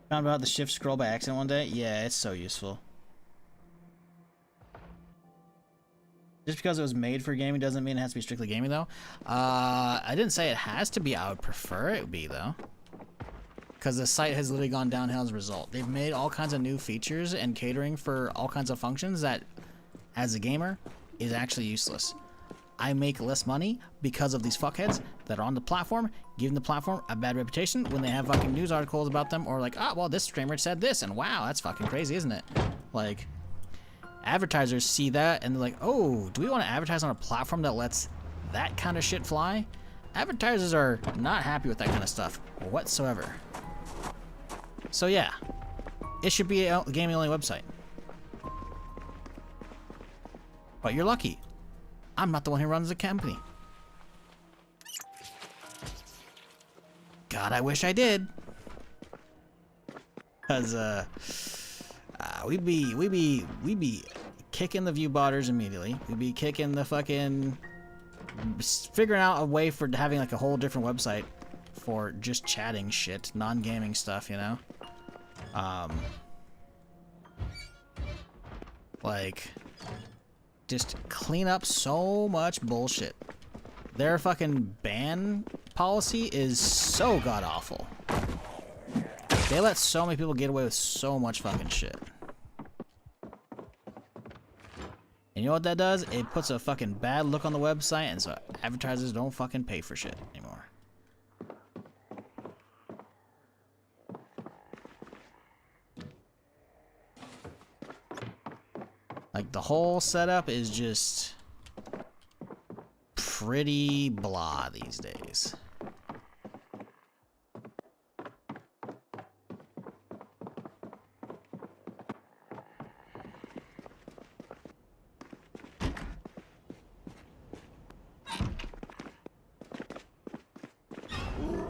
Found out the shift scroll by accident one day? Yeah, it's so useful. Just because it was made for gaming doesn't mean it has to be strictly gaming, though. I didn't say it has to be. I would prefer it be, though. Because the site has literally gone downhill as a result. They've made all kinds of new features and catering for all kinds of functions that, as a gamer, is actually useless. I make less money because of these fuckheads that are on the platform, giving the platform a bad reputation when they have fucking news articles about them, or like, oh, well, this streamer said this, and wow, that's fucking crazy, isn't it? Like, advertisers see that, and they're like, oh, do we want to advertise on a platform that lets that kind of shit fly? Advertisers are not happy with that kind of stuff whatsoever. So yeah, it should be a gaming-only website. But you're lucky. I'm not the one who runs the company. God, I wish I did. Cause we'd be kicking the view botters immediately. We'd be kicking the fucking, figuring out a way for having like a whole different website for just chatting shit, non-gaming stuff, you know. Like, just clean up so much bullshit. Their fucking ban policy is so god-awful. They let so many people get away with so much fucking shit. And you know what that does? It puts a fucking bad look on the website, and so advertisers don't fucking pay for shit anymore. Like, the whole setup is just pretty blah these days.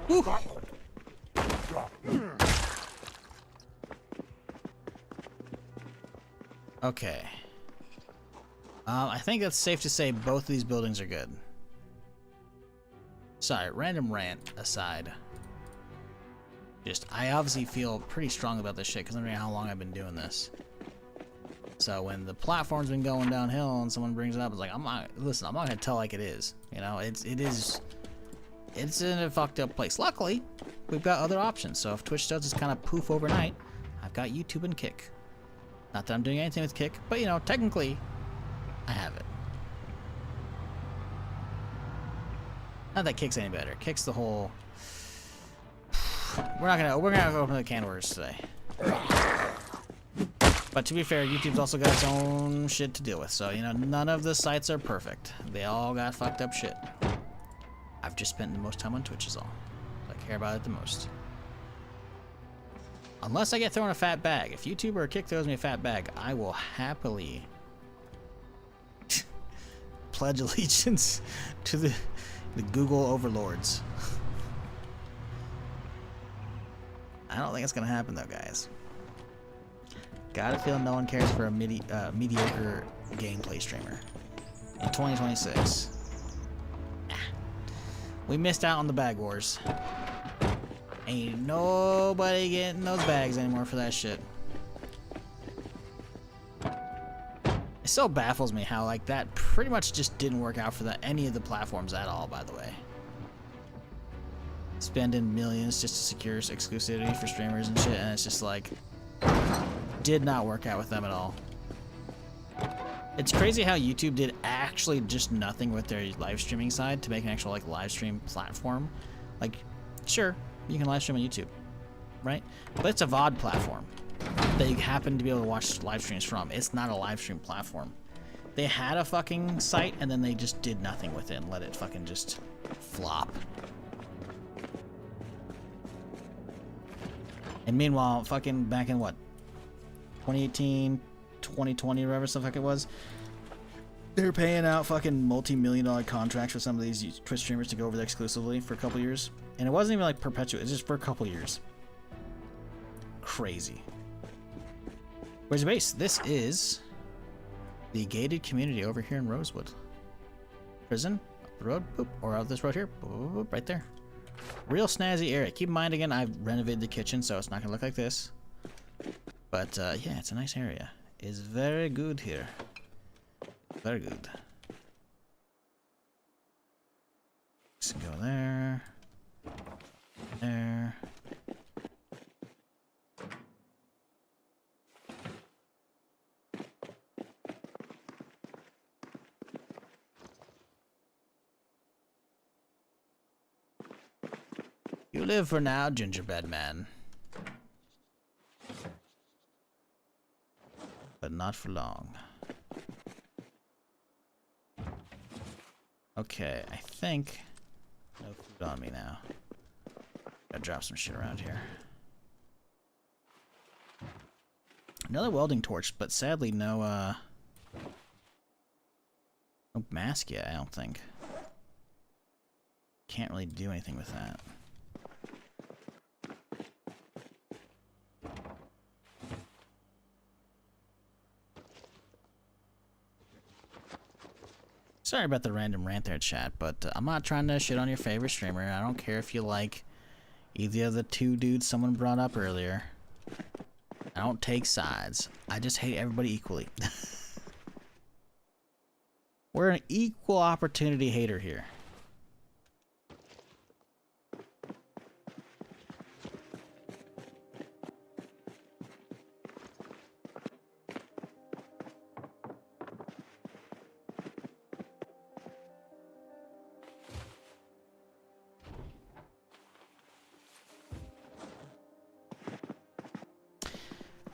Woo. Okay. I think it's safe to say both of these buildings are good. Sorry, random rant aside. Just, I obviously feel pretty strong about this shit because I don't know how long I've been doing this. So when the platform's been going downhill and someone brings it up, it's like, I'm not gonna tell like it is. You know, it's in a fucked up place. Luckily, we've got other options. So if Twitch does just kind of poof overnight, I've got YouTube and Kick. Not that I'm doing anything with Kick, but you know, technically, I have it. Not that Kick's any better. Kick's the whole. We're gonna open the can of worms today. But to be fair, YouTube's also got its own shit to deal with. So you know, none of the sites are perfect. They all got fucked up shit. I've just spent the most time on Twitch is all. I care about it the most. Unless I get thrown a fat bag. If YouTube or Kick throws me a fat bag, I will happily pledge allegiance to the Google overlords. I don't think it's gonna happen though, guys. Gotta feel no one cares for a mediocre gameplay streamer in 2026. We missed out on the bag wars. Ain't nobody getting those bags anymore for that shit. It still baffles me how like that pretty much just didn't work out for any of the platforms at all, by the way. Spending millions just to secure exclusivity for streamers and shit, and it's just like did not work out with them at all. It's crazy how YouTube did actually just nothing with their live streaming side to make an actual like live stream platform. Like, sure, you can live stream on YouTube, right? But it's a VOD platform that you happen to be able to watch live streams from. It's not a live stream platform. They had a fucking site and then they just did nothing with it and let it fucking just flop. And meanwhile, fucking back in what? 2018, 2020, whatever the fuck it was. They're paying out fucking multi-million-dollar contracts for some of these Twitch streamers to go over there exclusively for a couple years. And it wasn't even like perpetual, it's just for a couple years. Crazy. Where's the base? This is the gated community over here in Rosewood. Prison, up the road, boop, or out this road here, boop, boop, boop, right there. Real snazzy area. Keep in mind again, I've renovated the kitchen, so it's not gonna look like this. But yeah, it's a nice area. It's very good here. Very good. Let's go there. There. You live for now, gingerbread man. But not for long. Okay, I think no food on me now. Gotta drop some shit around here. Another welding torch, but sadly no no mask yet, I don't think. Can't really do anything with that. Sorry about the random rant there, chat, but I'm not trying to shit on your favorite streamer. I don't care if you like either of the two dudes someone brought up earlier. I don't take sides. I just hate everybody equally. We're an equal opportunity hater here.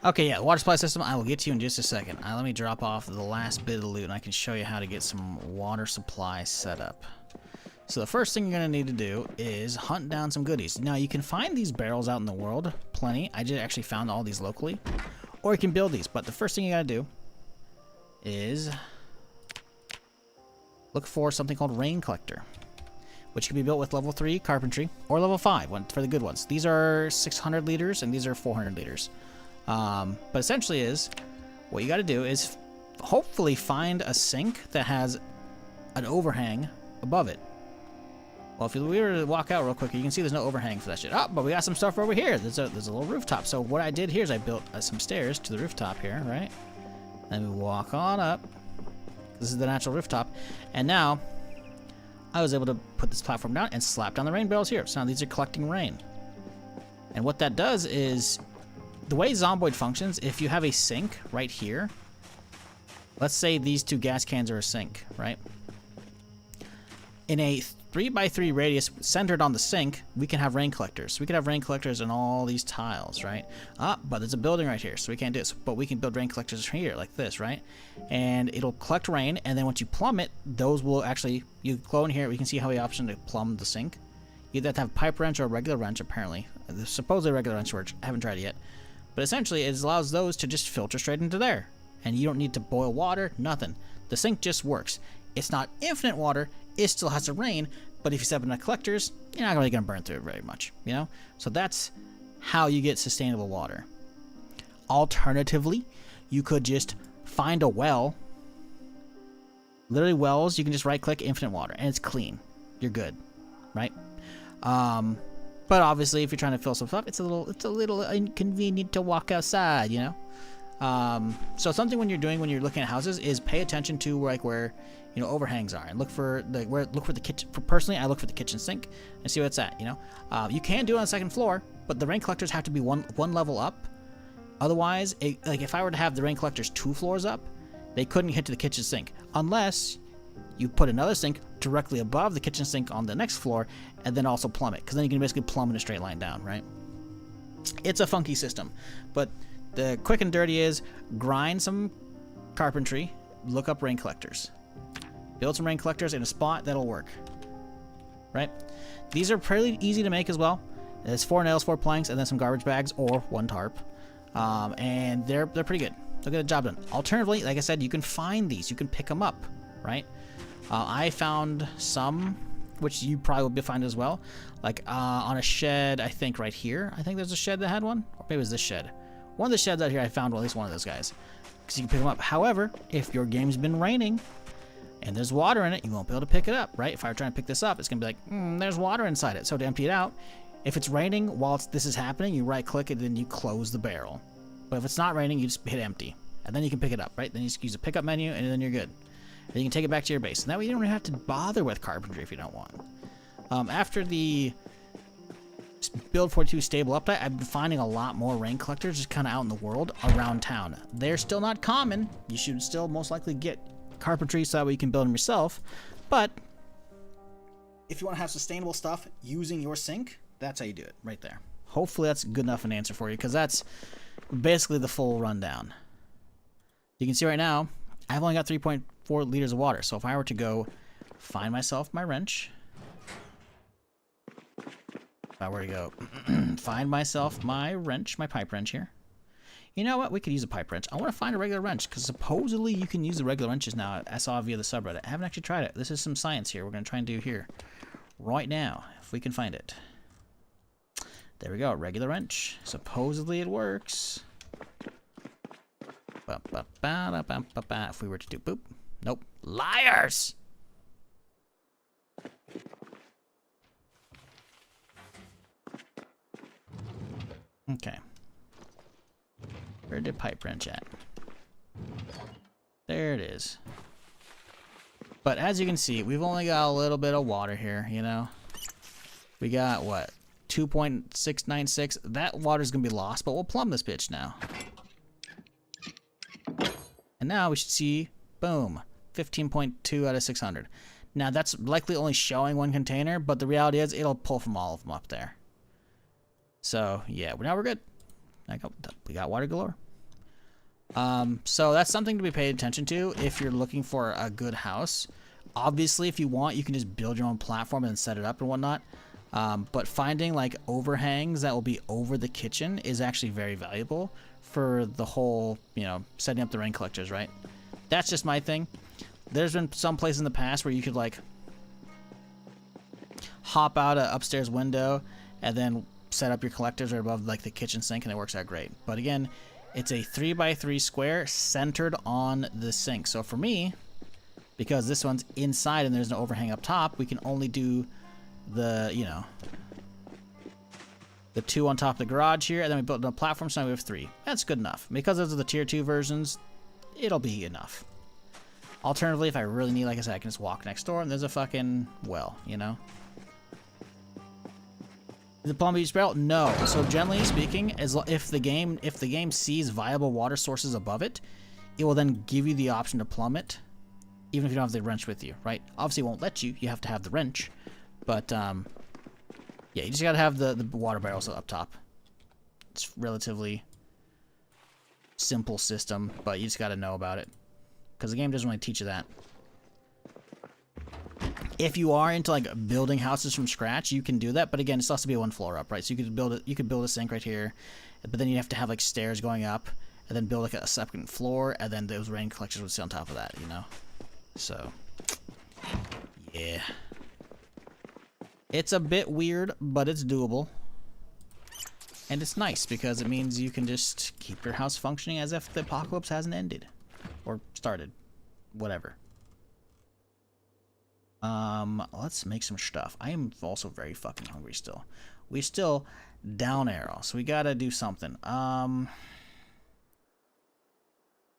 Okay, yeah, water supply system, I will get to you in just a second. Let me drop off the last bit of loot and I can show you how to get some water supply set up. So the first thing you're going to need to do is hunt down some goodies. Now, you can find these barrels out in the world, plenty. I just actually found all these locally. Or you can build these, but the first thing you got to do is look for something called Rain Collector, which can be built with level 3 carpentry or level 5 for the good ones. These are 600 liters and these are 400 liters. But essentially what you got to do is hopefully find a sink that has an overhang above it. Well, if we were to walk out real quick, you can see there's no overhang for that shit. Oh, but we got some stuff over here. There's a little rooftop. So what I did here is I built some stairs to the rooftop here, right? Then we walk on up. This is the natural rooftop. And now I was able to put this platform down and slap down the rain barrels here. So now these are collecting rain. And what that does is, the way Zomboid functions, if you have a sink right here, let's say these two gas cans are a sink, right? In a 3x3 radius centered on the sink, we can have rain collectors. We can have rain collectors in all these tiles, right? But there's a building right here, so we can't do this. But we can build rain collectors here, like this, right? And it'll collect rain, and then once you plumb it, those will actually, you go in here, we can see how the option to plumb the sink. You either have to have a pipe wrench or a regular wrench, apparently. Supposedly a regular wrench works. I haven't tried it yet. But essentially, it allows those to just filter straight into there. And you don't need to boil water, nothing. The sink just works. It's not infinite water, it still has to rain, but if you set up in the collectors, you're not really going to burn through it very much, you know? So that's how you get sustainable water. Alternatively, you could just find a well. Literally wells, you can just right-click infinite water, and it's clean. You're good, right? But obviously, if you're trying to fill some stuff, it's a little inconvenient to walk outside, you know. So something when you're looking at houses is pay attention to where you know overhangs are, and look for the kitchen. Personally, I look for the kitchen sink and see where it's at. You know, you can do it on the second floor, but the rain collectors have to be one level up. Otherwise, like if I were to have the rain collectors 2 floors up, they couldn't get to the kitchen sink unless you put another sink directly above the kitchen sink on the next floor, and then also plumb it, because then you can basically plumb in a straight line down, right? It's a funky system, but the quick and dirty is grind some carpentry, look up rain collectors, build some rain collectors in a spot that'll work, right? These are pretty easy to make as well. There's 4 nails, 4 planks, and then some garbage bags or 1 tarp, and they're pretty good. They'll get the job done. Alternatively, like I said, you can find these, you can pick them up. right? I found some, which you probably will find as well, like on a shed, I think right here. I think there's a shed that had one, or maybe it was this shed. One of the sheds out here, I found at least one of those guys, because you can pick them up. However, if your game's been raining and there's water in it, you won't be able to pick it up, right? If I were trying to pick this up, it's gonna be like, there's water inside it. So to empty it out, if it's raining while this is happening, you right-click it, and then you close the barrel. But if it's not raining, you just hit empty, and then you can pick it up, right? Then you just use the pickup menu, and then you're good. And you can take it back to your base. And that way you don't even have to bother with carpentry if you don't want. After the Build 42 stable update, I've been finding a lot more rain collectors just kind of out in the world around town. They're still not common. You should still most likely get carpentry so that way you can build them yourself. But if you want to have sustainable stuff using your sink, that's how you do it, right there. Hopefully that's good enough an answer for you, because that's basically the full rundown. You can see right now, I've only got 3.4 liters of water. So if I were to go find myself my wrench, if I were to go find myself my wrench, my pipe wrench here. You know what? We could use a pipe wrench. I want to find a regular wrench, because supposedly you can use the regular wrenches now. I saw via the subreddit. I haven't actually tried it. This is some science here we're going to try and do here right now, if we can find it. There we go, regular wrench. Supposedly it works. If we were to do boop. Nope. Liars! Okay. Where did pipe wrench at? There it is. But as you can see, we've only got a little bit of water here, you know? We got, what, 2.696? That water's gonna be lost, but we'll plumb this bitch now. And now we should see, boom, 15.2 out of 600. Now that's likely only showing one container, but the reality is it'll pull from all of them up there. So yeah, now we're good. We got water galore. So that's something to be paid attention to if you're looking for a good house. Obviously, if you want, you can just build your own platform and set it up and whatnot. But finding like overhangs that will be over the kitchen is actually very valuable for the whole, you know, setting up the rain collectors, right? That's just my thing. There's been some places in the past where you could like hop out an upstairs window and then set up your collectors right above like the kitchen sink, and it works out great. But again, it's a 3x3 square centered on the sink. So for me, because this one's inside and there's no overhang up top, we can only do the, you know, the 2 on top of the garage here, and then we built a platform, so now we have 3. That's good enough. Because those are the tier 2 versions, it'll be enough. Alternatively, if I really need, like I said, I can just walk next door and there's a fucking well, you know? The Plum Beach Barrel? No. So generally speaking, if the game sees viable water sources above it, it will then give you the option to plumb it, even if you don't have the wrench with you, right? Obviously, it won't let you. You have to have the wrench. But, yeah, you just gotta have the water barrels up top. It's relatively simple system, but you just gotta know about it, because the game doesn't really teach you that. If you are into like building houses from scratch, you can do that, but again, it still has to be 1 floor up, right? So you could build it. You could build a sink right here, but then you have to have like stairs going up, and then build like a second floor, and then those rain collectors would sit on top of that, you know. So, yeah. It's a bit weird, but it's doable. And it's nice because it means you can just keep your house functioning as if the apocalypse hasn't ended. Or started. Whatever. Let's make some stuff. I am also very fucking hungry still. We still down arrow, so we gotta do something.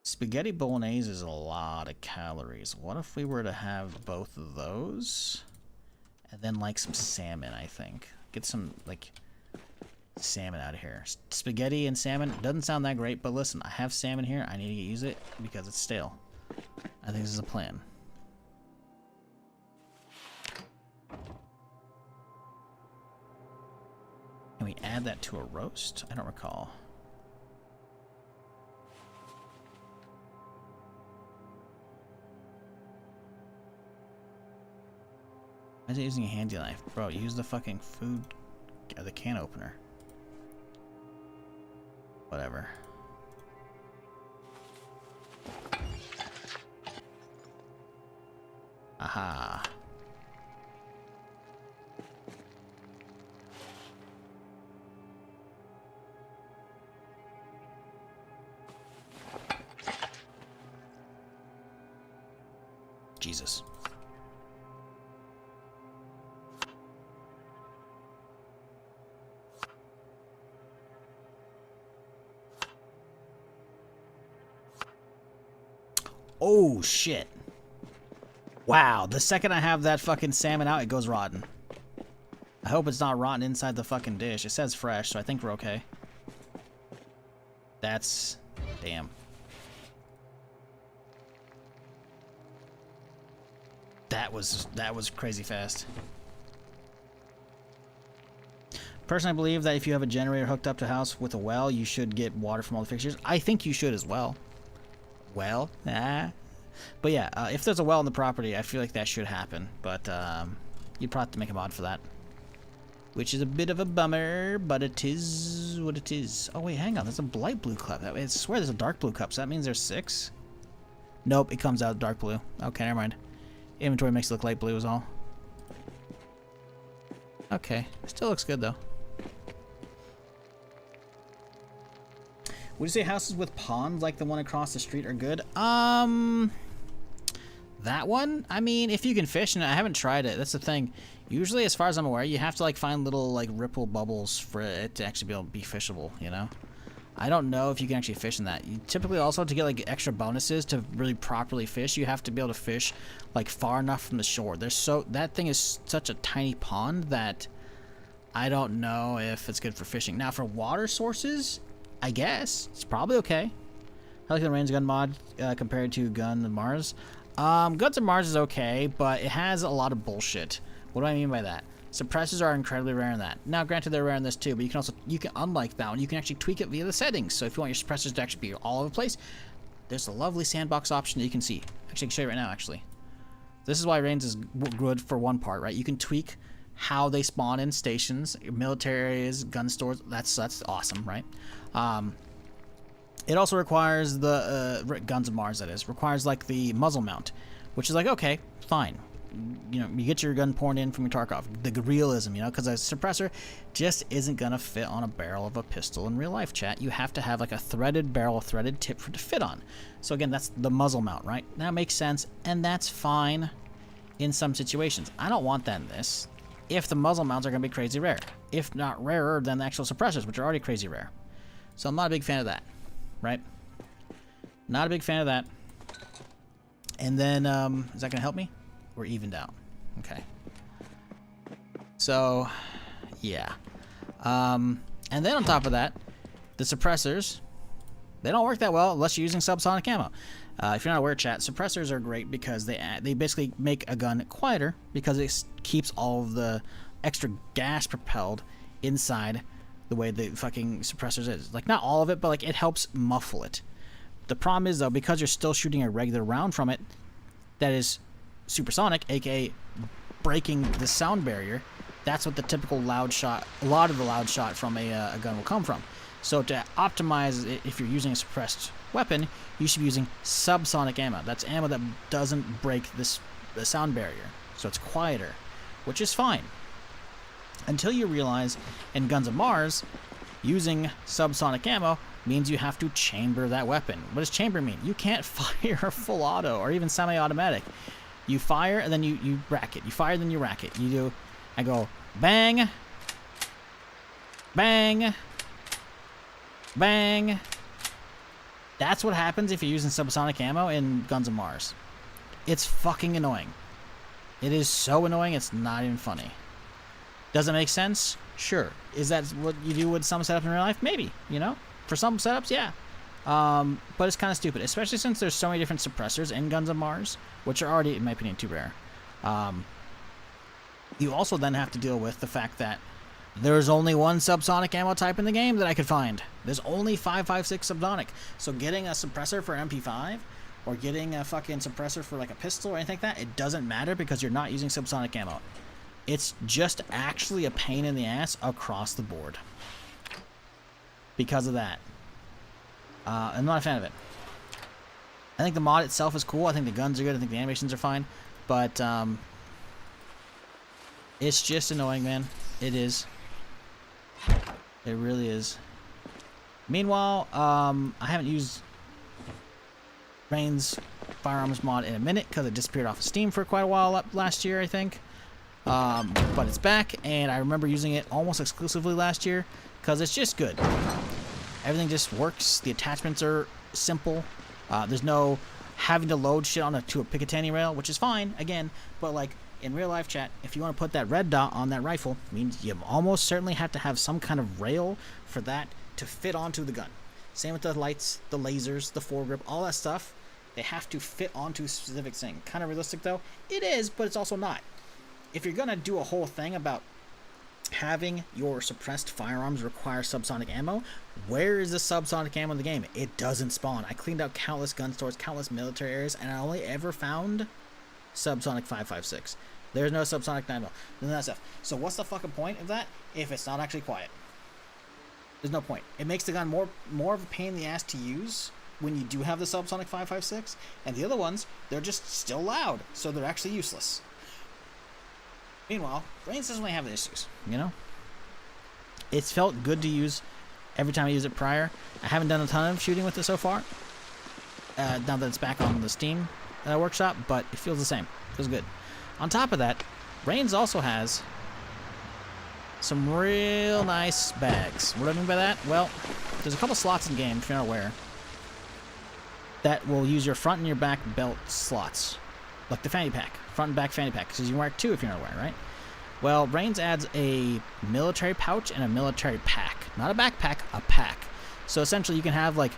Spaghetti bolognese is a lot of calories. What if we were to have both of those? And then like some salmon, I think. Get some like salmon out of here. Spaghetti and salmon doesn't sound that great, but listen, I have salmon here. I need to use it because it's stale. I think this is a plan. Can we add that to a roast? I don't recall. Why is it using a handy knife? Bro, use the fucking food, the can opener. Whatever. Aha. Jesus. Oh, shit. Wow, the second I have that fucking salmon out, it goes rotten. I hope it's not rotten inside the fucking dish. It says fresh, so I think we're okay. That's... damn. That was crazy fast. Personally, I believe that if you have a generator hooked up to a house with a well, you should get water from all the fixtures. I think you should as well. Well, but yeah, if there's a well in the property, I feel like that should happen. But you'd probably have to make a mod for that, which is a bit of a bummer. But it is what it is. Oh wait, hang on. There's a light blue cup. I swear there's a dark blue cup. So that means there's 6. Nope, it comes out dark blue. Okay, never mind. Inventory makes it look light blue is all. Okay, still looks good though. Would you say houses with ponds like the one across the street are good? That one? I mean, if you can fish, and I haven't tried it. That's the thing. Usually, as far as I'm aware, you have to like find little like ripple bubbles for it to actually be able to be fishable, you know? I don't know if you can actually fish in that. You typically also, to get like extra bonuses to really properly fish, you have to be able to fish like far enough from the shore. That thing is such a tiny pond that I don't know if it's good for fishing. Now for water sources, I guess it's probably okay. I like the Rain's Gun mod compared to Guns of Mars. Guns of Mars is okay, but it has a lot of bullshit. What do I mean by that? Suppressors are incredibly rare in that. Now, granted, they're rare in this too, but you can unlike that one, you can actually tweak it via the settings. So if you want your suppressors to actually be all over the place, there's a lovely sandbox option that you can see. Actually, I can show you right now, actually. This is why Reigns is good for one part, right? You can tweak how they spawn in stations, military areas, gun stores. That's awesome, right? It also requires the Guns of Mars, that is, requires like the muzzle mount, which is like, okay, fine. You know, you get your gun poured in from your Tarkov. The realism, you know, because a suppressor just isn't gonna fit on a barrel of a pistol in real life, chat. You have to have like a threaded barrel, a threaded tip for it to fit on. So again, that's the muzzle mount, right? That makes sense, and that's fine in some situations. I don't want that in this. If the muzzle mounts are gonna be crazy rare, if not rarer than the actual suppressors, which are already crazy rare. So I'm not a big fan of that, right? Not a big fan of that. And then, is that gonna help me? We're evened out. Okay. So, yeah. And then on top of that, the suppressors, they don't work that well unless you're using subsonic ammo. If you're not aware, chat, suppressors are great because they basically make a gun quieter because it keeps all of the extra gas propelled inside the way the fucking suppressors is. Like, not all of it, but like it helps muffle it. The problem is, though, because you're still shooting a regular round from it that is supersonic, aka breaking the sound barrier, that's what the typical loud shot, a lot of the loud shot from a gun will come from. So to optimize it, if you're using a suppressed weapon, you should be using subsonic ammo. That's ammo that doesn't break the sound barrier, so it's quieter, which is fine. Until you realize in Guns of Mars, using subsonic ammo means you have to chamber that weapon. What does chamber mean? You can't fire full auto or even semi-automatic. You fire and then you rack it. You fire, then you rack it. I go bang, bang, bang. That's what happens if you're using subsonic ammo in Guns of Mars. It's fucking annoying. It is so annoying, it's not even funny. Does it make sense? Sure. Is that what you do with some setups in real life? Maybe, you know? For some setups, yeah. But it's kind of stupid, especially since there's so many different suppressors in Guns of Mars, which are already, in my opinion, too rare. You also then have to deal with the fact that there's only one subsonic ammo type in the game that I could find. There's only 5.56 subsonic. So getting a suppressor for MP5 or getting a fucking suppressor for like a pistol or anything like that, it doesn't matter because you're not using subsonic ammo. It's just actually a pain in the ass across the board. Because of that. I'm not a fan of it. I think the mod itself is cool. I think the guns are good. I think the animations are fine. But it's just annoying, man. It is. It really is. Meanwhile, I haven't used Rain's firearms mod in a minute because it disappeared off of Steam for quite a while last year, I think. But it's back, and I remember using it almost exclusively last year because it's just good. Everything just works. The attachments are simple. There's no having to load shit to a Picatinny rail, which is fine, again, but like in real life chat, if you want to put that red dot on that rifle, it means you almost certainly have to have some kind of rail for that to fit onto the gun. Same with the lights, the lasers, the foregrip, all that stuff. They have to fit onto a specific thing. Kind of realistic though? It is, but it's also not. If you're gonna do a whole thing about having your suppressed firearms require subsonic ammo, where is the subsonic ammo in the game? It doesn't spawn. I cleaned out countless gun stores, countless military areas, and I only ever found subsonic 5.56. There's no subsonic 9mm. None of that stuff. So what's the fucking point of that if it's not actually quiet? There's no point. It makes the gun more of a pain in the ass to use when you do have the subsonic 5.56, and the other ones, they're just still loud, so they're actually useless. Meanwhile, Reigns doesn't really have the issues, you know? It's felt good to use every time I use it prior. I haven't done a ton of shooting with it so far, now that it's back on the Steam workshop, but it feels the same. It feels good. On top of that, Reigns also has some real nice bags. What do I mean by that? Well, there's a couple slots in game, if you're not aware, that will use your front and your back belt slots. Like the fanny pack. Front and back fanny pack. Because you can wear two if you're not aware, right? Well, Reigns adds a military pouch and a military pack. Not a backpack, a pack. So essentially you can have like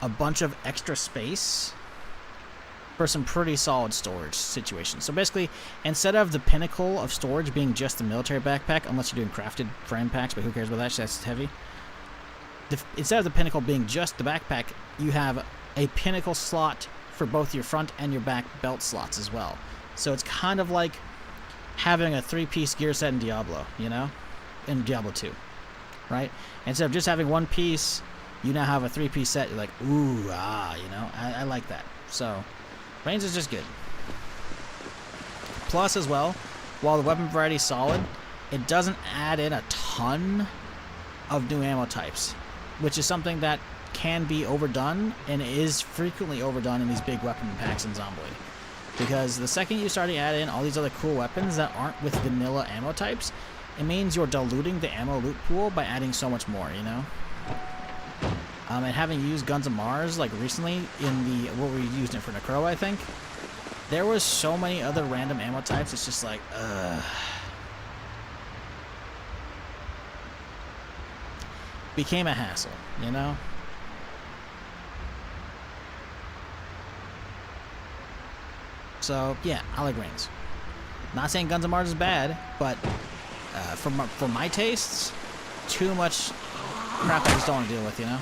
a bunch of extra space for some pretty solid storage situations. So basically, instead of the pinnacle of storage being just the military backpack, unless you're doing crafted frame packs, but who cares about that? That's heavy. Instead of the pinnacle being just the backpack, you have a pinnacle slot for both your front and your back belt slots as well. So it's kind of like having a 3-piece gear set in Diablo, you know? In Diablo 2, right? Instead of just having one piece, you now have a 3-piece set. You're like, ooh, ah, you know? I like that. So, Reigns is just good. Plus, as well, while the weapon variety is solid, it doesn't add in a ton of new ammo types, which is something that can be overdone and is frequently overdone in these big weapon packs in Zomboid. Because the second you start to add in all these other cool weapons that aren't with vanilla ammo types, it means you're diluting the ammo loot pool by adding so much more, you know? And having used Guns of Mars, like recently in the, what were you using it for, Necro, I think? There was so many other random ammo types, it's just like, became a hassle, you know? So, yeah, I like Reigns. Not saying Guns of Mars is bad, but for my tastes, too much crap I just don't want to deal with, you know?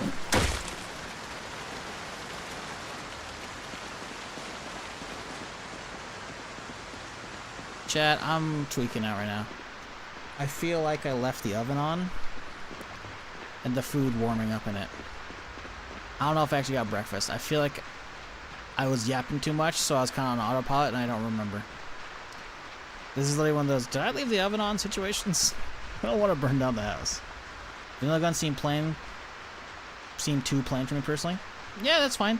Chat, I'm tweaking out right now. I feel like I left the oven on and the food warming up in it. I don't know if I actually got breakfast. I feel like I was yapping too much, so I was kind of on autopilot and I don't remember. This is literally one of those, did I leave the oven on situations? I don't want to burn down the house. Vanilla gun seemed too plain for me personally. Yeah, that's fine.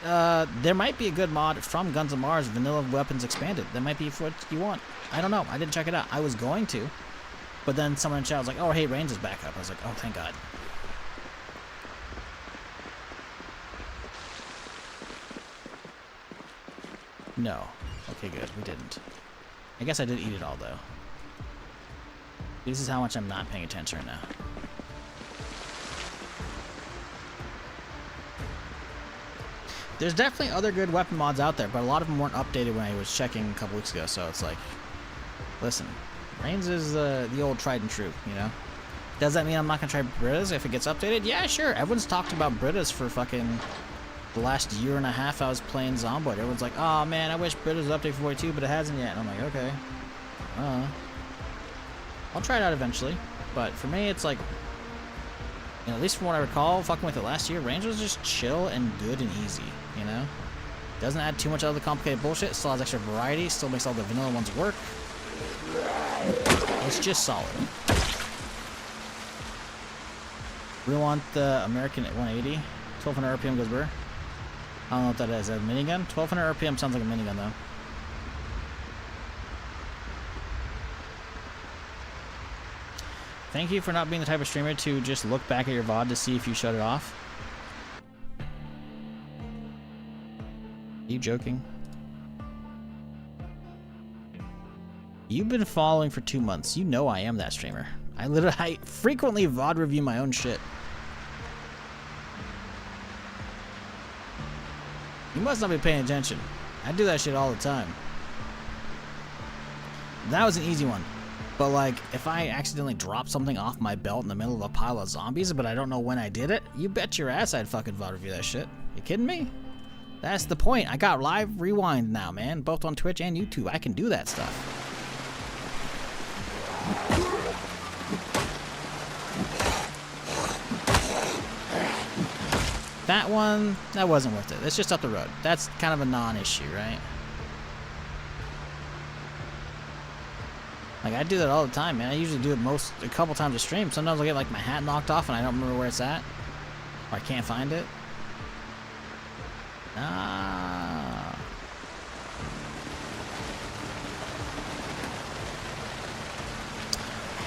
There might be a good mod from Guns of Mars, Vanilla Weapons Expanded. That might be what you want. I don't know. I didn't check it out. I was going to, but then someone in chat was like, oh, hey, Reigns is back up. I was like, oh, thank God. No. Okay, good. We didn't. I guess I did eat it all, though. This is how much I'm not paying attention right now. There's definitely other good weapon mods out there, but a lot of them weren't updated when I was checking a couple weeks ago, so it's like, listen, Reigns is the old tried and true, you know? Does that mean I'm not going to try Britas if it gets updated? Yeah, sure. Everyone's talked about Britas for fucking the last year and a half I was playing Zomboid. Everyone's like, oh man, I wish Britas was updated for 42, but it hasn't yet. And I'm like, okay. I'll try it out eventually. But for me, it's like, you know, at least from what I recall, fucking with it last year, Range was just chill and good and easy, you know? Doesn't add too much other complicated bullshit. Still has extra variety. Still makes all the vanilla ones work. It's just solid. We want the American at 180. 1200 RPM goes where? I don't know what that is. Is that a minigun? 1200 RPM sounds like a minigun though. Thank you for not being the type of streamer to just look back at your VOD to see if you shut it off. Are you joking? You've been following for 2 months. You know I am that streamer. I frequently VOD review my own shit. You must not be paying attention. I do that shit all the time. That was an easy one. But like, if I accidentally drop something off my belt in the middle of a pile of zombies, but I don't know when I did it, you bet your ass I'd fucking VOD review that shit. You kidding me? That's the point. I got live rewind now, man. Both on Twitch and YouTube. I can do that stuff. That one, that wasn't worth it. It's just up the road. That's kind of a non-issue, right? Like, I do that all the time, man. I usually do it a couple times a stream. Sometimes I get, like, my hat knocked off and I don't remember where it's at. Or I can't find it. Ah.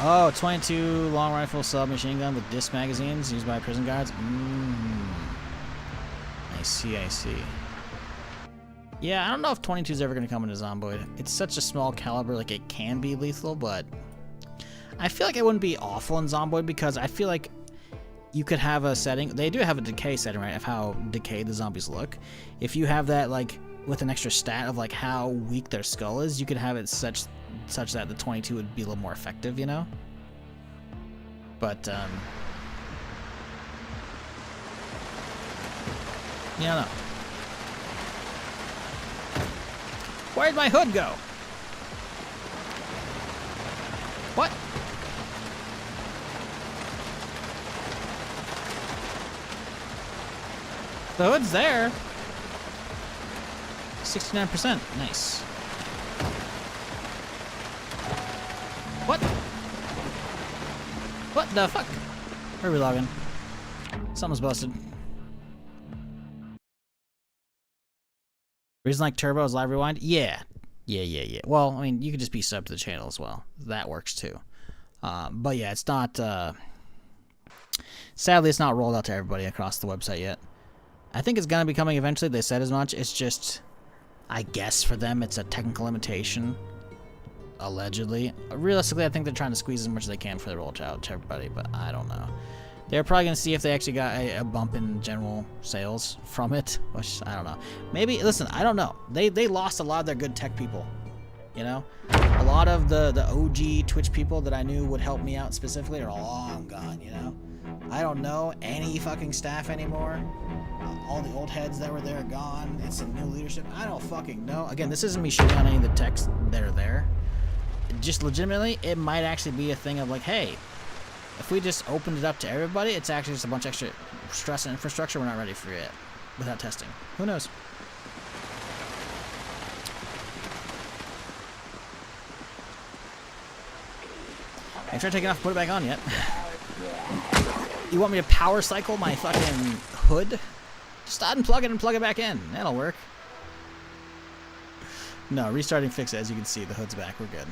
Oh, 22 long rifle submachine gun with disc magazines used by prison guards. I see, I see. Yeah, I don't know if 22 is ever going to come into Zomboid. It's such a small caliber, like it can be lethal, but I feel like it wouldn't be awful in Zomboid because I feel like you could have a setting. They do have a decay setting, right, of how decayed the zombies look. If you have that, like, with an extra stat of, like, how weak their skull is, you could have it such that the 22 would be a little more effective, you know? But, you don't know. Where'd my hood go? What? The hood's there. 69%. Nice. What? What the fuck? Where are we logging? Something's busted. Reason like Turbo is live rewind? Yeah. Yeah. Well, I mean, you could just be sub to the channel as well. That works too. But yeah, it's not, sadly, it's not rolled out to everybody across the website yet. I think it's going to be coming eventually. They said as much. It's just, I guess for them, it's a technical limitation. Allegedly. Realistically, I think they're trying to squeeze as much as they can for the roll out to everybody, but I don't know. They're probably going to see if they actually got a bump in general sales from it, which I don't know. Maybe, listen, I don't know. They lost a lot of their good tech people, you know? A lot of the OG Twitch people that I knew would help me out specifically are long gone, you know? I don't know any fucking staff anymore. All the old heads that were there are gone. It's some new leadership. I don't fucking know. Again, this isn't me shitting on any of the techs that are there. Just legitimately, it might actually be a thing of like, hey, if we just opened it up to everybody, it's actually just a bunch of extra stress and infrastructure we're not ready for yet without testing. Who knows? Ain't trying to take it off and put it back on yet. You want me to power cycle my fucking hood? Just unplug it and plug it back in. That'll work. No, restarting fix it. As you can see, the hood's back. We're good.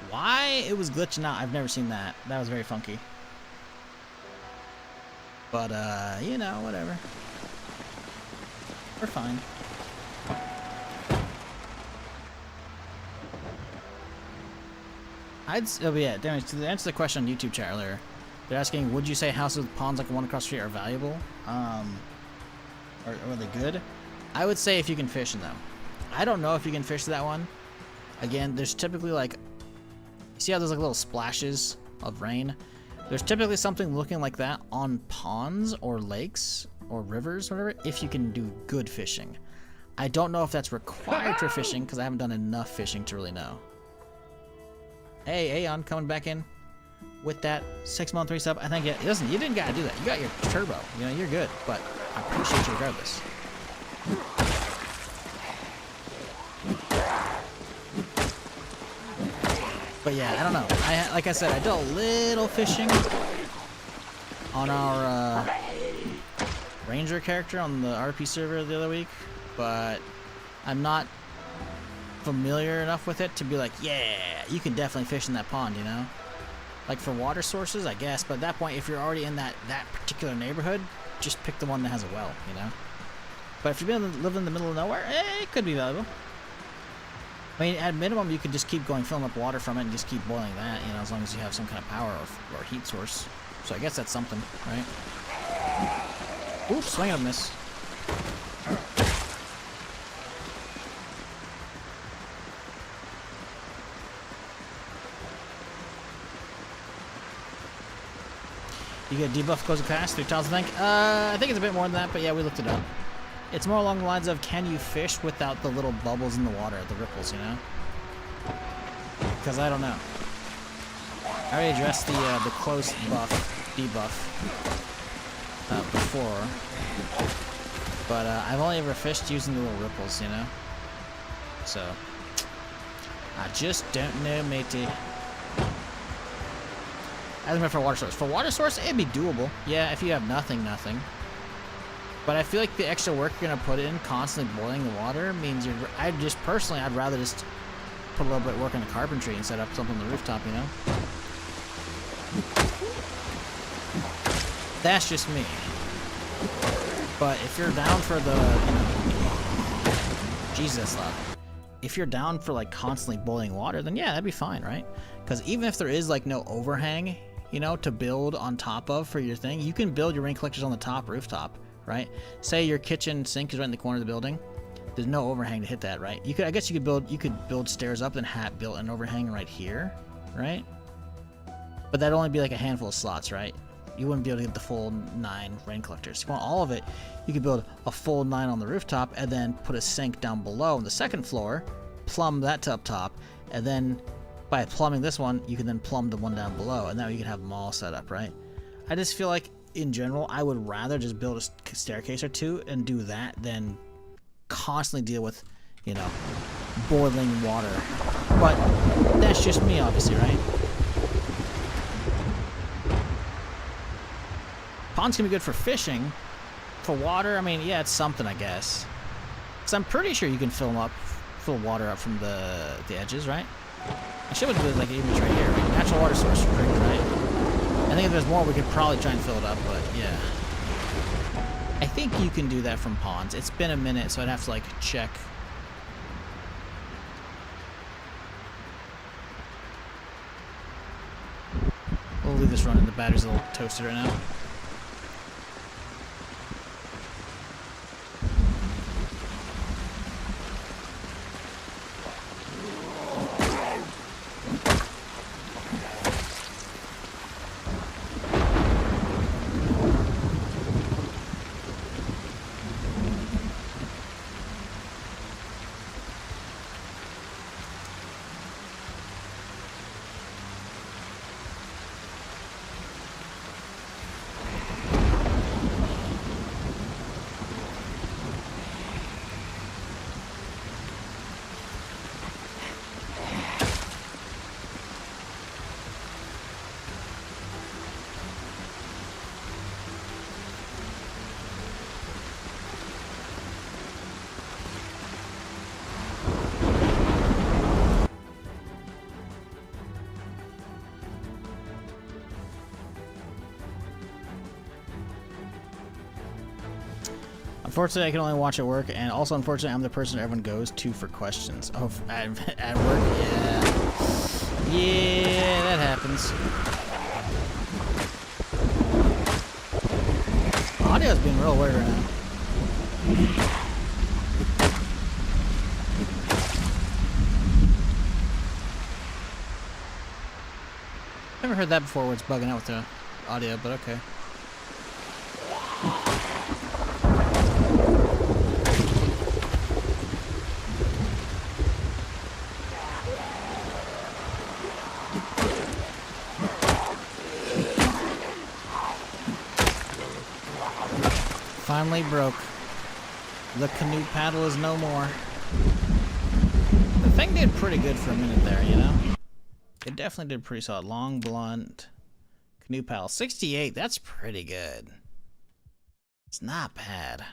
Why it was glitching out, I've never seen that. That was very funky. But, you know, whatever. We're fine. Oh yeah, damn it, to answer the question on YouTube chat earlier, they're asking, would you say houses with ponds like the one across the street are valuable? Or are they good? I would say if you can fish in them. I don't know if you can fish that one. Again, there's typically like, you see how there's like little splashes of rain? There's typically something looking like that on ponds or lakes or rivers, whatever, if you can do good fishing. I don't know if that's required for fishing because I haven't done enough fishing to really know. Hey, Aeon, coming back in with that 6-month resub. I think, yeah, listen, you didn't gotta do that. You got your turbo. You know, you're good, but I appreciate you regardless. But yeah, I don't know. Like I said, I did a little fishing on our ranger character on the RP server the other week, but I'm not familiar enough with it to be like, yeah, you can definitely fish in that pond, you know? Like for water sources, I guess, but at that point, if you're already in that particular neighborhood, just pick the one that has a well, you know? But if you're living in the middle of nowhere, it could be valuable. I mean, at minimum, you could just keep going, filling up water from it, and just keep boiling that, you know, as long as you have some kind of power or heat source. So I guess that's something, right? Oops, swing and a miss. You get debuff close to cast, 3 tiles, I think. I think it's a bit more than that, but yeah, we looked it up. It's more along the lines of, can you fish without the little bubbles in the water, the ripples, you know? Because I don't know. I already addressed the close debuff before. But I've only ever fished using the little ripples, you know? So, I just don't know, matey. As a for water source. For water source, it'd be doable. Yeah, if you have nothing. But I feel like the extra work you're gonna put in, constantly boiling the water, means I'd rather just put a little bit of work in the carpentry and set up something on the rooftop, you know? That's just me. But if you're down for the, you know, Jesus love. If you're down for like constantly boiling water, then yeah, that'd be fine, right? Because even if there is like no overhang, you know, to build on top of for your thing, you can build your rain collectors on the top rooftop, right? Say your kitchen sink is right in the corner of the building. There's no overhang to hit that, right? I guess you could build stairs up and have built an overhang right here, right? But that'd only be like a handful of slots, right? You wouldn't be able to get the full 9 rain collectors. If you want all of it, you could build a full 9 on the rooftop and then put a sink down below on the second floor, plumb that to up top, and then by plumbing this one, you can then plumb the one down below, and now you can have them all set up, right? I just feel like, in general, I would rather just build a staircase or 2 and do that than constantly deal with, you know, boiling water. But that's just me, obviously, right? Pond's gonna be good for fishing. For water, I mean, yeah, it's something, I guess. Because I'm pretty sure you can fill water up from the edges, right? I should have done like even right here, right? Natural water source, right? I think if there's more, we could probably try and fill it up, but yeah. I think you can do that from ponds. It's been a minute, so I'd have to like check. We'll leave this running. The battery's a little toasted right now. Unfortunately, I can only watch at work, and also, unfortunately, I'm the person everyone goes to for questions. Oh, at work? Yeah. Yeah, that happens. Audio's being real weird right now. Never heard that before where it's bugging out with the audio, but okay. Finally broke. The canoe paddle is no more. The thing did pretty good for a minute there, you know? It definitely did pretty solid. Long, blunt, canoe paddle. 68, that's pretty good. It's not bad.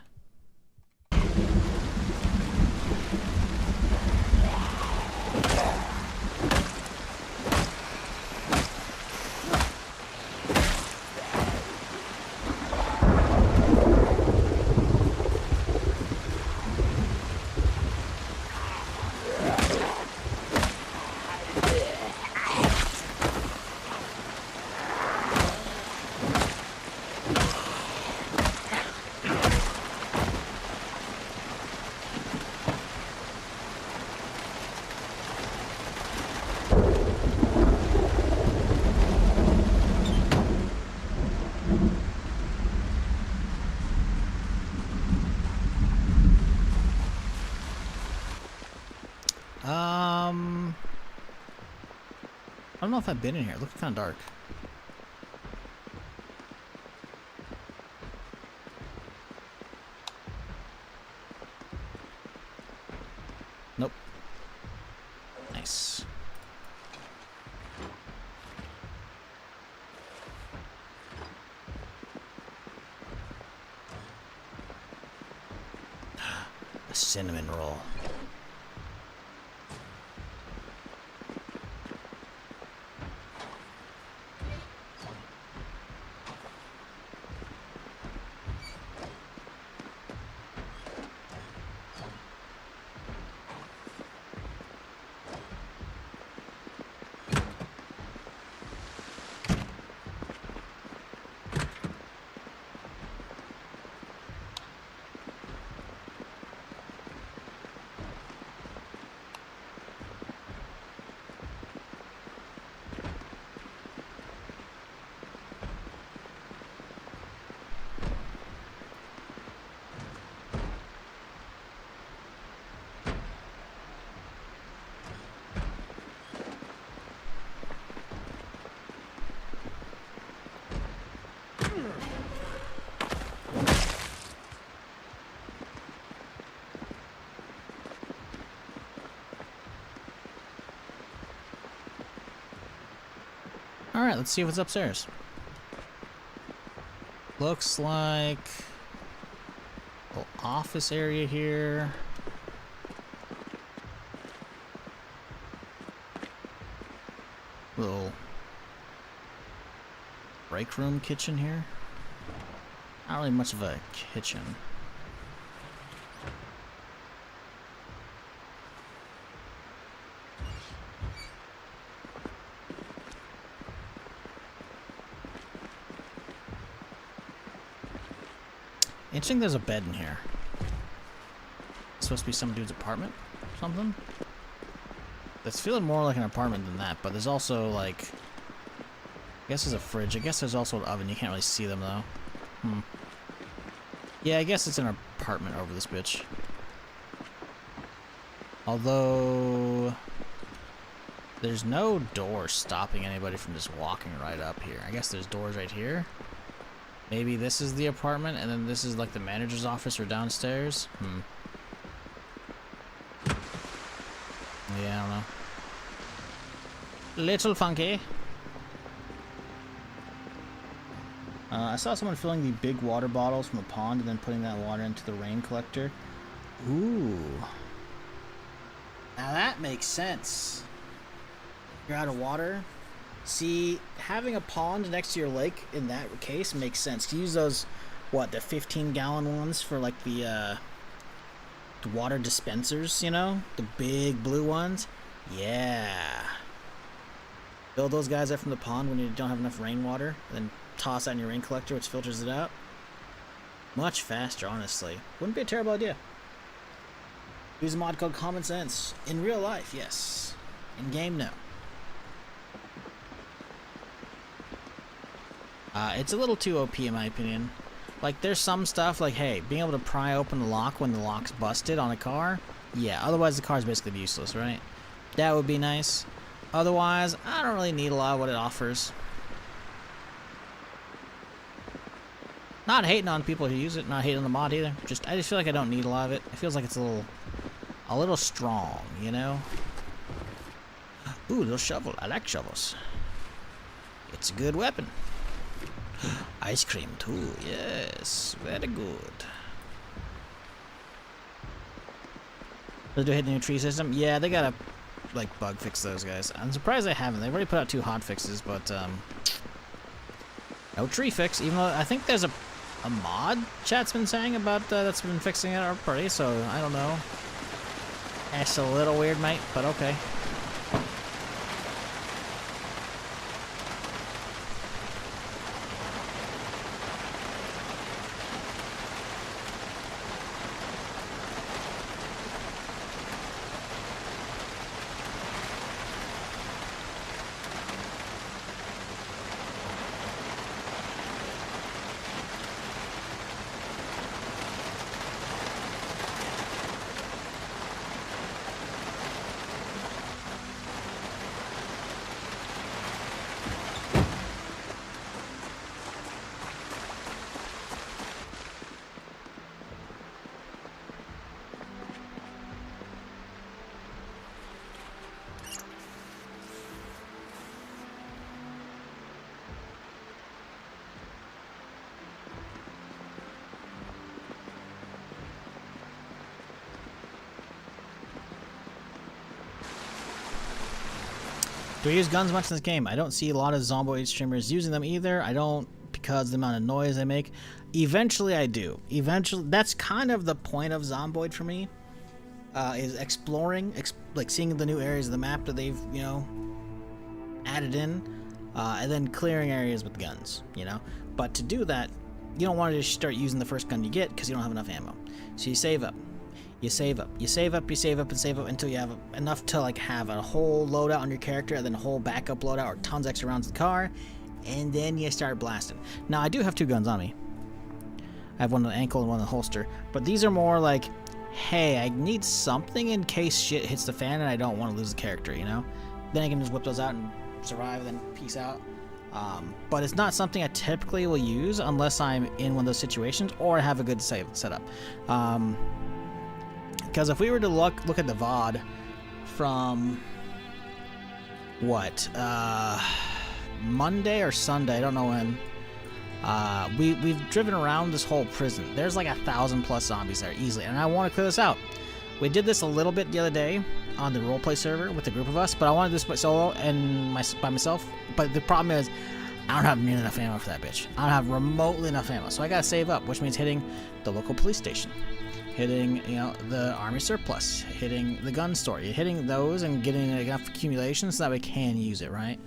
I don't know if I've been in here. It looks kind of dark. Nope. Nice. A cinnamon roll. Alright, let's see what's upstairs. Looks like a little office area here. Little break room kitchen here. Not really much of a kitchen. Interesting there's a bed in here. It's supposed to be some dude's apartment or something. It's feeling more like an apartment than that, but there's also like, I guess there's a fridge. I guess there's also an oven. You can't really see them though. Yeah, I guess it's an apartment over this bitch. Although there's no door stopping anybody from just walking right up here. I guess there's doors right here. Maybe this is the apartment, and then this is like the manager's office or downstairs. Yeah, I don't know. Little funky. I saw someone filling the big water bottles from a pond and then putting that water into the rain collector. Ooh. Now that makes sense. You're out of water. See, having a pond next to your lake in that case makes sense. You use those, what, the 15-gallon ones for like the water dispensers, you know? The big blue ones. Yeah. Fill those guys up from the pond when you don't have enough rainwater, then toss that in your rain collector, which filters it out. Much faster, honestly. Wouldn't be a terrible idea. Use a mod called Common Sense. In real life, yes. In game, no. It's a little too OP in my opinion. Like, there's some stuff like, hey, being able to pry open the lock when the lock's busted on a car, yeah, otherwise the car's basically useless, right? That would be nice. Otherwise, I don't really need a lot of what it offers. Not hating on people who use it, not hating on the mod either. I just feel like I don't need a lot of it. It feels like it's a little strong, you know? Ooh, little shovel. I like shovels. It's a good weapon. Ice cream too. Yes, very good. Did they hit the new tree system? Yeah, they gotta like bug fix those guys. I'm surprised they haven't. They've already put out 2 hot fixes, but no tree fix. Even though I think there's a mod chat's been saying about that's been fixing it already. So I don't know. That's a little weird, mate, but okay. Do I use guns much in this game? I don't see a lot of Zomboid streamers using them either. I don't, because of the amount of noise they make. Eventually I do. Eventually, that's kind of the point of Zomboid for me. Is exploring, like seeing the new areas of the map that they've, you know, added in. And then clearing areas with guns, you know. But to do that, you don't want to just start using the first gun you get because you don't have enough ammo. So you save up. You save up, you save up, you save up, and save up until you have enough to like have a whole loadout on your character, and then a whole backup loadout or tons extra rounds in the car, and then you start blasting. Now I do have 2 guns on me. I have one on the ankle and one on the holster, but these are more like, hey, I need something in case shit hits the fan and I don't want to lose the character, you know? Then I can just whip those out and survive, and then peace out. But it's not something I typically will use unless I'm in one of those situations or I have a good setup. Because if we were to look at the VOD from what Monday or Sunday, I don't know when, we've driven around this whole prison. There's like 1,000+ zombies there easily, and I want to clear this out. We did this a little bit the other day on the roleplay server with a group of us, but I wanted to do this solo and by myself. But the problem is, I don't have nearly enough ammo for that bitch. I don't have remotely enough ammo, so I gotta save up, which means hitting the local police station, hitting, you know, the army surplus, hitting the gun store. You're hitting those and getting enough accumulation so that we can use it, right?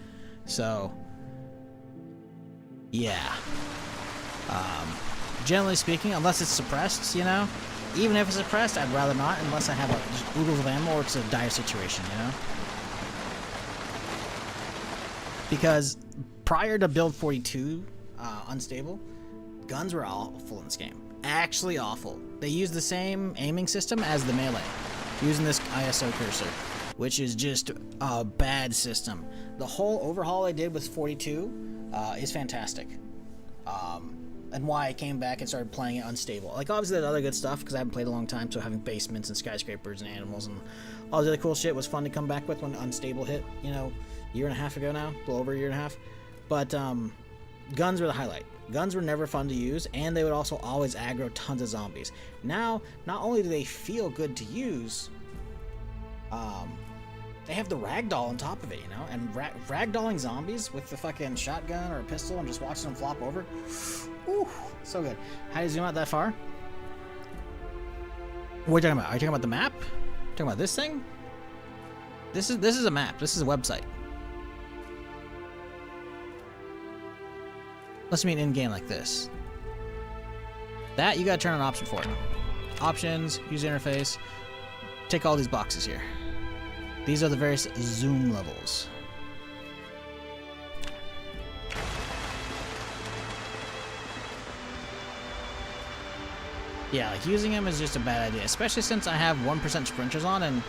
So, yeah. Generally speaking, unless it's suppressed, you know, even if it's suppressed, I'd rather not, unless I have just oodles of ammo or it's a dire situation, you know? Because prior to build 42, unstable, guns were awful in this game. Actually awful. They use the same aiming system as the melee, using this ISO cursor, which is just a bad system. The whole overhaul I did with 42 is fantastic. And why I came back and started playing it unstable. Like, obviously there's other good stuff because I haven't played a long time, so having basements and skyscrapers and animals and all the other cool shit was fun to come back with when unstable hit, you know, a year and a half ago now, a little over a year and a half. But guns were the highlight. Guns were never fun to use, and they would also always aggro tons of zombies. Now, not only do they feel good to use, they have the ragdoll on top of it, you know? And ragdolling zombies with the fucking shotgun or a pistol and just watching them flop over. Ooh, so good. How do you zoom out that far? What are you talking about? Are you talking about the map? Talking about this thing? This is a map. This is a website. Unless you mean in-game like this. That, you gotta turn on option for it. Options, user interface. Take all these boxes here. These are the various zoom levels. Yeah, like using them is just a bad idea, especially since I have 1% sprinters on, and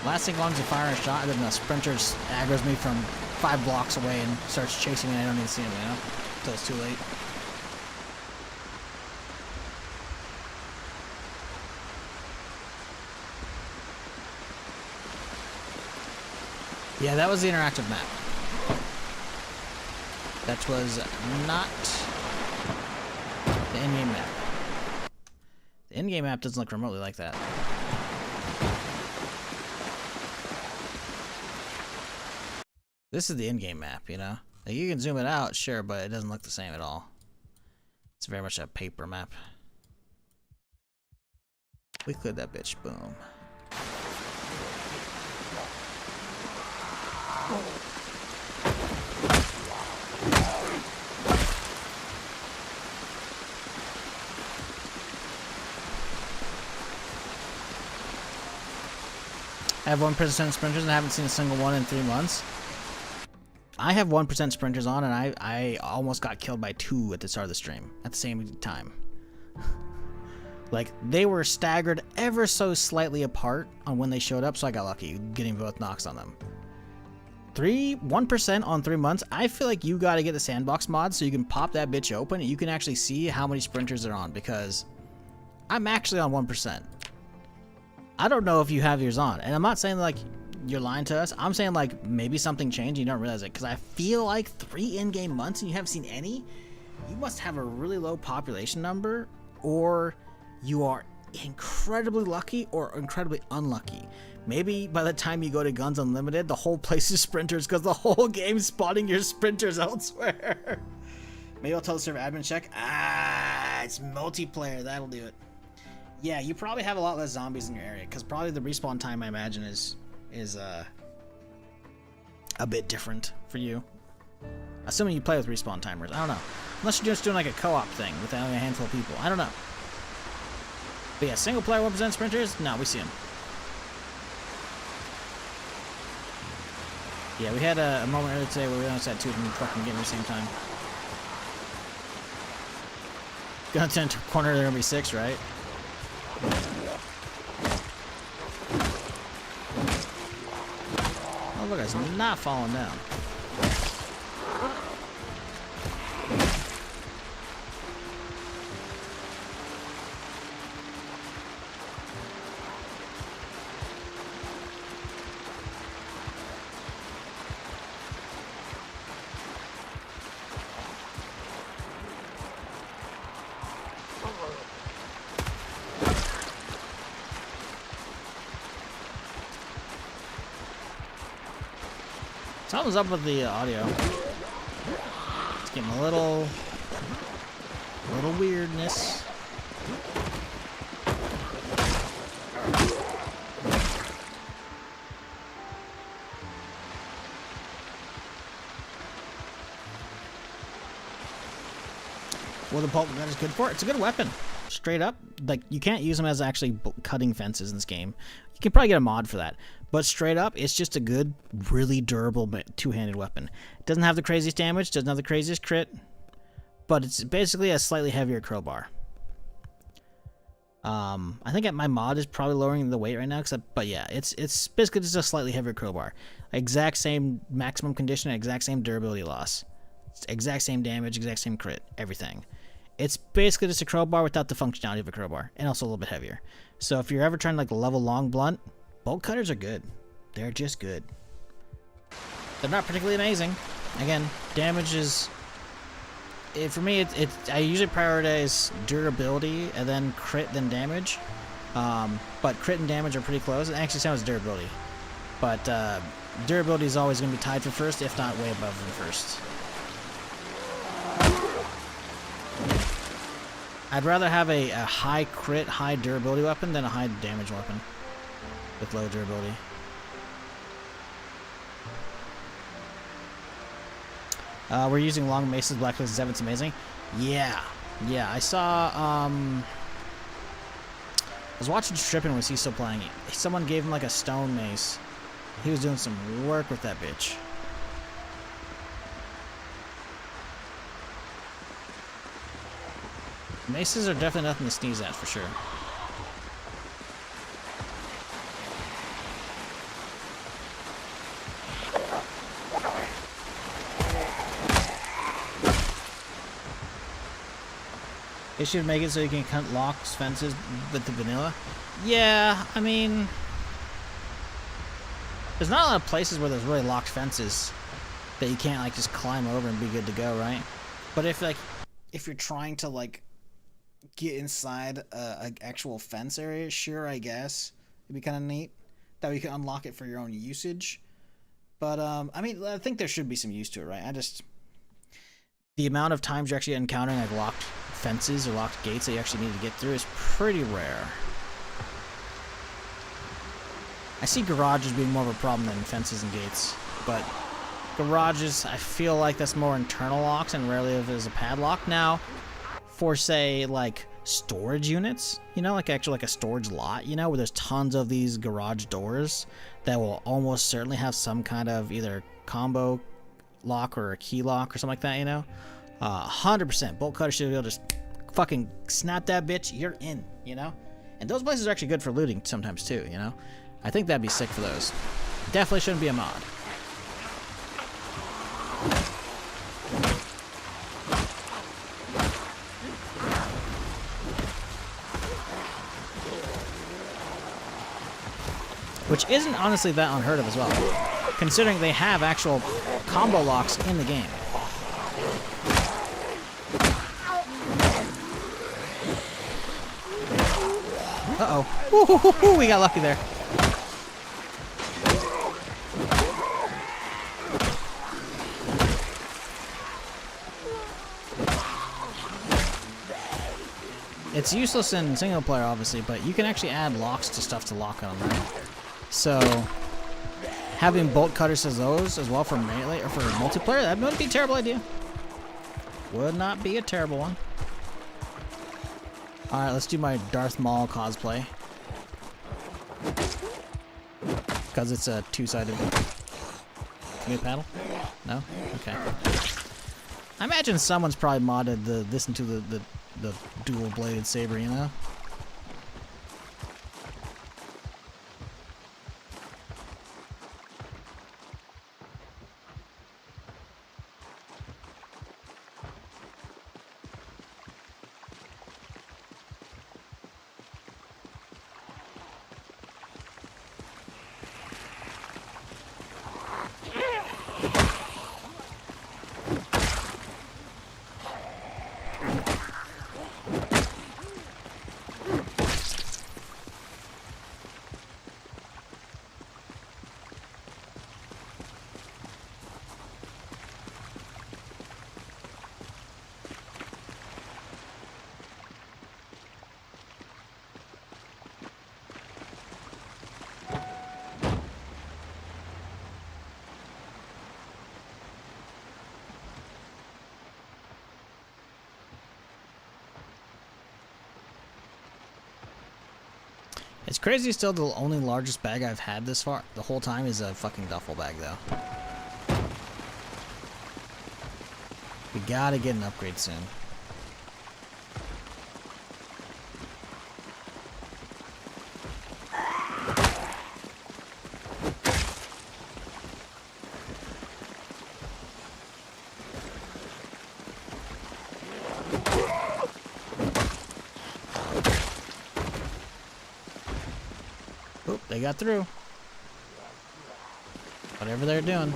last thing long as I fire a shot, and then the sprinter aggroes me from 5 blocks away and starts chasing me and I don't even see him, you know? Until it's too late. Yeah, that was the interactive map. That was not the in-game map. The in-game map doesn't look remotely like that. This is the in-game map, you know? Like, you can zoom it out, sure, but it doesn't look the same at all. It's very much a paper map. We cleared that bitch, boom. I have 1% sprinters and I haven't seen a single one in 3 months. I have 1% sprinters on and I almost got killed by 2 at the start of the stream at the same time. Like, they were staggered ever so slightly apart on when they showed up, so I got lucky getting both knocks on them. 1% on 3 months. I feel like you gotta get the sandbox mod so you can pop that bitch open and you can actually see how many sprinters are on, because I'm actually on 1%. I don't know if you have yours on, and I'm not saying like you're lying to us. I'm saying like maybe something changed and you don't realize it, because I feel like 3 in-game months and you haven't seen any. You must have a really low population number, or you are incredibly lucky or incredibly unlucky. Maybe by the time you go to Guns Unlimited, the whole place is sprinters because the whole game's spotting your sprinters elsewhere. Maybe I'll tell the server admin check. Ah, it's multiplayer. That'll do it. Yeah, you probably have a lot less zombies in your area, because probably the respawn time, I imagine, is a bit different for you. Assuming you play with respawn timers. I don't know. Unless you're just doing like a co-op thing with only a handful of people. I don't know. But yeah, single player 1% sprinters? No, we see them. Yeah, we had a moment earlier today where we almost had 2 of them fucking getting at the same time. Gonna turn to a corner, they're gonna be 6, right? Oh, look, it's not falling down. Something's up with the audio. It's getting a little weirdness. What the pulp gun is good for? It's a good weapon. Straight up, like, you can't use them as actually cutting fences in this game. You can probably get a mod for that. But straight up, it's just a good, really durable two-handed weapon. It doesn't have the craziest damage, doesn't have the craziest crit, but it's basically a slightly heavier crowbar. I think my mod is probably lowering the weight right now, but yeah, it's basically just a slightly heavier crowbar. Exact same maximum condition, exact same durability loss. Exact same damage, exact same crit, everything. It's basically just a crowbar without the functionality of a crowbar, and also a little bit heavier. So if you're ever trying to like level long blunt, bolt cutters are good. They're just good. They're not particularly amazing. Again, damage is... for me, I usually prioritize durability and then crit, then damage. But crit and damage are pretty close. It actually sounds durability. But durability is always going to be tied for first, if not way above than first. I'd rather have a high crit, high durability weapon than a high damage weapon with low durability. We're using long maces, black places, 7. It's amazing. Yeah, I saw. I was watching Strippin' was he still playing it. Someone gave him like a stone mace. He was doing some work with that bitch. Maces are definitely nothing to sneeze at, for sure. They should make it so you can cut locks, fences with the vanilla. Yeah, I mean... There's not a lot of places where there's really locked fences that you can't like just climb over and be good to go, right? But if you're trying to like get inside an actual fence area, sure, I guess it'd be kind of neat that way you can unlock it for your own usage. But I mean, I think there should be some use to it, right? The amount of times you're actually encountering like locked fences or locked gates that you actually need to get through is pretty rare. I see garages being more of a problem than fences and gates, but garages, I feel like that's more internal locks and rarely if there's a padlock. Now, for say like storage units, you know, like actually like a storage lot, you know, where there's tons of these garage doors that will almost certainly have some kind of either combo lock or a key lock or something like that, you know. 100% bolt cutter should be able to just fucking snap that bitch, you're in, you know. And those places are actually good for looting sometimes too, you know. I think that'd be sick for those. Definitely shouldn't be a mod. Which isn't honestly that unheard of as well, considering they have actual combo locks in the game. Uh-oh. We got lucky there. It's useless in single player, obviously, but you can actually add locks to stuff to lock on, right? So, having bolt cutters as those as well for melee or for multiplayer, that wouldn't be a terrible idea. Would not be a terrible one. Alright, let's do my Darth Maul cosplay. Because it's a two-sided... Can we paddle? No? Okay. I imagine someone's probably modded this into the dual-bladed saber, you know? It's crazy still the only largest bag I've had this far, the whole time, is a fucking duffel bag though. We gotta get an upgrade soon. Oop, they got through. Whatever they're doing.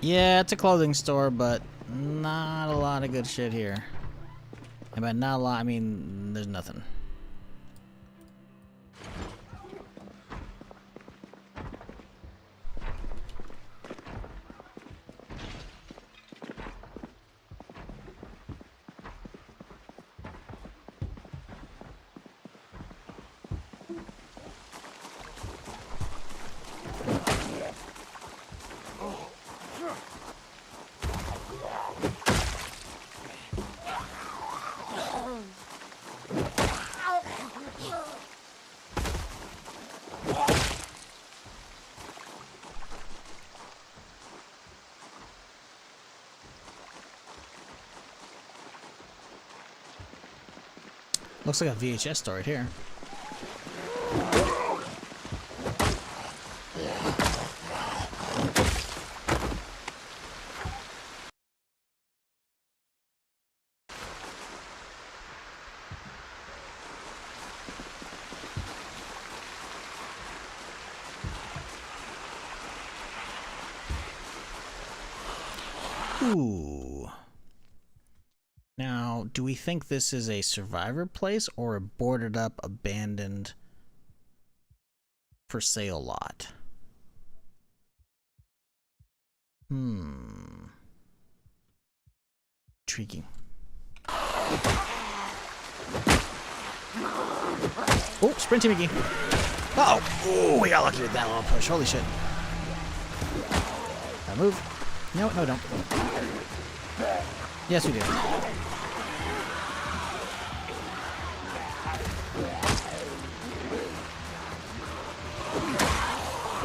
Yeah, it's a clothing store, but not a lot of good shit here. And by not a lot, I mean there's nothing. Looks like a VHS store right here. Ooh. Now, do we think this is a survivor place or a boarded up, abandoned, for sale lot? Intriguing. Oh, sprinty Mickey. Uh oh. Ooh, we got lucky with that little push. Holy shit. Gotta move. No, no, don't. Yes, we do.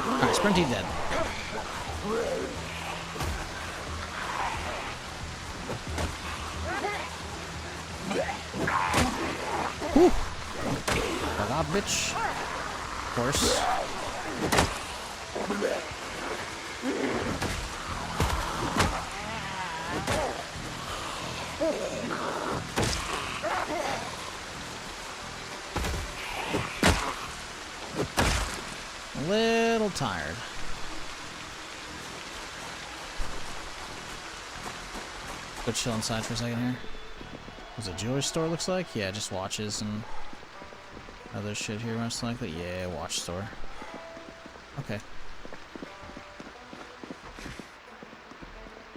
Alright, sprinting dead. Whew. Bug off, bitch. Of course. A little tired. Go chill inside for a second here. There's a jewelry store, looks like. Yeah, just watches and other shit here, most likely. Yeah, watch store. Okay.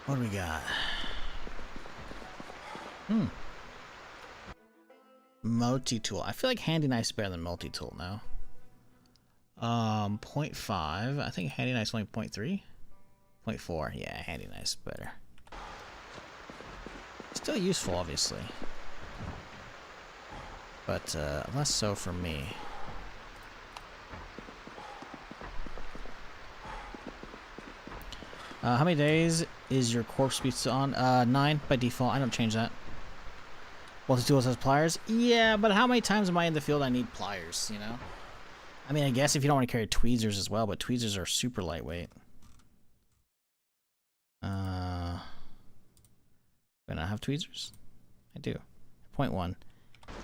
What do we got? Multi-tool. I feel like handy knife's better than multi-tool now. 0.5. I think handy knife's only 0.3. 0.4. Yeah, handy knife's better. Still useful, obviously. But less so for me. How many days is your corpse speed still on? 9 by default. I don't change that. Multi-tools has pliers? Yeah, but how many times am I in the field I need pliers, you know? I mean, I guess if you don't want to carry tweezers as well, but tweezers are super lightweight. Do I not have tweezers? I do. 0.1.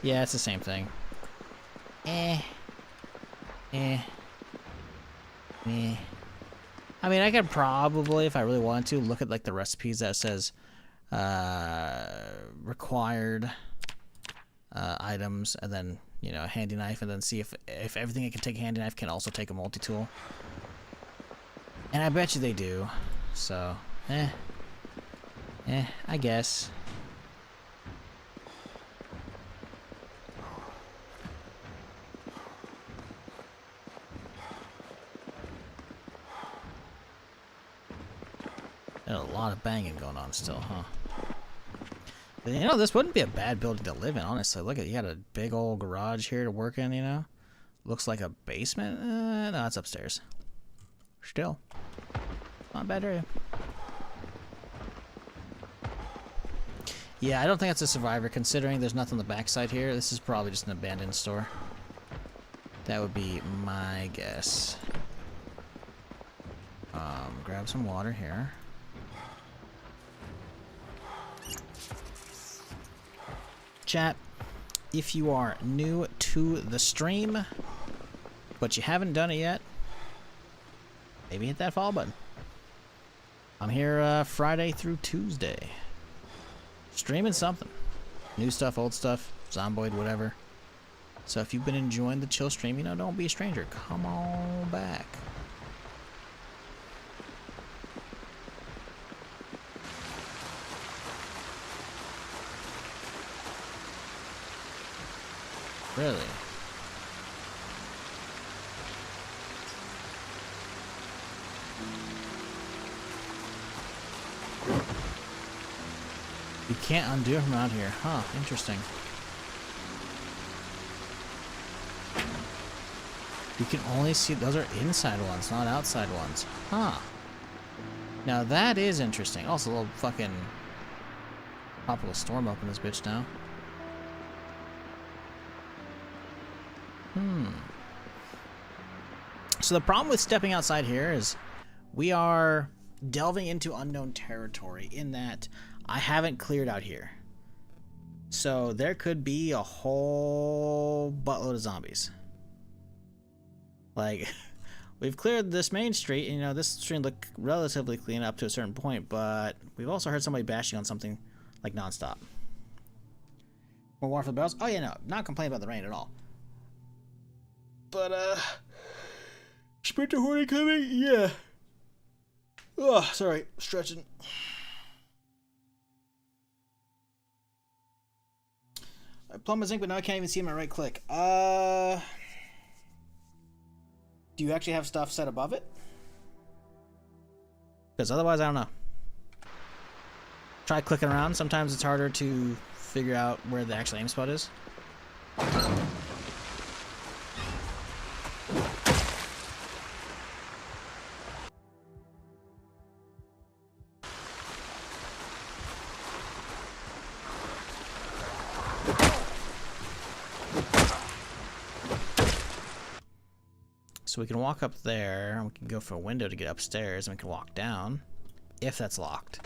Yeah, it's the same thing. Eh. I mean, I could probably, if I really wanted to, look at like the recipes that says required items, and then, you know, a handy knife, and then see if everything that can take a handy knife can also take a multi-tool. And I bet you they do. So, I guess. There's a lot of banging going on still, huh? But, you know, this wouldn't be a bad building to live in, honestly. Look at, you got a big old garage here to work in, you know? Looks like a basement? No, it's upstairs. Still. Not a bad area. Yeah, I don't think it's a survivor, considering there's nothing on the backside here. This is probably just an abandoned store. That would be my guess. Grab some water here. Chat, if you are new to the stream, but you haven't done it yet, maybe hit that follow button. I'm here Friday through Tuesday. Streaming something. New stuff, old stuff, Zomboid, whatever. So if you've been enjoying the chill stream, you know, don't be a stranger. Come on back. Really? You can't undo it from out here. Huh, interesting. You can only see, those are inside ones, not outside ones. Huh. Now that is interesting. Also, a little fucking tropical storm up in this bitch now. So the problem with stepping outside here is we are delving into unknown territory in that I haven't cleared out here. So there could be a whole buttload of zombies. Like, we've cleared this main street, and, you know, this street looked relatively clean up to a certain point, but we've also heard somebody bashing on something, like, nonstop. More water for the bells? Oh, yeah, no, not complaining about the rain at all. But, Sprinter Hornet coming? Yeah. Oh, sorry, stretching. I plumbed my zinc, but now I can't even see my right click. Do you actually have stuff set above it? Because otherwise, I don't know. Try clicking around. Sometimes it's harder to figure out where the actual aim spot is. So we can walk up there, and we can go for a window to get upstairs, and we can walk down, if that's locked.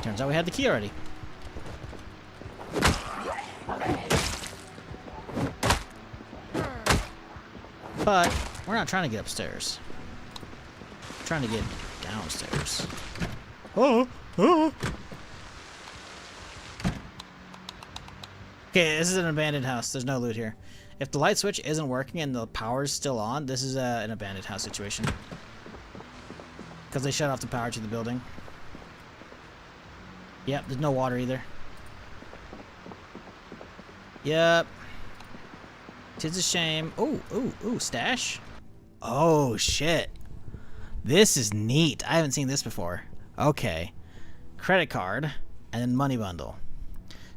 Turns out we had the key already. But we're not trying to get upstairs. We're trying to get downstairs. Oh, oh. Okay, this is an abandoned house. There's no loot here. If the light switch isn't working and the power's still on, this is an abandoned house situation. Because they shut off the power to the building. Yep, there's no water either. Yep. 'Tis a shame. Ooh, ooh, ooh, stash. Oh, shit. This is neat. I haven't seen this before. Okay. Credit card and then money bundle.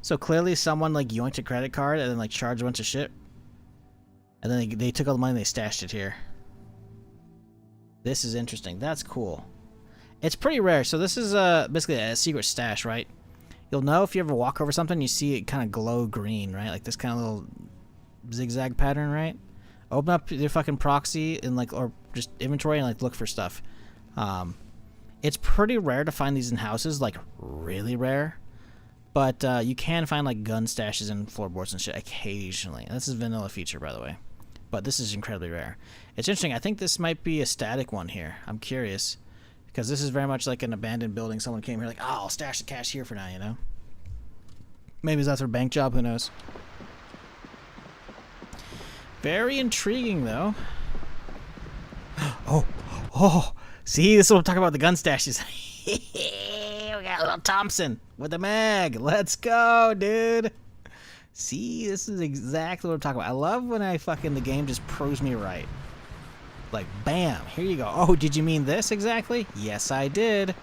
So clearly someone like yoinked a credit card and then like charged a bunch of shit. And then they took all the money and they stashed it here. This is interesting. That's cool. It's pretty rare. So this is basically a secret stash, right? You'll know if you ever walk over something, you see it kind of glow green, right? Like this kind of little zigzag pattern, right? Open up your fucking proxy and like, or just inventory and like look for stuff. It's pretty rare to find these in houses, like really rare. But you can find like gun stashes and floorboards and shit occasionally. This is a vanilla feature, by the way. But this is incredibly rare. It's interesting. I think this might be a static one here. I'm curious. Because this is very much like an abandoned building. Someone came here like, oh, I'll stash the cash here for now, you know? Maybe that's their bank job. Who knows? Very intriguing, though. Oh, oh. See, this is what I'm talking about, the gun stashes. We got little Thompson with the mag. Let's go, dude. See, this is exactly what I'm talking about. I love when the game just proves me right. Like, bam, here you go. Oh, did you mean this exactly? Yes, I did.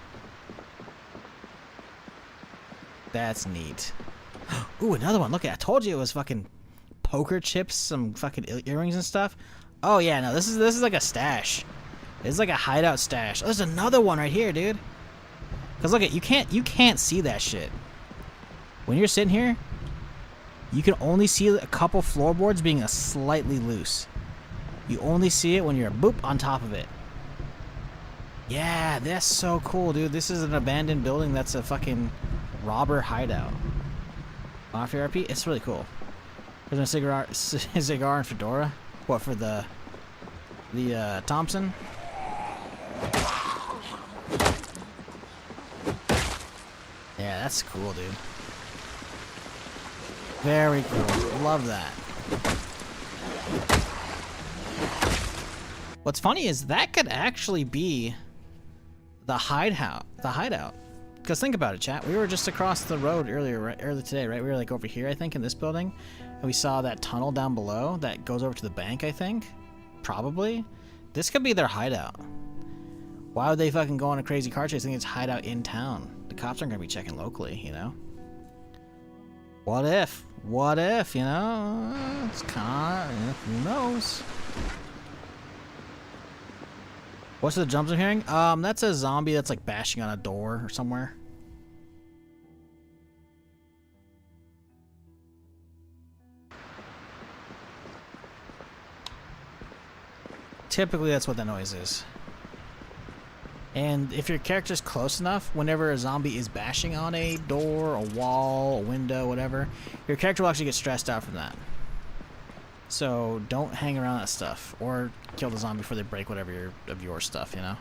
That's neat. Ooh, another one. Look, I told you it was fucking poker chips, some fucking earrings and stuff. Oh yeah, no, this is like a stash. It's like a hideout stash. Oh, there's another one right here, dude. Cause look at you can't see that shit. When you're sitting here, you can only see a couple floorboards being slightly loose. You only see it when you're boop on top of it. Yeah, that's so cool, dude. This is an abandoned building that's a fucking robber hideout. Mafia RP? It's really cool. There's a cigar and fedora. What, for the Thompson? Yeah, that's cool, dude. Very cool. Love that. What's funny is that could actually be the hideout. Because think about it, chat. We were just across the road earlier today, right? We were like over here, I think, in this building. And we saw that tunnel down below that goes over to the bank, I think. Probably. This could be their hideout. Why would they fucking go on a crazy car chase? I think it's hideout in town. The cops aren't going to be checking locally, you know? What if? What if, you know? It's kind of... Who knows? What's the jumps I'm hearing? That's a zombie that's like bashing on a door or somewhere. Typically, that's what that noise is. And if your character's close enough, whenever a zombie is bashing on a door, a wall, a window, whatever, your character will actually get stressed out from that. So don't hang around that stuff, or kill the zombie before they break whatever of your stuff, you know?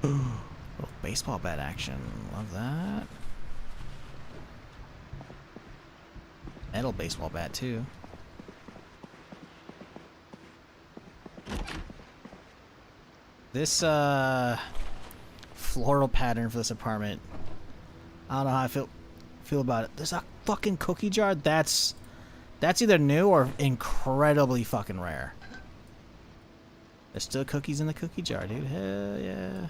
Ooh, little baseball bat action. Love that. Metal baseball bat, too. This, floral pattern for this apartment. I don't know how I feel about it. There's a fucking cookie jar. That's either new or incredibly fucking rare. There's still cookies in the cookie jar, dude. Hell yeah.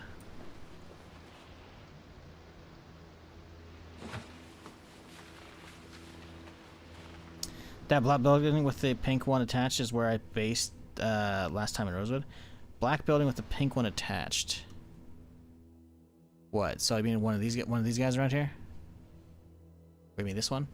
That black building with the pink one attached is where I based last time in Rosewood. Black building with the pink one attached. What? So I mean one of these guys around here? Wait, mean this one?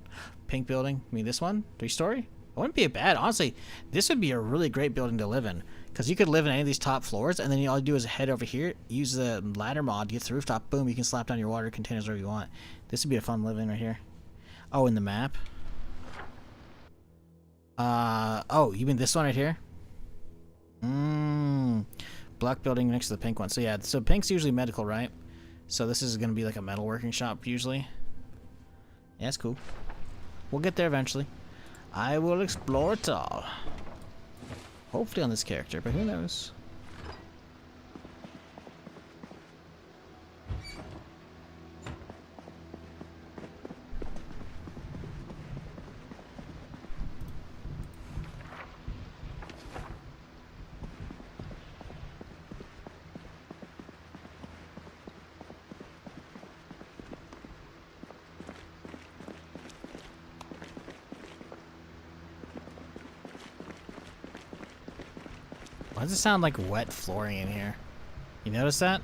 Pink building? You mean this one? 3-story? It wouldn't be bad. Honestly, this would be a really great building to live in. Because you could live in any of these top floors, and then all you do is head over here, use the ladder mod, get to the rooftop, boom, you can slap down your water containers wherever you want. This would be a fun living right here. Oh, in the map? Oh, you mean this one right here? Black building next to the pink one. So yeah, so pink's usually medical, right? So this is going to be like a metalworking shop usually. Yeah, that's cool. We'll get there eventually. I will explore it all. Hopefully on this character, but who knows? Why does it sound like wet flooring in here? You notice that?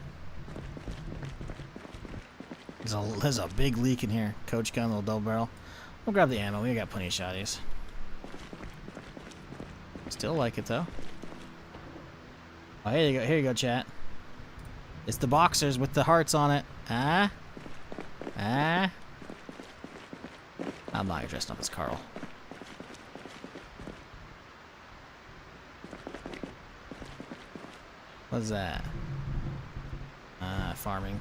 There's a big leak in here. Coach gun, little double barrel. We'll grab the ammo. We got plenty of shotties. Still like it though. Oh, here you go. Here you go, chat. It's the boxers with the hearts on it. Ah? Ah? I'm not dressed up as Carl. What's that? Farming.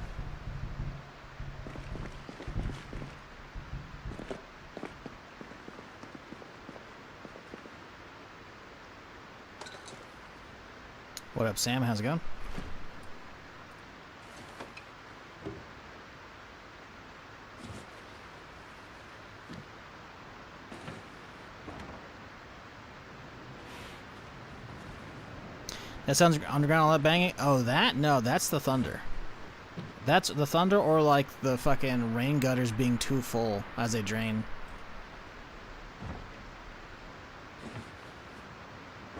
What up, Sam? How's it going? That sounds underground, all that banging. Oh, that? No, that's the thunder. That's the thunder, or like the fucking rain gutters being too full as they drain.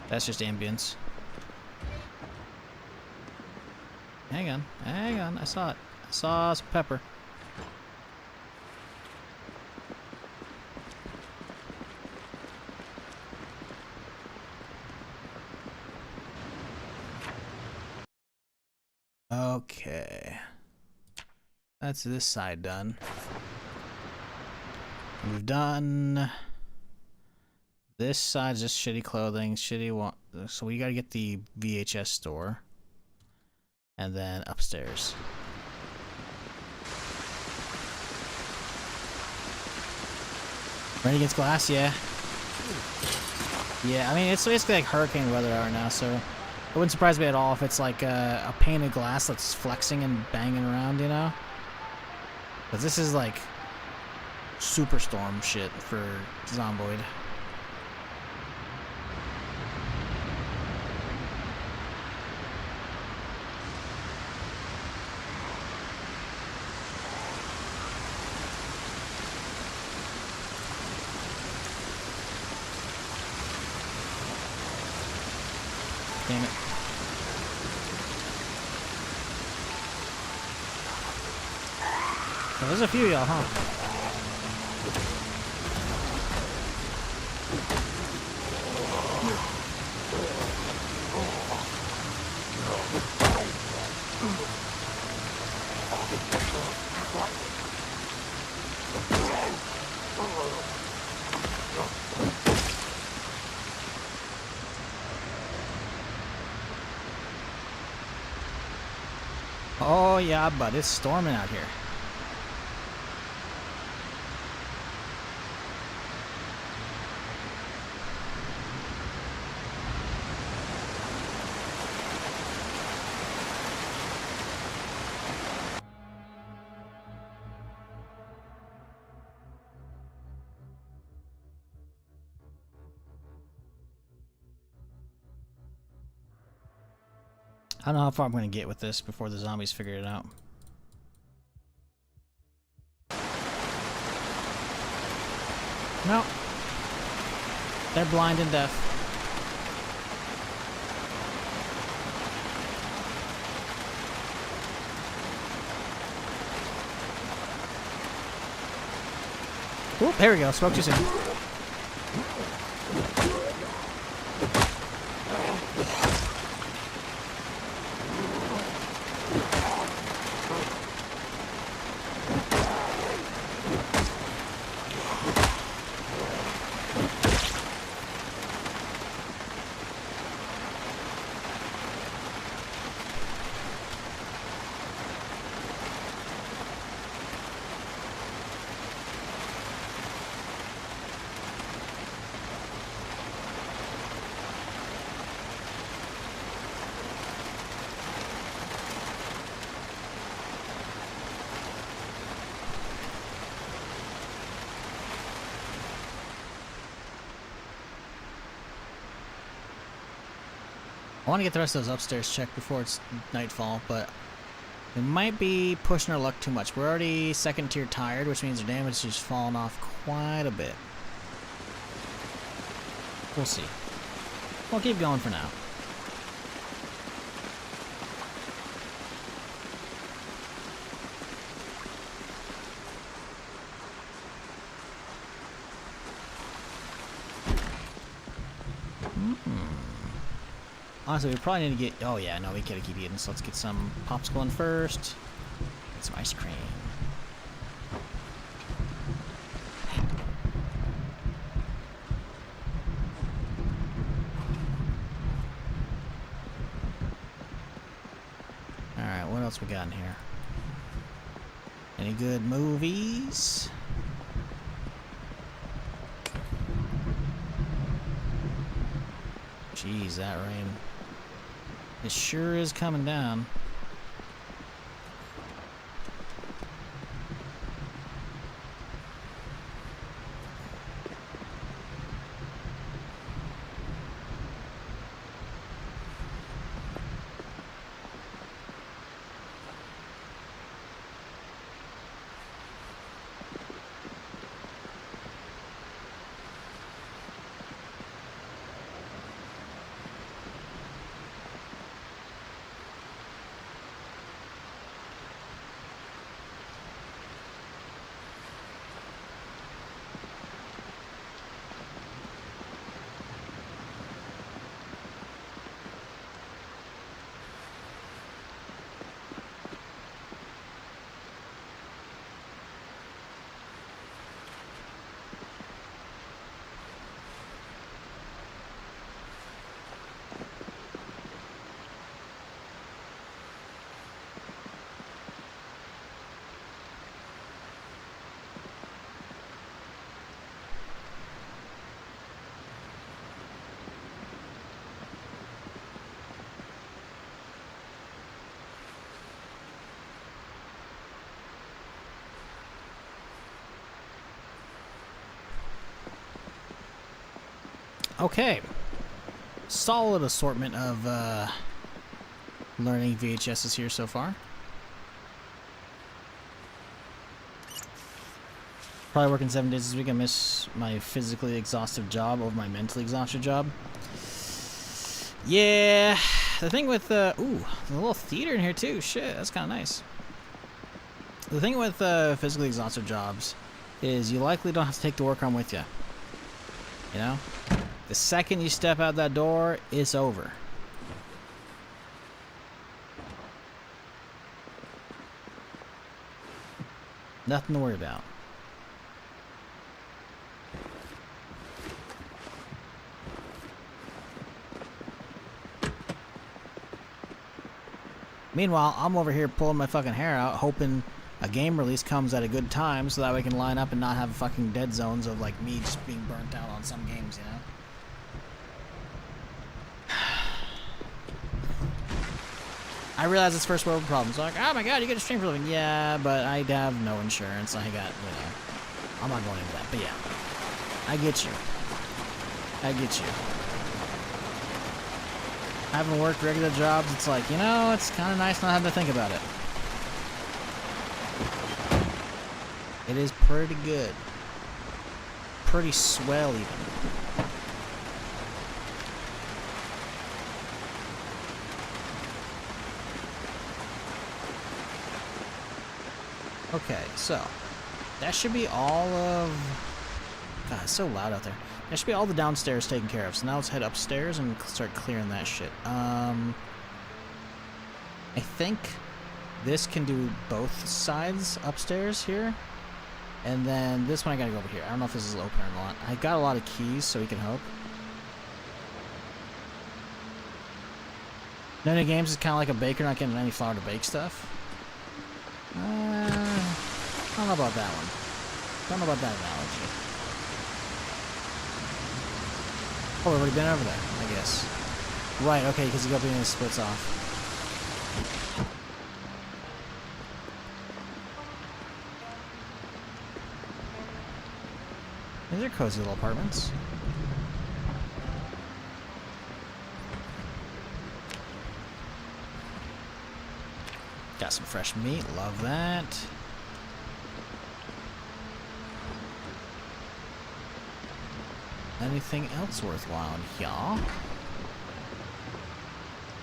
That's just ambience. Hang on, hang on. I saw it. I saw some pepper. Okay. That's this side done. We've done this side's just shitty clothing, so we gotta get the VHS store. And then upstairs. Ready against glass, yeah. Yeah, I mean, it's basically like hurricane weather right now, so it wouldn't surprise me at all if it's like a pane of glass that's flexing and banging around, you know? Because this is like superstorm shit for Zomboid. Damn it. Oh, there's a few of y'all, huh? Oh yeah, but it's storming out here. I don't know how far I'm going to get with this before the zombies figure it out. No. They're blind and deaf. Oop, there we go. Spoke too soon. I want to get the rest of those upstairs checked before it's nightfall, but we might be pushing our luck too much. We're already second tier tired, which means our damage is falling off quite a bit. We'll see. We'll keep going for now. Honestly, we probably need to get... Oh, yeah, no, we gotta keep eating, so let's get some popsicle in first. Get some ice cream. Alright, what else we got in here? Any good movies? Jeez, that rain. It sure is coming down. Okay. Solid assortment of learning VHSs here so far. Probably working 7 days this week. I miss my physically exhaustive job over my mentally exhausted job. Yeah, the thing with ooh, there's a little theater in here too. Shit, that's kind of nice. The thing with physically exhausted jobs is you likely don't have to take the work home with you. You know, the second you step out that door, it's over. Nothing to worry about. Meanwhile, I'm over here pulling my fucking hair out, hoping a game release comes at a good time so that we can line up and not have fucking dead zones of like me just being burnt out on some games, you know? I realize it's first world problems. Like, oh my god, you get a stream for a living. Yeah, but I have no insurance. I got, you know, I'm not going into that. But yeah, I get you. I get you. Having worked regular jobs, it's like, you know, it's kind of nice not having to think about it. It is pretty good. Pretty swell, even. Okay, so that should be all of... God, it's so loud out there. That should be all the downstairs taken care of. So now let's head upstairs and start clearing that shit. I think this can do both sides upstairs here. And then this one I gotta go over here. I don't know if this is open or not. I got a lot of keys, so we can hope. None of games is kind of like a baker not getting any flour to bake stuff. I don't know about that one. Don't know about that analogy. Oh, we've already been over there, I guess. Right, okay, because you go up and it splits off. These are cozy little apartments. Got some fresh meat, love that. Anything else worthwhile in here?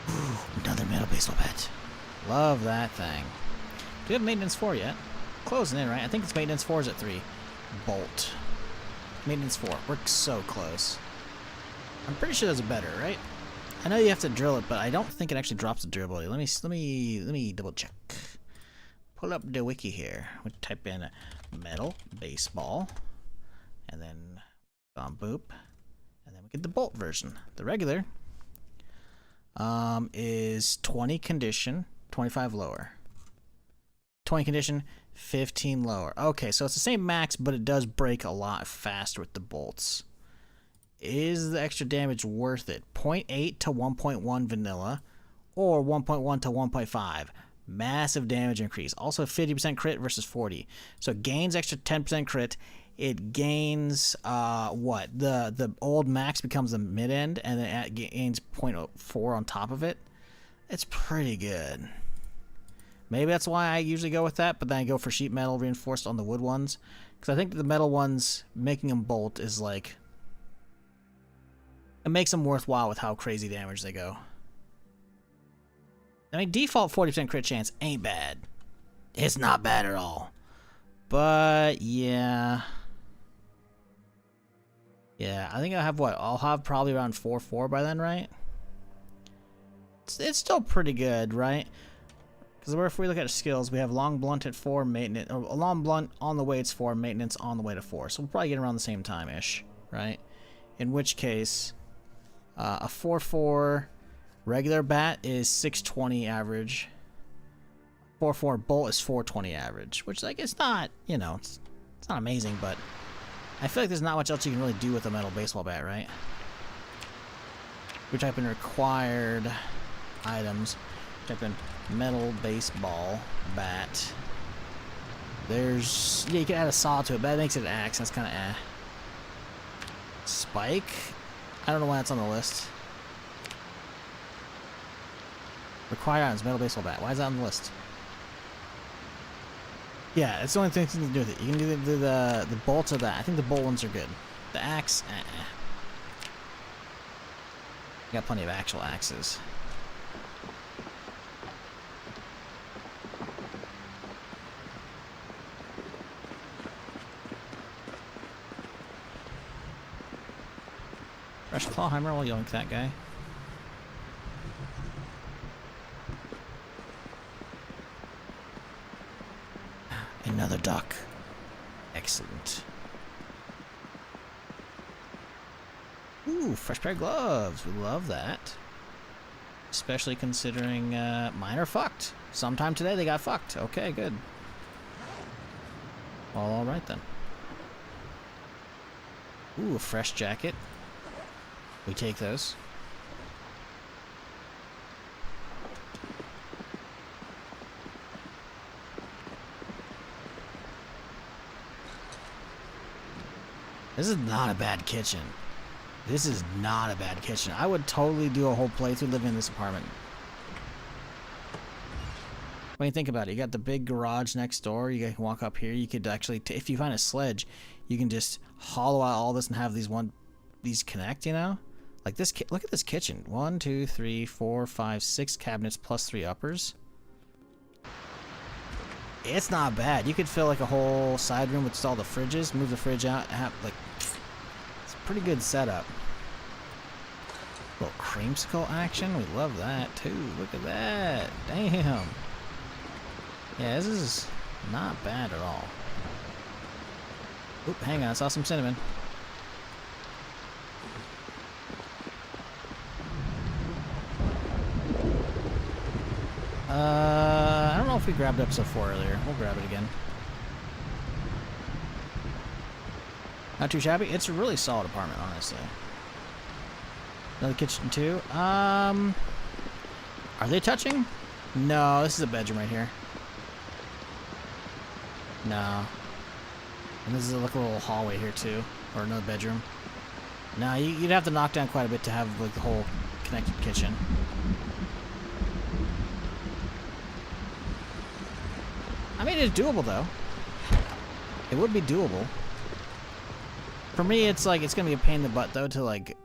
Ooh, another metal baseball bat. Love that thing. Do we have maintenance 4 yet? Closing in, right? I think it's maintenance 4 is at 3. Bolt. Maintenance 4. We're so close. I'm pretty sure there's a better, right? I know you have to drill it, but I don't think it actually drops the durability. Let me double check. Pull up the wiki here. We type in metal baseball, and then boop, and then we get the bolt version. The regular is 20 condition, 25 lower. 20 condition, 15 lower. Okay, so it's the same max, but it does break a lot faster with the bolts. Is the extra damage worth it? 0.8 to 1.1 vanilla, or 1.1 to 1.5. Massive damage increase. Also 50% crit versus 40. So it gains extra 10% crit. It gains what? The old max becomes the mid end, and then it gains 0.4 on top of it. It's pretty good. Maybe that's why I usually go with that, but then I go for sheet metal reinforced on the wood ones, because I think the metal ones, making them bolt is like, it makes them worthwhile with how crazy damage they go. I mean, default 40% crit chance ain't bad. It's not bad at all. But yeah. Yeah, I think I'll have what? I'll have probably around 4-4 by then, right? It's still pretty good, right? Because if we look at skills, we have long blunt at 4, maintenance, or a long blunt on the way it's 4, maintenance on the way to 4. So we'll probably get around the same time-ish, right? In which case, a 4-4 regular bat is 620 average. 4-4 bolt is 420 average, which like it's not, you know, it's not amazing, but I feel like there's not much else you can really do with a metal baseball bat, right? We type in required items. Type in metal baseball bat. There's, yeah, you can add a saw to it, but that makes it an axe. That's kind of eh. Spike. I don't know why that's on the list. Required items, metal baseball bat. Why is that on the list? Yeah, it's the only thing to do with it. You can do the bolts or that. I think the bolt ones are good. The axe, Got plenty of actual axes. Fresh clawhammer, we'll yoink that guy. Another duck. Excellent. Ooh, fresh pair of gloves. We love that. Especially considering mine are fucked. Sometime today they got fucked. Okay, good. Well, alright then. Ooh, a fresh jacket. We take those. This is not a bad kitchen. This is not a bad kitchen. I would totally do a whole playthrough living in this apartment. When you think about it, you got the big garage next door. You can walk up here. You could actually, if you find a sledge, you can just hollow out all this and have these connect. You know, like this. Look at this kitchen. 1, 2, 3, 4, 5, 6 cabinets plus 3 uppers. It's not bad. You could fill like a whole side room with all the fridges. Move the fridge out. Have like. Pretty good setup. Little creamsicle action. We love that too. Look at that. Damn. Yeah, this is not bad at all. Oop, hang on. I saw some cinnamon. I don't know if we grabbed episode 4 earlier. We'll grab it again. Not too shabby. It's a really solid apartment, honestly. Another kitchen too. Are they touching? No, this is a bedroom right here. No. And this is like a little hallway here too, or another bedroom. No, you'd have to knock down quite a bit to have like the whole connected kitchen. I mean, it's doable though. It would be doable. For me, it's like, it's going to be a pain in the butt, though, to, like...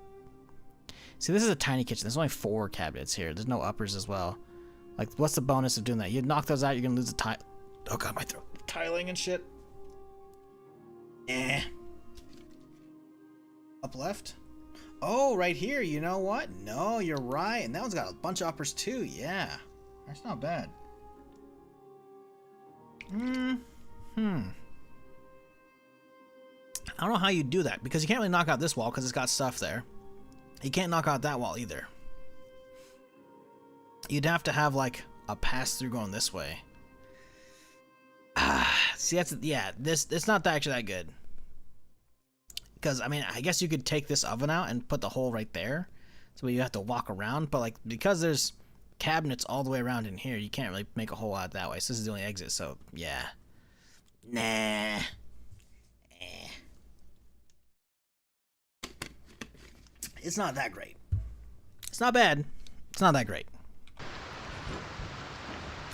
See, this is a tiny kitchen. There's only 4 cabinets here. There's no uppers as well. Like, what's the bonus of doing that? You knock those out, you're going to lose the tile... Oh, God, my throat. Tiling and shit. Eh. Up left? Oh, right here. You know what? No, you're right. And that one's got a bunch of uppers, too. Yeah. That's not bad. I don't know how you do that, because you can't really knock out this wall because it's got stuff there. You can't knock out that wall either. You'd have to have like a pass-through going this way. See, that's, yeah, it's not actually that good. Because, I mean, I guess you could take this oven out and put the hole right there. So you have to walk around, but like, because there's cabinets all the way around in here, you can't really make a hole out that way. So this is the only exit, so yeah. Nah. It's not that great. It's not bad. It's not that great.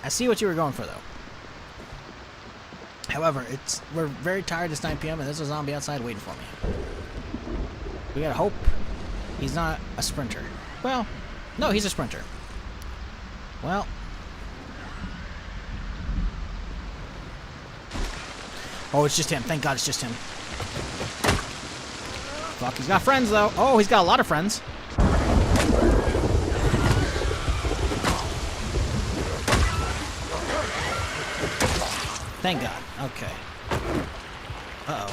I see what you were going for, though. However, we're very tired. It's 9 p.m. and there's a zombie outside waiting for me. We gotta hope he's not a sprinter. Well, no, he's a sprinter. Well. Oh, it's just him. Thank God it's just him. Fuck, he's got friends, though. Oh, he's got a lot of friends. Thank God. Okay. Uh-oh.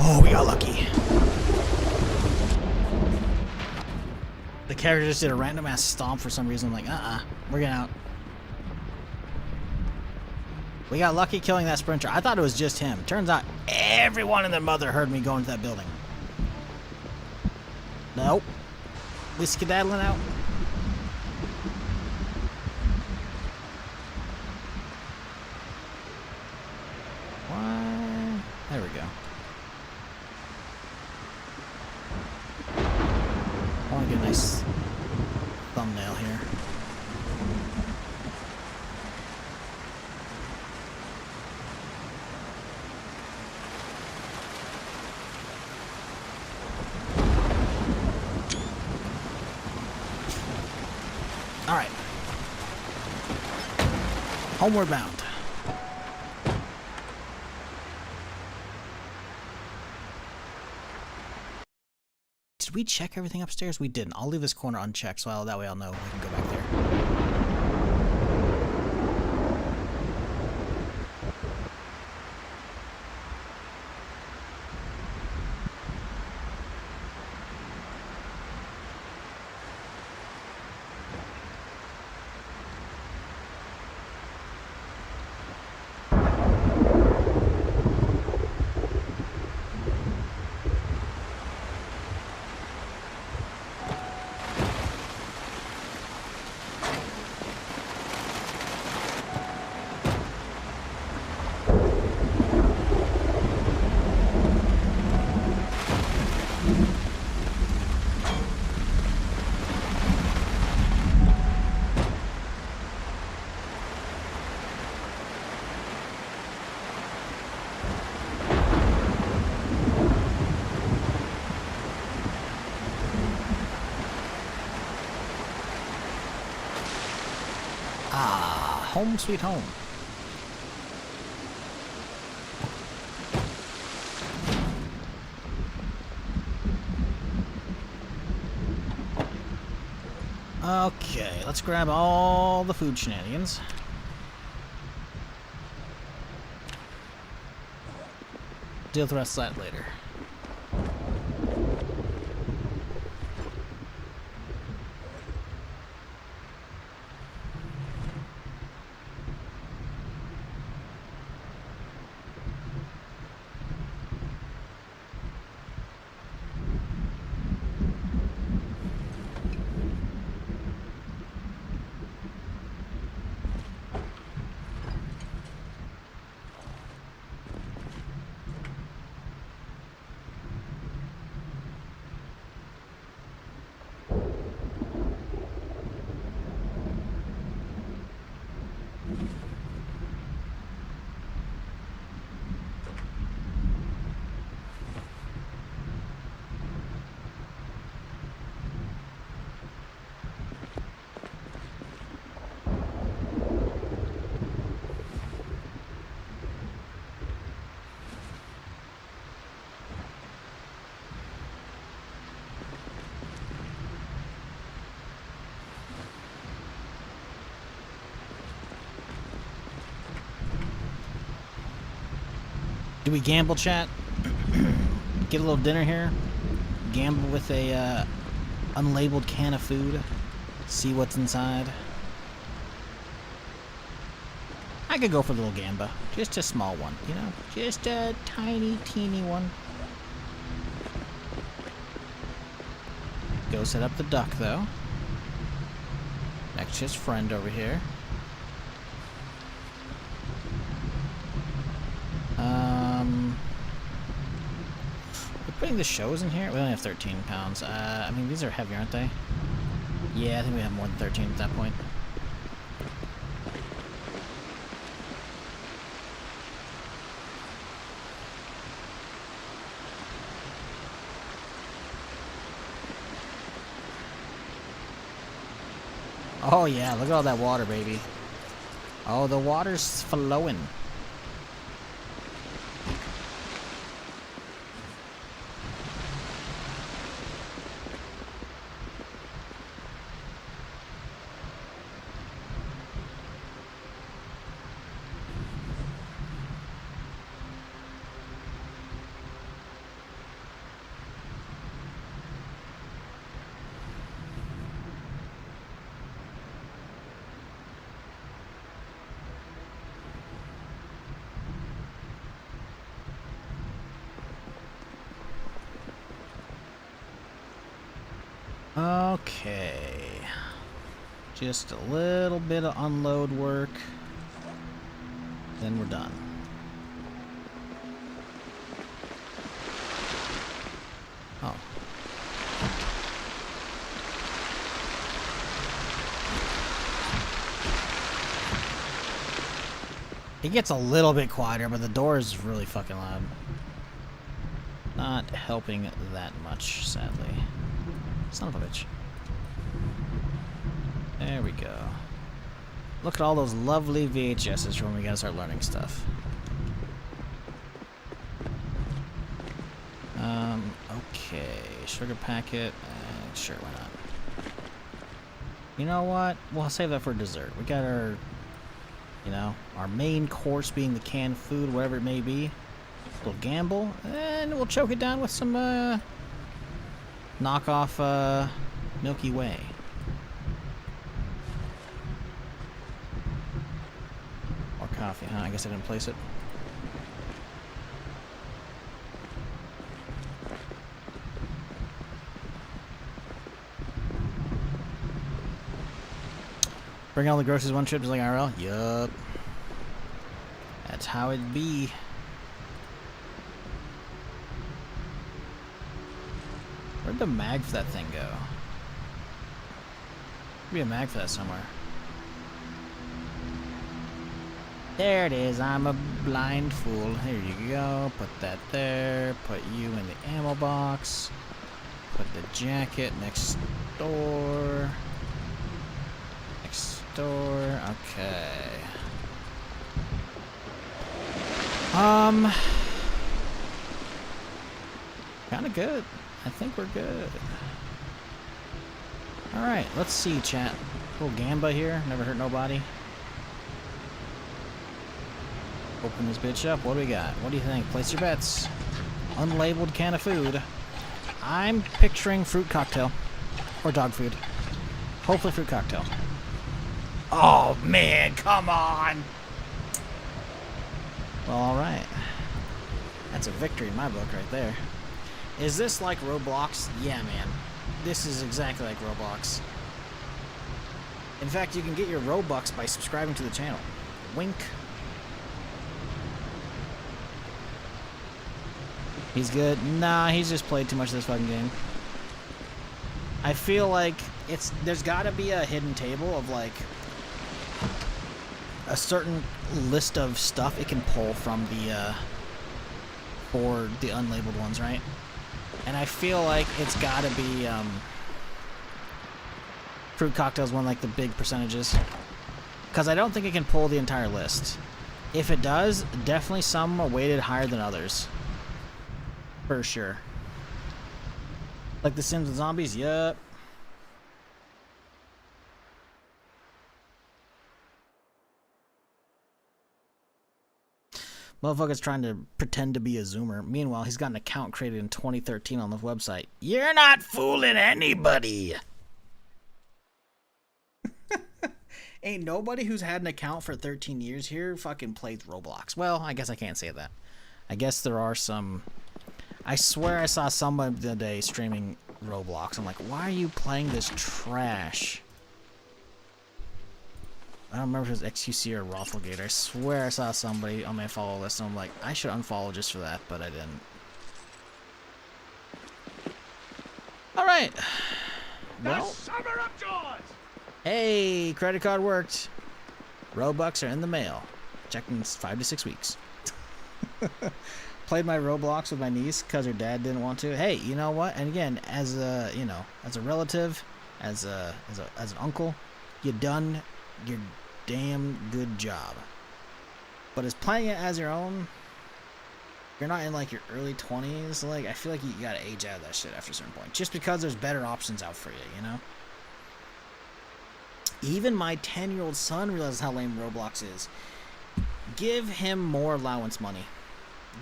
Oh, we got lucky. The character just did a random ass stomp for some reason. I'm like, we're getting out. We got lucky killing that sprinter. I thought it was just him. Turns out everyone and their mother heard me go into that building. Nope. We skedaddling out. What? nice thumbnail here. All right. Homeward bound. Did we check everything upstairs? We didn't. I'll leave this corner unchecked, so that way I'll know we can go back there. Home sweet home. Okay, let's grab all the food shenanigans. Deal with the rest of that later. Do we gamble, chat? Get a little dinner here? Gamble with a unlabeled can of food? See what's inside? I could go for a little gamba. Just a small one, you know? Just a tiny, teeny one. Go set up the duck, though. Next to his friend over here. We're putting the shows in here? We only have 13 pounds. I mean, these are heavy, aren't they? Yeah, I think we have more than 13 at that point. Oh yeah, look at all that water, baby. Oh, the water's flowing. Okay. Just a little bit of unload work. Then we're done. Oh. It gets a little bit quieter, but the door is really fucking loud. Not helping that much, sadly. Son of a bitch. There we go. Look at all those lovely VHSs from when we gotta start learning stuff. Okay. Sugar packet. Sure, why not? You know what? We'll save that for dessert. We got our, you know, our main course being the canned food, whatever it may be. We'll gamble, and we'll choke it down with some, knockoff, Milky Way. Or coffee, huh? I guess I didn't place it. Bring all the groceries one trip just like IRL? Yup. That's how it be. Where'd the mag for that thing go? Be a mag for that somewhere. There it is. I'm a blind fool. Here you go. Put that there. Put you in the ammo box. Put the jacket next door. Next door. Okay. Kind of good. I think we're good. Alright, let's see, chat. Little Gamba here. Never hurt nobody. Open this bitch up. What do we got? What do you think? Place your bets. Unlabeled can of food. I'm picturing fruit cocktail. Or dog food. Hopefully fruit cocktail. Oh, man. Come on. Well, alright. That's a victory in my book right there. Is this like Roblox? Yeah, man. This is exactly like Roblox. In fact, you can get your Robux by subscribing to the channel. Wink. He's good? Nah, he's just played too much of this fucking game. I feel like there's gotta be a hidden table of like a certain list of stuff it can pull from the for the unlabeled ones, right? And I feel like it's gotta be fruit cocktails, one like the big percentages, because I don't think it can pull the entire list. If it does, definitely some are weighted higher than others, for sure. Like The Sims and Zombies, yup. Motherfucker's trying to pretend to be a Zoomer. Meanwhile, he's got an account created in 2013 on the website. You're not fooling anybody! Ain't nobody who's had an account for 13 years here fucking played Roblox. Well, I guess I can't say that. I guess there are some... I swear I saw someone the other day streaming Roblox. I'm like, why are you playing this trash? I don't remember if it was XQC or Rafflegate. I swear I saw somebody on my follow list and I'm like, I should unfollow just for that, but I didn't. Alright. Well. The summer of joys! Hey, credit card worked. Robux are in the mail. Checking 5 to 6 weeks. Played my Roblox with my niece because her dad didn't want to. Hey, you know what? And again, as a, you know, as a relative, as an uncle, you done your damn good job. But as playing it as your own, you're not in like your early 20s. Like, I feel like you gotta age out of that shit after a certain point, just because there's better options out for you, you know. Even my 10-year-old son realizes how lame Roblox is. Give him more allowance money.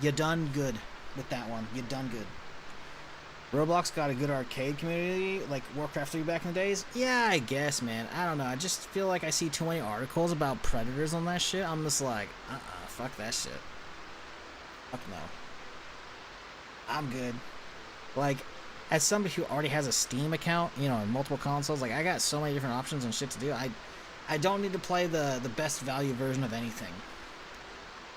You done good with that one. You done good. Roblox got a good arcade community, like Warcraft 3 back in the days? Yeah, I guess, man. I don't know. I just feel like I see too many articles about predators on that shit. I'm just like, fuck that shit. Fuck no. I'm good. Like, as somebody who already has a Steam account, you know, and multiple consoles, like, I got so many different options and shit to do. I don't need to play the best value version of anything.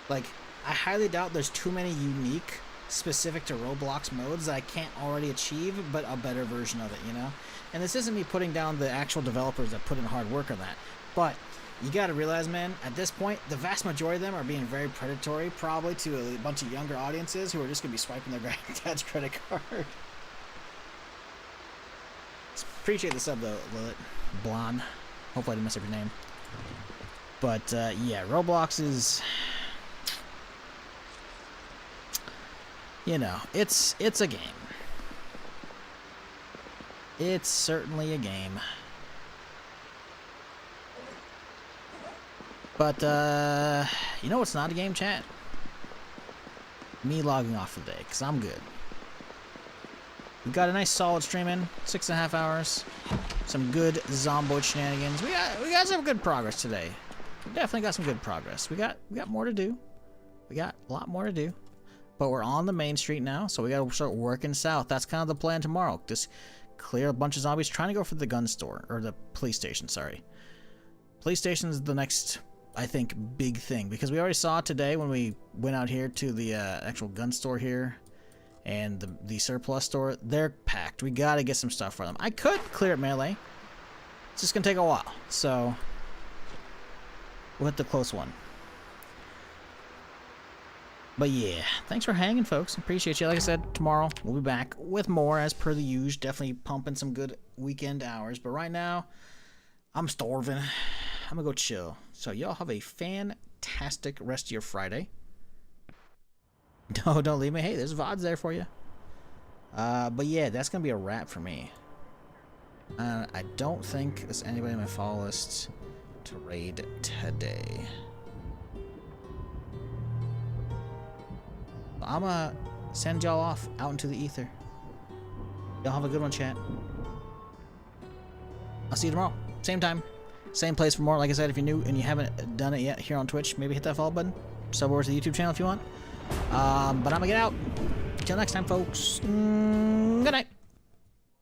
Like, I highly doubt there's too many unique, specific to Roblox modes that I can't already achieve, but a better version of it, you know? And this isn't me putting down the actual developers that put in hard work on that, but You gotta realize, man, at this point, the vast majority of them are being very predatory, probably to a bunch of younger audiences who are just gonna be swiping their granddad's credit card. Appreciate the sub, though, Lilith. Blonde. Hopefully I didn't mess up your name. But, yeah, Roblox is... You know, it's a game. It's certainly a game. But, you know what's not a game, chat? Me logging off for the day, because I'm good. We got a nice solid stream in, 6.5 hours. Some good Zomboid shenanigans. We got some good progress today. We definitely got some good progress. We got more to do. We got a lot more to do. But we're on the main street now, so we gotta start working south. That's kind of the plan tomorrow. Just clear a bunch of zombies, trying to go for the gun store, or the police station, sorry. Police station's the next, I think, big thing, because we already saw today when we went out here to the actual gun store here and the surplus store. They're packed. We gotta get some stuff for them. I could clear it melee. It's just gonna take a while, so we'll hit the close one. But yeah, thanks for hanging, folks. Appreciate you. Like I said, tomorrow we'll be back with more as per the usual. Definitely pumping some good weekend hours. But right now, I'm starving. I'm gonna go chill. So y'all have a fantastic rest of your Friday. No, don't leave me. Hey, there's VODs there for you. But yeah, that's gonna be a wrap for me. I don't think there's anybody on my follow list to raid today. I'm gonna send y'all off out into the ether. Y'all have a good one, chat. I'll see you tomorrow. Same time, same place for more. Like I said, if you're new and you haven't done it yet here on Twitch, maybe hit that follow button. Sub over to the YouTube channel if you want. But I'm gonna get out. Till next time, folks. Good night.